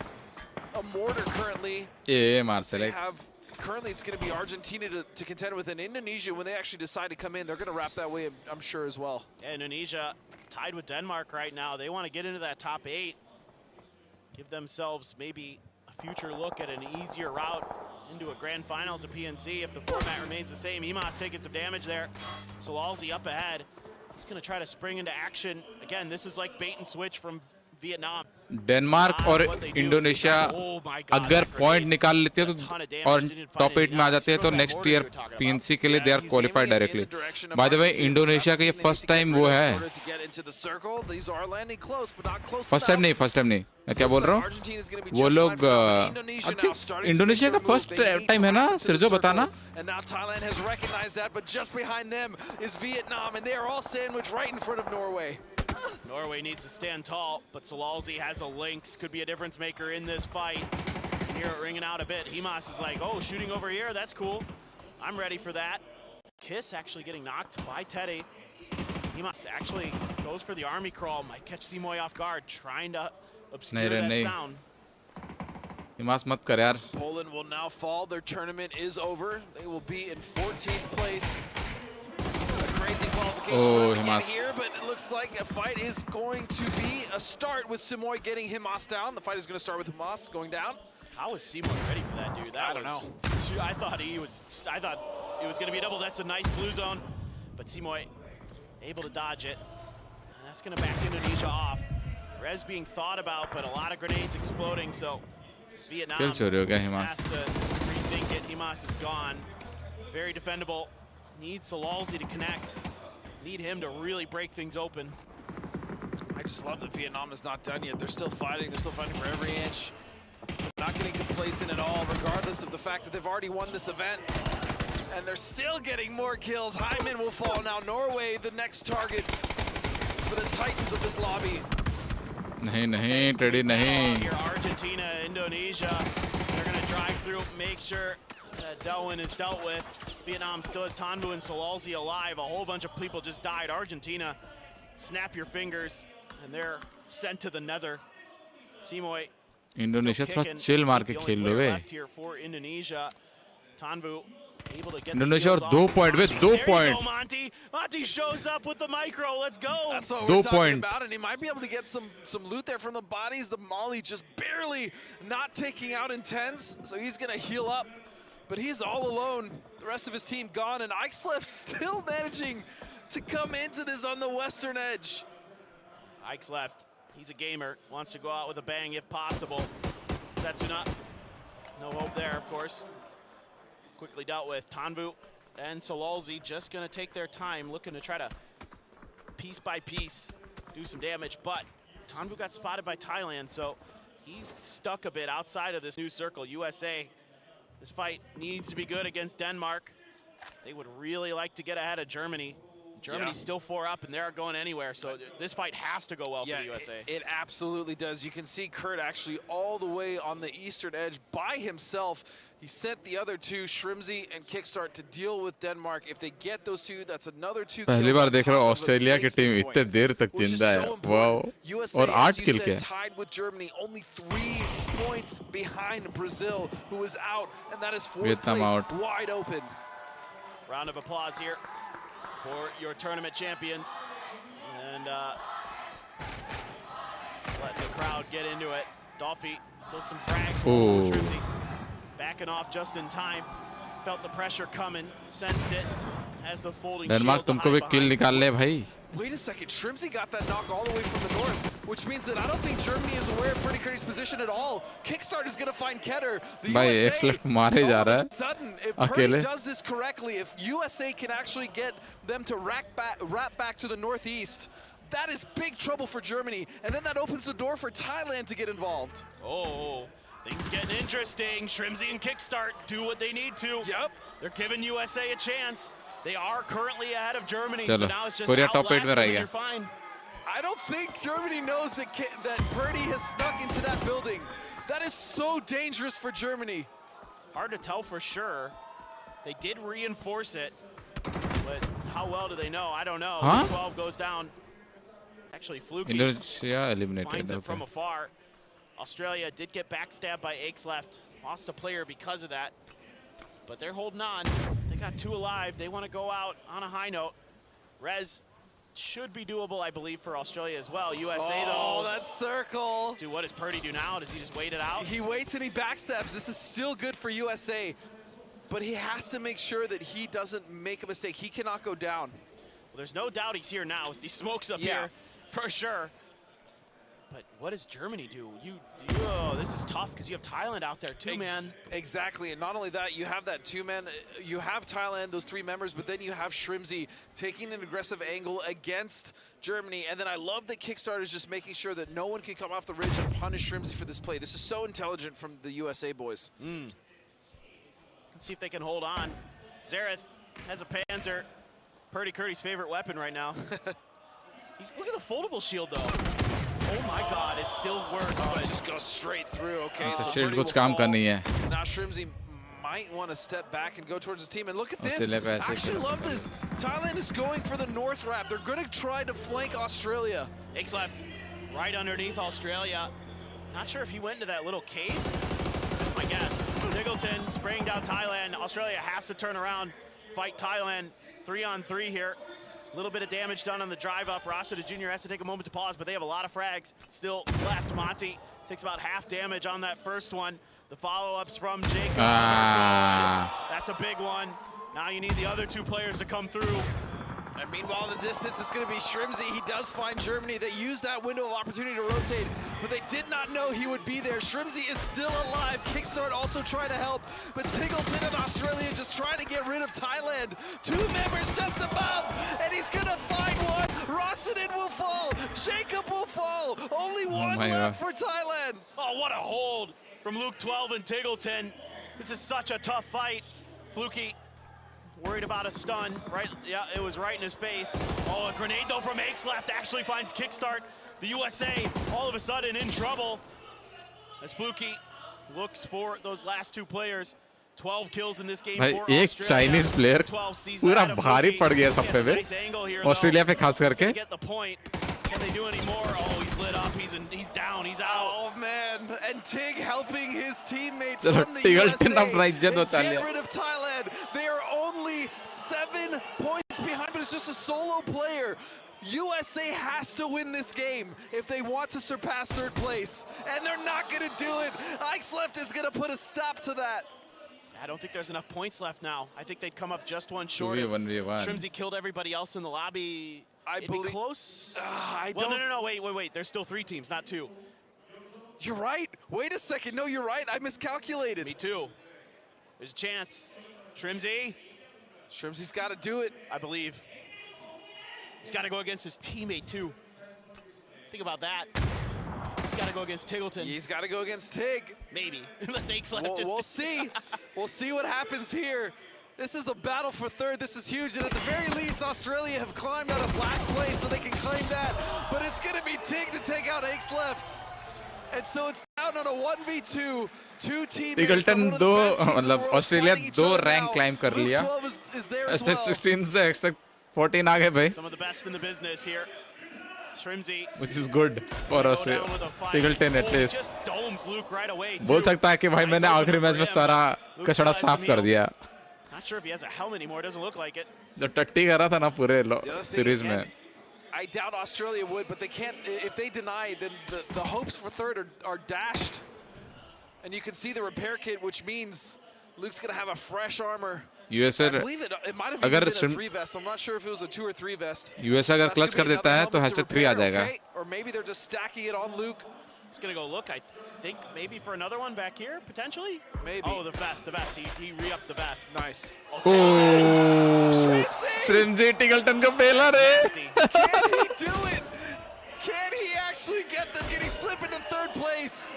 a mortar currently. ये मार से They like. have currently it's going to be Argentina to contend with, and Indonesia, when they actually decide to come in, they're going to wrap that way, I'm sure, as well. Indonesia tied with Denmark right now. They want to get into that top 8. Give themselves maybe a future look at an easier route into a grand finals of PNC if the format remains the same. Imas taking some damage there. Salalzi up ahead. He's going to try to spring into action. Again, this is like bait and switch from Vietnam. Denmark और Indonesia अगर point निकाल लेते हैं तो और top 8 में आ जाते हैं तो नेक्स्ट ईयर पीएनसी के लिए they are qualified directly. By the way Indonesia का ये फर्स्ट टाइम वो है. फर्स्ट टाइम नहीं मैं क्या बोल रहा हूँ, वो लोग इंडोनेशिया का फर्स्ट टाइम है ना सिरजो, बताना. And now Thailand has recognized that, but just behind them is Vietnam, and they are all sandwiched right in front of Norway. Norway needs to stand tall, but Salalzi has a lynx, could be a difference maker in this fight. You can hear it ringing out a bit. Himas is like, oh, shooting over here, that's cool. I'm ready for that. Kiss actually getting knocked by Teddy. Himas actually goes for the army crawl, might catch Simoy off guard, trying to obscure that sound. हिमास मत कर यार. Poland will now fall. Their tournament is over. They will be in 14th place. A crazy qualification for them to get here, but it looks like a fight is going to be a start with Simoy getting Himas down. The fight is going to start with Himas going down. How is Simoy ready for that, dude? That I don't know. I thought it was going to be a double. That's a nice blue zone, but Simoy able to dodge it. And that's going to back Indonesia off. Rez being thought about, but a lot of grenades exploding, so Vietnam Kill चोरी हो गया has हिमास. to rethink it. Himas is gone. Very defendable. Needs Salalzi to connect. Need him to really break things open. I just love that Vietnam is not done yet. They're still fighting. They're still fighting for every inch. They're not getting complacent at all, regardless of the fact that they've already won this event. And they're still getting more kills. Hyman will fall now. Norway, the next target for the Titans of this lobby. नहीं teddy नहीं. Here, Argentina, Indonesia. They're going to drive through, make sure that Delwin is dealt with. Vietnam still has Tanvu and Salalzi alive. A whole bunch of people just died. Argentina, snap your fingers, and they're sent to the nether. Simoy. Indonesia थोड़ा chill मार के खेल लो बे. Left here for Indonesia. Tanvu able to get Indonesia और 2 point bay 2 point. Monty shows up with the micro. Let's go. That's what we're talking about, and he might be able to get some loot there from the bodies. The Molly just barely not taking out Intense, so he's gonna heal up. But he's all alone. The rest of his team gone, and Ikeslef still managing to come into this on the western edge. Ike's left. He's a gamer. Wants to go out with a bang if possible. Setsuna. No hope there, of course. Quickly dealt with. Tanvu and Salalzi just going to take their time, looking to try to, piece by piece, do some damage. But Tanvu got spotted by Thailand, so he's stuck a bit outside of this new circle. USA, this fight needs to be good against Denmark. They would really like to get ahead of Germany. Germany's still 4 up, and they're going anywhere, so this fight has to go well for the USA. It absolutely does. You can see Kurt actually all the way on the eastern edge by himself. He sent the other two, Shrimzy and Kickstart, to deal with Denmark. If they get those two, that's another 2 kills. पहली बार देख रहा हूँ Australia की team इतने देर तक जिंदा है. Wow. और 8 किल के. Tied with Germany, only 3 points behind Brazil, who is out, and that is 4th Vietnam place, out. wide open. Round of applause here for your tournament champions, and letting the crowd get into it. Dolphy, still some frags. Oh. Shrimzy backing off just in time. Felt the pressure coming, sensed it as the folding Denmark तुमको भी किल निकाल ले भाई. Wait a second, Shrimzy got that knock all the way from the north, which means that I don't think Germany is aware of Pretty Curry's position at all. Kickstart is going to find Ketter. The भाई USA, X left मारे जा रहा है. sudden, if Purdy does this correctly, if USA can actually get them to wrap back to the northeast, that is big trouble for Germany, and then that opens the door for Thailand to get involved. Oh, things getting interesting. Shrimzy and Kickstart do what they need to. Yep. They're giving USA a chance. They are currently ahead of Germany, चलो, so now it's just Korea top 8 में outlast रह them and गया. you're fine. I don't think Germany knows that Purdy has snuck into that building. That is so dangerous for Germany. Hard to tell for sure. They did reinforce it, but how well do they know? I don't know. Huh? 12 goes down. Actually, Fluky Indonesia eliminated. finds it Okay. from afar. Australia did get backstabbed by Aches left. Lost a player because of that. But they're holding on. They got 2 alive. They want to go out on a high note. Rez should be doable, I believe, for Australia as well. USA, though. Oh, that circle. Dude, what does Purdy do now? Does he just wait it out? He waits and he backstabs. This is still good for USA. But he has to make sure that he doesn't make a mistake. He cannot go down. Well, there's no doubt he's here now with these smokes up here, for sure. But what does Germany do? Oh, this is tough because you have Thailand out there too, man. Exactly, and not only that, you have that 2-man, you have Thailand, those 3 members, but then you have Shrimzy taking an aggressive angle against Germany, and then I love that Kickstart is just making sure that no one can come off the ridge and punish Shrimzy for this play. This is so intelligent from the USA boys. Let's see if they can hold on. Zareth has a Panzer. Purdy Curdy's favorite weapon right now. Look at the foldable shield, though. Oh my God, it still works. But it just goes straight through. Okay, अच्छा so shield Purdy कुछ will काम fall. करनी है. Now Shrimzy might want to step back and go towards his team. And look at this. Australia का I ऐसे actually खेलना love this. Thailand is going for the north wrap. They're going to try to flank Australia. Aches left, right underneath Australia. Not sure if he went into that little cave. That's my guess. Diggleton spraying down Thailand. Australia has to turn around, fight Thailand. 3-on-3 here. A little bit of damage done on the drive up. Rossiter Jr. has to take a moment to pause, but they have a lot of frags still left. Monty takes about half damage on that first one. The follow-ups from Jacob. That's a big one. Now you need the other 2 players to come through. And meanwhile, in the distance, it's going to be Shrimzy. He does find Germany. They used that window of opportunity to rotate, but they did not know he would be there. Shrimzy is still alive. Kickstart also trying to help, but Tingleton and Australia just trying to get rid of Thailand. 2 members just above, and he's going to find one. Rossinen will fall. Jacob will fall. Only one left for Thailand. Oh, what a hold from Luke 12 and Tingleton. This is such a tough fight. Fluky worried about a stun, right? Yeah, it was right in his face. Oh, a grenade though from Aches left actually finds Kickstart. The USA all of a sudden in trouble as Fluky looks for those last 2 players. 12 kills in this game भाई for एक Chinese player पूरा भारी पड़ गया सब पे Australia पे खास करके Can they do any more? Oh, he's lit up. He's down. He's out. Oh man, and Tig helping his teammates चलो from the टिगल्टन USA. अपना इज्जत बचा Get लिया rid of Thailand. They are only 7 points behind, but it's just a solo player. USA has to win this game if they want to surpass 3rd place, and they're not going to do it. Ike's left is going to put a stop to that. I don't think there's enough points left now. I think they'd come up just one short. 2v1v1 Shrimzy killed everybody else in the lobby. I It'd be believe close. I well, don't. No. Wait. There's still 3 teams, not 2. You're right. Wait a second. No, you're right. I miscalculated. Me too. There's a chance. Shrimzy. Shrimzy's got to do it. I believe. He's got to go against his teammate too. Think about that. He's got to go against Tingleton. He's got to go against Tig. Maybe. Unless Aches left. We'll see. We'll see what happens here. This is a battle for 3rd. This is huge. And at the very least, Australia have climbed out of last place so they can claim that. But it's going to be Tig to take out Aches left. And so it's down on a 1v2. 2 teammates. टिगल्टन 2 मतलब Australia 2 rank climb कर लिया S16 से extra 14 आ गए भाई Some of the best in the business here. Shrimzy. which is good for Australia. टिगल्टन at least Just domes Luke right away. बोल सकता है कि भाई मैंने आखिरी मैच में सारा कचड़ा साफ कर दिया. Not sure if he has a helmet anymore. It doesn't look like it. जो टट्टी कर रहा था ना पूरे सीरीज में. I doubt Australia would, but they can't. If they deny, then the hopes for 3rd are dashed. And you can see the repair kit, which means Luke's going to have a fresh armor. USA I believe it might have even been a 3 vest. I'm not sure if it was a 2 or 3 vest. USA अगर clutch कर देता है तो #3 आ जाएगा. Okay? Or maybe they're just stacking it on Luke. He's going to go look, I think, maybe for another one back here, potentially? Maybe. Oh, the vest. He re-upped the vest. Nice. Oh, Shrimzy टिगल्टन को पेला रे. Can he do it? Can he actually get them? Can he slip into 3rd place?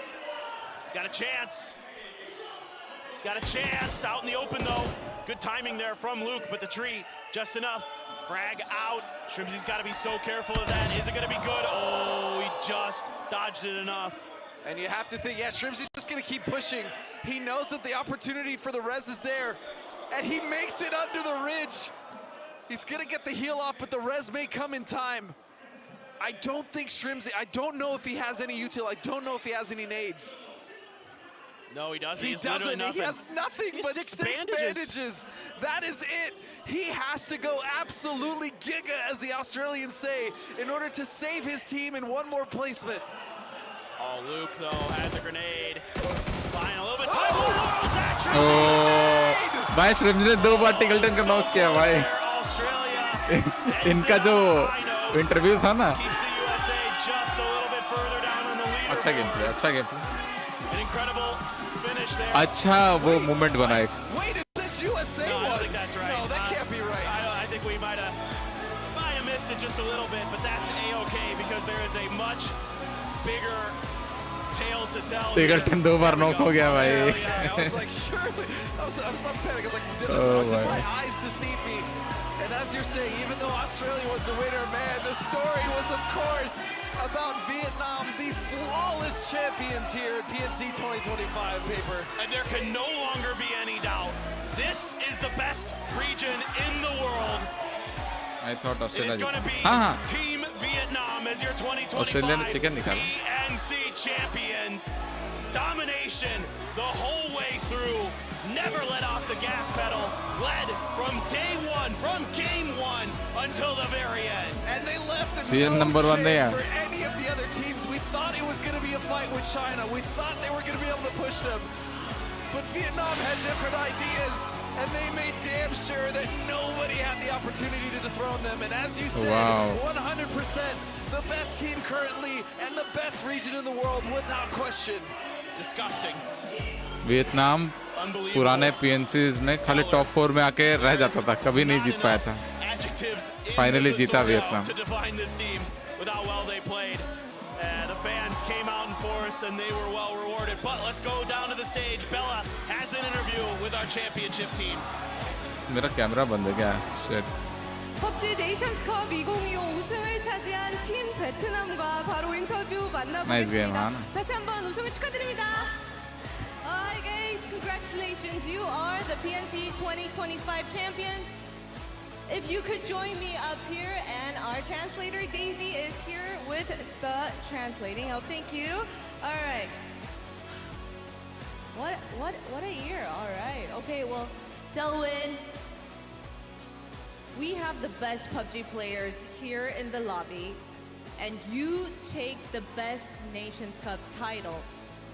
He's got a chance. He's got a chance. Out in the open, though. Good timing there from Luke, but the tree, just enough. Frag out. Shrimzy's got to be so careful of that. Is it going to be good? Oh, he just dodged it enough. And you have to think, yeah, Shrimzy's just going to keep pushing. He knows that the opportunity for the res is there, and he makes it under the ridge. He's going to get the heal off, but the res may come in time. I don't think Shrimzy, I don't know if he has any util. I don't know if he has any nades. No, he doesn't. He doesn't. He has nothing but 6 bandages. That is it. He has to go absolutely giga, as the Australians say, in order to save his team in one more placement. Oh, Luke, though, has a grenade. He's flying a little bit time. Oh, भाई श्रिम्जी ने 2 बार टिगल्टन को knock किया भाई. इनका जो interview था ना. अच्छा गेम प्ले. अच्छा वो मूवमेंट बना एक. Wait, it says USA no, won. I don't think that's right. No, that can't be right. I think we might have missed it just a little bit, but that's A-okay because there is a much bigger tale to tell. टिगल्टन 2 bar knock हो गया भाई. I was like, surely. I was about to panic. I was like, did my eyes deceive me? And as you're saying, even though Australia was the winner, man, the story was, of course, about Vietnam, the flawless champions here at PNC 2025 paper. And there can no longer be any doubt. This is the best region in the world. I thought Australia. It is going to be Team Vietnam as your 2025 PNC champions. Domination the whole way through. Never let off the gas pedal. Led from day 1, from game 1 until the very end. And they left no number 1 chance for any of the other teams. We thought it was going to be a fight with China. We thought they were going to be able to push them. But Vietnam had different ideas, and they made damn sure that nobody had the opportunity to dethrone them. And as you said, 100% the best team currently and the best region in the world without question. Disgusting. Vietnam पुराने PNCs में खाली top 4 में आके रह जाता था, कभी नहीं जीत पाया था. फाइनली जीता Vietnam. Without well they played. The fans came out in force and they were well rewarded. But let's go down to the stage. Bella has an interview with our championship team. मेरा camera बंद है क्या? Shit. PUBG 네이션스컵 2025 우승을 차지한 팀 베트남과 바로 인터뷰 만나보겠습니다. 다시 한번 우승을 축하드립니다. Hi guys, congratulations. You are the PNC 2025 champions. If you could join me up here, and our translator Daisy is here with the translating help. Thank you. All right. What a year. All right. Okay. Well, Delwin, we have the best PUBG players here in the lobby, and you take the best Nations Cup title.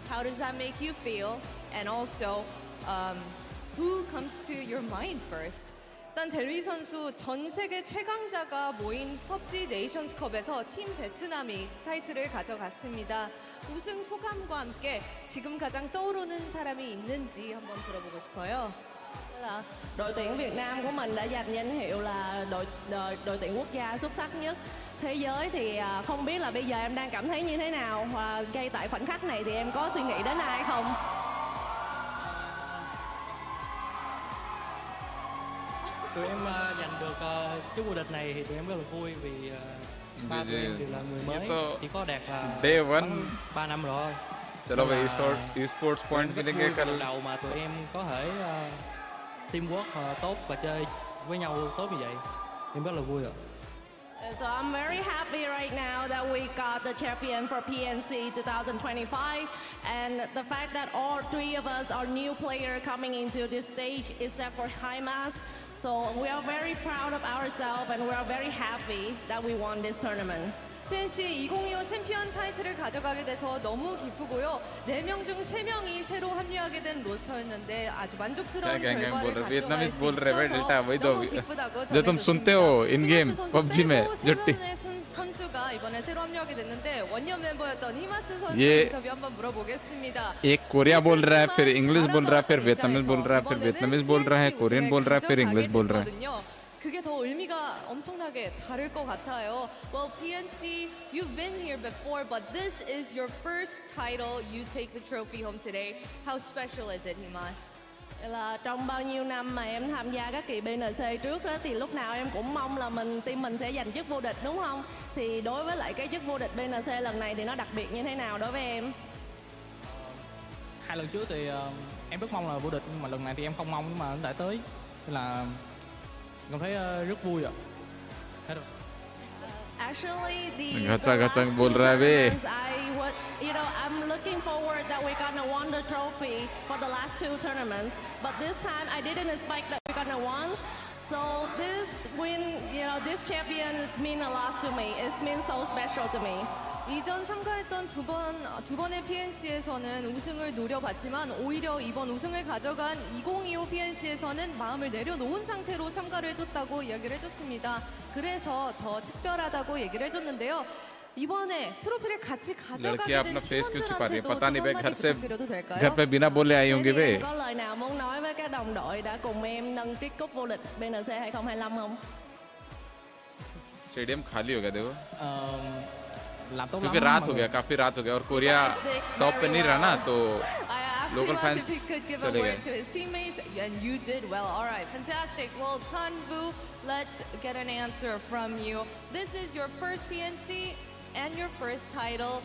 How does that make you feel? And also, who comes to your mind first? 일단 델위 선수 전 세계 최강자가 모인 PUBG 네이션스컵에서 팀 베트남이 타이틀을 가져갔습니다. 우승 소감과 함께 지금 가장 떠오르는 사람이 있는지 한번 들어보고 싶어요. Đội tuyển Việt Nam của mình đã giành danh hiệu là đội tuyển quốc gia xuất sắc nhất thế giới, thì không biết là bây giờ em đang cảm thấy như thế nào, và ngay tại khoảnh khắc này thì em có suy nghĩ đến ai không? Tụi em giành được chức vô địch này thì tụi em rất là vui, vì ba tụi em đều là người mới, chỉ có Đạt là Day one 3 năm rồi. चलो भाई esports point मिलेंगे कल. Đầu mà tụi em có thể teamwork tốt và chơi với nhau tốt như vậy, em rất là vui ạ. So I'm very happy right now that we got the champion for PNC 2025, and the fact that all three of us are new players coming into this stage, except for Hymas. So we are very proud of ourselves, and we are very happy that we won this tournament. PNC 2025 챔피언 타이틀을 가져가게 돼서 너무 기쁘고요. 4명 중 3명이 새로 합류하게 된 로스터였는데 아주 만족스러운 결과를 가져갈 수 있어서 너무 기쁘다고 जो तुम सुनते हो इन game PUBG में जो 선수가 이번에 새로 합류하게 됐는데 원년 멤버였던 히마스 선수 ये 인터뷰 한번 물어보겠습니다. एक Korea बोल रहा है, फिर इंग्लिश बोल रहा है, फिर वियतनामीज बोल रहा है, फिर वियतनामीज बोल रहा है, कोरियन बोल रहा है, फिर इंग्लिश बोल रहा है. 그게 더 의미가 엄청나게 다를 것 같아요. Well, PNC, you've been here before, but this is your first title. You take the trophy home today. How special is it, Himas? Là trong bao nhiêu năm mà em tham gia các kỳ BNC trước đó, thì lúc nào em cũng mong là team mình sẽ giành chức vô địch, đúng không? Thì đối với lại cái chức vô địch BNC lần này thì nó đặc biệt như thế nào đối với em? 2 lần trước thì em rất mong là vô địch, nhưng mà lần này thì em không mong, nhưng mà nó đã tới, nên là cảm thấy rất vui ạ. Actually, गचंग बोल रहा है बे. I'm looking forward that we're gonna win the trophy for the last 2 tournaments, but this time I didn't expect that we're gonna win. So this win, this champion means a lot to me. It means so special to me. 이전 참가했던 두 번의 PNC에서는 우승을 노려봤지만 오히려 이번 우승을 가져간 2025 PNC에서는 마음을 내려놓은 상태로 참가를 해줬다고 이야기를 해줬습니다. 그래서 더 특별하다고 얘기를 해줬는데요. 이번에 트로피를 같이 가져가게 된 팀원들한테도 좀 한마디 부탁드려도 될까요? घर पे बिना बोले आई होंगे बे. Có lời nào muốn nói với các đồng đội đã cùng em nâng chiếc cúp vô địch BNC 2025 không? Stadium खाली हो गया देखो. क्योंकि रात हो गया, काफी रात हो गया, और कोरिया टॉप पे नहीं रहा ना, तो local fans if he could give a word to his teammates, and you did well. All right, fantastic. Well, Tanvu, let's get an answer from you. This is your first PNC and your first title,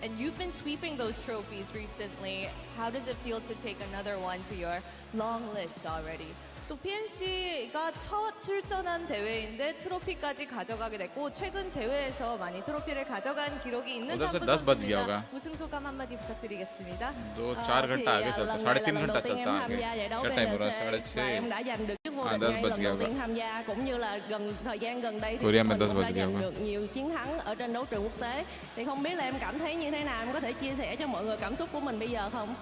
and you've been sweeping those trophies recently. How does it feel to take another one to your long list already? 또 PNC가 첫 출전한 대회인데 트로피까지 가져가게 됐고 최근 대회에서 많이 트로피를 가져간 기록이 있는 한분 선수입니다. 우승 소감 한마디 부탁드리겠습니다. 4 घंटा आगे चलता, 3.5 घंटा चलता आगे. क्या time हो रहा है? 6:30. Em đã giành được chức vô địch ngay lần đầu tiên tham gia, cũng như là thời gian gần đây thì mình cũng đã giành được nhiều chiến thắng ở trên đấu trường quốc tế. Thì không biết là em cảm thấy như thế nào, em có thể chia sẻ cho mọi người cảm xúc của mình bây giờ không?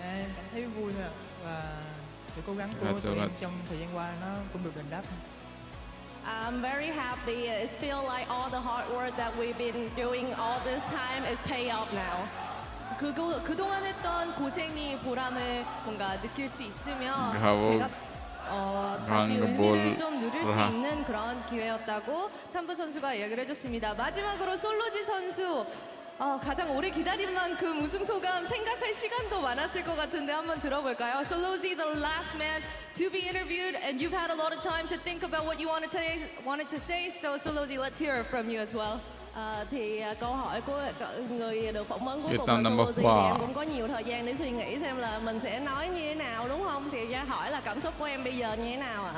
Em cảm thấy vui ạ và sự cố gắng của tụi em trong thời gian qua nó cũng được đền đáp. I'm very happy. It feels like all the hard work that we've been doing all this time is pay off now. 그동안 했던 고생이 보람을 뭔가 느낄 수 있으면 가보. 제가 다시 의미를 좀 누릴 수 있는 그런 기회였다고 탐부 선수가 이야기를 해줬습니다. 마지막으로 솔로지 선수 가장 오래 기다린 만큼 우승 소감 생각할 시간도 많았을 것 같은데 한번 들어볼까요? Sollozy, the last man to be interviewed, and you've had a lot of time to think about what you wanted to say. So Sollozy, let's hear it from you as well. Thì câu hỏi của người được phỏng vấn cuối cùng Vietnam là number Sollozy, thì em four. cũng có nhiều thời gian để suy nghĩ xem là mình sẽ nói như thế nào, đúng không? Thì ra hỏi là cảm xúc của em bây giờ như thế nào ạ?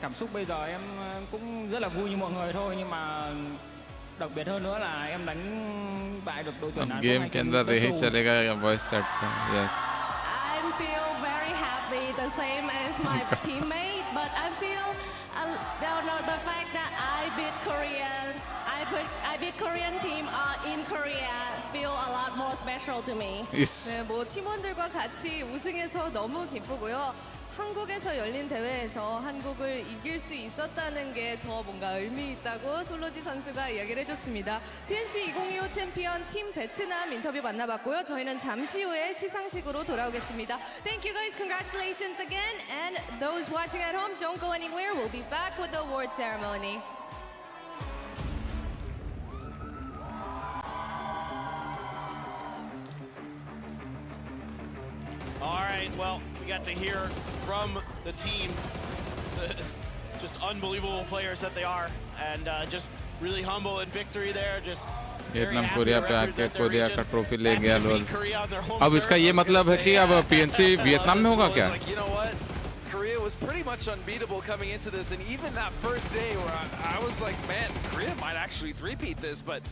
Cảm xúc bây giờ em cũng rất là vui như mọi người thôi, nhưng mà đặc biệt hơn nữa là em đánh bại được đội tuyển अब game के अंदर यही चलेगा या voice set पे yes I feel very happy, the same as my teammate, but I feel the fact that I beat Korean team in Korea feel a lot more special to me. 네, 뭐 팀원들과 같이 우승해서 너무 기쁘고요. 한국에서 열린 대회에서 한국을 이길 수 있었다는 게 더 뭔가 의미 있다고 솔로지 선수가 이야기를 해줬습니다. PNC 2025 챔피언 팀 베트남 인터뷰 만나봤고요. 저희는 잠시 후에 시상식으로 돌아오겠습니다. Thank you guys, congratulations again, and those watching at home, don't go anywhere. We'll be back with the award ceremony. All right, well, we got to hear from the team, just unbelievable players that they are, and just really humble in victory there. Just Vietnam Korea पे आके Korea का trophy ले गया लोग अब इसका ये मतलब है कि अब पीएनसी वियतनाम में होगा क्या Korea was pretty much unbeatable coming into this, and even that first day where I was like, man, Korea might actually three-peat this, but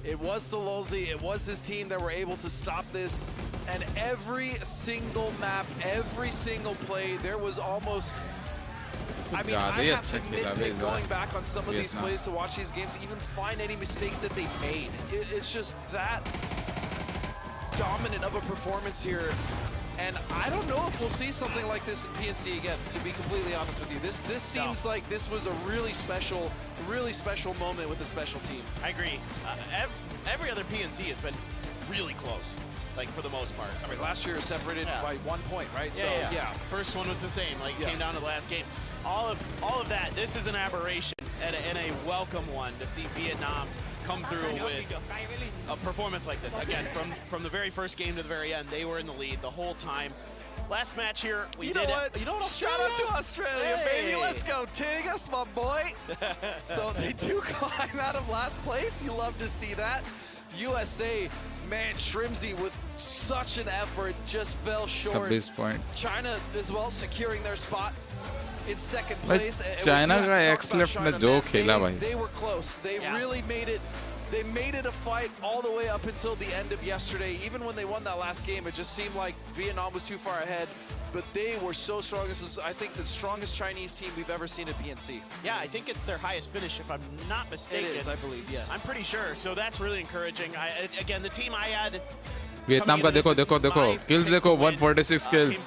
it was Sollozy, it was his team that were able to stop this, and every single map, every single play, there was almost... I mean, I have to admit, going back on some of these plays to watch these games, even find any mistakes that they made. It's just that dominant of a performance here. And I don't know if we'll see something like this in PNC again, to be completely honest with you. This seems like this was a really special moment with a special team. I agree. Every other PNC has been really close, like for the most part. I mean, last year separated by 1 point, right? Yeah. First one was the same, like came down to the last game. All of that, this is an aberration and a welcome one to see Vietnam come through with a performance like this. Again, from the very first game to the very end, they were in the lead the whole time. Last match here, we did it. You know what? Shout out to Australia, baby. Let's go, Tig. That's my boy. So they do climb out of last place. You love to see that. USA, man, Shrimsy with such an effort just fell short. 26 point. China as well securing their spot in second place. China का X left में जो खेला भाई. They were close. They really made it. They made it a fight all the way up until the end of yesterday. Even when they won that last game, it just seemed like Vietnam was too far ahead. But they were so strong. This is, I think, the strongest Chinese team we've ever seen at PNC. Yeah, I think it's their highest finish, if I'm not mistaken. It is, I believe, yes. I'm pretty sure. So that's really encouraging. Again, the team I had... Vietnam का देखो kills देखो 146 kills.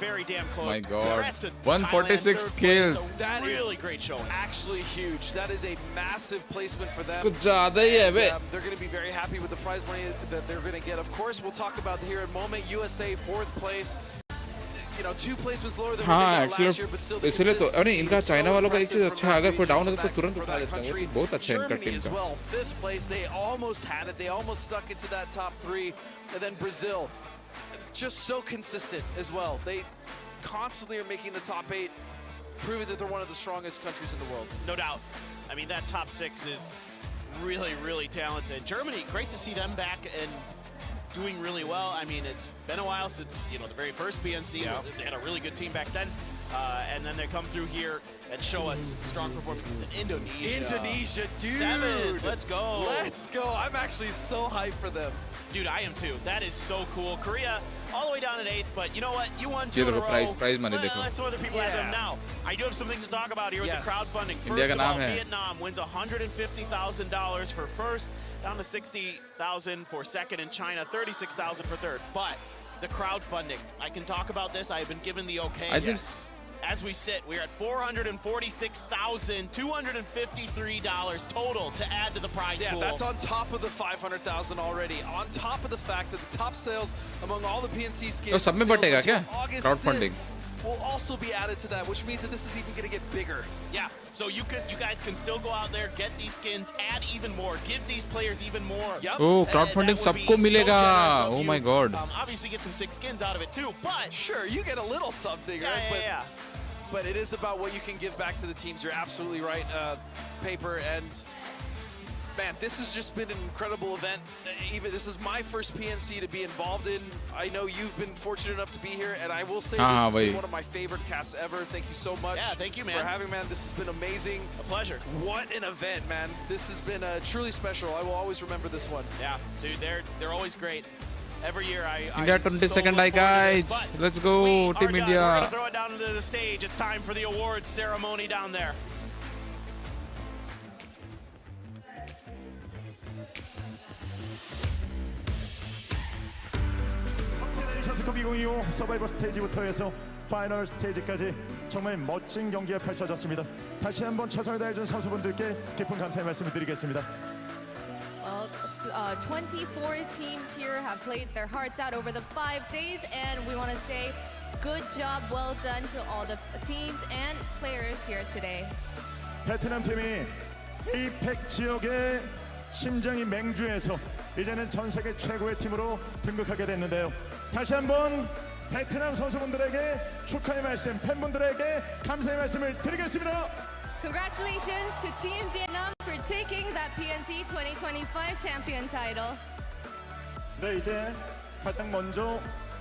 My God, 146 kills. That is really great showing. Actually huge. That is a massive placement for them. कुछ ज़्यादा ही है बे. They're going to be very happy with the prize money that they're going to get. Of course, we'll talk about here in a moment. USA 4th place. You know, 2 placements lower than हाँ they got last year, but still the इसलिए तो अरे इनका China वालों का एक चीज अच्छा है, अगर कोई डाउन होता है तो तुरंत उठा लेते हैं, वो चीज बहुत अच्छा है इनका टीम as का. well, 5th place. They almost had it. They almost stuck into that top 3. And then Brazil, just so consistent as well. They constantly are making the top 8, proving that they're one of the strongest countries in the world. No doubt. I mean, that top 6 is really, really talented. Germany, great to see them back and doing really well. I mean, it's been a while since, you know, the very first PNC. They had a really good team back then. And then they come through here and show us strong performances in Indonesia. Indonesia, dude! 7, let's go! Let's go! I'm actually so hyped for them. Dude, I am too. That is so cool. Korea, all the way down at 8th, but you know what? You won 2 ये in a देखो row. prize money देखो. Let's some other people have them now. I do have some things to talk about here with the crowdfunding. India First का of all, नाम है. Vietnam wins $150,000 for first, down to $60,000 for second, and China $36,000 for third. But the crowdfunding. I can talk about this. I've been given the okay. I think As we sit, we're at $446,253 total to add to the prize pool. Yeah, that's on top of the 500,000 already. On top of the fact that the top sales among all the PNC skins तो सब में बटेगा क्या? August Crowdfunding 6th will also be added to that, which means that this is even going to get bigger. Yeah, so you guys can still go out there, get these skins, add even more, give these players even more. Yep. Oh, crowdfunding सबको मिलेगा. Oh my god. Obviously get some sick skins out of it too, but sure, you get a little something, right? But it is about what you can give back to the teams. You're absolutely right, Paper. And man, this has just been an incredible event. Even this is my first PNC to be involved in. I know you've been fortunate enough to be here, and I will say this has been one of my favorite casts ever. Thank you so much. Yeah, thank you, man. For having, man. This has been amazing. A pleasure. What an event, man. This has been truly special. I will always remember this one. Yeah, dude, they're always great. Every year India 22nd I guys. Let's go Team India. We're gonna throw it down to the stage. It's time for the awards ceremony down there. 선수컵 2025 서바이벌 스테이지부터 해서 파이널 스테이지까지 정말 멋진 경기가 펼쳐졌습니다. 다시 한번 최선을 다해준 선수분들께 깊은 감사의 말씀을 드리겠습니다. Well, 24 teams here have played their hearts out over the 5 days, and we want to say good job, well done to all the teams and players here today. 베트남 팀이 에이펙 지역의 심장이 맹주에서 이제는 전 세계 최고의 팀으로 등극하게 됐는데요. 다시 한번 베트남 선수분들에게 축하의 말씀, 팬분들에게 감사의 말씀을 드리겠습니다. Congratulations to Team Vietnam for taking that PNC 2025 champion title. 네, 이제 가장 먼저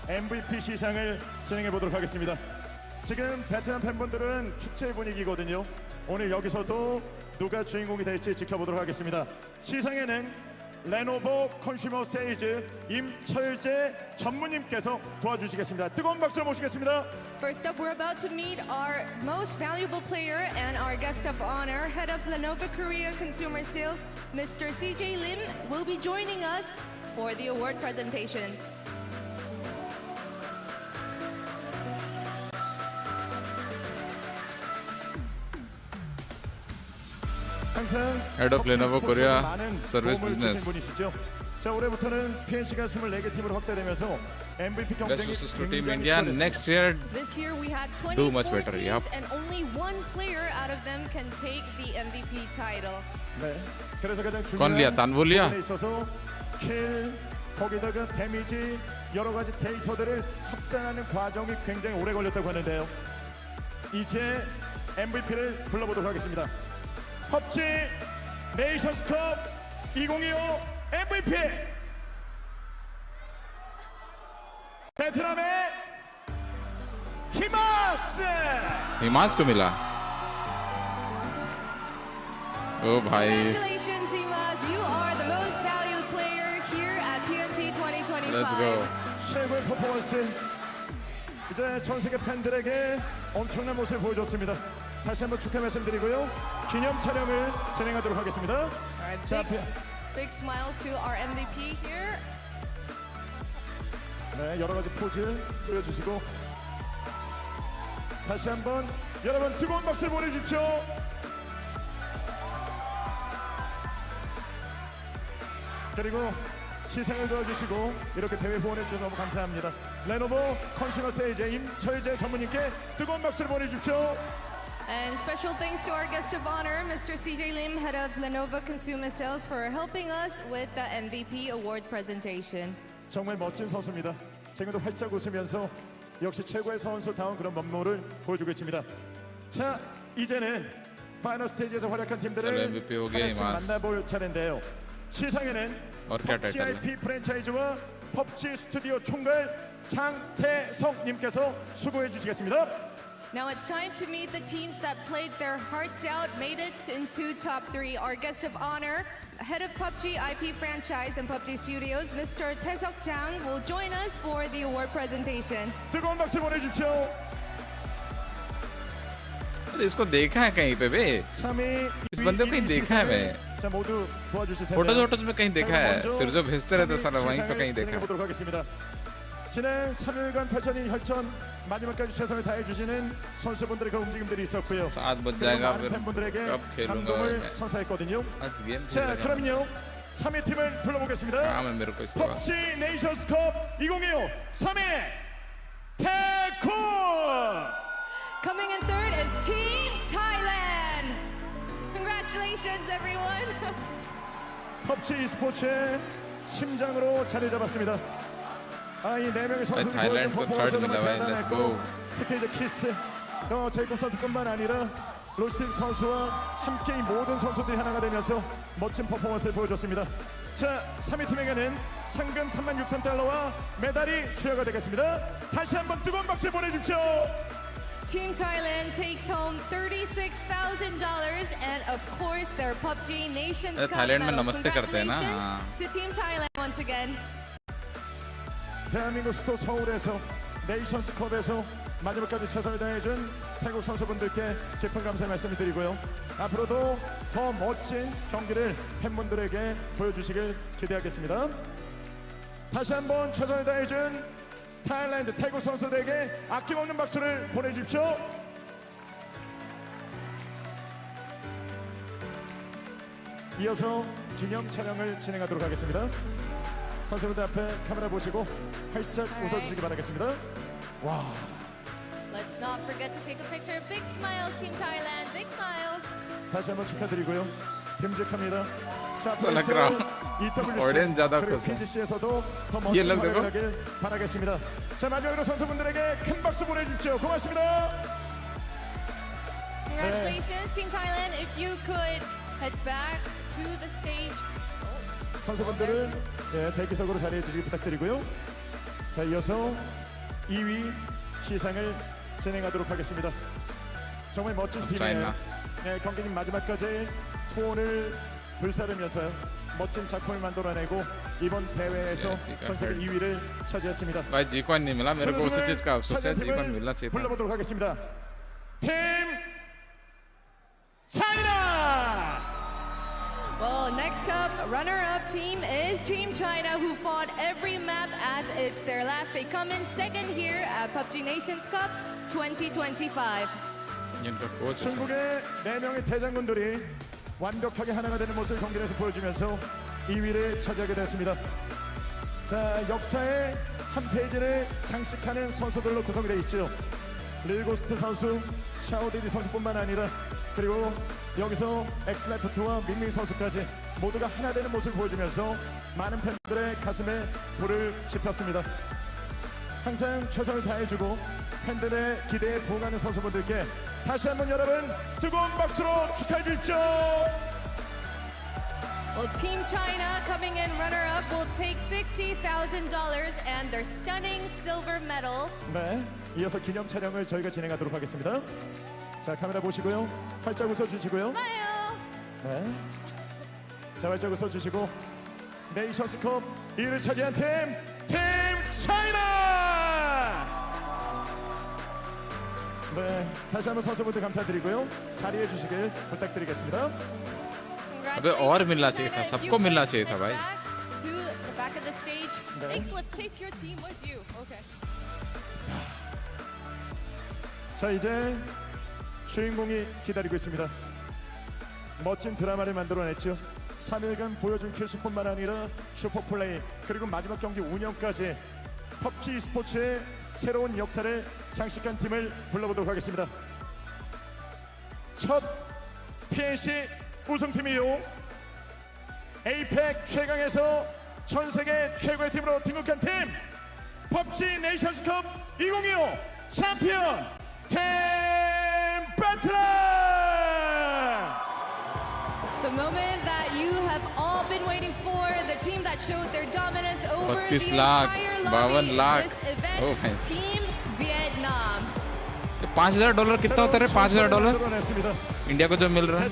MVP 시상을 진행해 보도록 하겠습니다. 지금 베트남 팬분들은 축제 분위기거든요. 오늘 여기서도 누가 주인공이 될지 지켜보도록 하겠습니다. 시상에는 레노버 컨슈머 세일즈 임철재 전무님께서 도와주시겠습니다. 뜨거운 박수로 모시겠습니다. First up, we're about to meet our most valuable player and our guest of honor, head of Lenovo Korea Consumer Sales, Mr. CJ Lim, will be joining us for the award presentation. Head of Lenovo Korea Service Business. 자, 올해부터는 PNC가 24개 팀으로 확대되면서 MVP Best 경쟁이 wishes to Team India. Next year, This year we had do 24 much better. teams Yep. and only one player out of them can take the MVP title. 네, 그래서 가장 कौन लिया? 중요한 तानवुल लिया? 부분에 있어서 킬, 거기다가 데미지, 여러 가지 데이터들을 합산하는 과정이 굉장히 오래 걸렸다고 하는데요. 이제 MVP를 불러보도록 하겠습니다. PUBG 네이션스컵 2025 MVP 베트남의 히마스. Himansh को मिला. ओ भाई. Congratulations, Himas. You are the most valued player here at PNC 2025. Let's go. 최고의 퍼포먼스. 이제 전 세계 팬들에게 엄청난 모습을 보여줬습니다. 다시 한번 축하 말씀드리고요. 기념 촬영을 진행하도록 하겠습니다. 자, Big smiles to our MVP here. 네, 여러 가지 포즈 보여주시고 다시 한번 여러분 뜨거운 박수를 보내주십시오. 그리고 시상을 도와주시고 이렇게 대회 후원해 주셔서 너무 감사합니다. 레노버 컨슈머 세일즈 임철재 전무님께 뜨거운 박수를 보내주십시오. And special thanks to our guest of honor, Mr. CJ Lim, head of Lenovo Consumer Sales, for helping us with the MVP award presentation. 정말 멋진 선수입니다. 지금도 활짝 웃으면서 역시 최고의 선수다운 그런 면모를 보여주고 있습니다. 자, 이제는 파이널 스테이지에서 활약한 팀들을 하나씩 만나볼 차례인데요. 시상에는 PUBG IP 프랜차이즈와 PUBG 스튜디오 총괄 장태성님께서 수고해 주시겠습니다. Now it's time to meet the teams that played their hearts out, made it into top 3. Our guest of honor, head of PUBG IP franchise and PUBG Studios, Mr. Taesok Chang, will join us for the award presentation. 뜨거운 박수 보내주십시오. अरे इसको देखा है कहीं पे बे? इस बंदे को कहीं देखा है मैं. फोटोज में कहीं देखा है. सिर्फ जो भेजते रहते सारा वहीं पे कहीं देखा है. 지난 3일간 펼쳐진 혈전 마지막까지 최선을 다해주시는 선수분들의 그 움직임들이 있었고요. 그리고 많은 팬분들에게 감동을 선사했거든요. 자, 그럼요. 3위 팀을 불러보겠습니다. PUBG 네이션스컵 2025 3위 태국. Coming in third is Team Thailand. Congratulations, everyone. PUBG e스포츠의 심장으로 자리 잡았습니다. 이 4명의 선수들이 보여준 퍼포먼스가 정말 대단했고, 특히 이제 키스, 제이콥 선수뿐만 아니라 로시 선수와 함께 이 모든 선수들이 하나가 되면서 멋진 퍼포먼스를 보여줬습니다. 자, 3위 팀에게는 상금 36,000달러와 메달이 수여가 되겠습니다. 다시 한번 뜨거운 박수 보내주십시오. Team Thailand takes home $36,000 and of course their PUBG Nations Cup medals. Congratulations to Team Thailand once again. 대한민국 수도 서울에서 네이션스컵에서 마지막까지 최선을 다해준 태국 선수분들께 깊은 감사의 말씀을 드리고요. 앞으로도 더 멋진 경기를 팬분들에게 보여주시길 기대하겠습니다. 다시 한번 최선을 다해준 타일랜드 태국 선수들에게 아낌없는 박수를 보내주십시오. 이어서 기념 촬영을 진행하도록 하겠습니다. 선수분들 앞에 카메라 보시고 활짝 웃어주시기 바라겠습니다. 와. Let's not forget to take a picture. Big smiles, Team Thailand. Big smiles. 다시 한번 축하드리고요. 듬직합니다. 자, audience ज़्यादा 그리고 खुश है। PGC에서도 더 멋진 활약을 하길 바라겠습니다. 자, 마지막으로 선수분들에게 큰 박수 보내주십시오. 고맙습니다. Congratulations, Team Thailand. If you could head back to the stage. 선수분들은 대기석으로 자리해 주시기 부탁드리고요. 자, 이어서 2위 시상을 진행하도록 하겠습니다. 정말 멋진 팀이에요. 경기는 마지막까지 투혼을 불사르면서 멋진 작품을 만들어내고 이번 대회에서 전 세계 2위를 차지했습니다. भाई जीकॉन नहीं मिला मेरे को उसी चीज का अफसोस है जीकॉन मिलना चाहिए था 불러보도록 하겠습니다. 팀 차이나. Well, next up, runner-up team is Team China, who fought every map as it's their last. They come in second here at PUBG Nations Cup 2025. 중국의 4명의 대장군들이 완벽하게 하나가 되는 모습을 경기에서 보여주면서 2위를 차지하게 됐습니다. 자, 역사의 한 페이지를 장식하는 선수들로 구성되어 있죠. 릴고스트 선수, 샤오디디 선수뿐만 아니라 그리고 여기서 엑스라이프트와 민민 선수까지 모두가 하나 되는 모습을 보여주면서 많은 팬들의 가슴에 불을 지폈습니다. 항상 최선을 다해주고 팬들의 기대에 부응하는 선수분들께 다시 한번 여러분 뜨거운 박수로 축하해 주십시오. Well, Team China coming in runner-up will take $60,000 and their stunning silver medal. 네, 이어서 기념 촬영을 저희가 진행하도록 하겠습니다. 자, 카메라 보시고요. 활짝 웃어주시고요. Smile. 네. 자, 활짝 웃어주시고 네이션스컵 2위를 차지한 팀 차이나. 네, 다시 한번 선수분들 감사드리고요. 자리해 주시길 부탁드리겠습니다. अबे और मिलना चाहिए था सबको मिलना चाहिए था भाई To the back of the stage. Thanks, let's take your team with you. Okay. 자, 이제 주인공이 기다리고 있습니다. 멋진 드라마를 만들어냈죠. 3일간 보여준 킬수뿐만 아니라 슈퍼플레이 그리고 마지막 경기 운영까지 PUBG e스포츠의 새로운 역사를 장식한 팀을 불러보도록 하겠습니다. 첫 PNC 우승팀이요. 에이펙 최강에서 전 세계 최고의 팀으로 등극한 팀 PUBG 네이션스컵 2025 챔피언 팀 베트남. The moment that you have all been waiting for, the team that showed their dominance over the 32 lakh, entire lobby 52 lakh. this event, Oh, भाई. Team Vietnam. $5,000 कितना होता है $5,000 India को जो मिल रहा है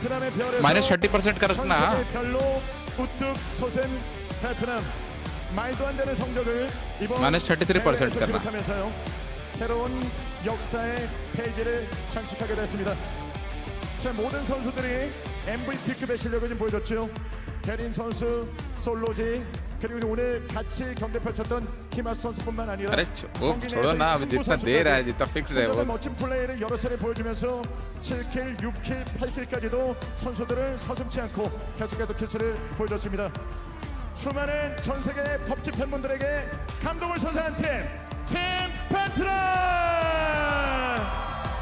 -30% कर रखना 별로 우뚝 솟은 베트남 말도 안 되는 성적을 이번 -33% करना 기록하면서요. 새로운 역사의 페이지를 장식하게 됐습니다. 자, 모든 선수들이 MVP급의 실력을 좀 보여줬죠. 캐린 선수, 솔로지, 그리고 오늘 같이 경기 펼쳤던 키마스 선수뿐만 아니라 अरे वो छोड़ो ना, अभी जितना दे रहा है जितना फिक्स है वो. 멋진 플레이를 여러 차례 보여주면서 7킬, 6킬, 8킬까지도 선수들을 서슴지 않고 계속해서 킬수를 보여줬습니다. 수많은 전 세계 PUBG 팬분들에게 감동을 선사한 팀 베트남!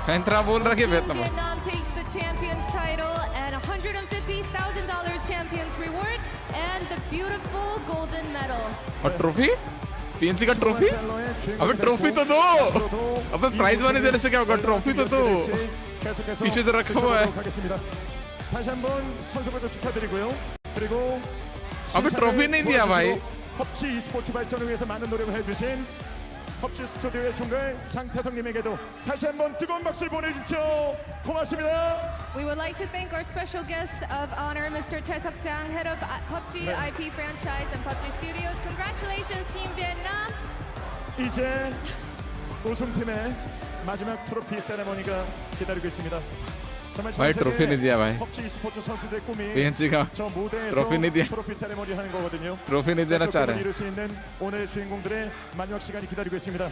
पेंट्रा बोल रहा है Team बेतम. Vietnam takes the champions title and $150,000 champions reward and the beautiful golden medal. और ट्रॉफी? PNC का ट्रॉफी? अबे ट्रॉफी तो दो. अबे प्राइज मनी देने से क्या होगा? ट्रॉफी तो दो. पीछे से रखा हुआ है. 다시 한번 선수분들 축하드리고요. 그리고 अबे ट्रॉफी नहीं दिया भाई. PUBG e스포츠 발전을 위해서 많은 노력을 해주신 PUBG 스튜디오의 총괄 장태성님에게도 다시 한번 뜨거운 박수를 보내주십시오. 고맙습니다. We would like to thank our special guest of honor, Mr. Taesok Jang, head of PUBG IP franchise and PUBG Studios. Congratulations, Team Vietnam. 이제 우승팀의 마지막 트로피 세레머니가 기다리고 있습니다. भाई ट्रॉफी नहीं दिया भाई. PNC का ट्रॉफी नहीं दिया. ट्रॉफी नहीं देना चाह रहे हैं. 오늘 주인공들의 마지막 시간이 기다리고 있습니다.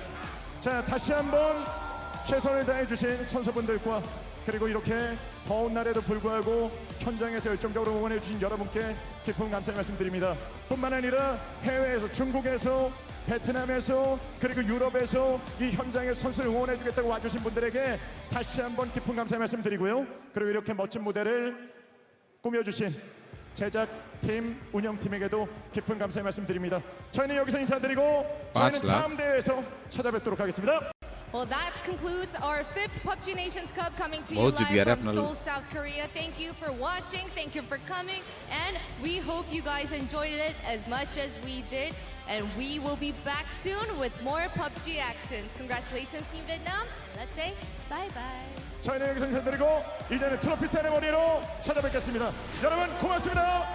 자, 다시 한번 최선을 다해 주신 선수분들과 그리고 이렇게 더운 날에도 불구하고 현장에서 열정적으로 응원해 주신 여러분께 깊은 감사의 말씀드립니다. 뿐만 아니라 해외에서 중국에서 베트남에서 그리고 유럽에서 이 현장에 선수를 응원해 주겠다고 와주신 분들에게 다시 한번 깊은 감사의 말씀드리고요. 그리고 이렇게 멋진 무대를 꾸며주신 제작팀, 운영팀에게도 깊은 감사의 말씀드립니다. 저희는 여기서 인사드리고 저희는 다음 대회에서 찾아뵙도록 하겠습니다. Well, that concludes our 5th PUBG Nations Cup coming to you live from Seoul, South Korea. Thank you for watching. Thank you for coming. And we hope you guys enjoyed it as much as we did. And we will be back soon with more PUBG actions. Congratulations, Team Vietnam. Let's say bye-bye. 저희는 여기서 인사드리고 이제는 트로피 세레머니로 찾아뵙겠습니다. 여러분 고맙습니다.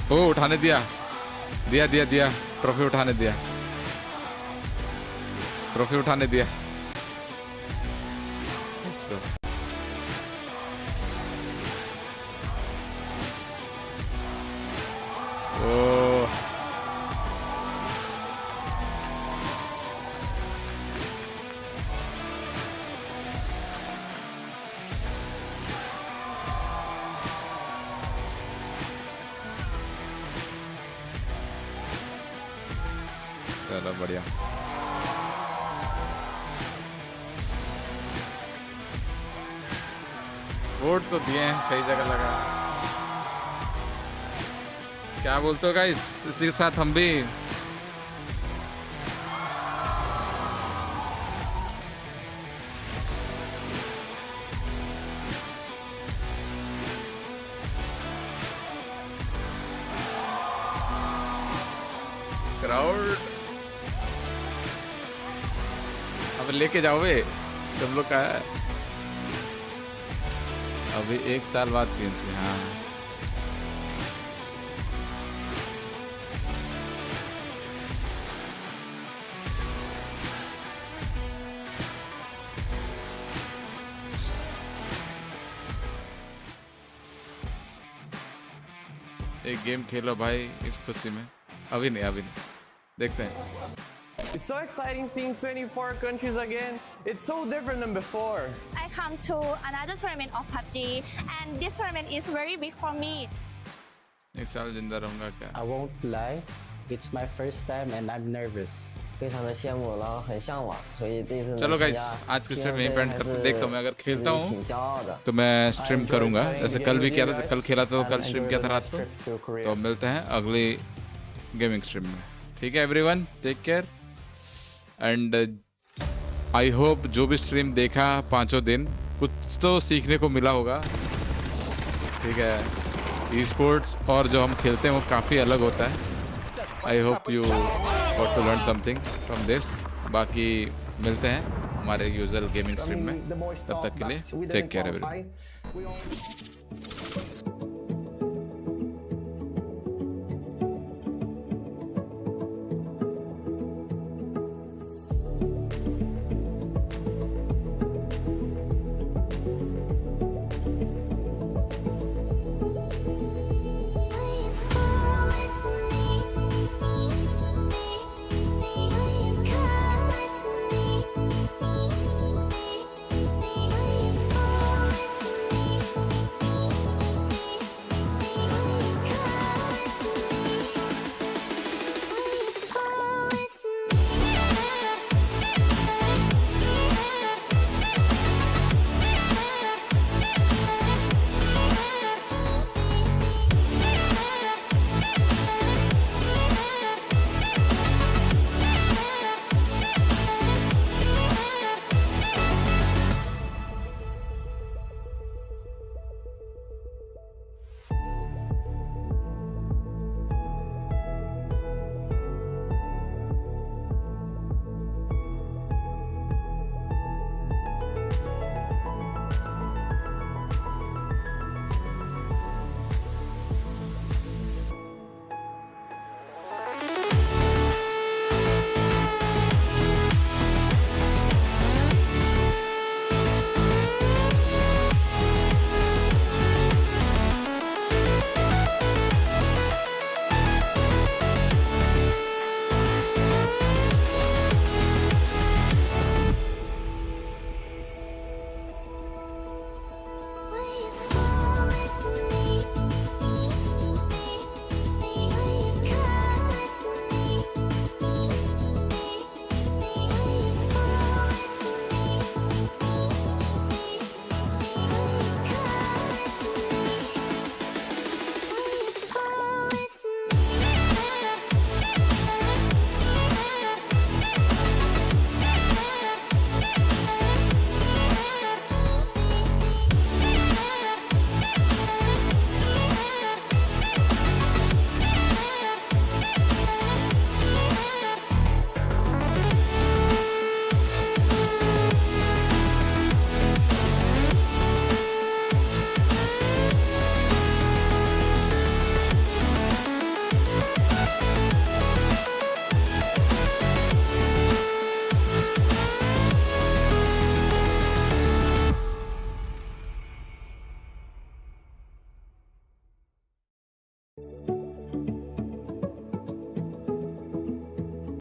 ओ उठाने दिया trophy उठाने दिया. Trophy उठाने दिया. Let's go. ओ चलो बढ़िया. Vote तो दिए हैं, सही जगह लगा. क्या बोलते हो गाइस? इसी के साथ हम भी क्राउड अब लेके जाओ बे तुम लोग का है. अभी 1 साल बाद PNC. हाँ एक गेम खेलो भाई इस खुशी में. अभी नहीं देखते हैं. It's so exciting seeing 24 countries again. It's so different than before. I come to another tournament of PUBG and this tournament is very big for me. 1 साल जिंदा रहूंगा क्या? I won't lie, it's my first time and I'm nervous. 非常的羡慕，然后很向往，所以这次 चलो guys आज की stream यहीं पे and करते. देखता हूँ मैं अगर खेलता हूँ तो मैं स्ट्रीम करूँगा. जैसे कल भी किया था, कल खेला था तो कल स्ट्रीम किया था रात को. तो मिलते हैं अगली गेमिंग स्ट्रीम में. ठीक है everyone, take care and I hope जो भी स्ट्रीम देखा 5 दिन कुछ तो सीखने को मिला होगा. ठीक है, ई स्पोर्ट्स और जो हम खेलते हैं वो काफ़ी अलग होता है. I hope you got to learn something from this. बाकी मिलते हैं हमारे यूजुअल गेमिंग स्ट्रीम में. तब तक के लिए टेक केयर एवरीवन.